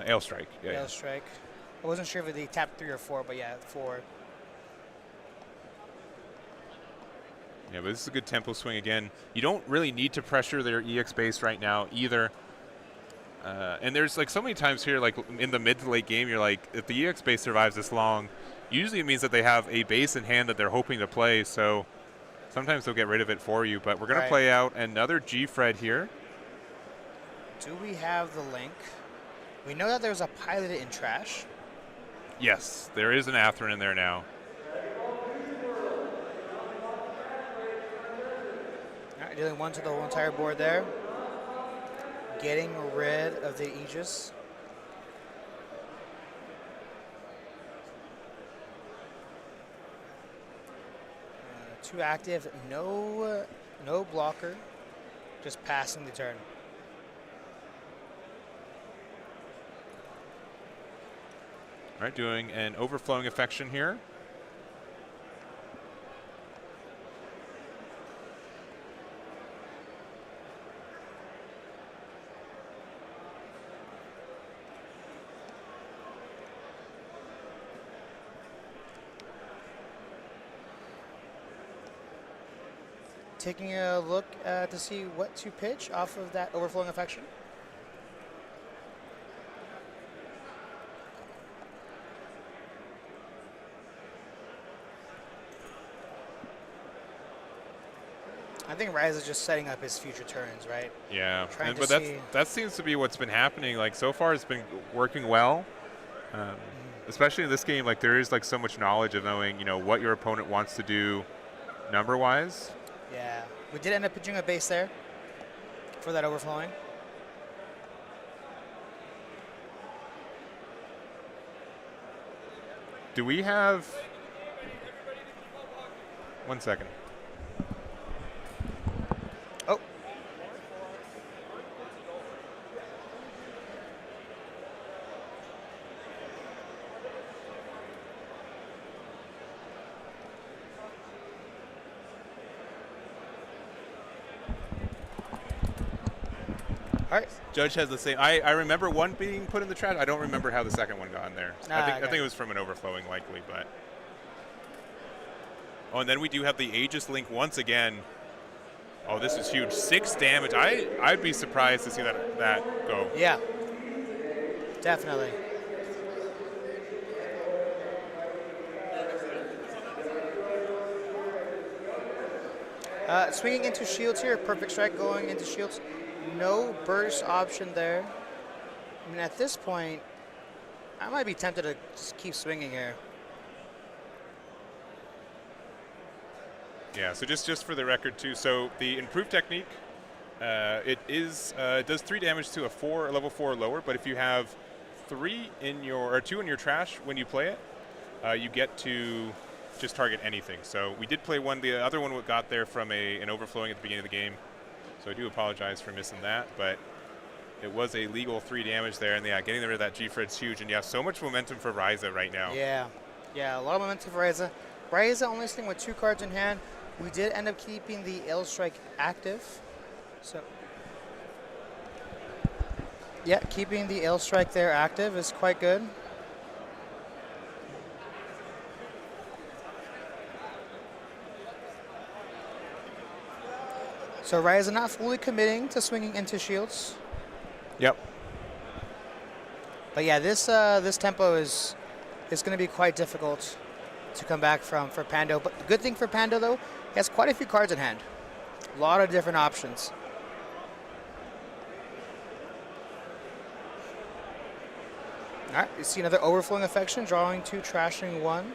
Ale Strike. Yeah, Ale Strike. I wasn't sure if they tapped 3 or 4, but yeah, 4. Yeah, but this is a good tempo swing again. You don't really need to pressure their EX base right now either. And there's like so many times here, like in the mid to late game, you're like, if the EX base survives this long, usually it means that they have a base in hand that they're hoping to play. So sometimes they'll get rid of it for you. But we're going to play out another G-Fred here. Do we have the link? We know that there's a pilot in trash. Yes, there is an Atherin in there now. All right, dealing 1 to the whole entire board there. Getting rid of the Aegis. 2 active, no blocker, just passing the turn. All right, doing an overflowing affection here. taking a look to see what to pitch off of that overflowing affection. I think Rise is just setting up his future turns, right? Yeah, Trying to but see. that seems to be what's been happening. Like so far, it's been working well. Especially in this game, like there is like so much knowledge of knowing, what your opponent wants to do, number-wise. Yeah, we did end up pitching a base there for that overflowing. Do we have? 1 second. Oh. All right. Judge has the same. I remember one being put in the trash. I don't remember how the second one got in there. I think it was from an overflowing, likely, but. Oh, and then we do have the Aegis Link once again. Oh, this is huge. 6 damage. I'd be surprised to see that go. Yeah, definitely. Swinging into shields here. Perfect strike going into shields. No burst option there. I mean, at this point, I might be tempted to just keep swinging here. Yeah, so just for the record too, so the improved technique, it does 3 damage to a level 4 or lower, but if you have 2 in your trash when you play it, you get to just target anything. So we did play one. The other one got there from an overflowing at the beginning of the game, so I do apologize for missing that, but it was a legal 3 damage there, and yeah, getting rid of that G-Fred's huge, and yeah, so much momentum for Ryza right now. Yeah, a lot of momentum for Ryza. Ryza only sitting with 2 cards in hand. We did end up keeping the L Strike active. So, yeah, keeping the L Strike there active is quite good. So Ryza not fully committing to swinging into shields. Yep. But yeah, this tempo is going to be quite difficult to come back from for Pando. But the good thing for Pando, though, he has quite a few cards in hand. A lot of different options. All right, you see another overflowing affection, drawing 2, trashing 1.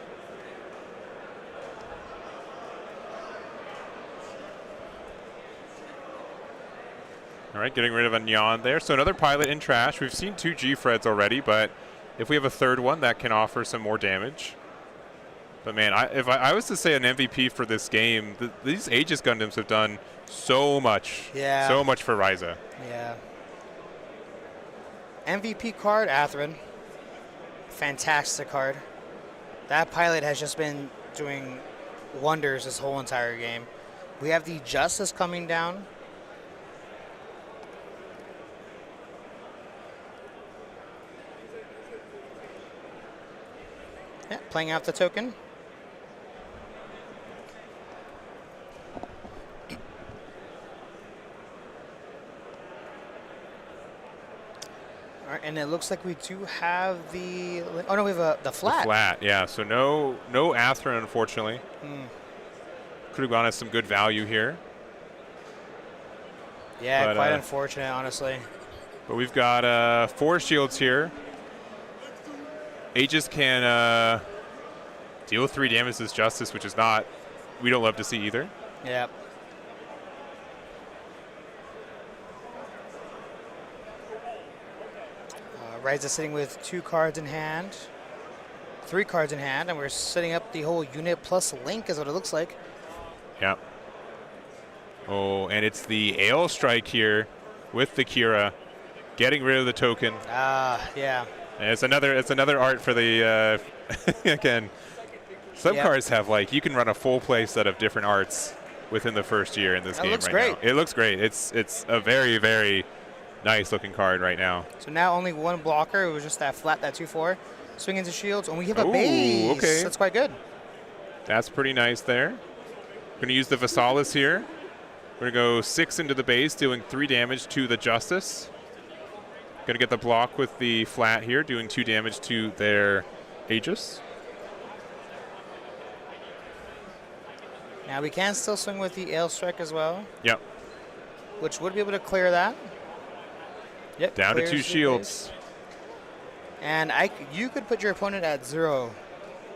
All right, getting rid of a Nyan there. So another pilot in trash. We've seen 2 G-Freds already, but if we have a third one, that can offer some more damage. But man, if I was to say an MVP for this game, these Aegis Gundams have done so much. Yeah. So much for Ryza. Yeah. MVP card, Atherin. Fantastic card. That pilot has just been doing wonders this whole entire game. We have the Justice coming down. Yeah, playing out the token. All right, and it looks like we do have the. Oh no, we have the flat. The flat, yeah. So no Atherin, unfortunately. Could have gone at some good value here. Yeah, but, quite unfortunate, honestly. But we've got 4 shields here. Aegis can deal 3 damage as Justice, which is we don't love to see either. Yep. Ryza sitting with 2 cards in hand, 3 cards in hand, and we're setting up the whole unit plus link is what it looks like. Yep. Oh, and it's the Ale Strike here with the Kira, getting rid of the token. Yeah. And it's another art for the again. Some cards have you can run a full play set of different arts within the first year in this game looks right great. now. It looks great. It's a very, very nice looking card right now. So now only 1 blocker. It was just that flat, that 2/4. Swing into shields, and we have a Ooh, base. okay. That's quite good. That's pretty nice there. Going to use the Vasalis here. We're going to go 6 into the base, dealing 3 damage to the Justice. Going to get the block with the flat here, doing 2 damage to their Aegis. Now we can still swing with the Ale Strike as well. Yep. Which would be able to clear that. Yep. Down to 2 shields. Base. And you could put your opponent at 0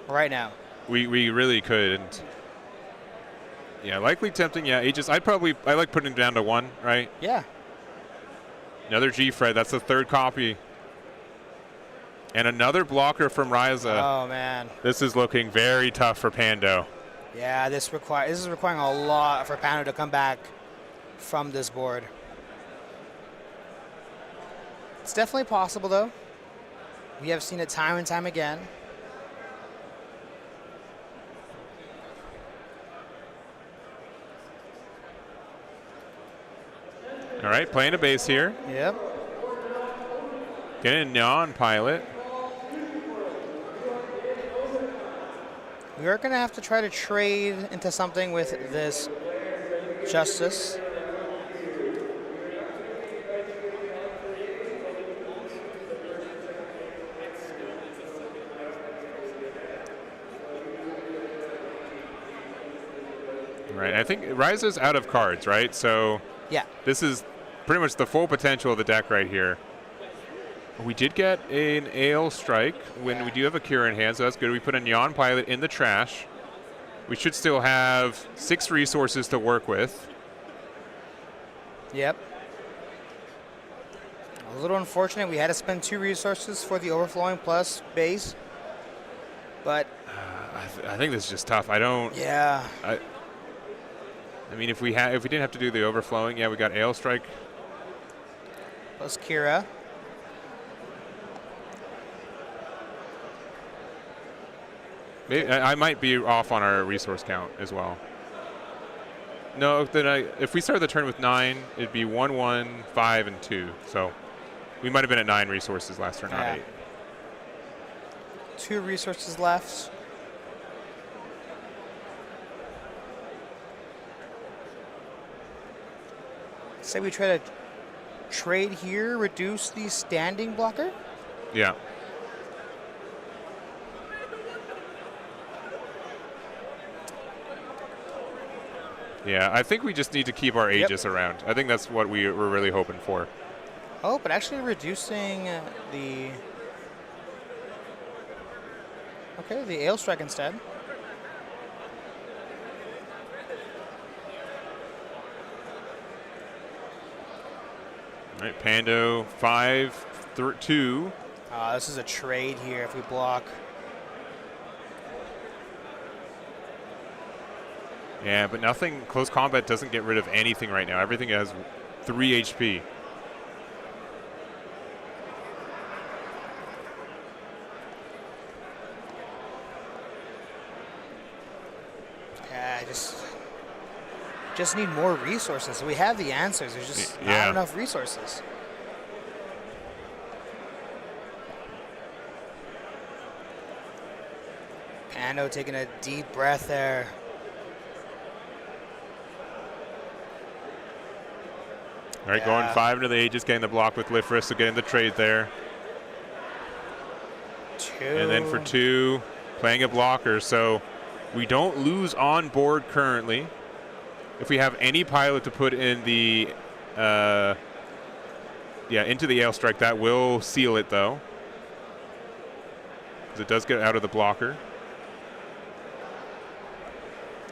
right now. We really could. And yeah, likely tempting. Yeah, Aegis. I like putting it down to 1, right? Yeah. Another G-Fred. That's the 3rd copy. And another blocker from Ryza. Oh, man. This is looking very tough for Pando. Yeah, this is requiring a lot for Pando to come back from this board. It's definitely possible, though. We have seen it time and time again. All right, playing a base here. Yep. Getting a non-pilot. We are going to have to try to trade into something with this Justice. Right, I think Ryza's out of cards, right? So Yeah. this is pretty much the full potential of the deck right here. We did get an Ale Strike when we do have a Cure in hand, so that's good. We put a Neon Pilot in the trash. We should still have 6 resources to work with. Yep. A little unfortunate. We had to spend 2 resources for the Overflowing plus base. But I think this is just tough. I don't. yeah. I mean, if we didn't have to do the Overflowing, yeah, we got Ale Strike. Plus Kira. Maybe, I might be off on our resource count as well. No, then if we started the turn with 9, it'd be 1, 1, 5, and 2. So we might have been at 9 resources last turn, not 8. 2 resources left. Say we try to trade here, reduce the standing blocker. Yeah. Yeah, I think we just need to keep our Aegis around. I think that's what we're really hoping for. Oh, but actually reducing the... Okay, the Ale Strike instead. All right, Pando 5, 2. This is a trade here if we block. Yeah, but nothing. Close combat doesn't get rid of anything right now. Everything has 3 HP. Yeah, I just need more resources. We have the answers. There's just not enough resources. Pando taking a deep breath there. All right, going 5 into the Aegis, getting the block with Lifris, so getting the trade there. 2. And then for 2, playing a blocker, so we don't lose on board currently. If we have any pilot to put in the, into the Ale Strike, that will seal it though, because it does get out of the blocker.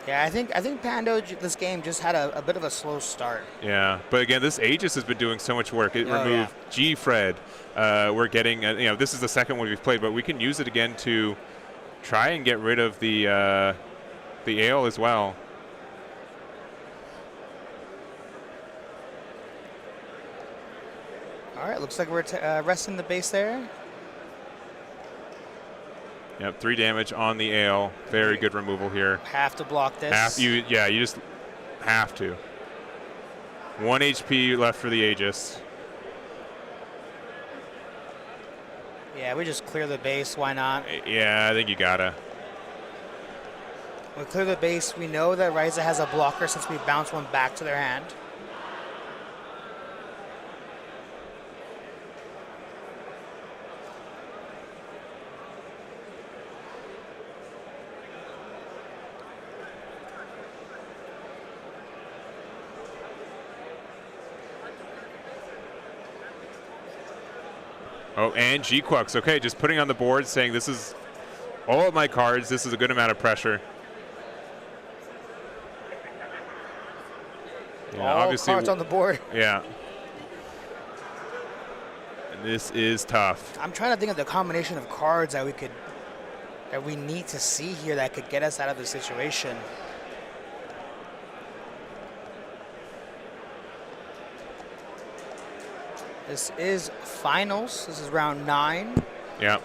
Yeah, I think Pando this game just had a bit of a slow start. Yeah, but again, this Aegis has been doing so much work. It removed G-Fred. We're getting, this is the second one we've played, but we can use it again to try and get rid of the Ale as well. All right, looks like we're resting the base there. Yep, 3 damage on the Ale. Very good removal here. Have to block this. You just have to. 1 HP left for the Aegis. Yeah, we just clear the base. Why not? Yeah, I think you gotta. We clear the base. We know that Ryza has a blocker since we bounced one back to their hand. Oh, and G-Quux. Okay, just putting on the board, saying this is all of my cards. This is a good amount of pressure. Yeah, all obviously, cards on the board. Yeah. And this is tough. I'm trying to think of the combination of cards that we need to see here that could get us out of the situation. This is finals. This is round 9. Yeah.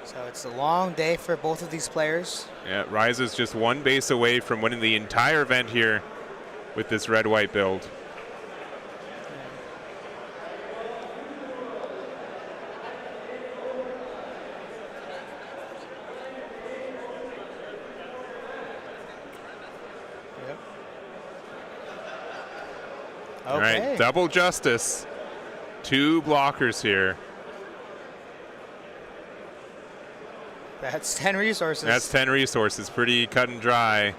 So it's a long day for both of these players. Yeah, Ryza's just one base away from winning the entire event here with this red-white build. Yep. All Okay. right, double justice. 2 blockers here. That's 10 resources. That's 10 resources. Pretty cut and dry.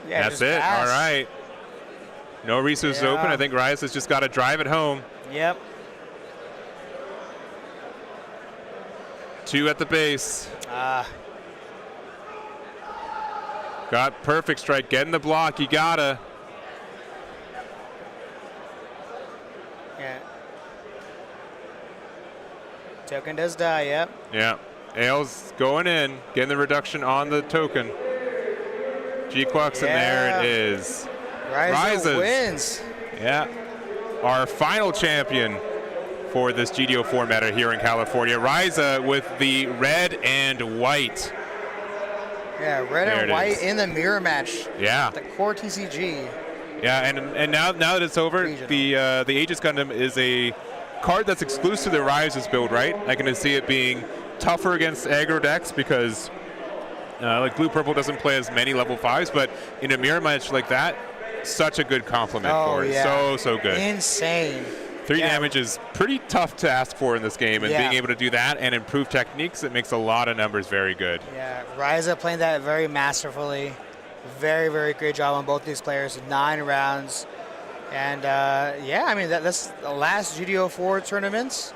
Yeah, That's just it. pass. All right. No resources Yeah. open. I think Ryza's just got to drive it home. Yep. 2 at the base. Got perfect strike. Getting the block. You gotta. Yeah. Token does die, yep. Yeah. Ale's going in. Getting the reduction on the token. G-Quux, and there it is. Ryza wins. Yeah. Our final champion for this GDO4 meta here in California. Ryza with the red and white. Yeah, red There and it white is. in the mirror match. Yeah. The CoreTCG. Yeah, and now that it's over, Regional. the Aegis Gundam is a card that's exclusive to the Ryza's build, right? I can see it being tougher against aggro decks because like blue purple doesn't play as many level 5s, but in a mirror match like that, such a good compliment for it. Yeah. So good. Insane. 3 Yeah. damage is pretty tough to ask for in this game, and Yeah. being able to do that and improve techniques, it makes a lot of numbers very good. Yeah, Ryza playing that very masterfully. Very, very great job on both these players. 9 rounds. And yeah, I mean, that's the last GDO4 tournaments.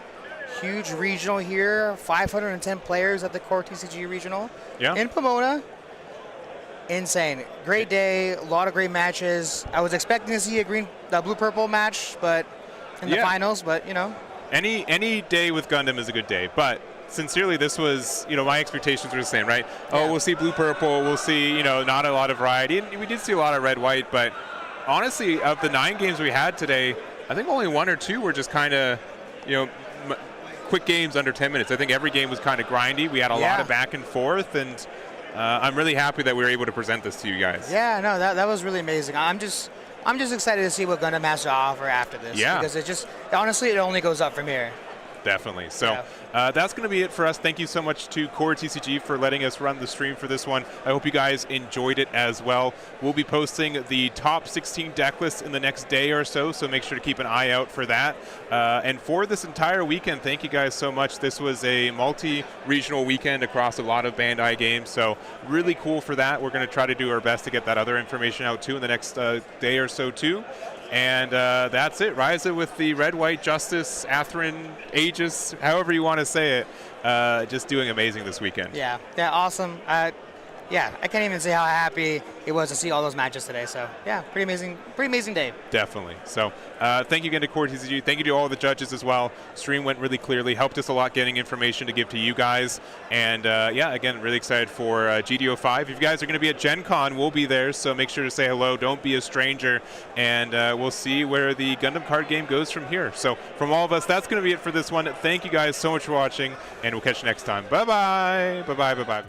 Huge regional here. 510 players at the CoreTCG regional in Pomona. Insane. Great day. A lot of great matches. I was expecting to see a blue-purple match, but in the finals, but you know. Any day with Gundam is a good day, but sincerely, this was, my expectations were the same, right? Yeah. Oh, we'll see blue purple, we'll see, not a lot of variety, and we did see a lot of red white, but honestly, of the 9 games we had today, I think only 1 or 2 were just kind of, quick games under 10 minutes. I think every game was kind of grindy. We had a lot of back and forth, and I'm really happy that we were able to present this to you guys. Yeah, no, that was really amazing. I'm just excited to see what Gundam has to offer after this. Yeah. Because honestly, it only goes up from here. Definitely. So that's going to be it for us. Thank you so much to CoreTCG for letting us run the stream for this one. I hope you guys enjoyed it as well. We'll be posting the top 16 deck lists in the next day or so, so make sure to keep an eye out for that. And for this entire weekend, thank you guys so much. This was a multi-regional weekend across a lot of Bandai games, so really cool for that. We're going to try to do our best to get that other information out too in the next day or so too. And that's it. Ryza with the red, white, Justice, Atherin, Aegis, however you want to say it, just doing amazing this weekend. Yeah, awesome. I can't even say how happy it was to see all those matches today. So yeah, pretty amazing day. Definitely. So thank you again to CoreTCG. Thank you to all the judges as well. Stream went really clearly, helped us a lot getting information to give to you guys. And again, really excited for GDO5. If you guys are going to be at Gen Con, we'll be there. So make sure to say hello. Don't be a stranger. And we'll see where the Gundam card game goes from here. So from all of us, that's going to be it for this one. Thank you guys so much for watching, and we'll catch you next time. Bye-bye. Bye-bye. Bye-bye.